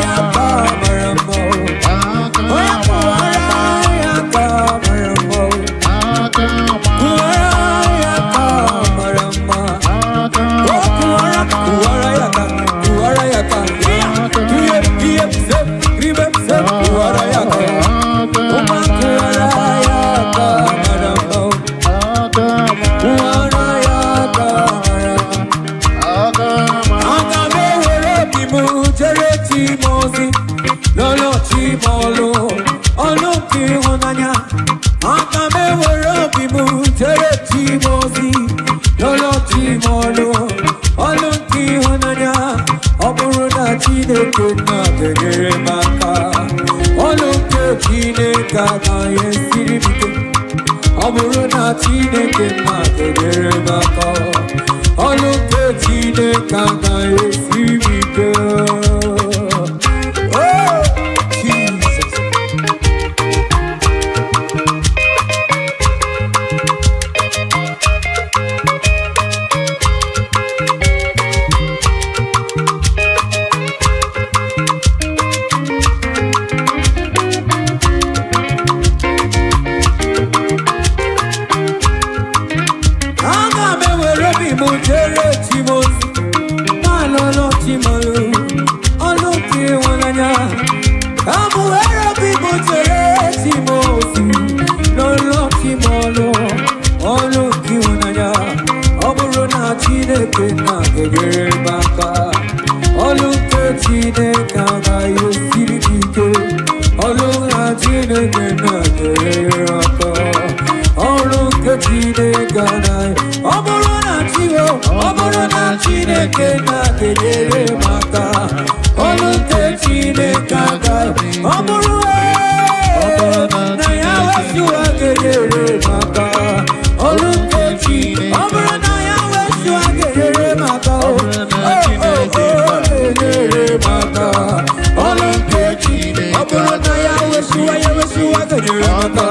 ya kamarama. Oya kuara ya kamarama. Kuara ya kamarama. Kuara ya ka. Kuara ya ka. Kiyep sep. Kiyep sep. Kuara ya ka. Uma kuara ya kamarama. Kuara ya kamarama. Agame were bimu jere chimozi. Lolo chimolo. Olu ki honanya. Agame were bimu jere chimozi. Lolo chimolo. Olu ki honanya. Oburu na chineke na tegere maka. Olu ke chineke na yesiri bike. Oburu na chineke na tegere maka. Olu ke chineke na yesiri bike. Oh, Jesus. Agame were bimu jere chimozi. Malolo chimolo. Olu ki honanya. Amu were bimu jere chimozi. Lolo chimolo. Olu ki honanya. Oburu na chineke na gegere maka. Olu ke chineke na yesiri bike. Olu na chineke na gegere maka. Olu ke chineke na oburu na chiwo. Oburu na chineke na gegere maka. Olu ke chineke na oburu na ya wesu gegere maka. Olu ke chineke oburu na ya wesu gegere maka. Gegere maka. Olu ke chineke oburu na ya wesu gegere maka.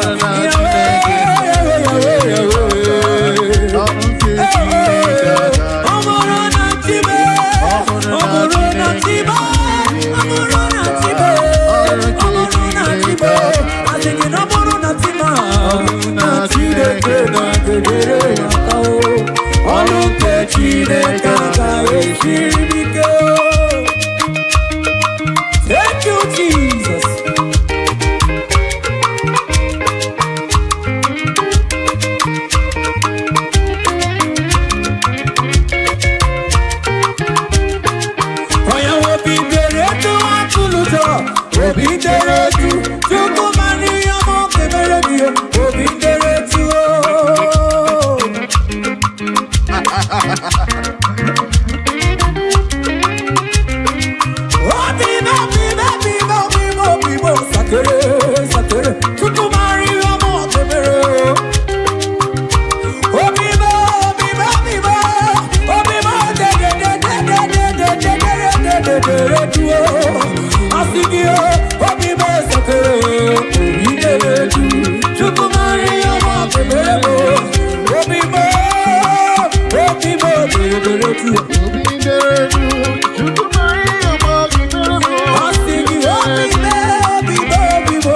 Thank you, Jesus. Oya wobi dere tu akuluto. Wobi dere tu. Chukumani yomo kebere biyo. Wobi dere tu. Sakere, chukumari yomo kebere. Obibo, de asigio, obibo sakere, obidere tu, chukumari yomo kebere. Obibo, de tu, obidere tu, chukumari yomo kebere. Asigio, obibo,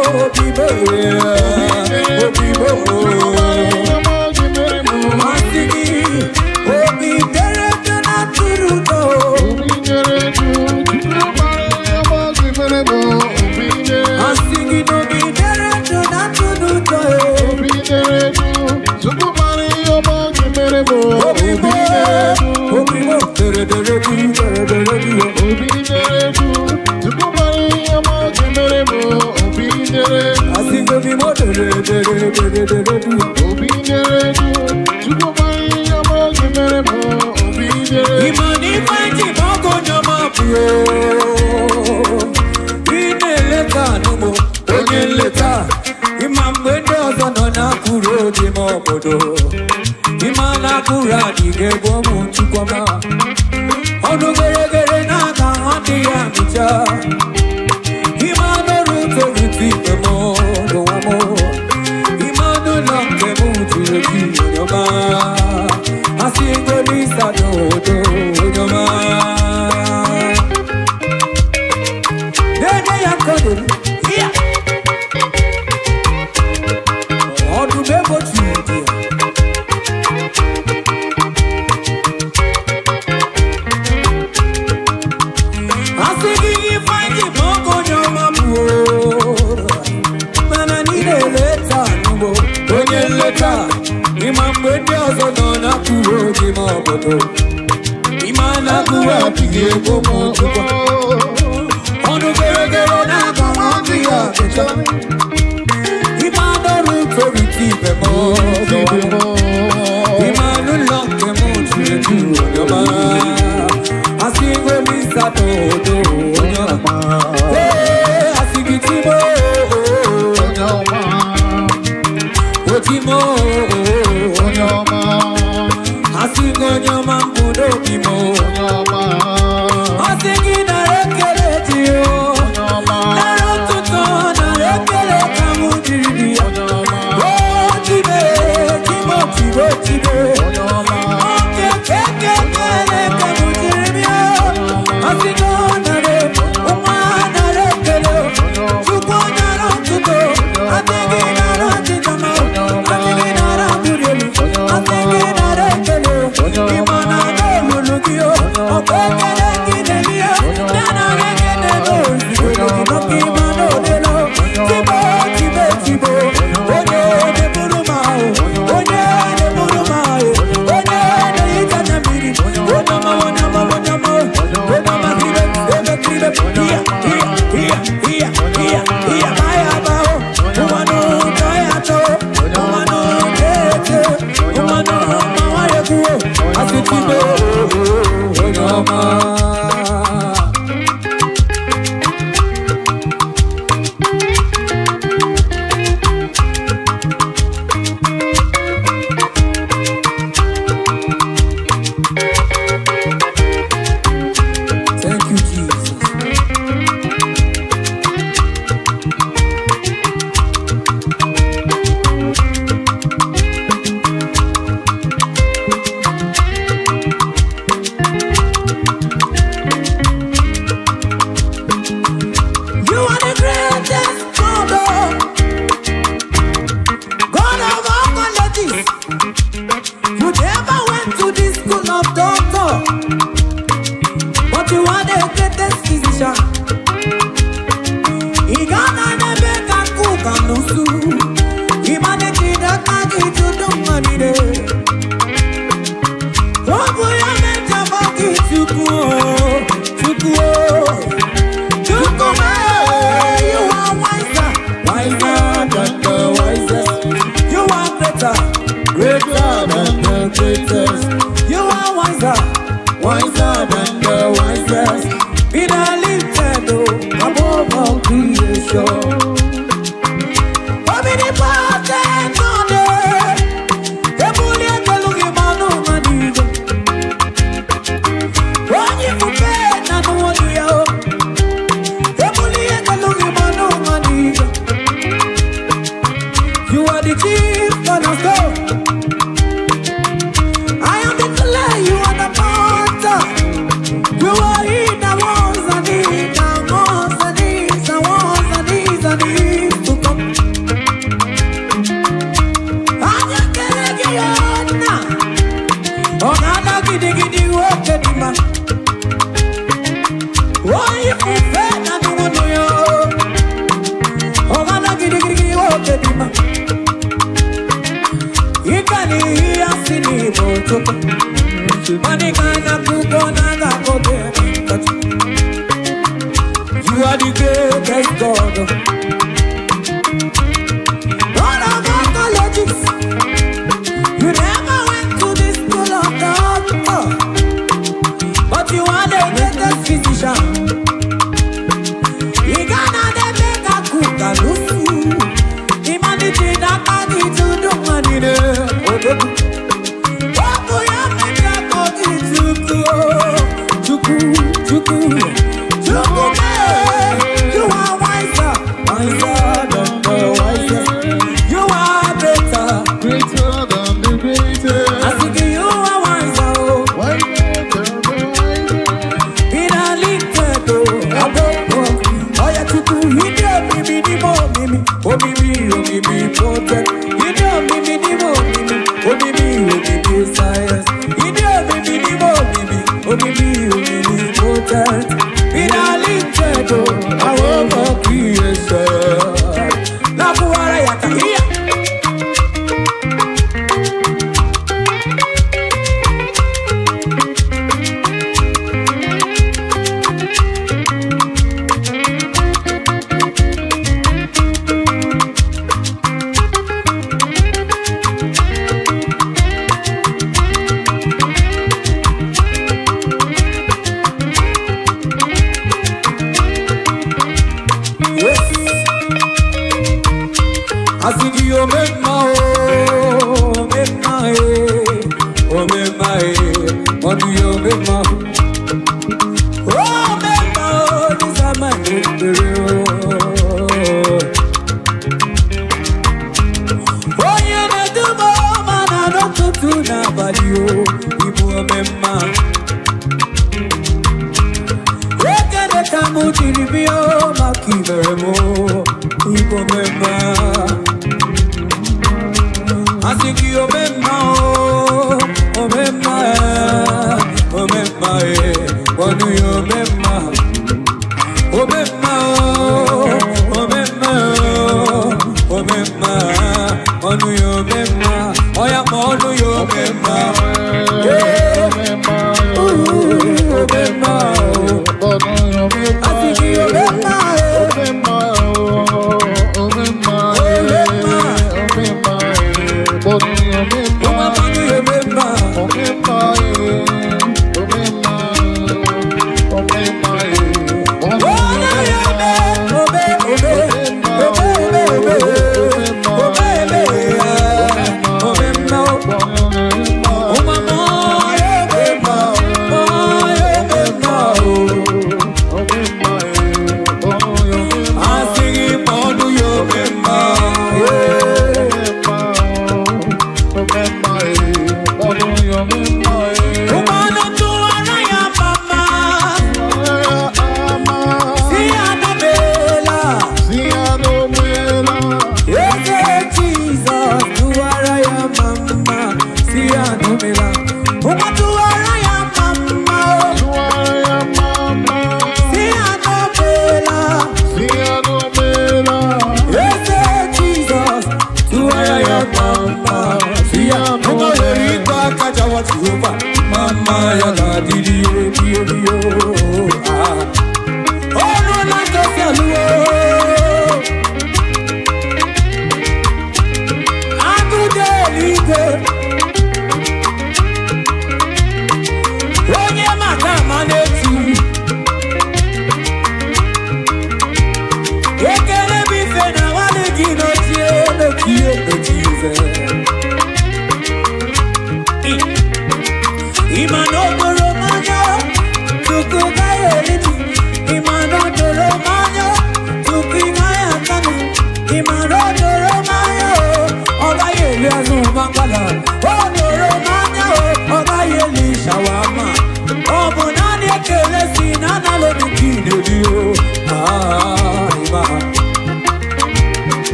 You are the greatest God. motel. You know me, science. You know me, motel. In a little, I want to creation. Now, who are you?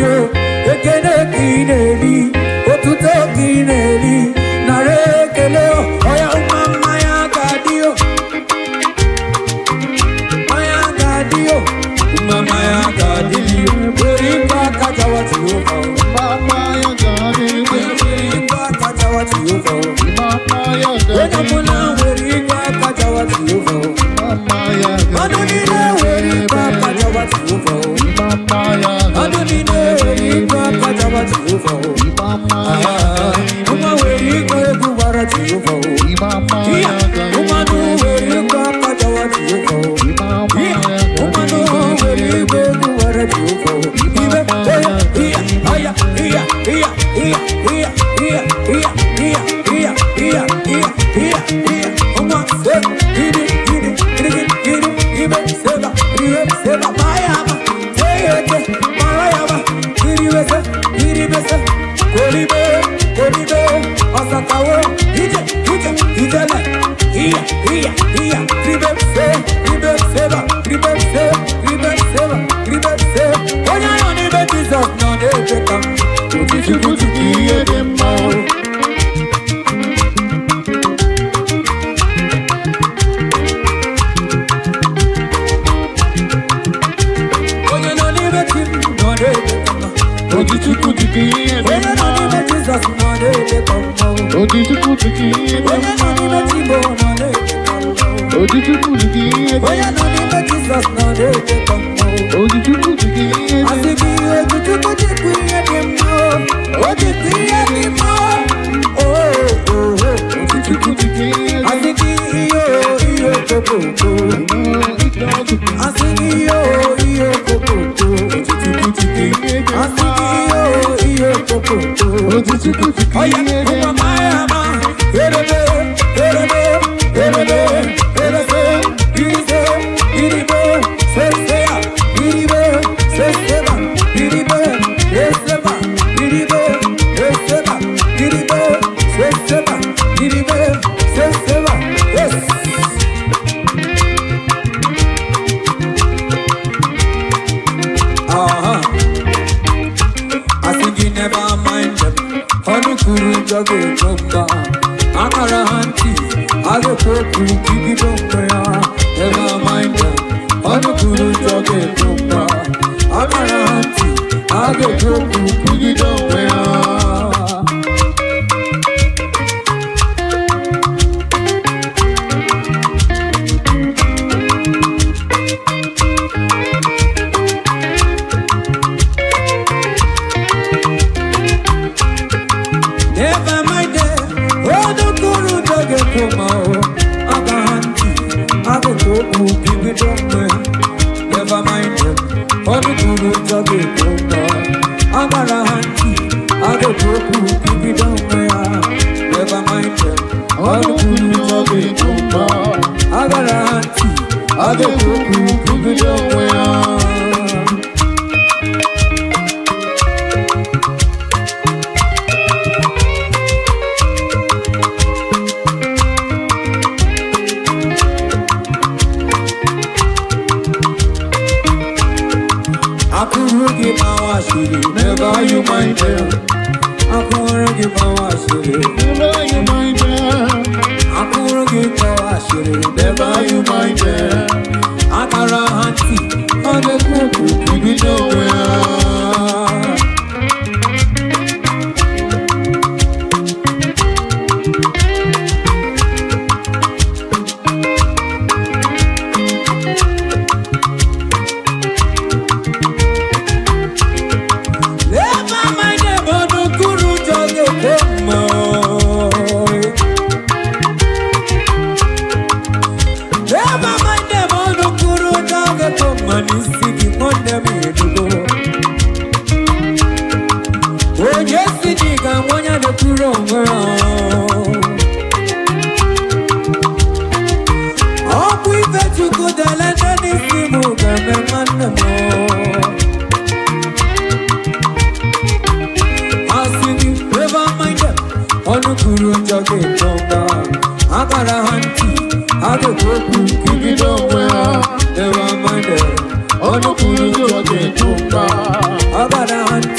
ekene kineli, otuto kineli, narekeleo, oya mama ya gadio, maya gadio, mama ya gadio, weripa kajawa tiyofa, mama ya gadio, weripa kajawa tiyofa, mama ya gadio, wena weripa kajawa tiyofa, mama ya gadio, madunine weripa kajawa tiyofa, mama ya gadio, madunine weripa kajawa tiyofa, mama ya gadio, uma weripa kuwara tiyofa, mama ya gadio, uma nu weripa kajawa tiyofa, mama ya gadio, uma nu weripa kuwara tiyofa, mama ya gadio, iya iya iya iya iya iya iya iya iya iya iya iya uma se gidi gidi gidi gidi ibe seba mayama teyete marayama gidi bese kolibe asakawo ije le iya iya iya gribe seba onya yoni be Jesus no dey take am to kiye dem mau. Never you mind them. I can't give my wash. Never you mind them. I can't give my wash. Never you mind them. I can't run on the group. We nowhere. I got a hunt.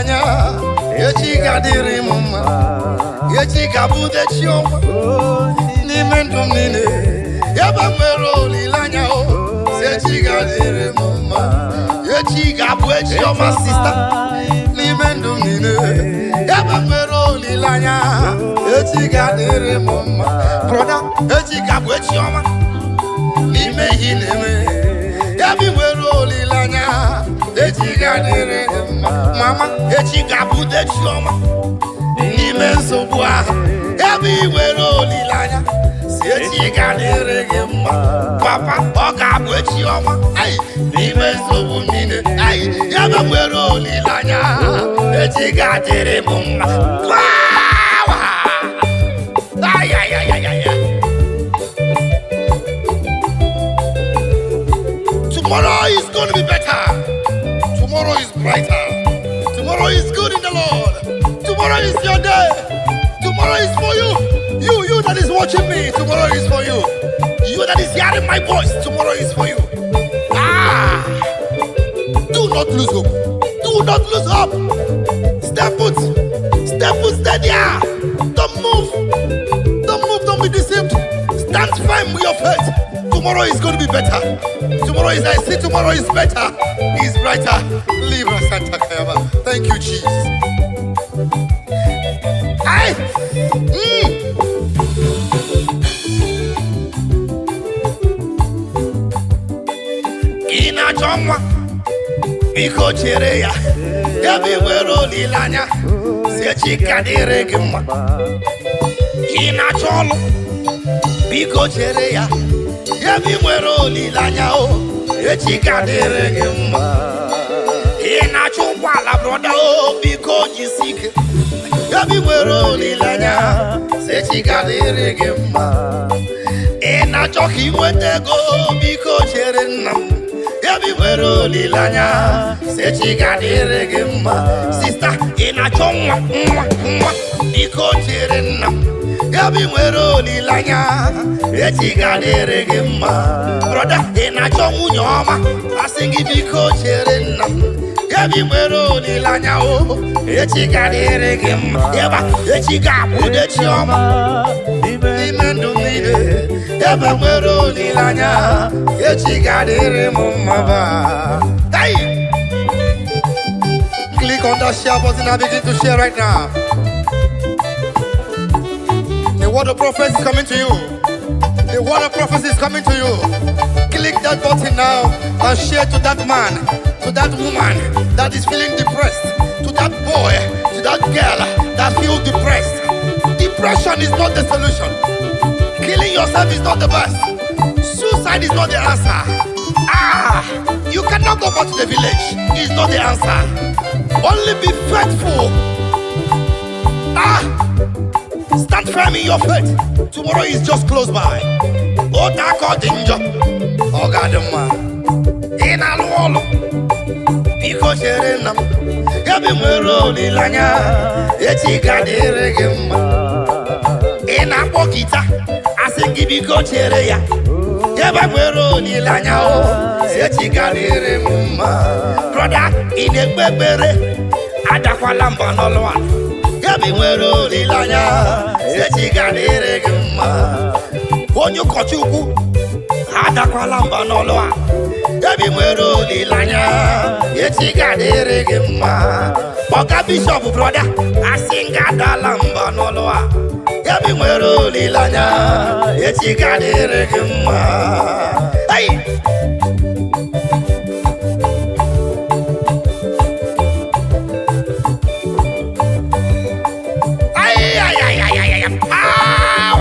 olilanya echi ga-adịrị m mma echi ga-abụ dechi ọma n'ime ndụ m niile ebe nwere olilanya si echi ga-adịrị m mma echi ga-abụ echi ọma sista n'ime ndụ m niile ebe nwere olilanya echi ga-adịrị m mma broda echi ga-abụ echi ọma n'ime ihe na-eme ebe nwere olilanya echi ga-adịrị gị mma mama echi ga-abụ dechi ọma n'ime nsogbu ahụ ebe nwere olilanya si echi ga-adịrị gị mma papa ọ ga-abụ echi ọma n'ime nsogbu niile ebe nwere olilanya echi ga-adịrị m mma tomorrow is going to be better. Tomorrow is brighter. Tomorrow is good in the Lord. Tomorrow is your day. Tomorrow is for you. You that is watching me. Tomorrow is for you. You that is hearing my voice. Tomorrow is for you. Do not lose hope. Do not lose hope. Step foot. Step foot. Stay there. Don't move. Don't move. Don't be deceived. Stand firm with your faith. Tomorrow is going to be better. Tomorrow is, I see tomorrow is better. Is brighter. Libra Santa Kayaba. Thank you, Jesus. Ina chomwa biko chere ya ebe nwere olilanya si echi ga-adịrị gị mma. Ina cholu biko chere ya ebe nwere olilanya echi ga-adịrị gị mma. Ị na-achọ ụgbọala broda biko jisike ebe nwere olilanya echi ga-adịrị gị mma. Ị na-achọ ka ị nweta ego biko chere nna m ebe nwere olilanya echi ga-adịrị gị mma. Sista ị na-achọ nwa biko chere nna m ebe nwere olilanya echi ga-adịrị gị mma. Broda ị na-achọ nwunye ọma asị gị biko chere nna m ebe nwere olilanya echi ga-adịrị gị mma. Ebe echi ga-abụ dechi ọma n'ime ndụ niile ebe nwere olilanya echi ga-adịrị m mma. Click on that share button and begin to share right now. The word of prophecy is coming to you. The word of prophecy is coming to you. Click that button now and share to that man, to that woman that is feeling depressed, to that boy, to that girl that feels depressed. Depression is not the solution. Killing yourself is not the best. Suicide is not the answer. You cannot go back to the village. It's not the answer. Only be faithful. Stand firm in your faith. Tomorrow is just close by. Otako danger. Ogadama. In alwolo. Biko chere nam. Yabi nwere olilanya. Echi ga-adịrị gị mma. Ị na-akpọ gita. Asị gị biko chere ya. Yabi nwere olilanya. Echi ga-adịrị m mma. Brother, ị na-ekpe ekpere. Adakwala mba n'ọlụ a. Ebe nwere olilanya echi ga-adịrị gị mma. Onye ụkọchukwu adakwala mba n'ọlụ a. Ebe nwere olilanya echi ga-adịrị gị mma. Ọga bishọp broda asị nga adala mba n'ọlụ a. Ebe nwere olilanya echi ga-adịrị gị mma.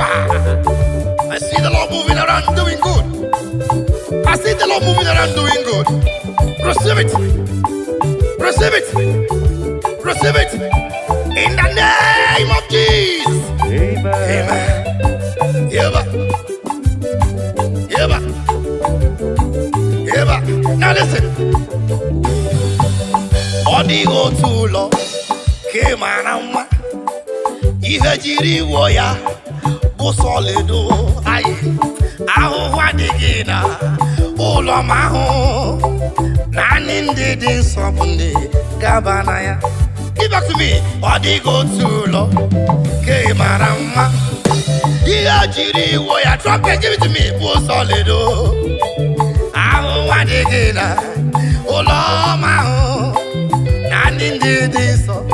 I see the Lord moving around doing good. I see the Lord moving around doing good. Receive it. Receive it. Receive it. In the name of Jesus. Amen. Yeba. Yeba. Yeba. Now listen. Odigo tulo. Kemanama. Ihe jiri wo ya. Solido, ahụhụ adịghị na ụlọ mahụ naanị ndị dị nsọ bụ ndị gaba na ya it back to me. Odi go too low. Ke marama. Iya jiri wo ya trumpet, give it to me. Bo solido. Aho wadigina. Oloma ho. Nani ndidi so.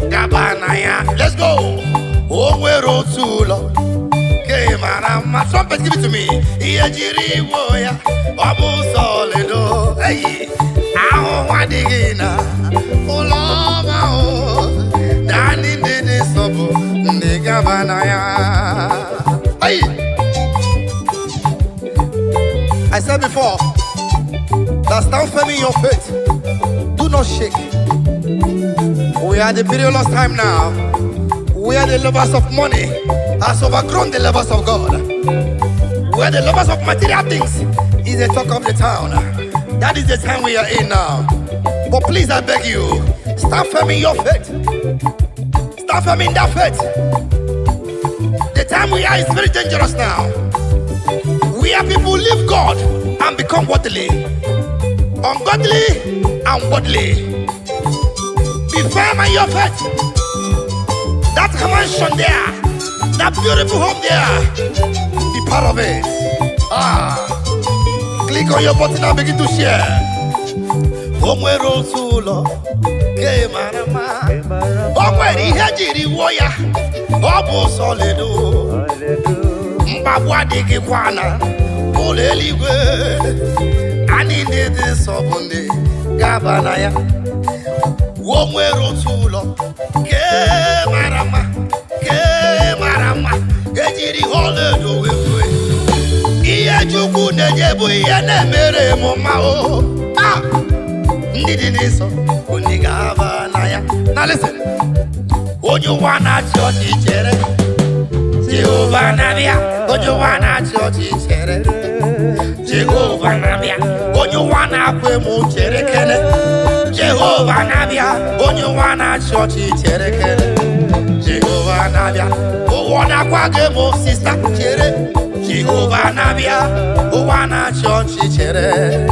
Gabana ya. Let's go. Onwero too low. Ke marama. Trumpet, give it to me. Iya jiri wo ya. Obo solido. Hey. Aho wadigina. Oloma ho. Nani ndidi so bo. Hey. I said before, that stand firm in your faith. Do not shake. We are the perilous time now. We are the lovers of money has overgrown the lovers of God. We are the lovers of material things. Is the talk of the town. That is the time we are in now. But please, I beg you, stand firm in your faith. Stand firm in that faith. The time we are is very dangerous now. We are people who leave God and become worldly, ungodly and worldly. Be firm in your faith. That mansion there, that beautiful home there, be part of it. Click on your button and begin to share. Omwero sulo, ke marama. Omweri hejiri woya. Obo solido. Mbabwa digi kwana. Oleligwe. Ani nede sobunde. Gabana ya. Omwero sulo. Ke marama. Ke marama. Ejiri oledo wewe. Iye jugu nejebu iye nemere mumao. Ndidi so. Unigabana ya. Now listen. Ojo wana choti chere, Jehovah nabia. Ojo wana choti chere, Jehovah nabia. Ojo wana kwe mu chere kene, Jehovah nabia. Ojo wana choti chere kene, Jehovah nabia. O wana kwa ge mu sister chere, Jehovah nabia. O wana choti chere,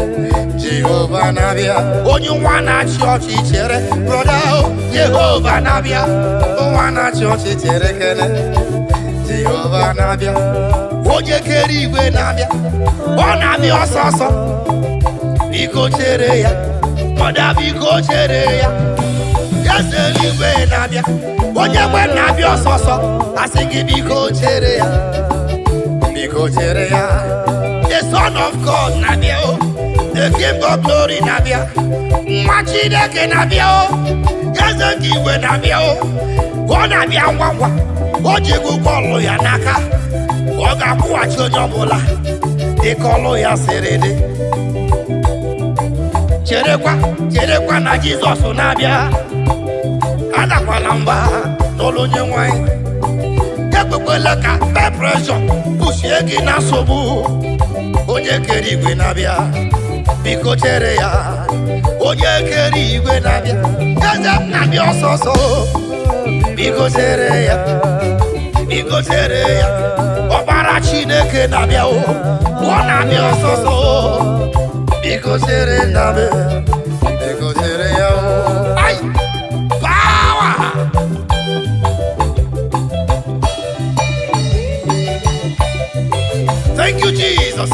Jehovah nabia. Ojo wana choti chere, brother. Jehovah nabia. Wana choti terekene. Jehovah nabia. Oje keri igwe nabia. Onabi ososo. Biko chere ya. Oda biko chere ya. Yase igwe nabia. Oje mwe nabia ososo. Asigi biko chere ya. Biko chere ya. The Son of God nabia. The King of Glory nabia. Machideke nabia. Yazangi we nabia. Wana bia wawa. Oje gukolo ya naka. Oga kuwa chonyobola. Ikolo ya serede. Cherekwa na Jesus nabia. Ada kwa lamba. Nolo nyewai. Tekwekwele ka peer pressure. Pushegi na sobu. Oje keri we nabia. Biko chere ya. Oje keri igwe nabia. Eze nabia ososo. Biko chere ya. Biko chere ya. Obara Chineke nabia o. Nabia ososo. Biko chere nabia. Biko chere ya o. Ay! Power! Thank you, Jesus.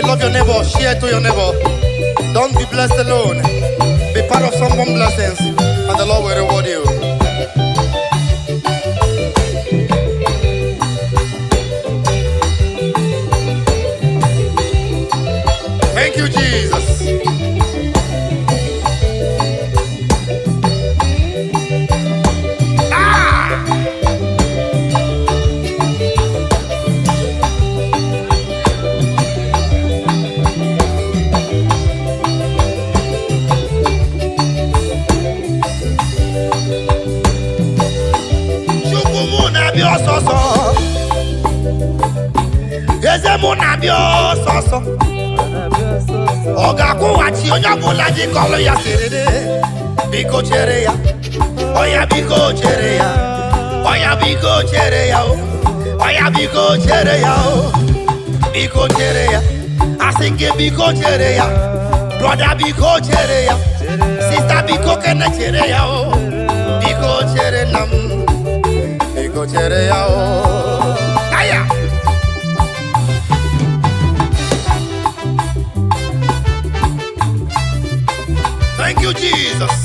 Love your neighbor, share to your neighbor. Don't be blessed alone. Be part of someone's blessings, and the Lord will reward you. Thank you, Jesus. Oga kuwachi onye bula ji kolo ya serede. Biko chere ya. Oya biko chere ya. biko chere ya o. Oya biko chere ya o. Biko chere ya. Asinke biko chere ya. Brother biko chere ya. Sister biko kene chere ya o. Biko chere nam. Biko chere ya o. Aya. Thank you, Jesus.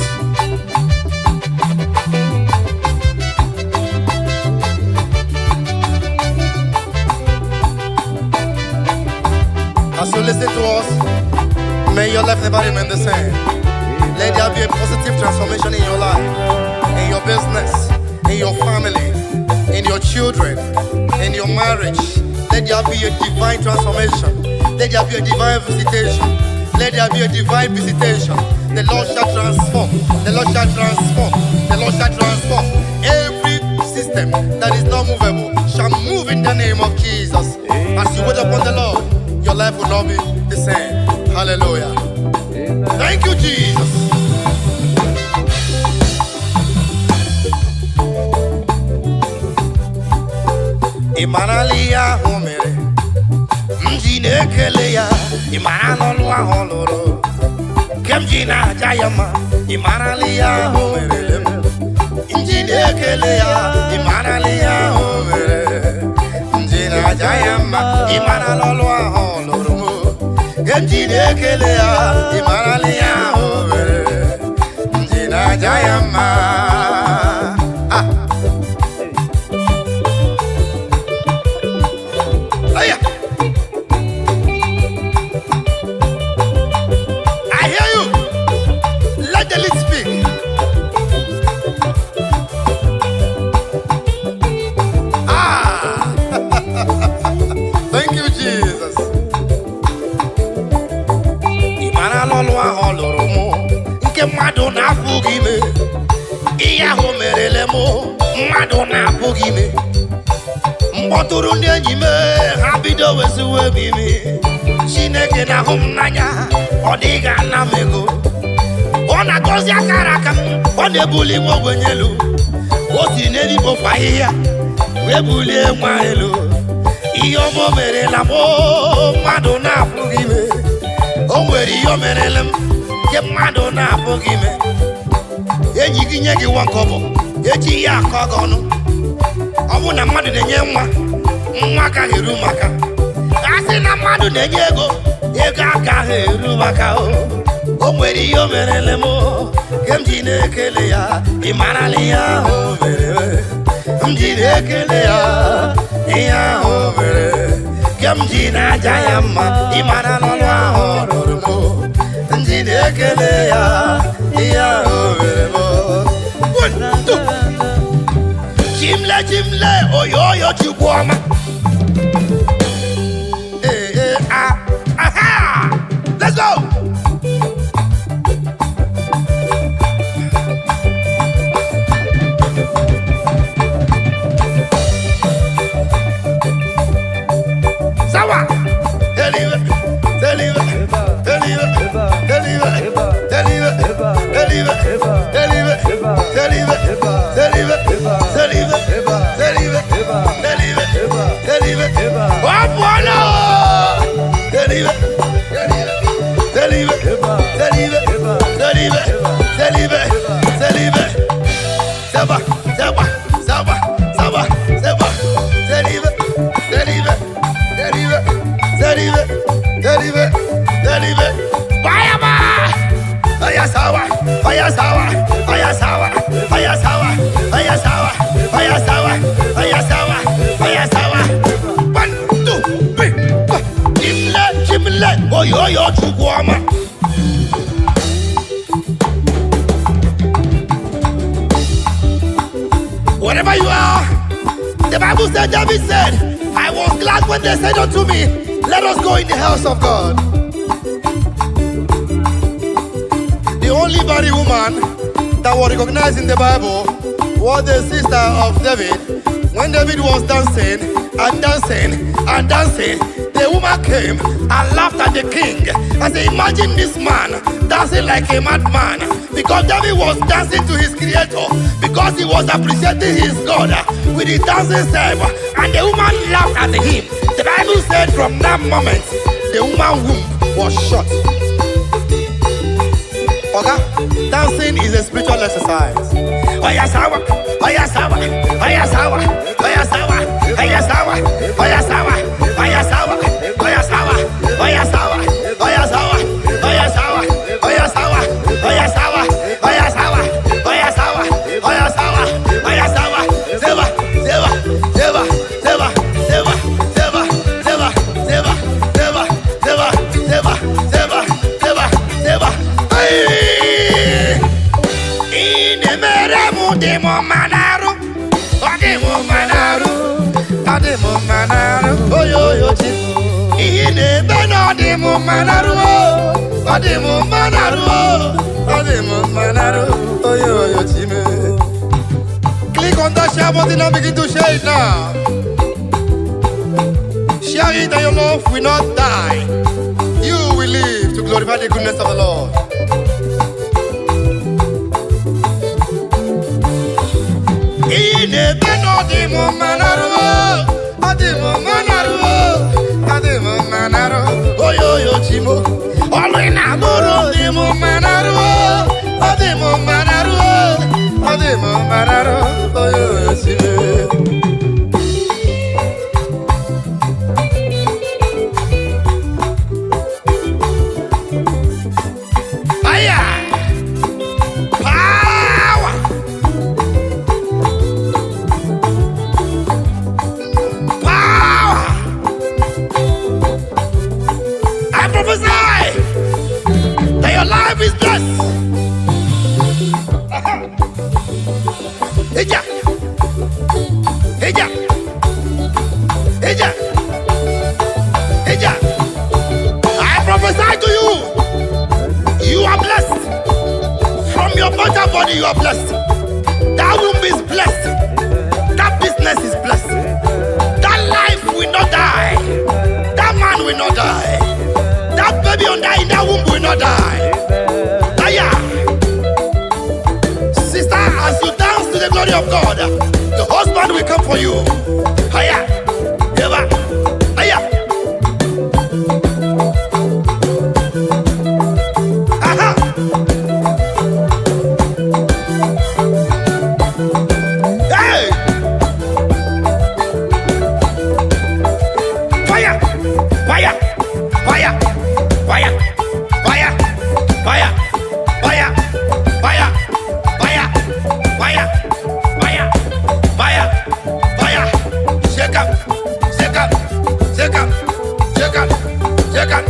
As you listen to us, may your life never remain the same. Let there be a positive transformation in your life, in your business, in your family, in your children, in your marriage. Let there be a divine transformation. Let there be a divine visitation. Let there be a divine visitation. The Lord shall transform. The Lord shall transform. The Lord shall transform. Every system that is not movable shall move in the name of Jesus. As you wait upon the Lord, your life will not be the same. Hallelujah. Thank you, Jesus. Imanalia homere. Mjine keleya. Imanalwa holoro. Kemjina jayama. Imanalia homere. Mjine keleya. Imanalia homere. Mjina jayama. Imanalwa holoro. Kemjine keleya. Imanalia homere. Mjina jayama. Madonna Bugime, Iaho Merelemo, Madonna Bugime, Motorunde Jime, Habido was a baby. She naked a home nanya, or Diga Namego. On a Gozia Karakam, on the bully Moguelu. What in any Bofaya, we bully Maelo. Iomo Merelamo, Madonna Bugime, oh, where you Merelem. Madonna Bogime, Ejiginegi Wankobo, Eji Yakogonu, Amuna Madu de Yama, Maka Hirumaka, Asina Madu de Yego, Egaka Hirumaka, Omweri Yomerelemo, Kemjine Kelea, Imanalia Homere, Mjine Kelea, Ia Homere, Kemjina Jayama, Imanalwa Hormo. Chimle, chimle, oyo, chiguama. Aha! Let's go! Sawa! Wherever you are, the Bible said, David said, I was glad when they said unto me, let us go in the house of God. The only body woman that was recognized in the Bible was the sister of David, When David was dancing and dancing and dancing, the woman came and laughed at the king and said, imagine this man dancing like a madman. Because David was dancing to his creator, because he was appreciating his God with his dancing step. And the woman laughed at him. The Bible said from that moment, the woman's womb was shut. Okay? Dancing is a spiritual exercise. Oya sawa, oya sawa, oya sawa, oya sawa, oya sawa, oya sawa, oya sawa, oya sawa, oya sawa, oya sawa, oya sawa, oya sawa, oya sawa, oya sawa, oya sawa, oya sawa, oya sawa, zeba, zeba, zeba, zeba, zeba, zeba, zeba, zeba, zeba, zeba, zeba, zeba, zeba, zeba. Demo manaru, demo manaru, demo manaru, oh yo yo chief. Ine beno demo manaru, demo manaru, demo manaru, oh yo yo chief. Click on that share button and begin to share it now. Share it and your love will not die. You will live to glorify the goodness of the Lord. Ine beno demo manaru, demo manaru, demo manaru, oh yo yo chimo. Olo ina goro demo manaru, demo manaru, demo manaru, oh yo yo chimo. I prophesy to you, you are blessed. From your mother body, you are blessed. That womb is blessed. That business is blessed. That life will not die. That man will not die. That baby in that womb will not die. Aya. Sister, as you dance to the glory of God, the husband will come for you. Aya. Eva. Aya. Aha. Hey. Fire. Fire. Fire. Fire. Fire. Fire. Fire. Fire. Fire. Fire. Fire. Fire. Fire. Shake up. Shake up. Shake up. Shake up. Shake up.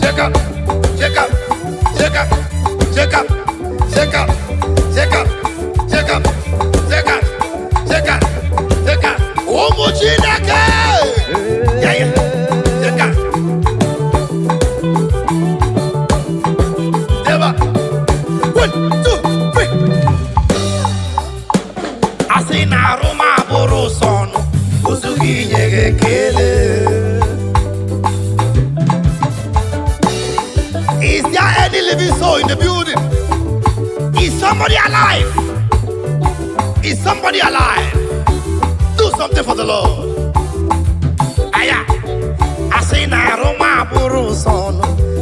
Shake up. Shake up. Shake up. Shake up. Shake up. Shake up. Shake up. Shake up. Shake up. Shake up. Omuchineke. Yeah, yeah. Shake up. Never. 1, 2, 3. I say na Roma boro son. Uzugi nyege kele. Is there any living soul in the building? Is somebody alive? Is somebody alive? Do something for the Lord. Aya. I say na Roma boro son.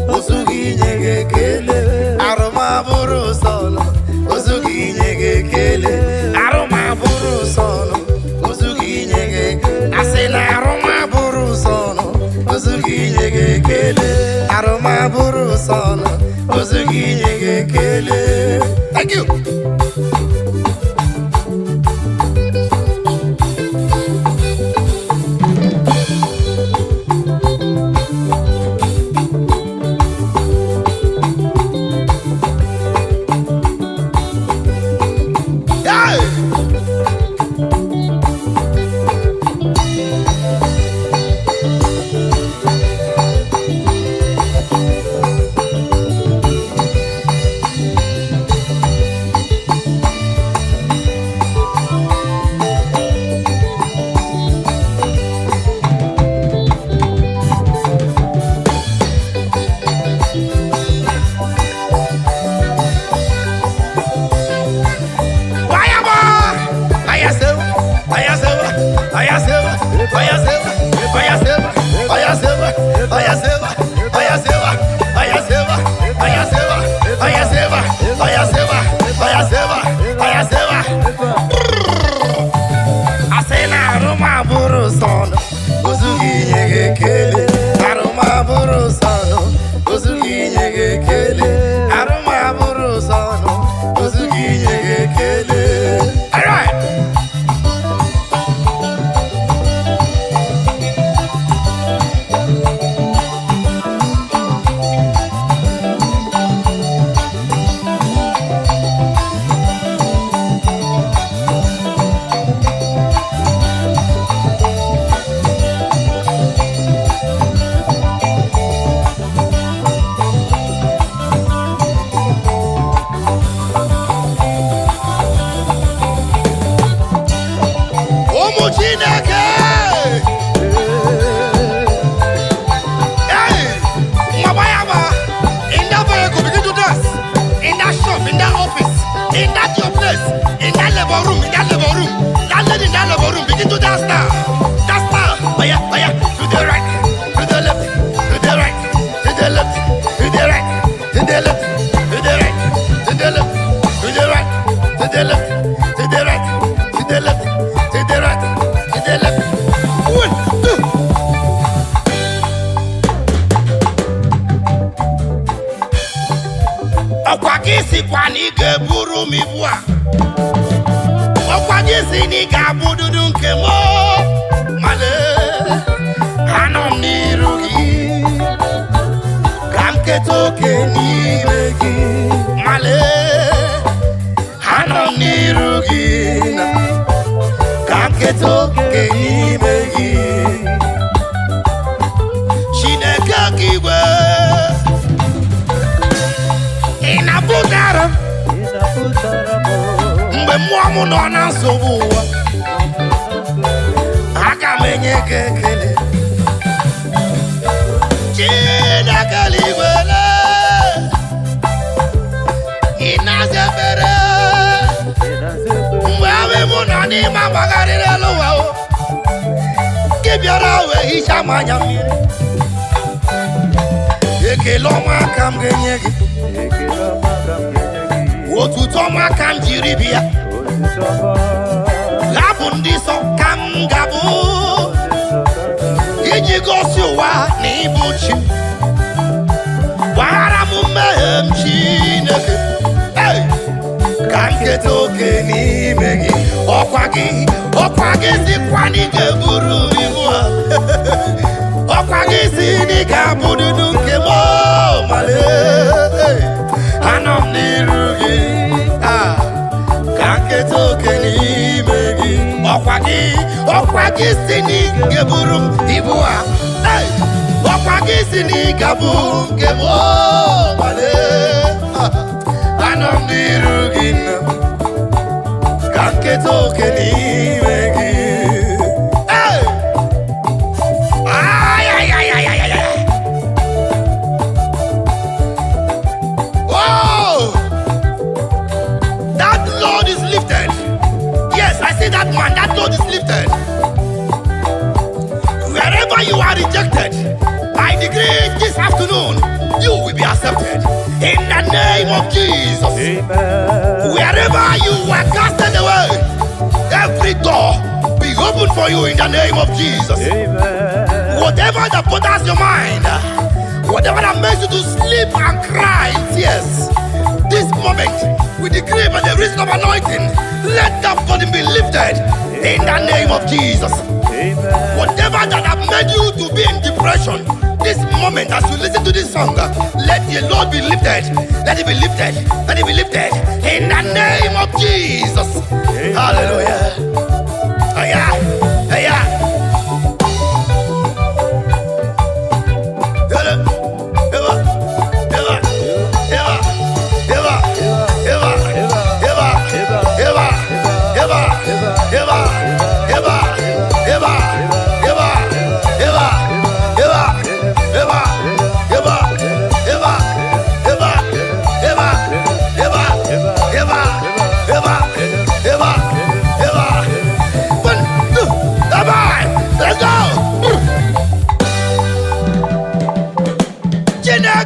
Uzugi nyege kele. Aroma boro son. Uzugi nyege kele. Aroma boro son. Uzugi nyege kele. I say na Roma boro son. Uzugi nyege kele. Aroma boro son. Uzugi nyege kele. Thank you.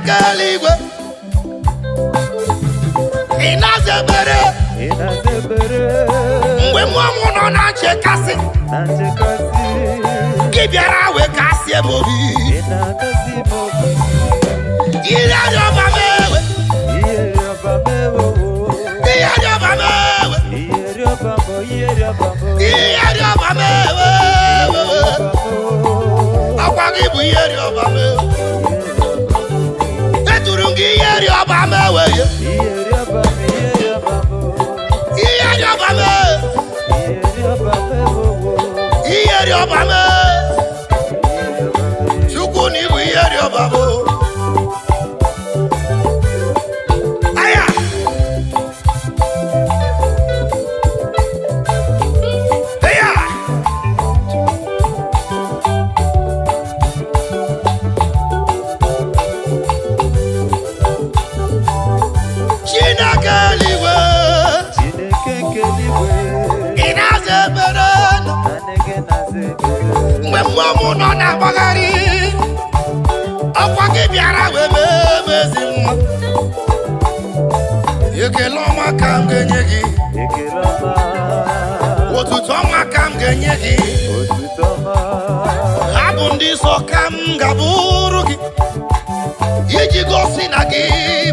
Chineke eluigwe ị na-azebere mgbe mmụọ m nọ na nchekasị gị bịara wee kasịe m obi ihe dị ọba m ewe ihe dị ọba m ewe ihe dị ọba m ewe akwa gị bụ ihe dị ọba m ewe eturu gị ihe dị ọba m ewe ihe dị ọba m ihe dị ọba m Chukwu na ịbụ ihe dị ọba m aya aya Chineke eluigwe ị na-azebere mgbe mmụọ m nọ na-agbagharị ọkwa gị bịara wee mee ezi mma ekele ọma ka m ga-enye gị otuto ọma ka m ga-enye gị abụ ndị nsọ ka m ga-abụrụ gị iji gosi na gị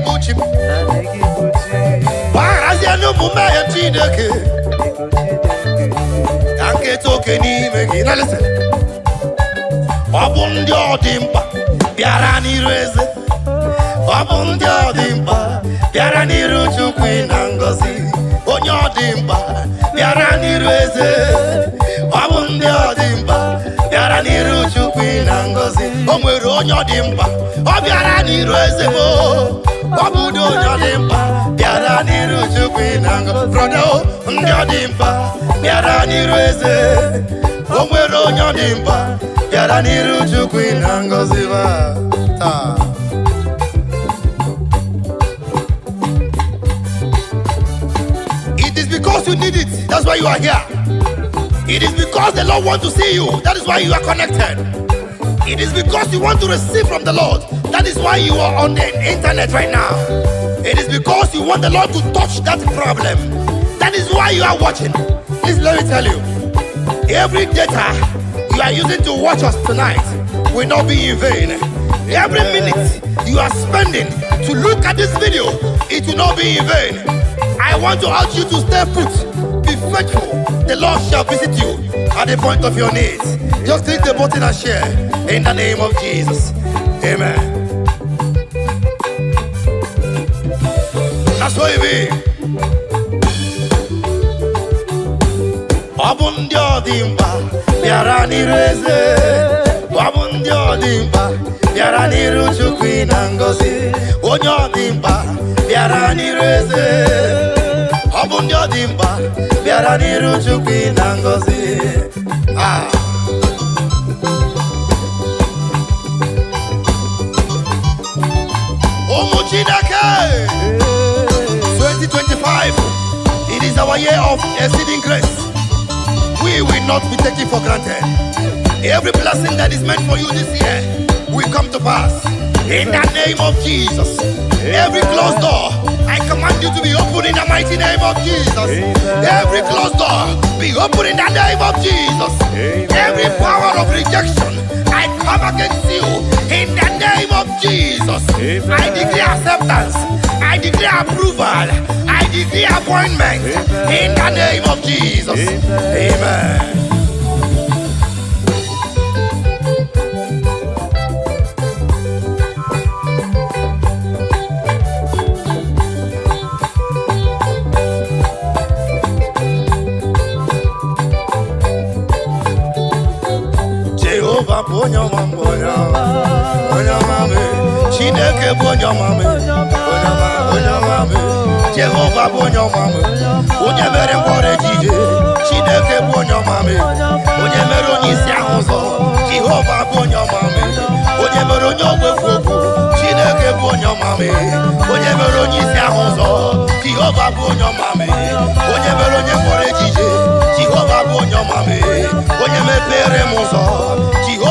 bụ chi m gbaghazie n'omume ya Chineke ka nketa oke n'ime gị na listen ọ bụ ndị ọ dị mkpa bịara n'iru eze ọ bụ ndị ọ dị mkpa bịara n'iru Chukwu na ngọzi onye ọ dị mkpa bịara n'iru eze ọ bụ ndị ọ dị mkpa bịara n'iru Chukwu na ngọzi o nwere onye ọ dị mkpa ọ bịara n'iru eze m ọ bụ onye ọ dị mkpa bịara n'iru Chukwu na ngọzi brother ndị ọ dị mkpa bịara n'iru eze o nwere onye ọ dị mkpa bịara n'iru Chukwu na ngọzi taa It is because you need it, that's why you are here. It is because the Lord wants to see you, that is why you are connected. It is because you want to receive from the Lord, that is why you are on the internet right now. It is because you want the Lord to touch that problem, that is why you are watching. Please let me tell you, every data you are using to watch us tonight will not be in vain. Every minute you are spending to look at this video, it will not be in vain. I want to urge you to stay put, be faithful. The Lord shall visit you at the point of your needs. Just click the button and share in the name of Jesus. Amen. That's what it be. Ọ bụ ndị ọ dị mkpa bịara n'iru eze ọ bụ ndị ọ dị mkpa bịara n'iru Chukwu na ngọzi onye ọ dị mkpa bịara n'iru eze ọ bụ ndị ọ dị mkpa bịara n'iru Chukwu na ngọzi ụmụ Chineke 2025 it is our year of exceeding grace. We will not be taken for granted. Every blessing that is meant for you this year will come to pass. In the name of Jesus. Every closed door, I command you to be open in the mighty name of Jesus. Every closed door, be open in the name of Jesus. Every power of rejection, I come against you in the name of Jesus. I declare acceptance. I declare approval. I declare appointment in the name of Jesus. Amen. Jehovah Bonyama Chineke Bonyama Jehovah Bonyama onye mere ngwọrọ ejije Chineke Bonyama onye mere onye isi ahụzọ Jehovah Bonyama onye mere onye ogbefu okwu Chineke Bonyama onye mere onye isi ahụzọ Jehovah Bonyama onye mere onye ngwọrọ ejije Jehovah Bonyama onye mepere m ụzọ Jehovah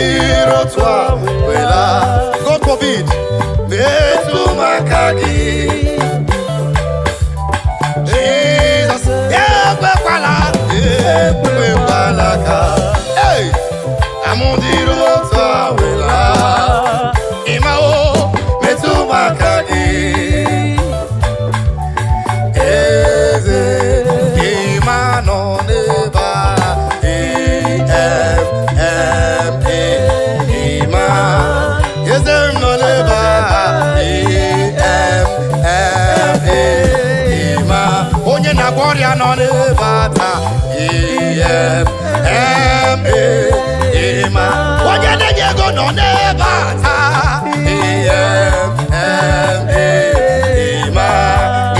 Amondiro tua wela. God forbid. Betu makagi. Jesus. Ekwala. Ekwalaka. Hey. Amondiro tua wela. Imao. Betu makagi. Eze imano neba. Ima. Eze no neba. Ima. Onye na gloria no ne bata. Ima. Onye na yego no ne bata.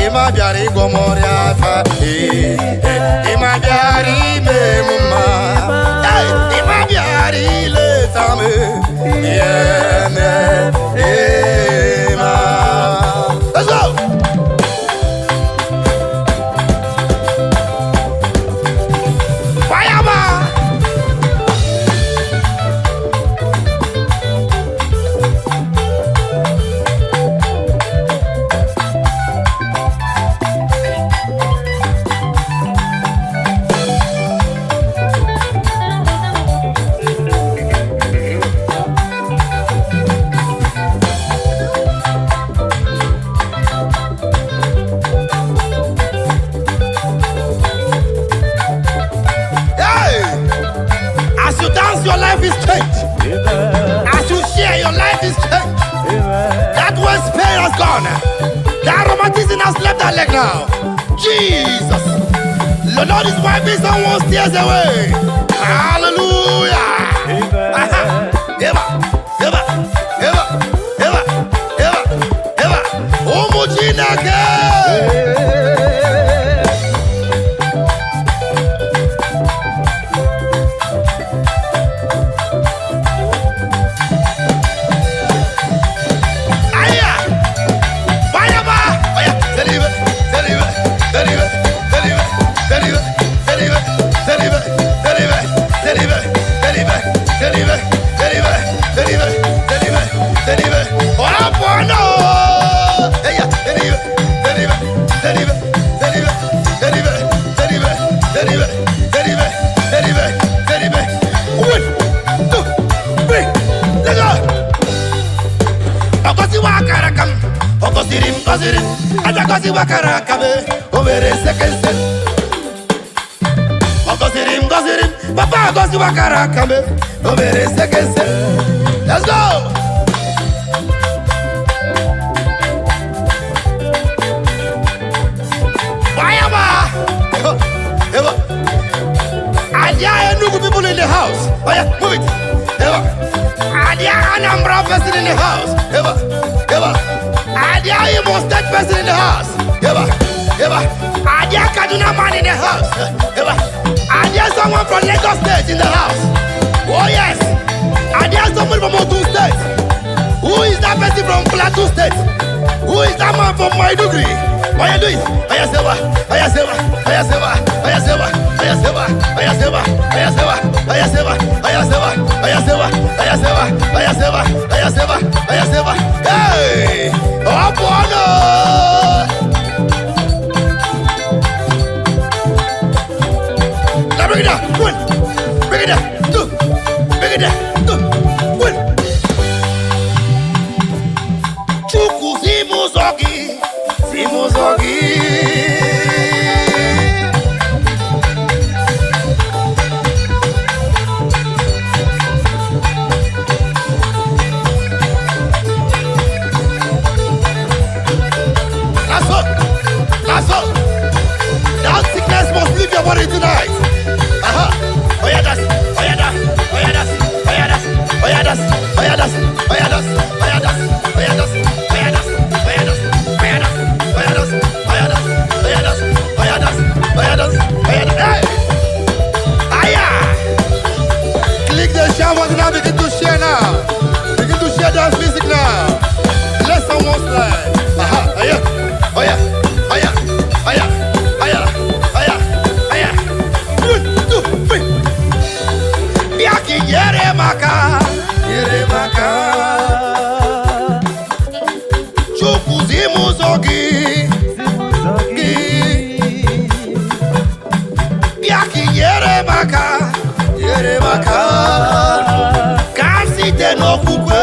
Ima biari gomoriata. Ima biari memuma. Ima biari letame. Ima. Let's go. Fireman. As you dance, your life is changed. As you share, your life is changed. That West pain has gone. That romanticism has left that leg now. Jesus. The Lord is wiping someone's tears away. Hallelujah. Eva, Eva, Eva, Eva, Eva, Eva. Omujinake. Ajakosi wakarakabe, overe sekensen. Ogosirim, gosirim, papa gosi wakarakabe, overe sekensen. Let's go. Fire! Eva. Adia Enugu people in the house. Oh yeah, move it. Eva. Adia Anambra person in the house. Eva. Eva. Adia Imo State person in the house. Eva. Eva. Adia Kaduna man in the house. Eva. Adia someone from Lagos State in the house. Oh yes. Adia someone from Ogun State. Who is that person from Plateau State? Who is that man from Maiduguri? What you doing? Ayaseva, Ayaseva, Ayaseva, Ayaseva, Ayaseva, Ayaseva, Ayaseva, Ayaseva, Ayaseva, Ayaseva, Ayaseva, Ayaseva, Ayaseva, Ayaseva. Hey! Oh, bono! Now bring it down. One. Bring it down. Two. Bring it down. Two. One. Chuku Simuzogi. Simuzogi. That's all. That sickness must leave your body tonight. Aha. Oyadas. Oyadas. Oyadas. Oyadas. Oyadas. Oyadas. Oyadas. Oyadas. Oyadas. Oyadas. Oyadas. Zimuzogi, Biaki Yeremaka, Kansite no Kukwe,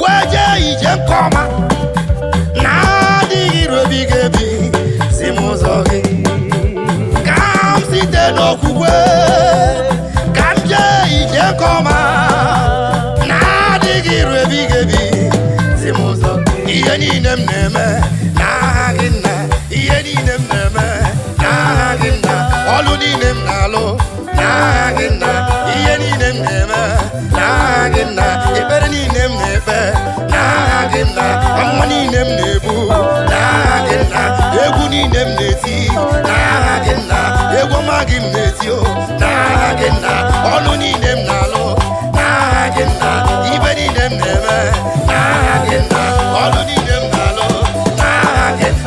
Waje Ijem Koma, Nadi Robigebi, Zimuzogi, Kansite no Kukwe, Kanje Ijem Koma, Nadi Robigebi, Zimuzogi. Yeni neme nagina, yeni neme nagina, oluni nem nalo nagina, yeni neme nagina, iberni nem nebe nagina, amani nem nebu nagina, eguni nem neti nagina, egomagim netio nagina, oluni nem nalo nagina, iberni nem neme nagina.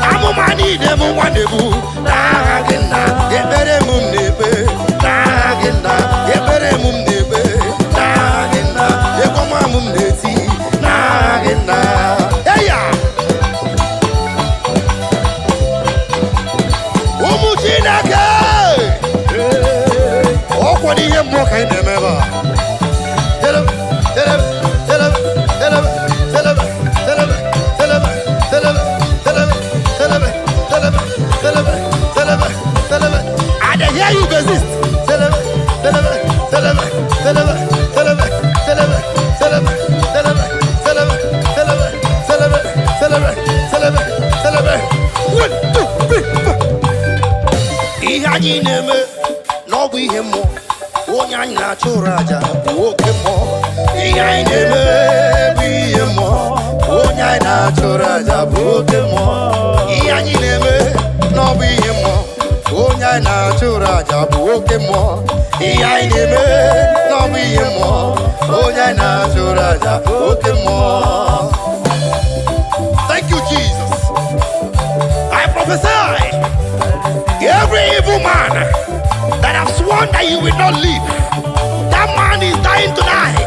Amumani dem wanebu nagina ebere mum nebe nagina ebere mum nebe nagina egoma mum neti nagina eya umuchinake okwadi yembo kai nemeba you resist. No we him more. Onya churaja, woke more. We him more. Onya churaja, woke more. No we him more. Onya chura jabu oke mo iya ineme no bi mo onya chura jabu oke mo. Thank you, Jesus. I prophesy every evil man that have sworn that you will not live, that man is dying tonight.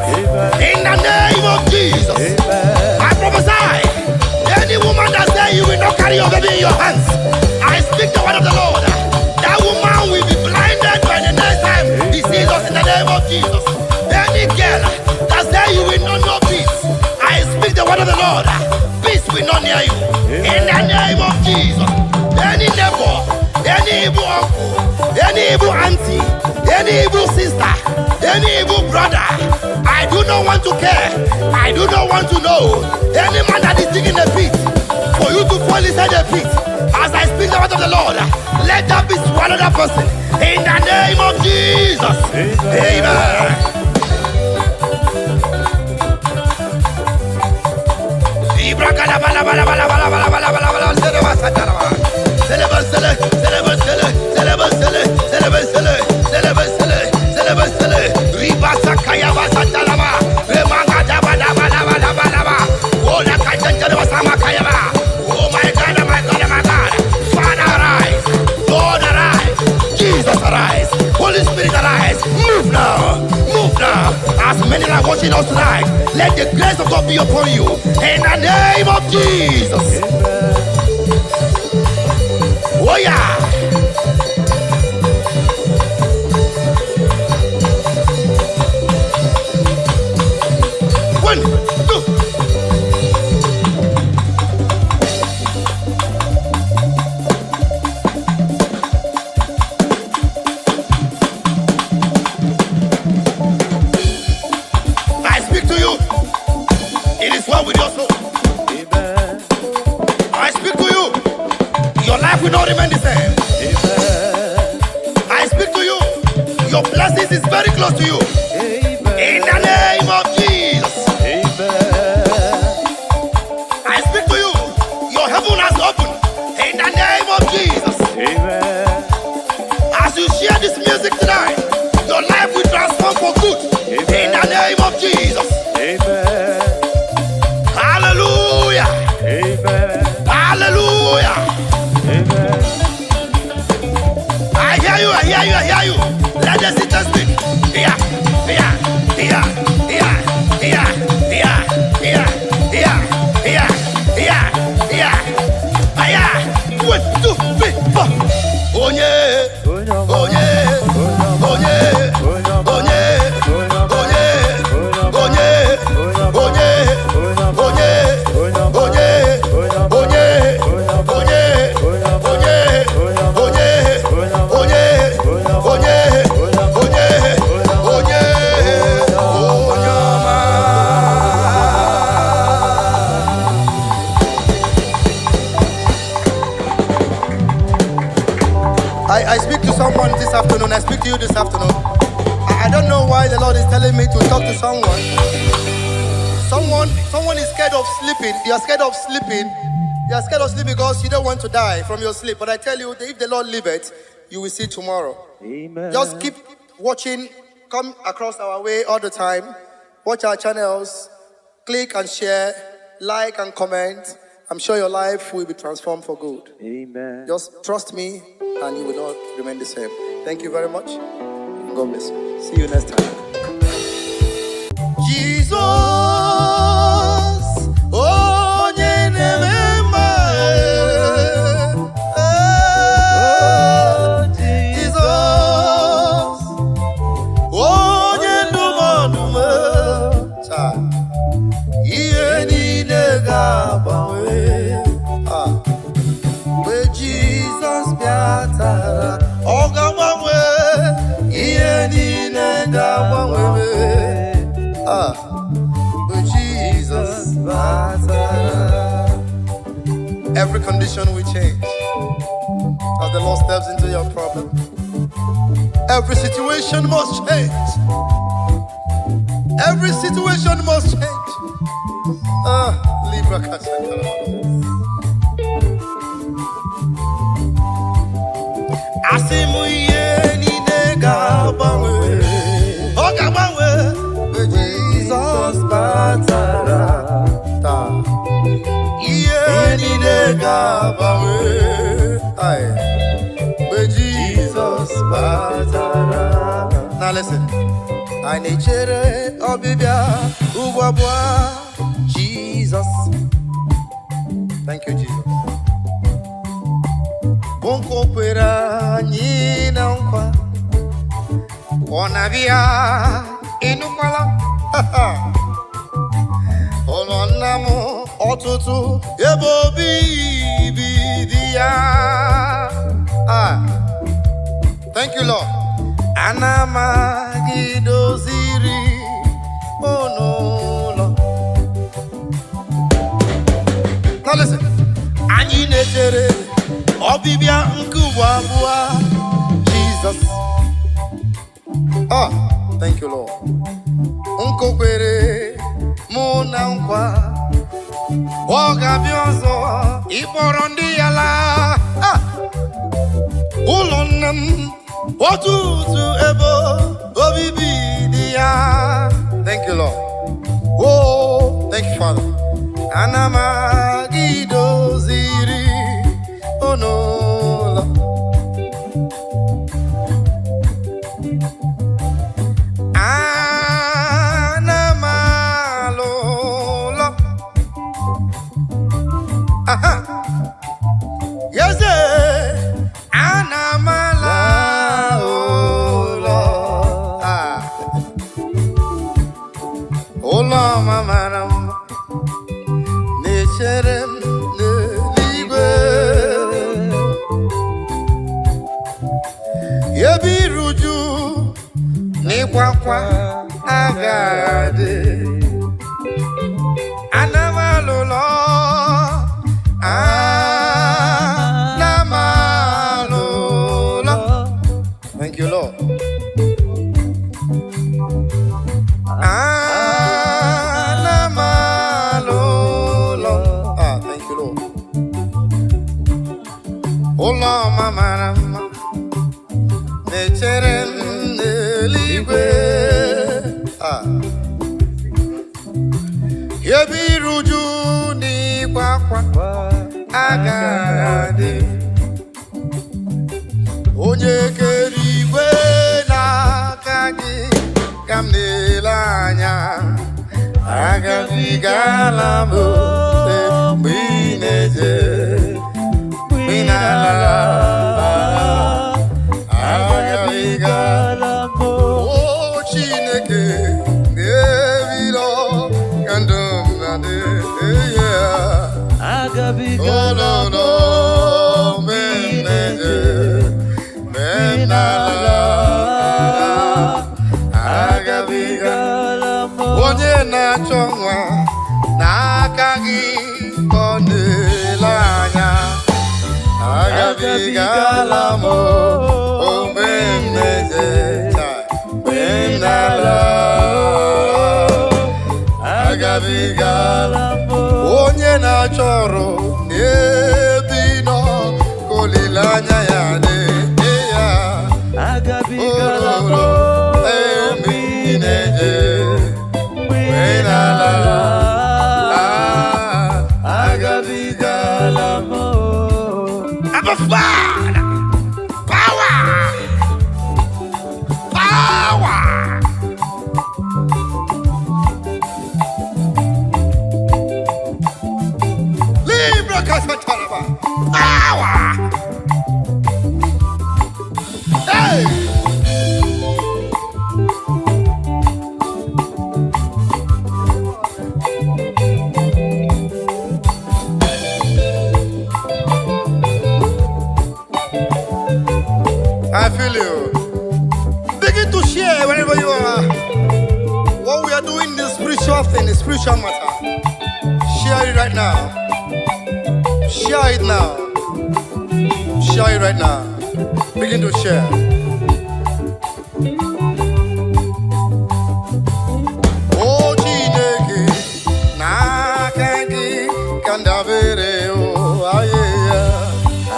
In the name of Jesus. I prophesy any woman that say you will not carry your baby in your hands, I speak the word of the Lord. That woman will be blinded by the next time he sees us in the name of Jesus. Any girl that say you will not know peace, I speak the word of the Lord. Peace will not near you. In the name of Jesus. Any neighbor, any evil uncle, any evil auntie, any evil sister, any evil brother, I do not want to care. I do not want to know. Any man that is digging a pit for you to fall inside the pit, as I speak the word of the Lord, let that be swallowed that person in the name of Jesus. Amen. As many are watching us tonight, let the grace of God be upon you in the name of Jesus. Oh yeah. One, two. It is well with your soul. Amen. I speak to you. Your life will not remain the same. Amen. I speak to you. Your blessings is very close to you. Amen. In the name of Jesus. Amen. I speak to you. Your heaven has opened. In the name of Jesus. Amen. As you share this music tonight, your life will transform for good. Amen. In the name of Jesus. Amen. Hallelujah. Amen. Hallelujah. Amen. I hear you, I hear you, I hear you. Let the sister speak. Here, here, here, here, here, here, here, here, here, here. I speak to someone this afternoon. I speak to you this afternoon. I don't know why the Lord is telling me to talk to someone. Someone is scared of sleeping. You are scared of sleeping. You are scared of sleeping because you don't want to die from your sleep. But I tell you, if the Lord leave it, you will see tomorrow. Amen. Just keep watching. Come across our way all the time. Watch our channels. Click and share. Like and comment. I'm sure your life will be transformed for good. Amen. Just trust me and you will not remain the same. Thank you very much. God bless you. See you next time. Jesus, oh, Jesus, every condition will change as the Lord steps into your problem. Every situation must change. Every situation must change. Libra Asimuye ni nega bawe. Oga bawe. Jesus batara ta. Iye ni nega bawe. Aye. Jesus batara. Now listen. I nechere obibia ubwabwa Jesus. Thank you, Jesus. Bonko kwera nyina nkwa onabia inukwala olonamo otutu ebobi bidia. Thank you, Lord. Anama gidoziri onolo. Now listen. Anyi nechere obibia nkuwabua Jesus. Thank you, Lord. Nkokwere muna nkwa ogabionzo iporondi yala. Ulonam otutu ebo obibidia. Thank you, Lord. Oh, thank you, Father. Anama gidoziri onola. Anamalola. Yes, Anamalola. Ola mamaram necherem neligwe. Yebiruju ni kwakwa agade. Anamalola. Anamalola. Thank you, Lord. Anamalola. Thank you, Lord. Ola mama necherem neligwe. Yebiruju ni kwakwa agade. Onye kerigwe n'aka gị ka m na-ele anya. Agabigala m mgbe ị na-eje, mgbe ị na-ala. Agabigala m Chineke na-ebilo ka ndụ m na-adị. Agabigala m mgbe ị na-eje, mgbe ị na-ala. Agabigala m onye na-achọ nwa n'aka gị ka ọ na-ele anya. Agabigala m onye na-achọrọ n'ebe nọ ka olileanya ya dị ya agabigala m ebe ị na-eje mgbe na-ala agabigala m Abba Father, power, power. Libra Casatalaba. Power! Hey! I feel you. Begin to share wherever you are. What we are doing is spiritual thing, is spiritual matter. Share it right now. Share it now. Share it right now. Begin to share. Oh, Chineke, nakagi kandavere o ayeya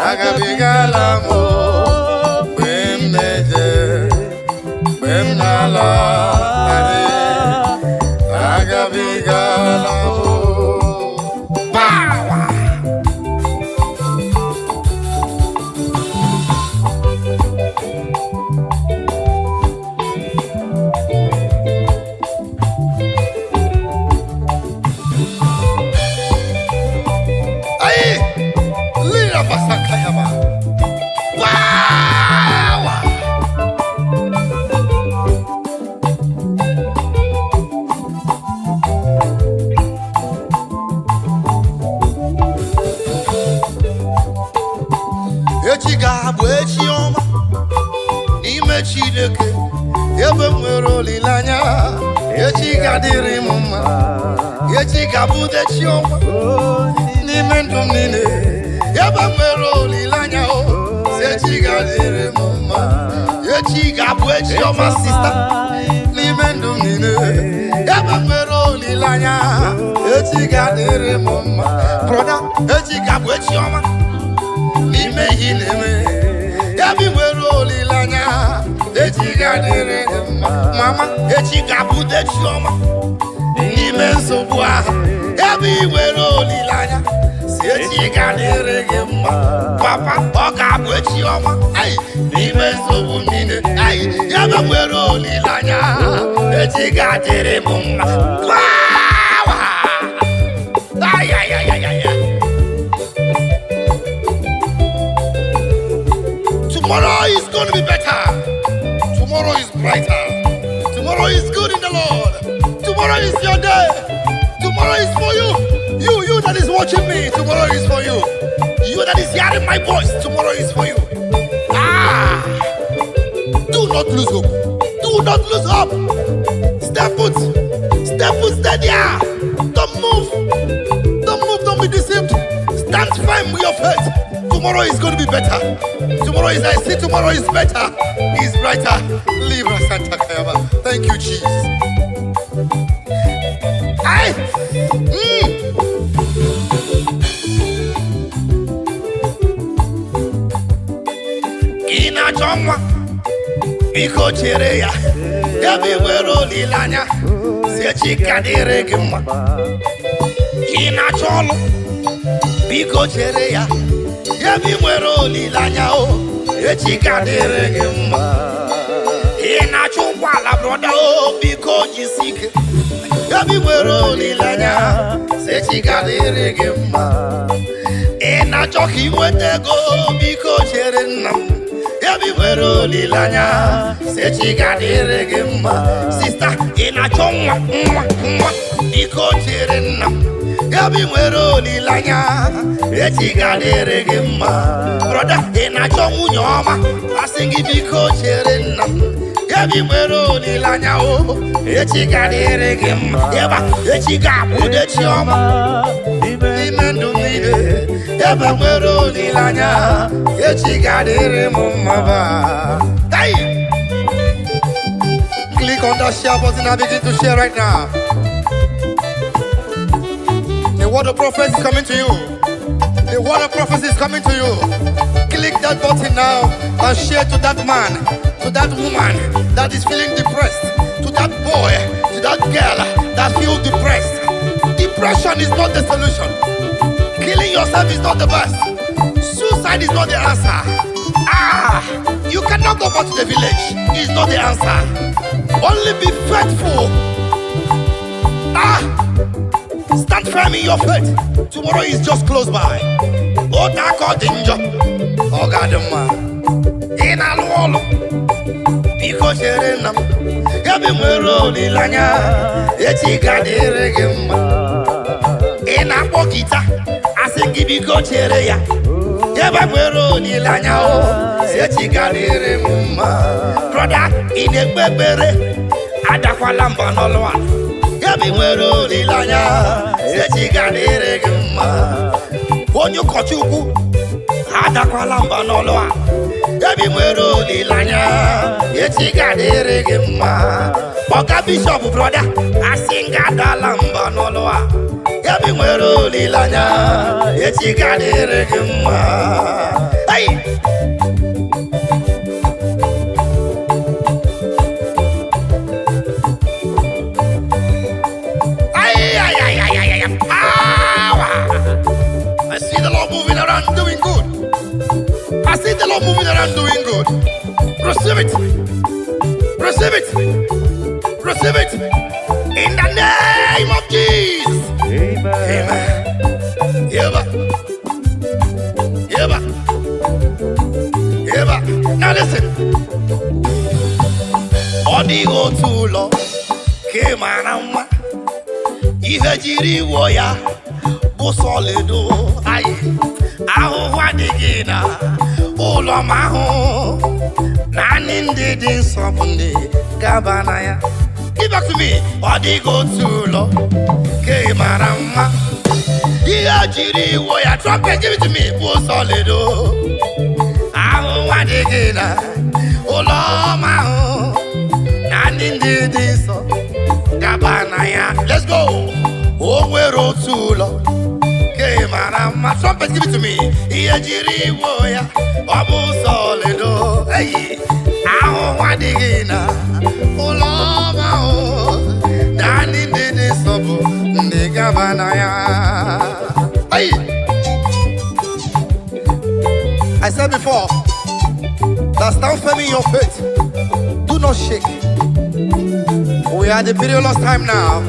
agabigala mo bemneje bemnala ade agabigala mo. Echi ga-abụ echi ọma n'ime Chineke ebe m nwere olileanya. Echi ga-adịrị m mma. Echi ga-abụ echi ọma n'ime ndụ m niile ebe m nwere olileanya. Echi ga-adịrị m mma. Echi ga-abụ echi ọma sista n'ime ndụ m niile ebe m nwere olileanya. Echi ga-adịrị m mma. Broda, echi ga-abụ echi ọma n'ime ihe na-eme ebe nwere olileanya. Echi ga-adịrị gị mma. Mama, echi ga-abụ echi ọma n'ime nsogbu ahụ ebe ị nwere olileanya. Si echi ga-adịrị gị mma. Papa, ọ ga-abụ echi ọma n'ime nsogbu niile ebe nwere olileanya. Echi ga-adịrị m mma. Tomorrow is going to be better. Tomorrow is brighter. Tomorrow is good in the Lord. Tomorrow is your day. Tomorrow is for you. You that is watching me. Tomorrow is for you. You that is hearing my voice. Tomorrow is for you. Do not lose hope. Do not lose hope. Step foot. Step foot. Stay there. Don't move. Don't move. Don't be deceived. Stand firm with your faith. Tomorrow is going to be better. Tomorrow is, I see tomorrow is better. Is brighter. Libra Santa Kayaba. Thank you, Jesus. Ina chomwa biko chere ya ebe nwere olileanya. Si echi ga-adịrị gị mma. Ina chọlụ biko chere ya ebe nwere olileanya. Echi ga-adịrị gị mma. Ị na-achọ ụgbọala broda biko jisi ike ebe nwere olileanya. Echi ga-adịrị gị mma. Ị na-achọ ka ị nweta ego biko chere nna m ebe nwere olileanya. Echi ga-adịrị gị mma. Sista, ị na-achọ nwa biko chere nna m ebe nwere olileanya. Echi ga-adịrị gị mma. Broda, ị na-achọ nwunye ọma. Asị gị biko chere nna m ebe nwere olileanya. Echi ga-adịrị gị mma. Eba, echi ga-abụ echi ọma n'ime ndụ niile ebe nwere olileanya. Echi ga-adịrị m mma. Click on that share button and begin to share right now. word of prophecy is coming to you. The word of prophecy is coming to you. Click that button now and share to that man, to that woman that is feeling depressed, to that boy, to that girl that feels depressed. Depression is not the solution. Killing yourself is not the best. Suicide is not the answer. You cannot go back to the village. It's not the answer. Only be faithful. Stand firm in your faith. Tomorrow is just close by. Oh, that God danger. Oh, God, man. In a wall. Because you're in them. Yabi mwero di lanya. Eti kadere gemma. In a pokita. Asengi biko chere ya. Yabi mwero di lanya o. Eti kadere mma. Brother, in a bebere. Adakwa lamba no loa. Yabi mwero di lanya. Eti kadere gemma. Onyo kochuku. Adakwa lamba no loa. Yabi mwero di lanya. Eti kadere gemma. Oga Bishop brother, asinga dalamba no loa. Yabi mwero di lanya. Eti kadere gemma. Hey! I see the Lord moving around doing good. I see the Lord moving around doing good. Receive it. Receive it. Receive it. In the name of Jesus. Amen. Yeba. Yeba. Yeba. Now listen. Odigo tulo. Kemanama. Ihe jiri woya. Solido, aye, aho wadigina, ulo maho, nanindi din sobundi, gabanaya. Give back to me, odigo tulo, ke marama. Iya jiri woya, trumpet, give it to me, solido, aho wadigina, ulo maho, nanindi din so, gabanaya. Let's go. Oh, we're all too long. My trumpet, give it to me. Iajiri woya, obu solido. Hey, aho wadigina, uloma o, dani dede sobu, ndigabanaya. Hey, I said before, that stand firm in your faith. Do not shake. We are the perilous time now.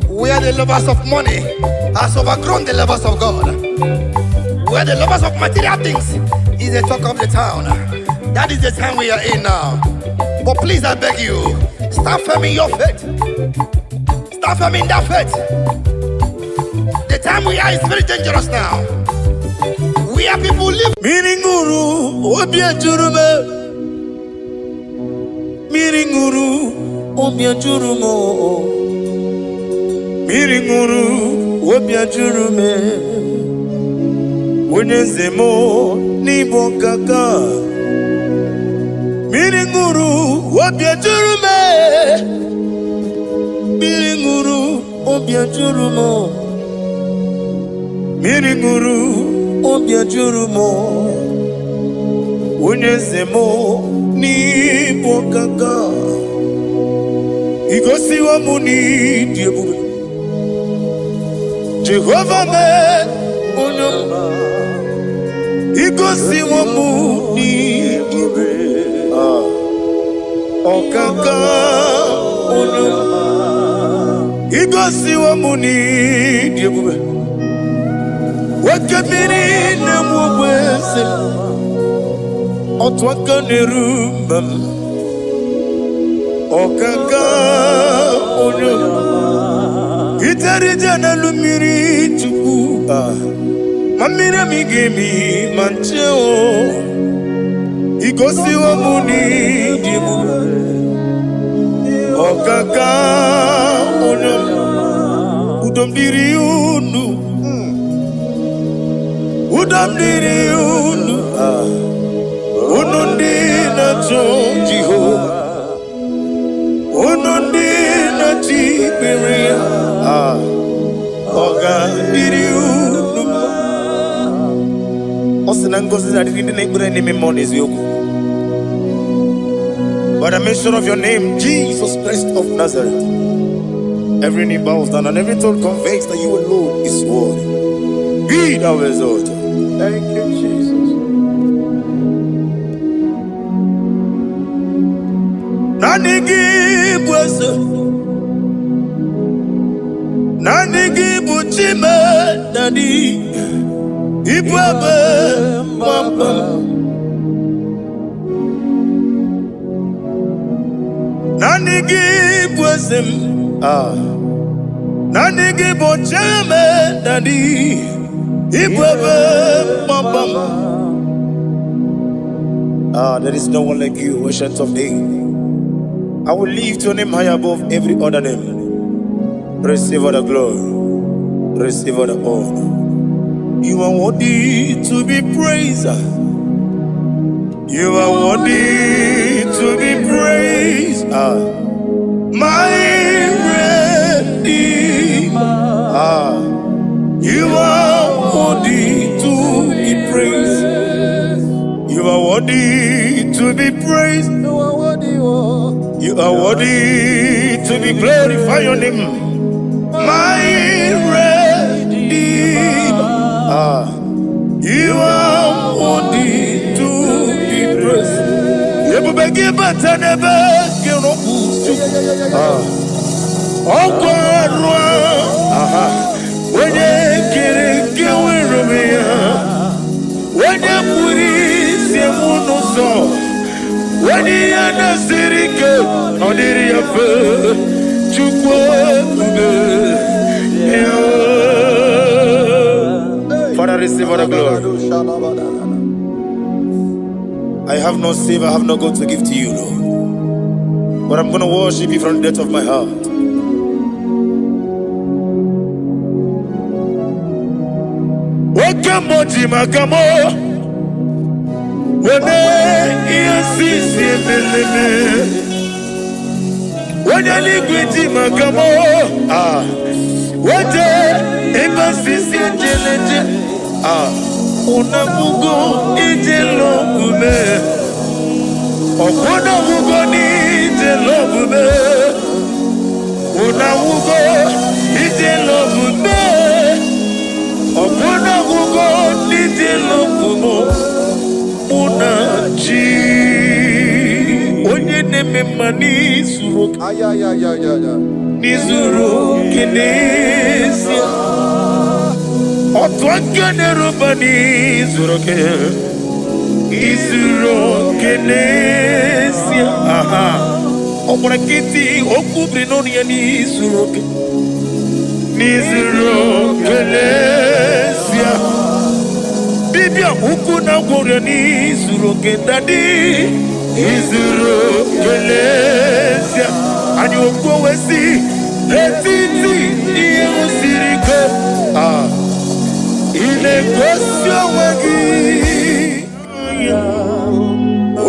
We are the lovers of money. Has overgrown the lovers of God. Where the lovers of material things is the talk of the town. That is the time we are in now. But please, I beg you, stand firm in your faith. Stand firm in that faith. The time we are is very dangerous now. We are people live. Miringuru, obia jurume. Miringuru, obia jurumo. Miringuru. Wobia jurume Unyezemo Nibo kaka Miringuru Wobia jurume Miringuru Wobia jurumo Miringuru Wobia jurumo Unyezemo Nibo kaka Igosi wa muni diebube Jehovah me unyoma Igosi wa muni dibe Okaka unyoma Igosi wa muni dibe Wakabiri na mwese Otwaka nerumbam Okaka unyoma Itarija na lumiri chuku Mamira migemi mancheo Igosi wa muni dimu Okaka Udomdiri unu Udomdiri unu Unundi na chonjiho Unundi na chiberia Oga diri By the mention of your name, Jesus Christ of Nazareth, every knee bows down and every tongue confesses that you alone is worthy. Be thou exalted. Thank you, Jesus. Nanigi bwese, nanigi buchime nani, ibwebe mwamba. Nanigi bwese, nanigi buchime nani, ibwebe mwamba. There is no one like you, ancient of days. I will lift your name high above every other name. Receive all the glory, receive all the honor. You are worthy to be praised. You are worthy to be praised. My Redeemer. You are worthy to be praised. You are worthy to be praised. You are worthy to be glorified your name. My Redeemer. You are worthy to be praised. You beg but I never get no oh God, when you get going to me, when you put it, you no so. When you are not sitting, or did you Father, receive all the glory. I have no save, I have no God to give to you, Lord. But I'm going to worship you from the depth of my heart. Welcome, Makamo. When you liquid Makamo, what a embassy, Unamugo, Ijelobume, Okonamugo, Ijelobume, Unamugo, Ijelobume, Okonamugo, Ijelobume, Unachi, Onye neme mani suru, Nizuru, Kinesia. Otwangane rubani zuroke Izurokenesia. Omurakiti okubri noni ya nizuroke Nizurokenesia. Bibia ukuna gore nizuroke dadi Izurokenesia. Ani okowesi letiti iye usirike. Ile kwesio wagi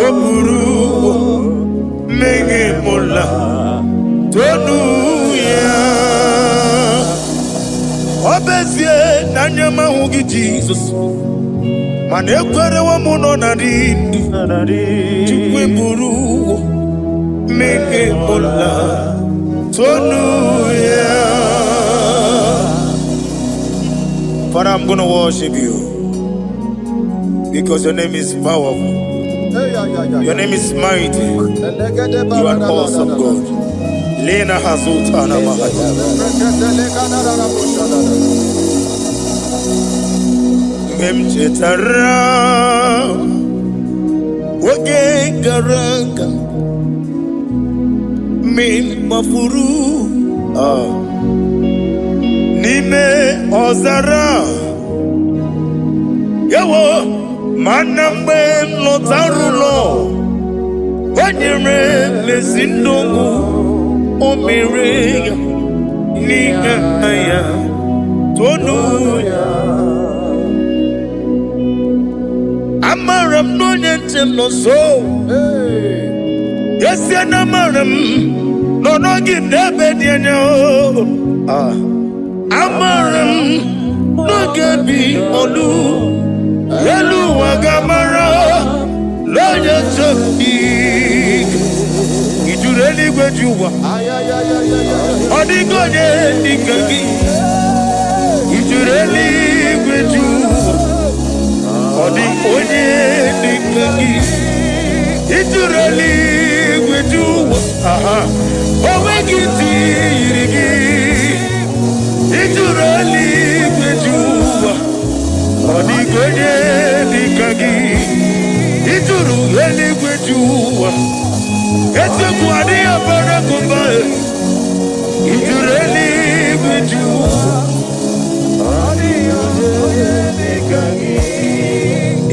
Oburu Menge mola Tonu ya Obezie Nanyama hugi Jesus Manekwere wa muno narindu Chukwe buru Menge mola Tonu ya. Father, I'm going to worship you because your name is powerful. Your name is mighty. You are an awesome God. Lena Hazutana Mahaya. Memchetara Wage Garanga Min Mafuru Nime Ozara Yawo Manambe Lotarulo Wanyere Mesindongo Omere Nigaya Tonuya Amaram no Yentem no so Yes, Yanamaram no give Nebediano Amaram no Gabi Olu Elu wagamara loye chodi Ijureli gwejuwa Odigonye dikagi Ijureli gwejuwa Odigonye dikagi Ijureli gwejuwa Owegiti irigi Ijureli gwejuwa Odigonye dikagi Ijureli gwejuwa Eteku adiya barakumba Ijureli gwejuwa Odigonye dikagi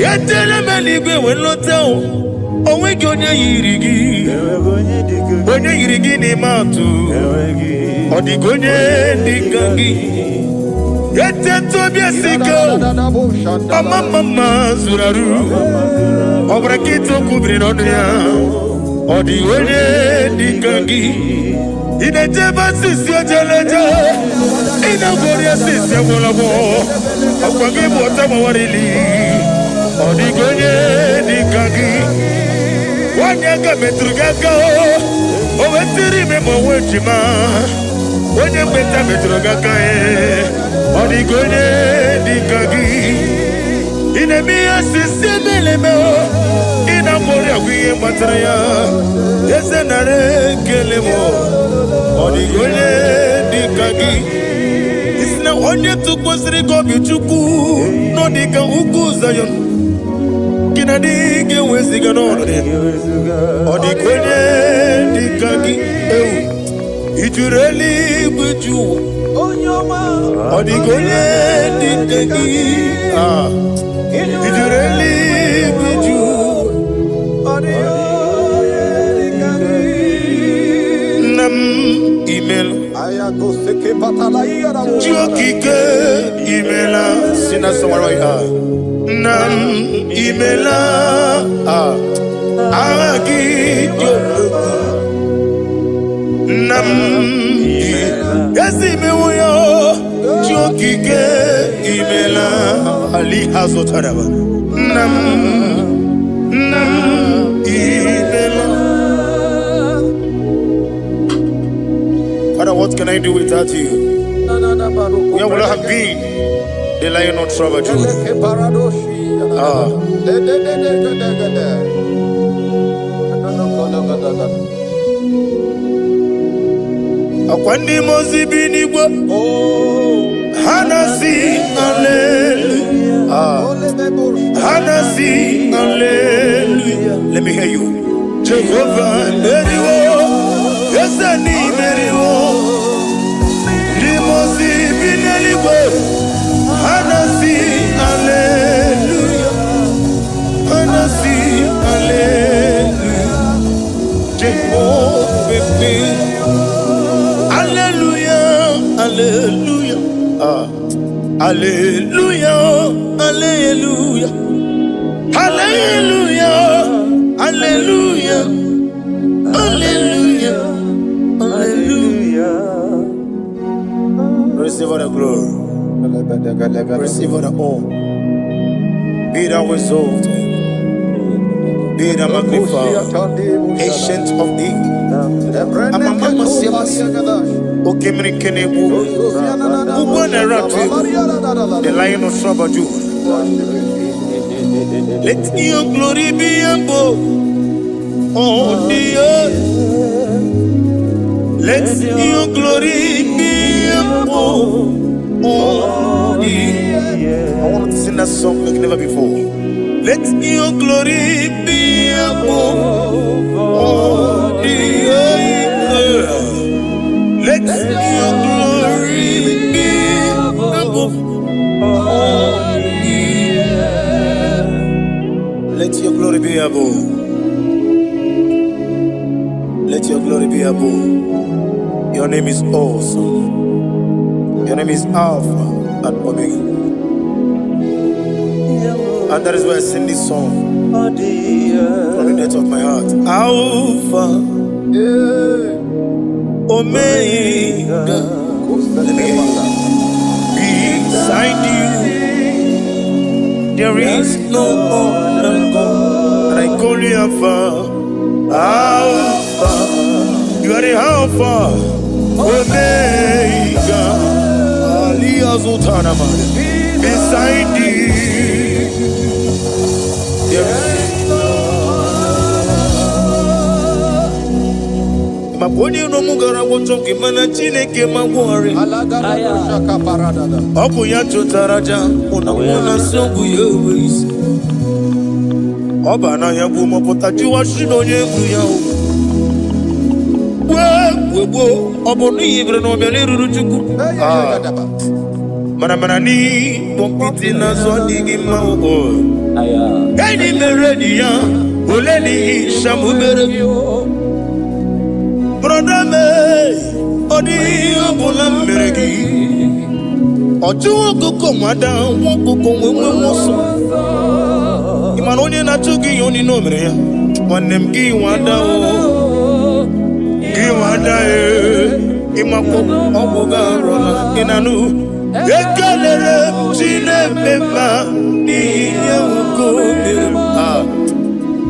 Yetele meligwe wenloteo Owegi onye yirigi ni matu Odigonye dikagi Yeteto biasiko Mama zuraru Obrakito kubri nodia Odigonye dikagi Ineteba sisi ojeleja Inagoria sisi awolabo Akwagi bota mawarili Odigonye dikagi Wanyaka metrugaka Owetiri memo wejima Onye mbeta metrugaka Odigonye dikagi Inemiya sisi melemo Inamori agwiye matraya Yese nare kelemo Odigonye dikagi Isna onye tukwasiri gobi chuku Nodika uku zayon Kinadige weziga nore Odigonye dikagi Ijureli gwejuwa Odigonye dikagi Ijureli gwejuwa Nam email Jokike email Sina samarwa Nam imela Agi Nam Yasi mewoyo Jokike imela Ali hazotaraba Nam imela Father, what can I do without you? Where would I have been? The lion of trouble Judah. Akwandi mozibi nigwa Hanasi hallelujah Hanasi hallelujah. Let me hear you. Jehovah Meriwo Yesani Meriwo Limozibi neligwa Hanasi hallelujah Hanasi hallelujah Jehovah hallelujah hallelujah hallelujah hallelujah hallelujah hallelujah hallelujah hallelujah Receive all the glory, receive all the honor. Be thou exalted, be thou magnified, ancient of days. Amama Silas, Okemri Kenebu, the lion of trouble Judah. Let your glory be above on the earth. Let your glory be above on the earth. I want to sing that song like never before. Let your glory be above on the earth. Let your glory be above all the earth. Let your glory be above. Let your glory be above. Your name is awesome. Your name is Alpha and Omega. And that is why I sing this song from the depth of my heart. Alpha, Omega. Let me hear you. Beside you, There is no other God. And I call you Alpha. Alpha. You are the Alpha. Omega. Beside thee. There is no Maponi no mugara wocho kimana chineke magwore. Oku ya chotaraja una songu yewis. Oba na ya bu mopota jiwa shino yengu ya. Webo obonu ibre no bele ruru chuku. Mana ni mompiti na zodi gima o. Gani meredi ya oleni shamu berebio. Brother me, odi abula meregi. Ojo koko mada, woko woso. Imanonye na chuki yoni no mereya. Wanem gi wada o, gi wada e. Imako obuga rola inanu. Ekalere chine beba ni yauko beba.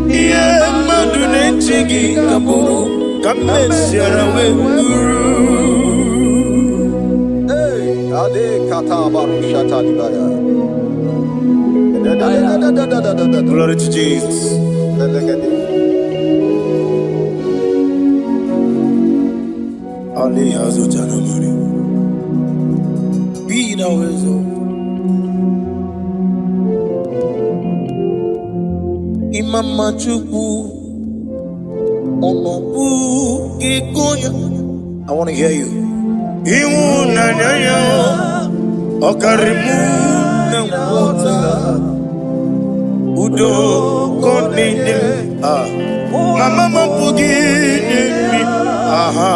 Iye madune chigi kaburu. Come and share away, Guru. Hey, Ade Kata Baru Shata Dibaya. Glory to Jesus. Ali Hazutana Mari. Be thou exalted. Imam Machuku. I want to hear you. Udo Mama me. Aha.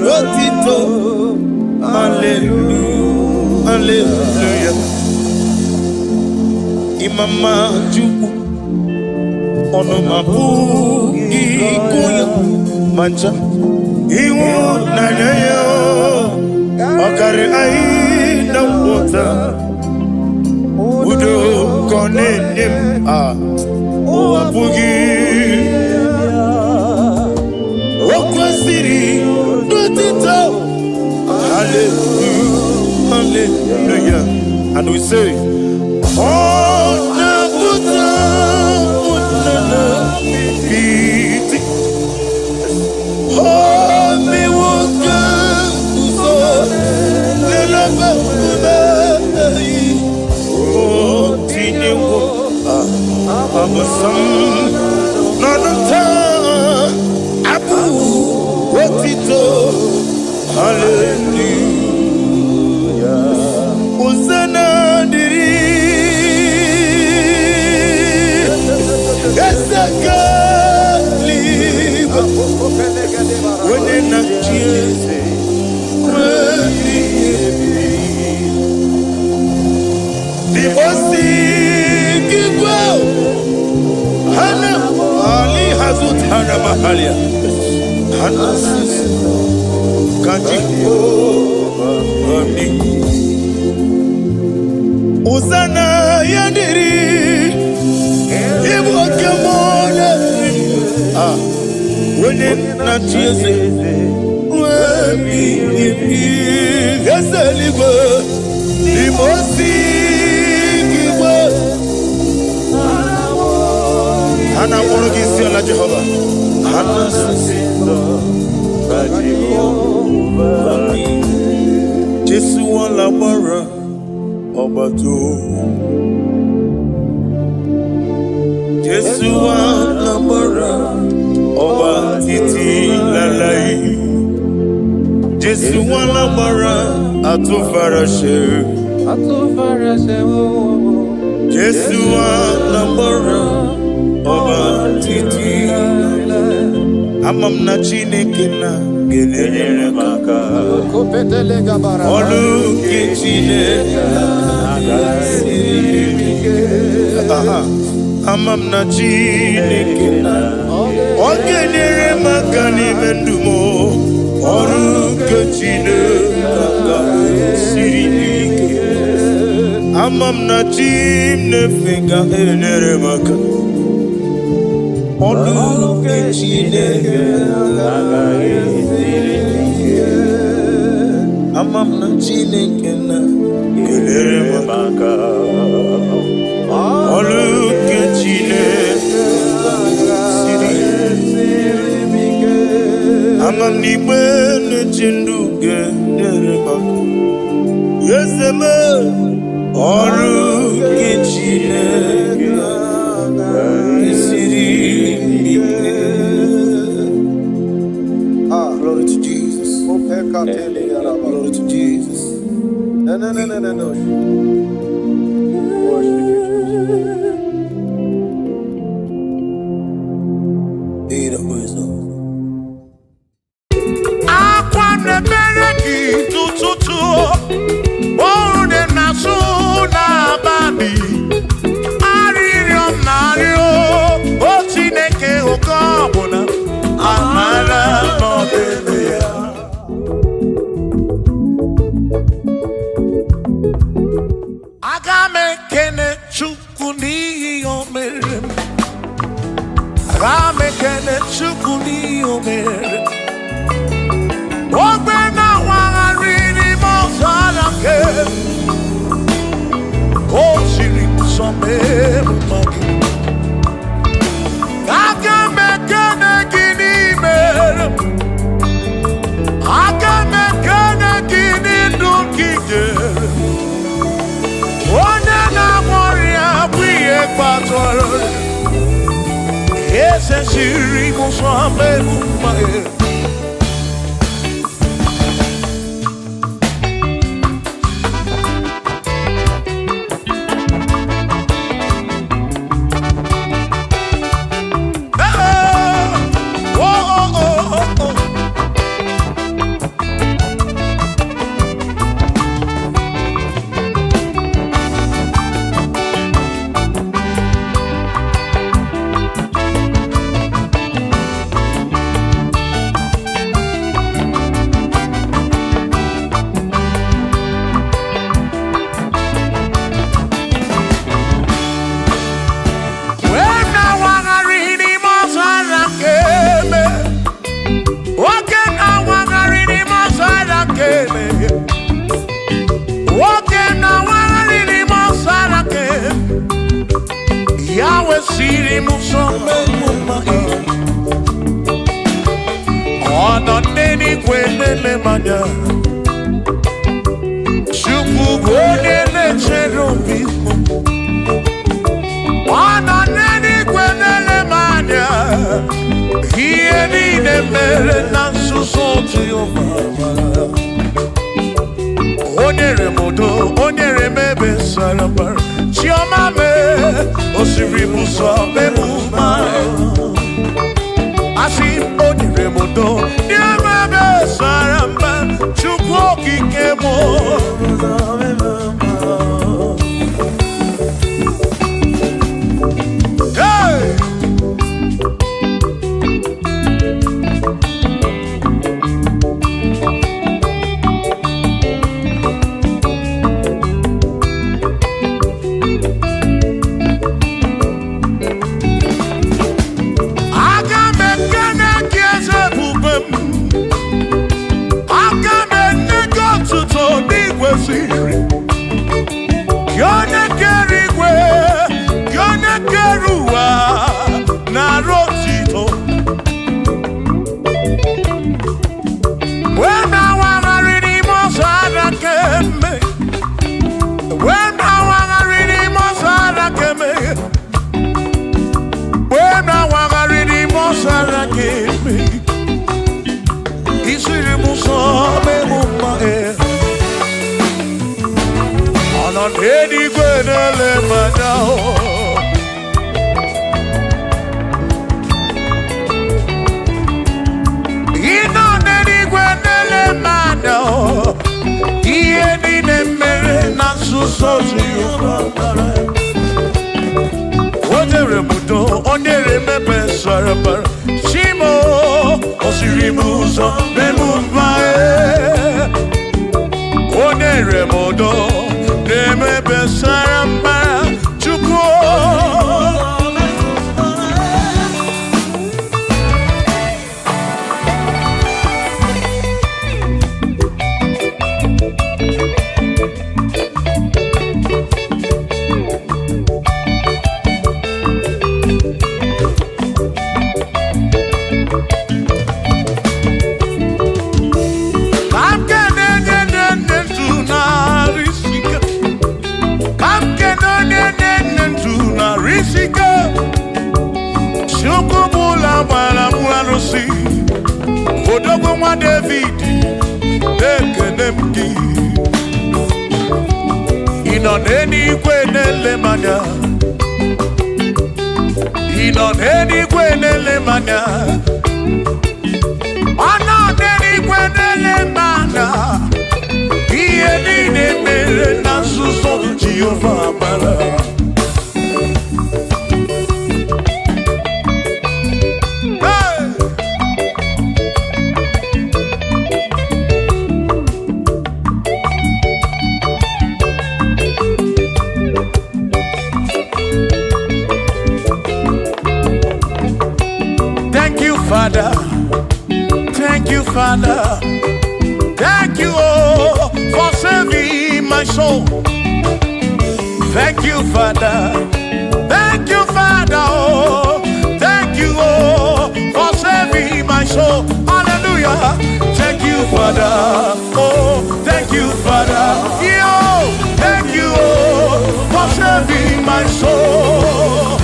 Rotito. Hallelujah. Hallelujah. Imama Juku. Ono mabu ikuya mancha iwu nanyayo okare ai na wota udo konenim o abugi okwasiri dotito hallelujah hallelujah and we say oh na wota Hallelujah. Hosanna diri. Hosanna yandiri. Ibo kamona. When it not Jesus, we Gasaligo, Limosi, Hana Morogis, Jehovah, Hana Jesu wala bara Obato, Jesu wala bara Oba titi lalai, Jesu wala bara atufarashe, Jesu wala bara Oba titi lalai, amam na chineke na gelele maka, olu kichine amam na chineke na ogenere makani mendumo oru kechine sirike Amam na chim ne finga enere maka. Olu ke chine aga esiri. Amam na chine kena enere maka. Olu ke chine aga esiri. Amam ni bene chindu ke enere maka. Yeseme. Oru kichine isiri. Glory to Jesus. Glory to Jesus. No. Worship you, Jesus. Be the wisdom. Akwane bereki tututu. Yes, and she goes on, baby. Remodo, de me besar. Ino neni kwenele manya. Ino neni kwenele manya. Ana neni kwenele manya. Iye nini mere na suso Jehovah mara. Father, thank you, Father, thank you, oh, for saving my soul. Thank you, Father, oh, thank you, oh, for saving my soul. Hallelujah. Thank you, Father, oh, thank you, Father, yo, thank you, oh, for saving my soul.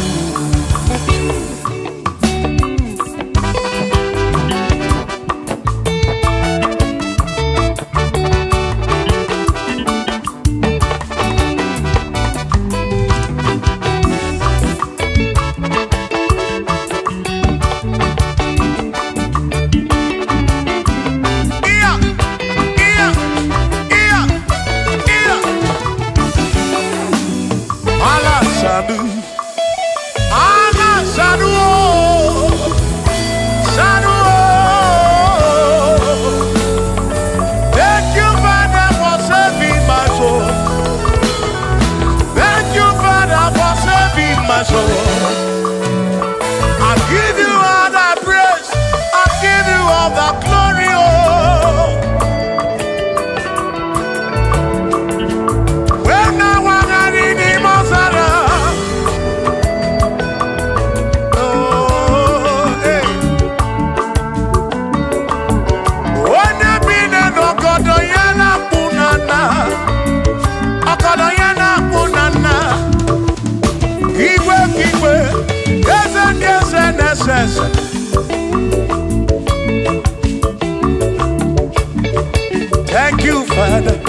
Thank you, Father.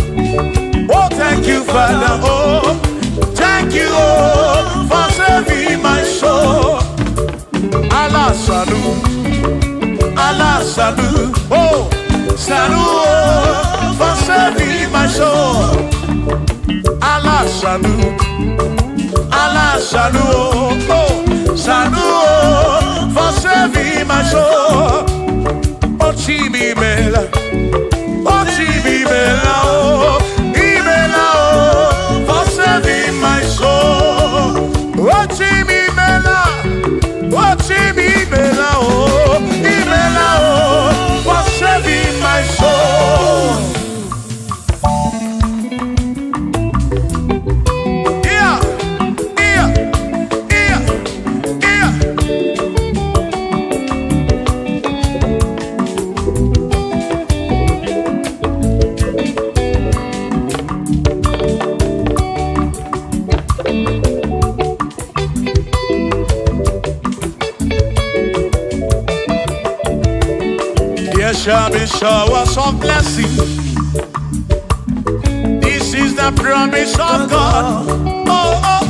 Oh, thank you, Father. Oh, thank you, oh, for saving my soul. Allah salut, oh, salut, oh, for saving my soul. Allah salut, oh, salut, oh, for saving my soul. Oh, Chimi Mela. Oh, for saving my soul. Oh, Jimmy Mela, oh, for saving my soul. Yeah. There shall be showers of blessing. This is the promise of God. Oh, oh.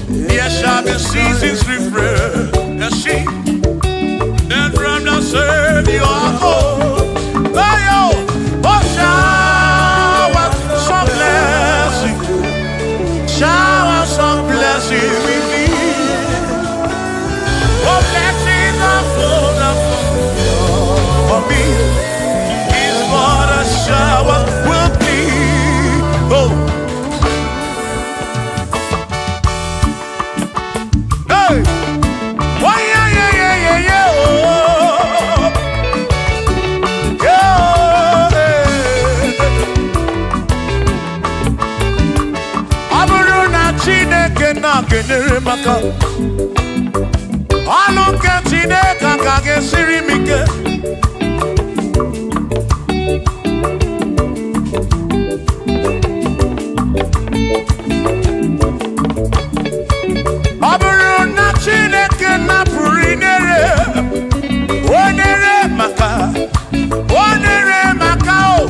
There shall be seasons refreshing. Then from the Savior, oh, showers of blessing. Showers of blessing with me. Oh, blessings are full of for me is what a shower will be. Oh, hey, oh yeah. Oh, yeah. Aburu na Chineke na kenere maka. Aluke Chineke kage siri mike. Onere maka o,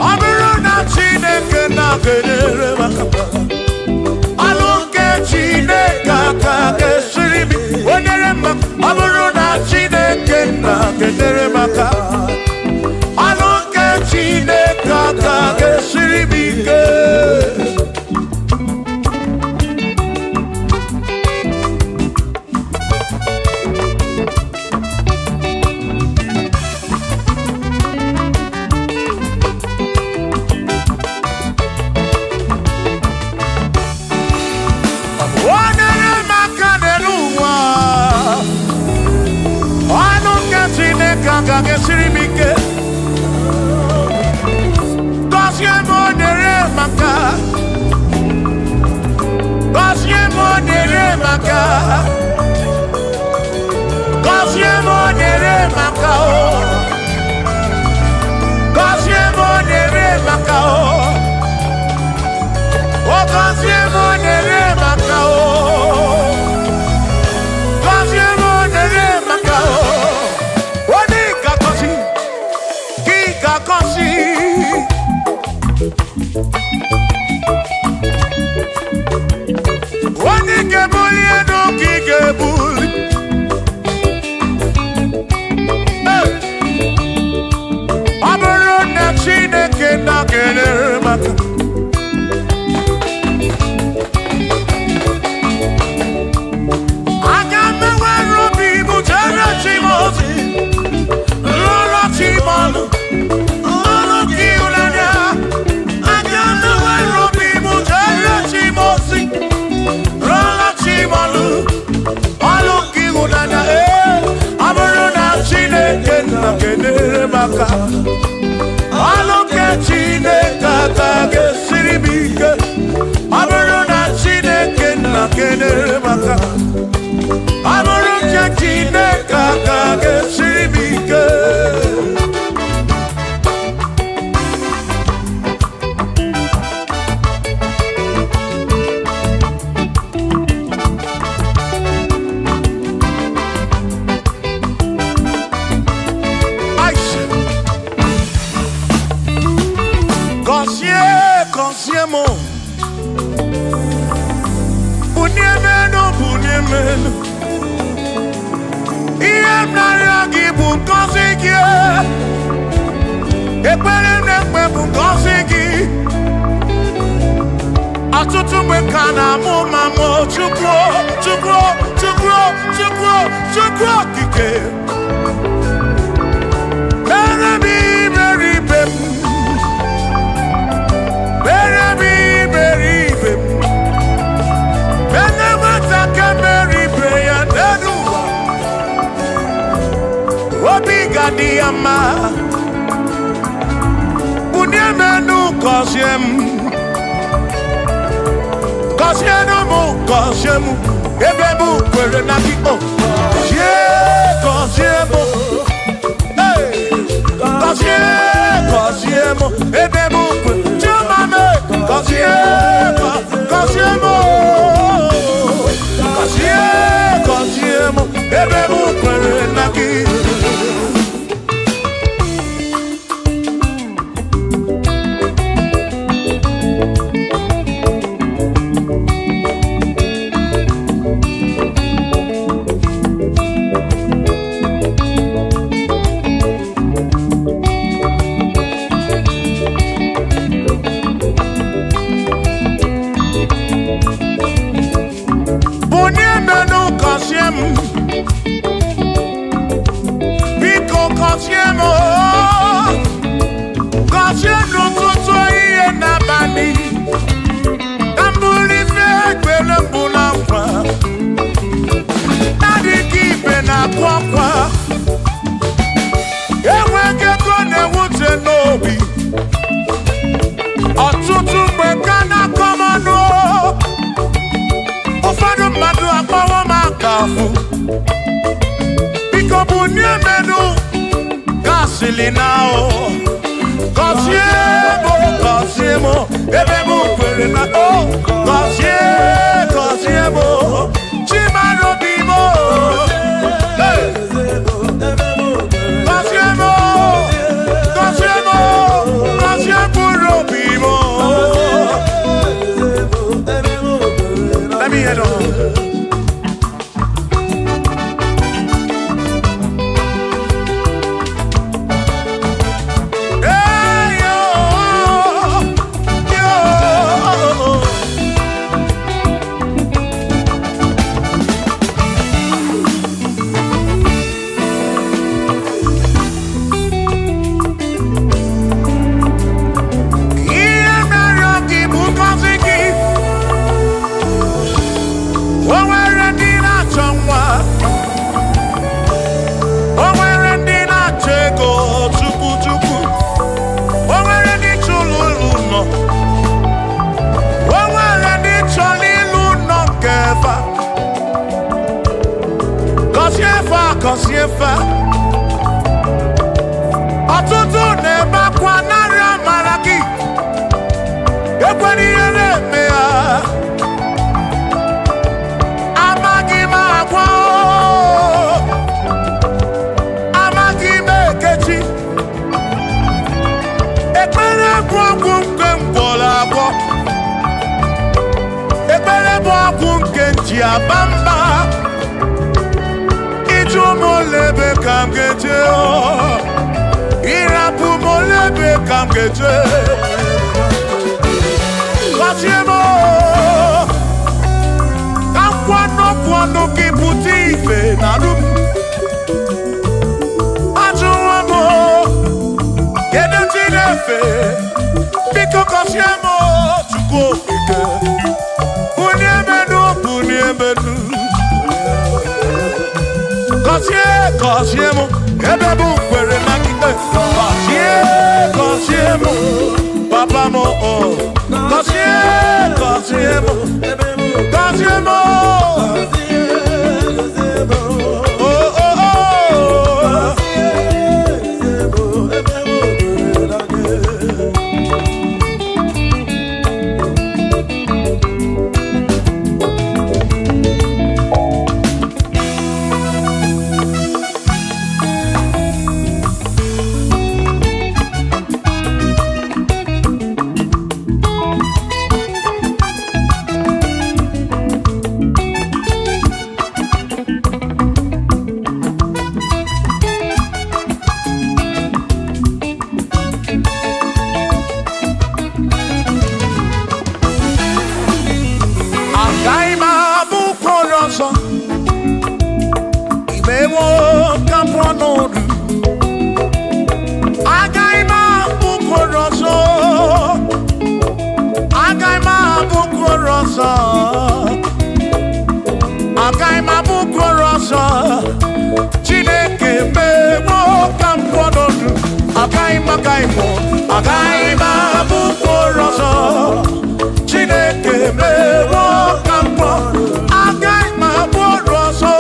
aburu na Chineke na kenere maka. kedere maka Aluke Chineke ga siri bike Gaga sirimike Gosye monere maka Gosye monere maka Gosye monere maka Gosye monere maka Gosye monere maka Gosye monere maka Wani gebuli eno ki gebuli Abaro na Chineke na kenere maka Agame wero bibu jere chimozi Lolo chimonu Aluke Chineke ga siri bike Aburu na Chineke na kenere maka Aluke Chineke ga siri bike Consiemo Bunyemenu Iem na yagi bu konsigi Ekpere nekpe bu konsigi Atutu mekana mo mamo Chukro kike Diama Bunyemenu Kosiemu Ebebu kwere na ki o Kosiemu Kosiemu Ebebu kwere Chumame Kosiemu Ebebu kwere na ki Biko bunyemenu gasolinao Kosiemo Ebebu kwere na o Kosiemo Chimano bimo Kosiemo bimo Let me head on kosiefa ọtụtụ na-ebe akwa narị amara gị ekwere ihe na-eme ya amaghị m agwa amaghị m ekechi ekpere bụ ọgwụ nke mgbọrọ abụọ ekpere bụ ọgwụ nke nji aba mba ịjụ m olebe ka m ga-eje ịrapụ m olebe ka m ga-eje gọzie m ka nkwanọpụ ọnụ gị pụta ife na rụ ajụwa m kedu ndị na-efe biko gọzie m Chukwu okike bunye menu gọzie m ebe bụ kwere na ikpe gọzie m papa m gọzie m gọzie m Chineke mewo ka m kwọnọdụ agaghị m abụ mkpụrụ ọzọ Chineke mewo ka m kwọnọdụ agaghị m abụ ọrụ ọzọ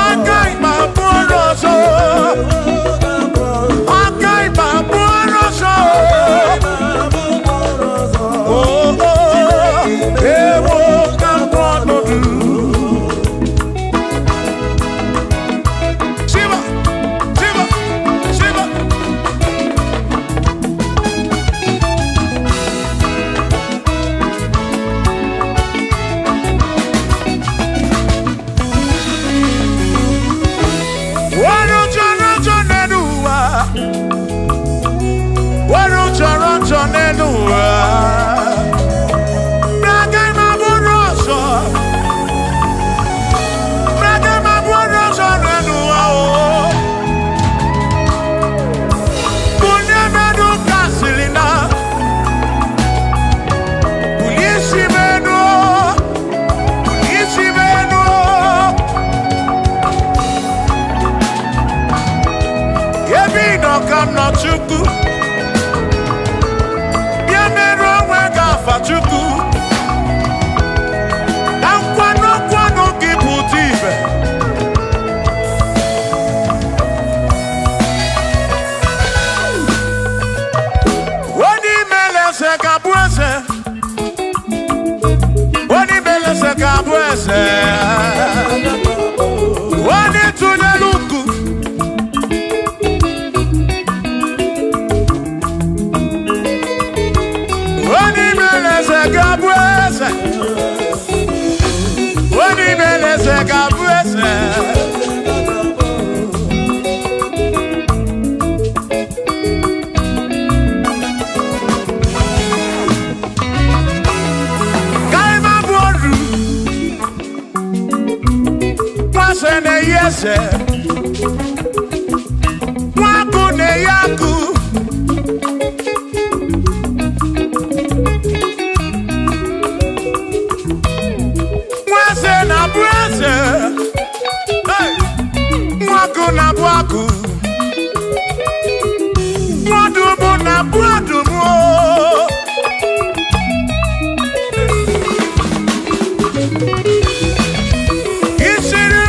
agaghị m abụ ọrụ ọzọ agaghị m abụ ọrụ ọzọ ewo ka m kwọnọdụ Chukwu bịa mere onwe gị afa Chukwu na nkwanụ gị pụta ibe onye imele eze ga-abụ eze onye imele eze ga-abụ eze onye tụnyere ukwu Isiri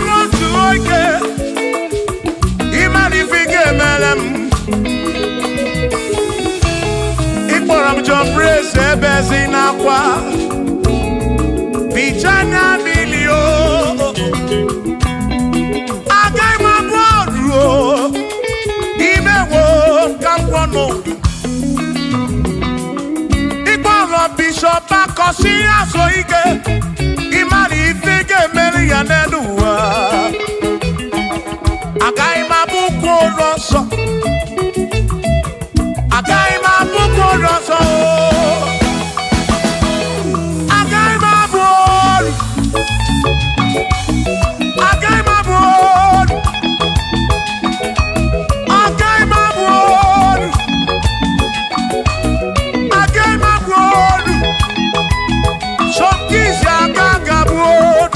Osia so ike imani ifike meri ya nenuwa Agai mabuko roso Agai mabuko roso Agai mabuko Agai mabuko Agai mabuko Agai mabuko Shokisha kagabuko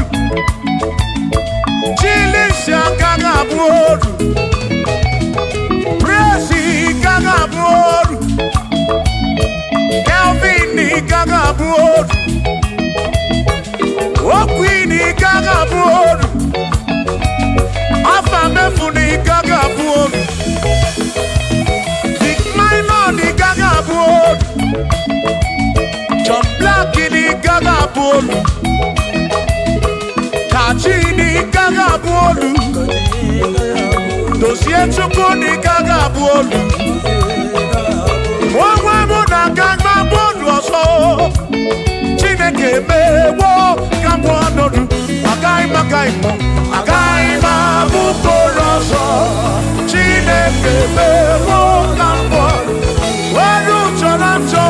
Chilisha kagabuko Presi kagabuko Kelvini kagabuko Okwini kagabuko Afamefuni kagabuko Big Minor kagabuko John Blackini kagabuko Kachini kagabuko Dossier Chukuni kagabuko Mwana muna kagabuko so Chineke mewo kagabuko Agai mo Agai mabuko roso Chineke mewo kagabuko Waru chorancho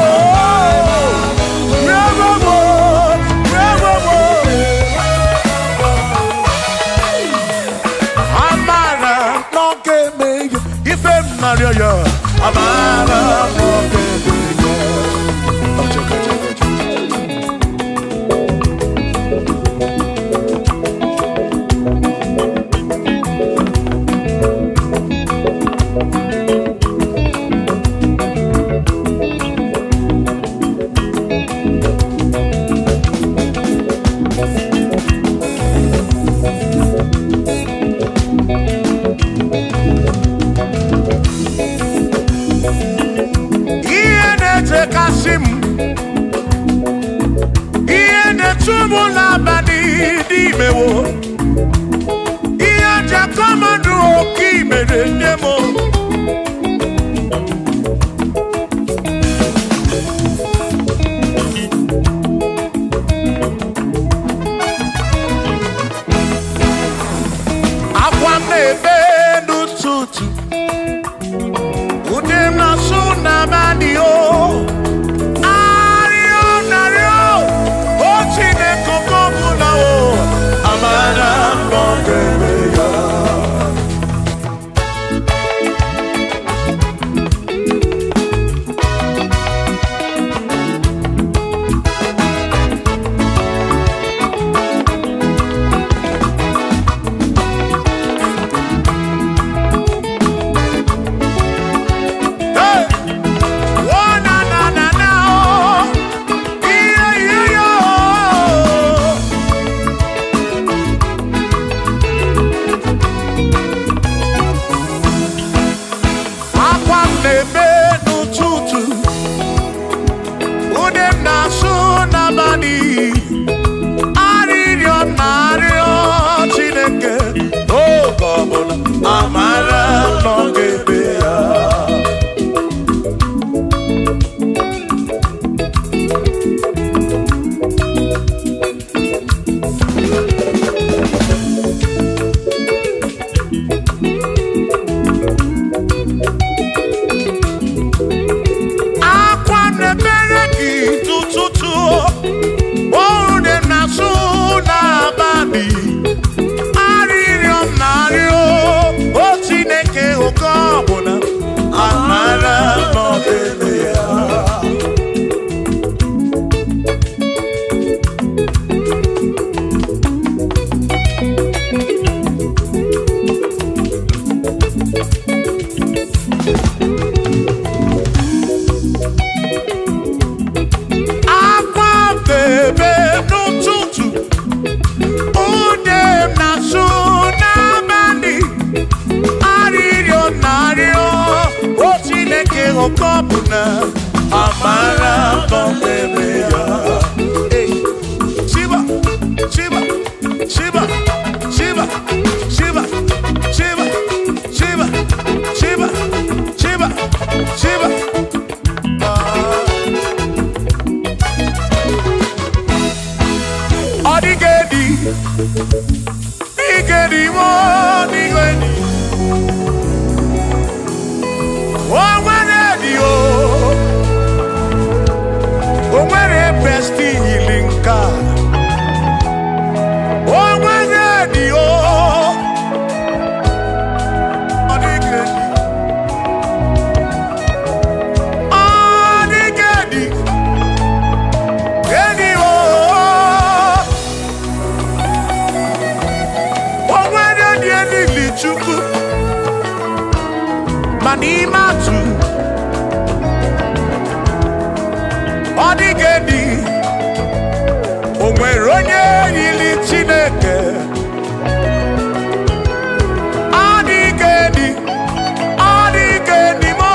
Amara no que me ife Maria Amara no que me Amara Shiba, Shiba, Shiba, Shiba, Shiba, Shiba, Shiba, Shiba, Shiba, Shiba. Igedi mo, igedi. O nwere besti healing God. O nwere dio. Manimatu Odigedi Onwere onye yili Chineke Odigedi Odigedi mo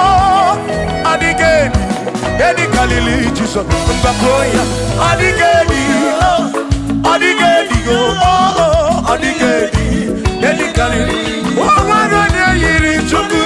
Odigedi Edi kalili Jesus Mbakoya Odigedi Odigedi Odigedi Edi kalili Onwere onye yili Chukwu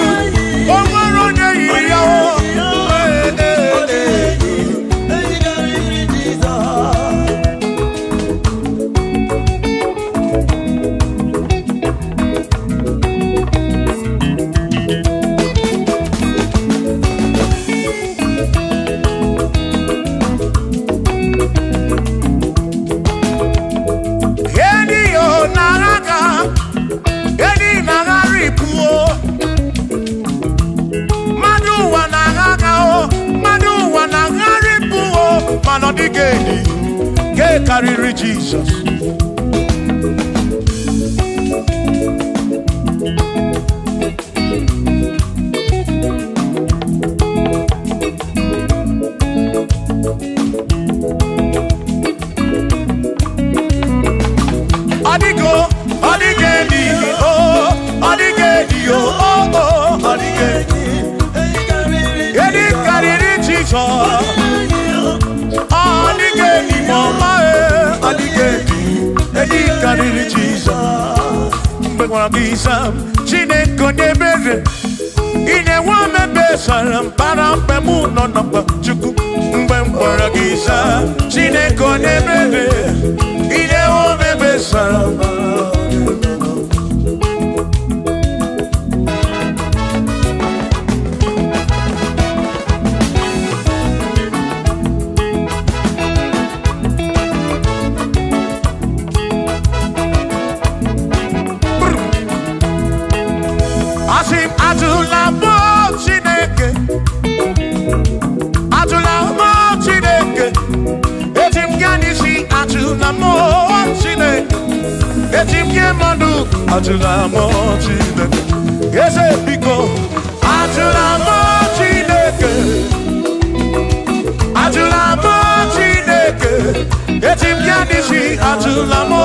Odigedi, get carry Jesus. Odigo, Odigedi, oh, Odigedi, oh, Odigedi, get carry Jesus. Odigedi mama Odigedi Edi kariri Jesus Mbegwa bisa Chineke nebere Ine wame besara Mpara mpe muno napa Chukwu Mbegwa gisa Chineke nebere Ine wame besara Atulamo Chineke, yes, biko. Atulamo Chineke, Atulamo Chineke. Etim yanishi Atulamo,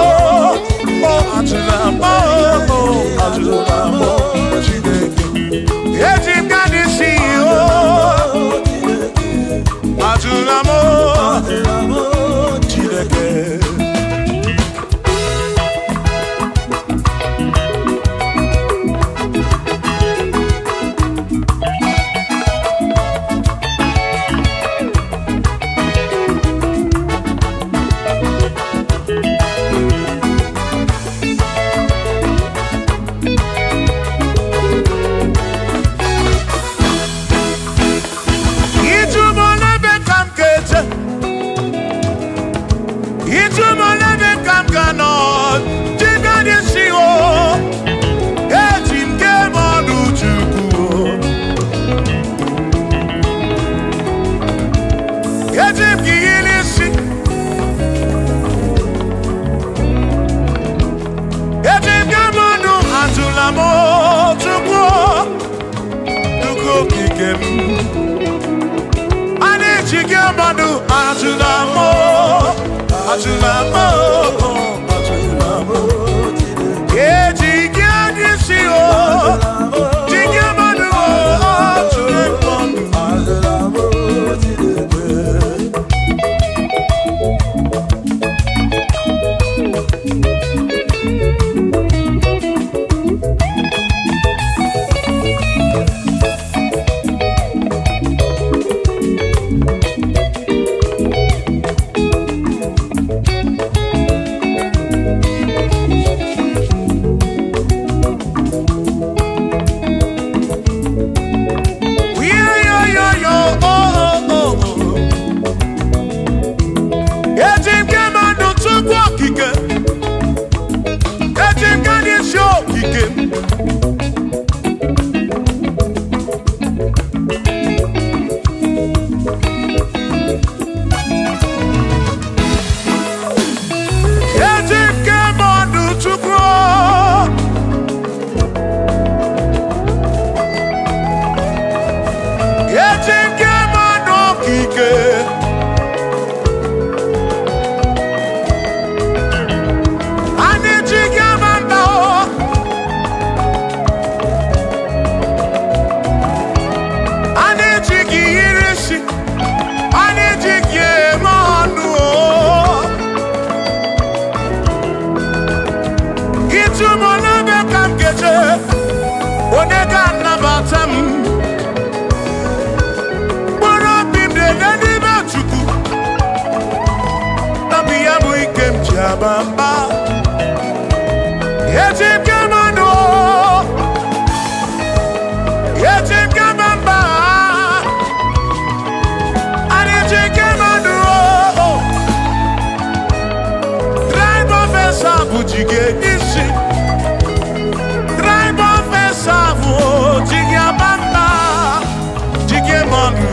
oh Atulamo, oh Atulamo Chineke. Etim yanishi oh Atulamo Chineke. bamba. Yetim kamano, yetim kamamba. Yetim kamano, drive off a sabu jige nisi, drive off a sabu jige bamba, jige manu.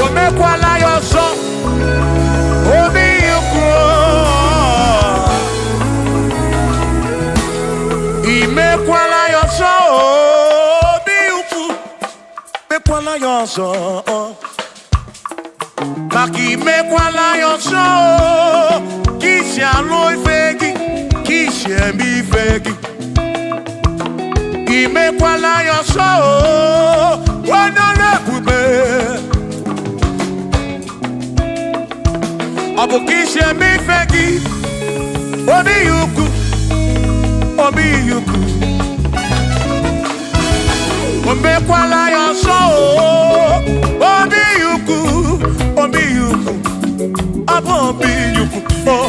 Ome kwala yoso, obi yukro. Ime kwala yoso, obi yuku. Me kwala yoso, maki me kwala yoso. Kishi aloi fegi, kishi mi fegi. Ime kwala yoso, wana lepube. Abukishe mi fegi, obi yuku, obi yuku. Ombe kwala yoso, obi yuku, obi yuku. Abo obi yuku, oh.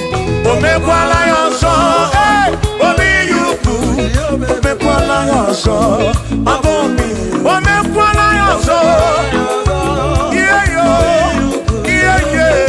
Ombe kwala yoso, hey, obi yuku. Ombe kwala yoso, abo obi. Ombe kwala yoso, yeah yo, yeah yeah.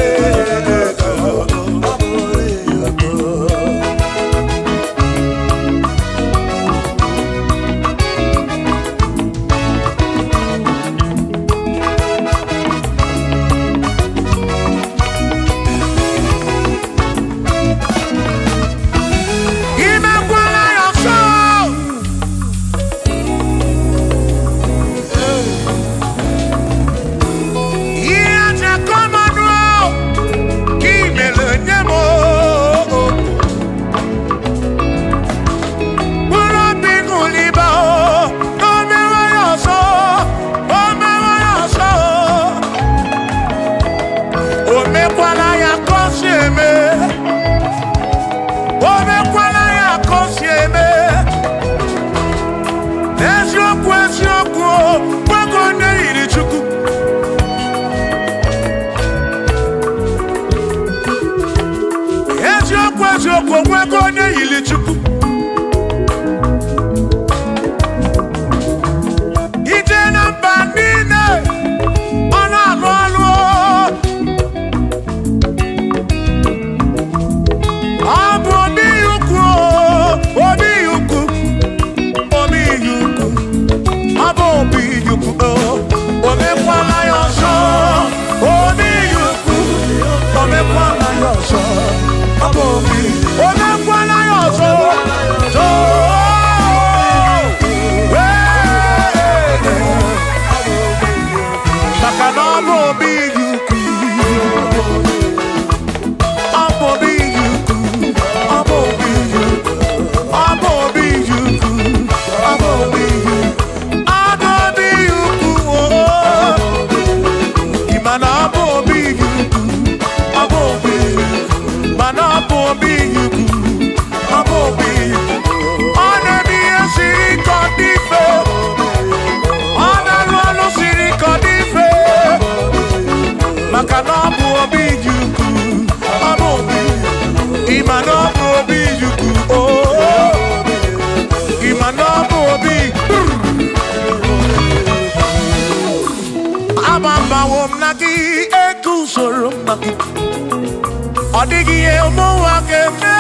Odigi emo wakeme,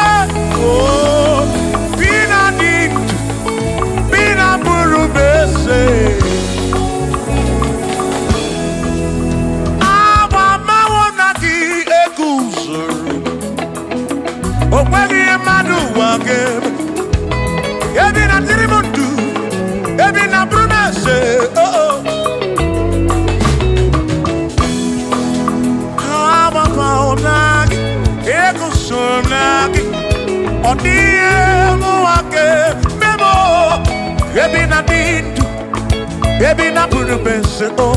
oh, bina dintu, bina burubese. Aba mawonaki ekusuru, okwegi emadu wakeme. Ebina tirimundu, ebina burubese, oh oh. Aba mawonaki. Ekusonaki, odie muake memo, ebina dintu, ebina burubese o,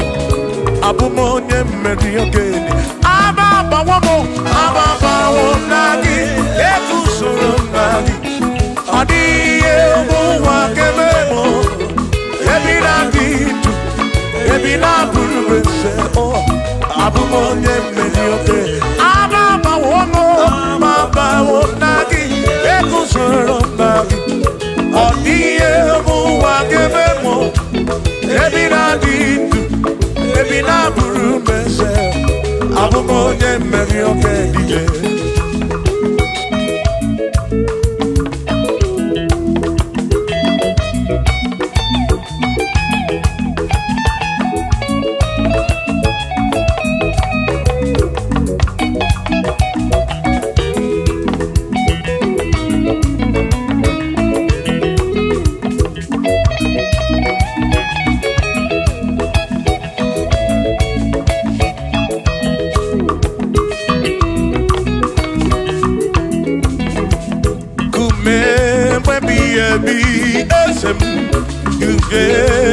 abumonye mediogeni, ababa wonaki, ekusonaki, odie muake memo, ebina dintu, ebina burubese o, abumonye mediogeni, ababa Abumonye meri oke DJ. eh,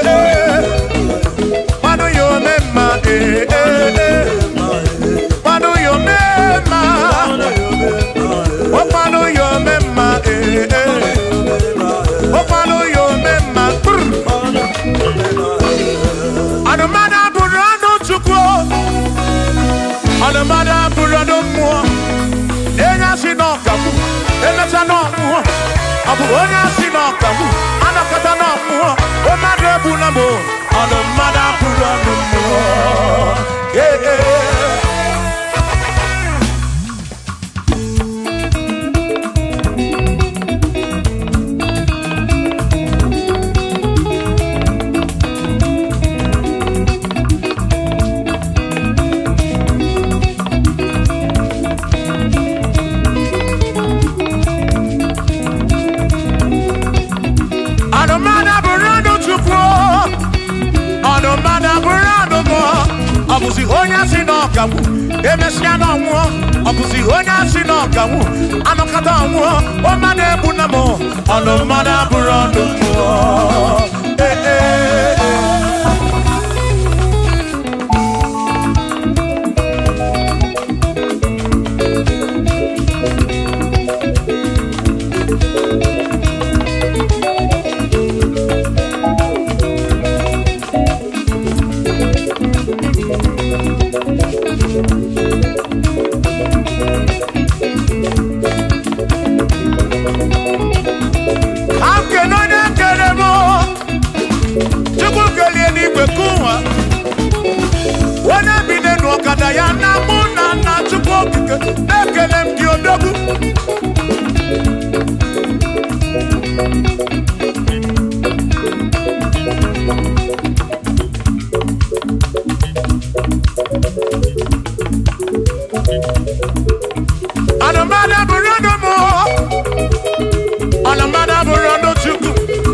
eh. onye si n'ọkawu anakọta n'ọmụọ o mmadụ ebu na mbụ ọnụ mmadụ abụrụ ọnụ mmụọ Obuzi onye si n'ọkawu emesịa n'ọnwụọ ọbụzi onye si n'ọkawu anọkata ọnwụọ o mmadụ ebu na mụ ọnụ mmadụ abụrụ ọnụ mmụọ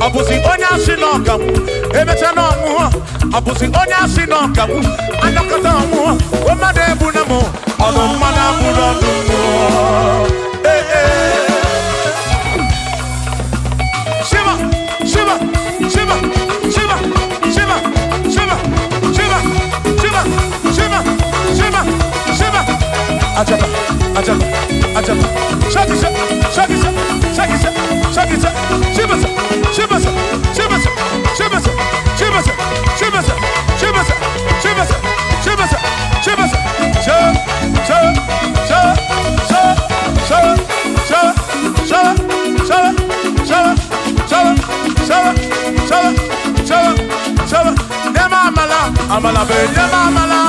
Obuzi onye si n'ọkawu emecha n'ọnwụọ ọbụzi onye si n'ọkawu anọkọta ọnwụọ o mmadụ ebu na mụ ọnụ mmadụ abụrụ ọnụ mmụọ Shiva Shiva Shiva Shiva Shiva Shiva Shiva Shiva Shiva Shiva Shiva Ajaba Ajaba Ajaba Shakisa Shakisa Shakisa Shakisa Shiva Shivasa, Shivasa, Shivasa, Shivasa, Shivasa, Shivasa, Shivasa, Shivasa, Shivasa, Amala be, nema amala,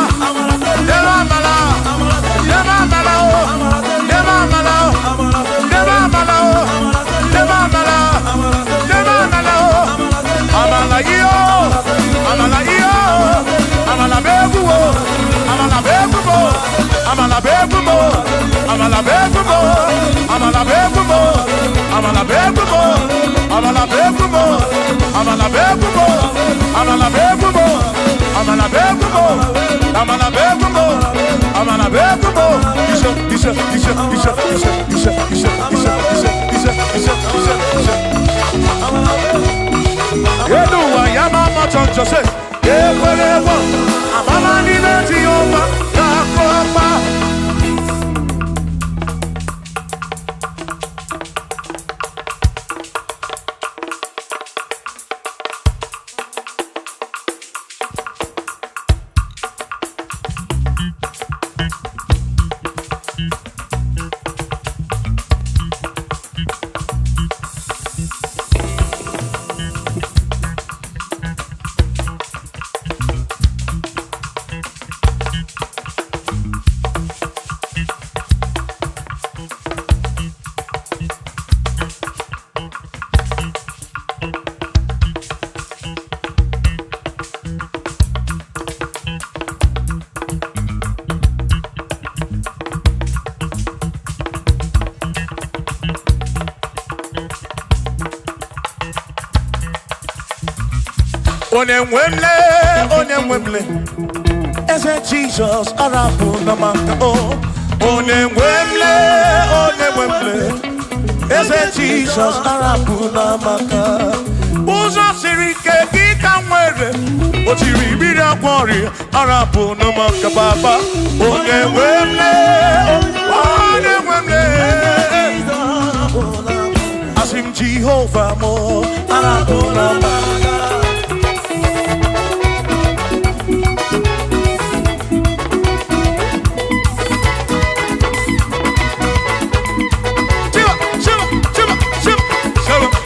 nema amala, nema amala, nema amala, nema amala, nema amala. Amala iyo, amala iyo, amala begumo, amala begumo, amala begumo, amala begumo, amala begumo, amala begumo, amala begumo, amala begumo, amala begumo, amala begumo, amala begumo, amala begumo. Yeduwa yamama chonjose ekwerewo amama nime Jehova yakoma Onemwemle, Eze Jesus arapu na maka o. Onemwemle, Eze Jesus arapu na maka. Uzo sirike kika mwere, ochiri bira kwori arapu na maka baba. Onemwemle, asim Jehovah mo arapu na maka. Shiva,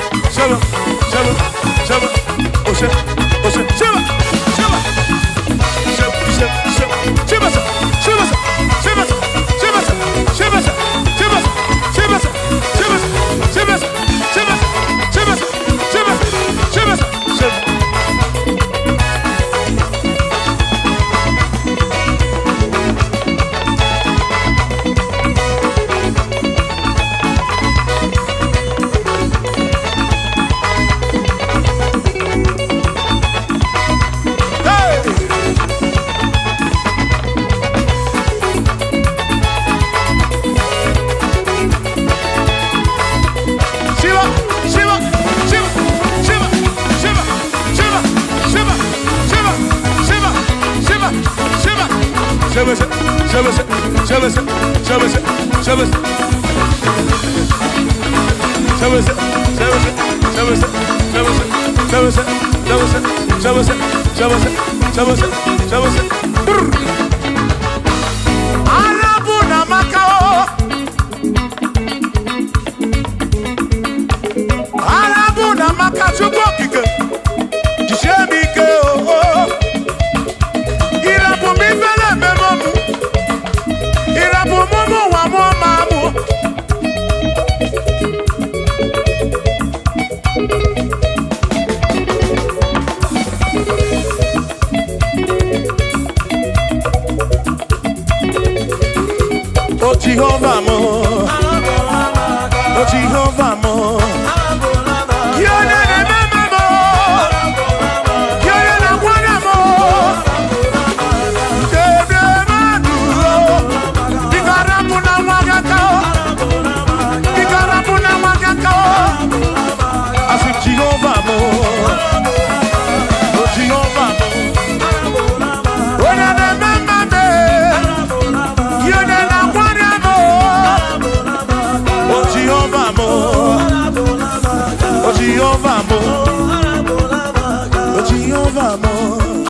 Jehovah,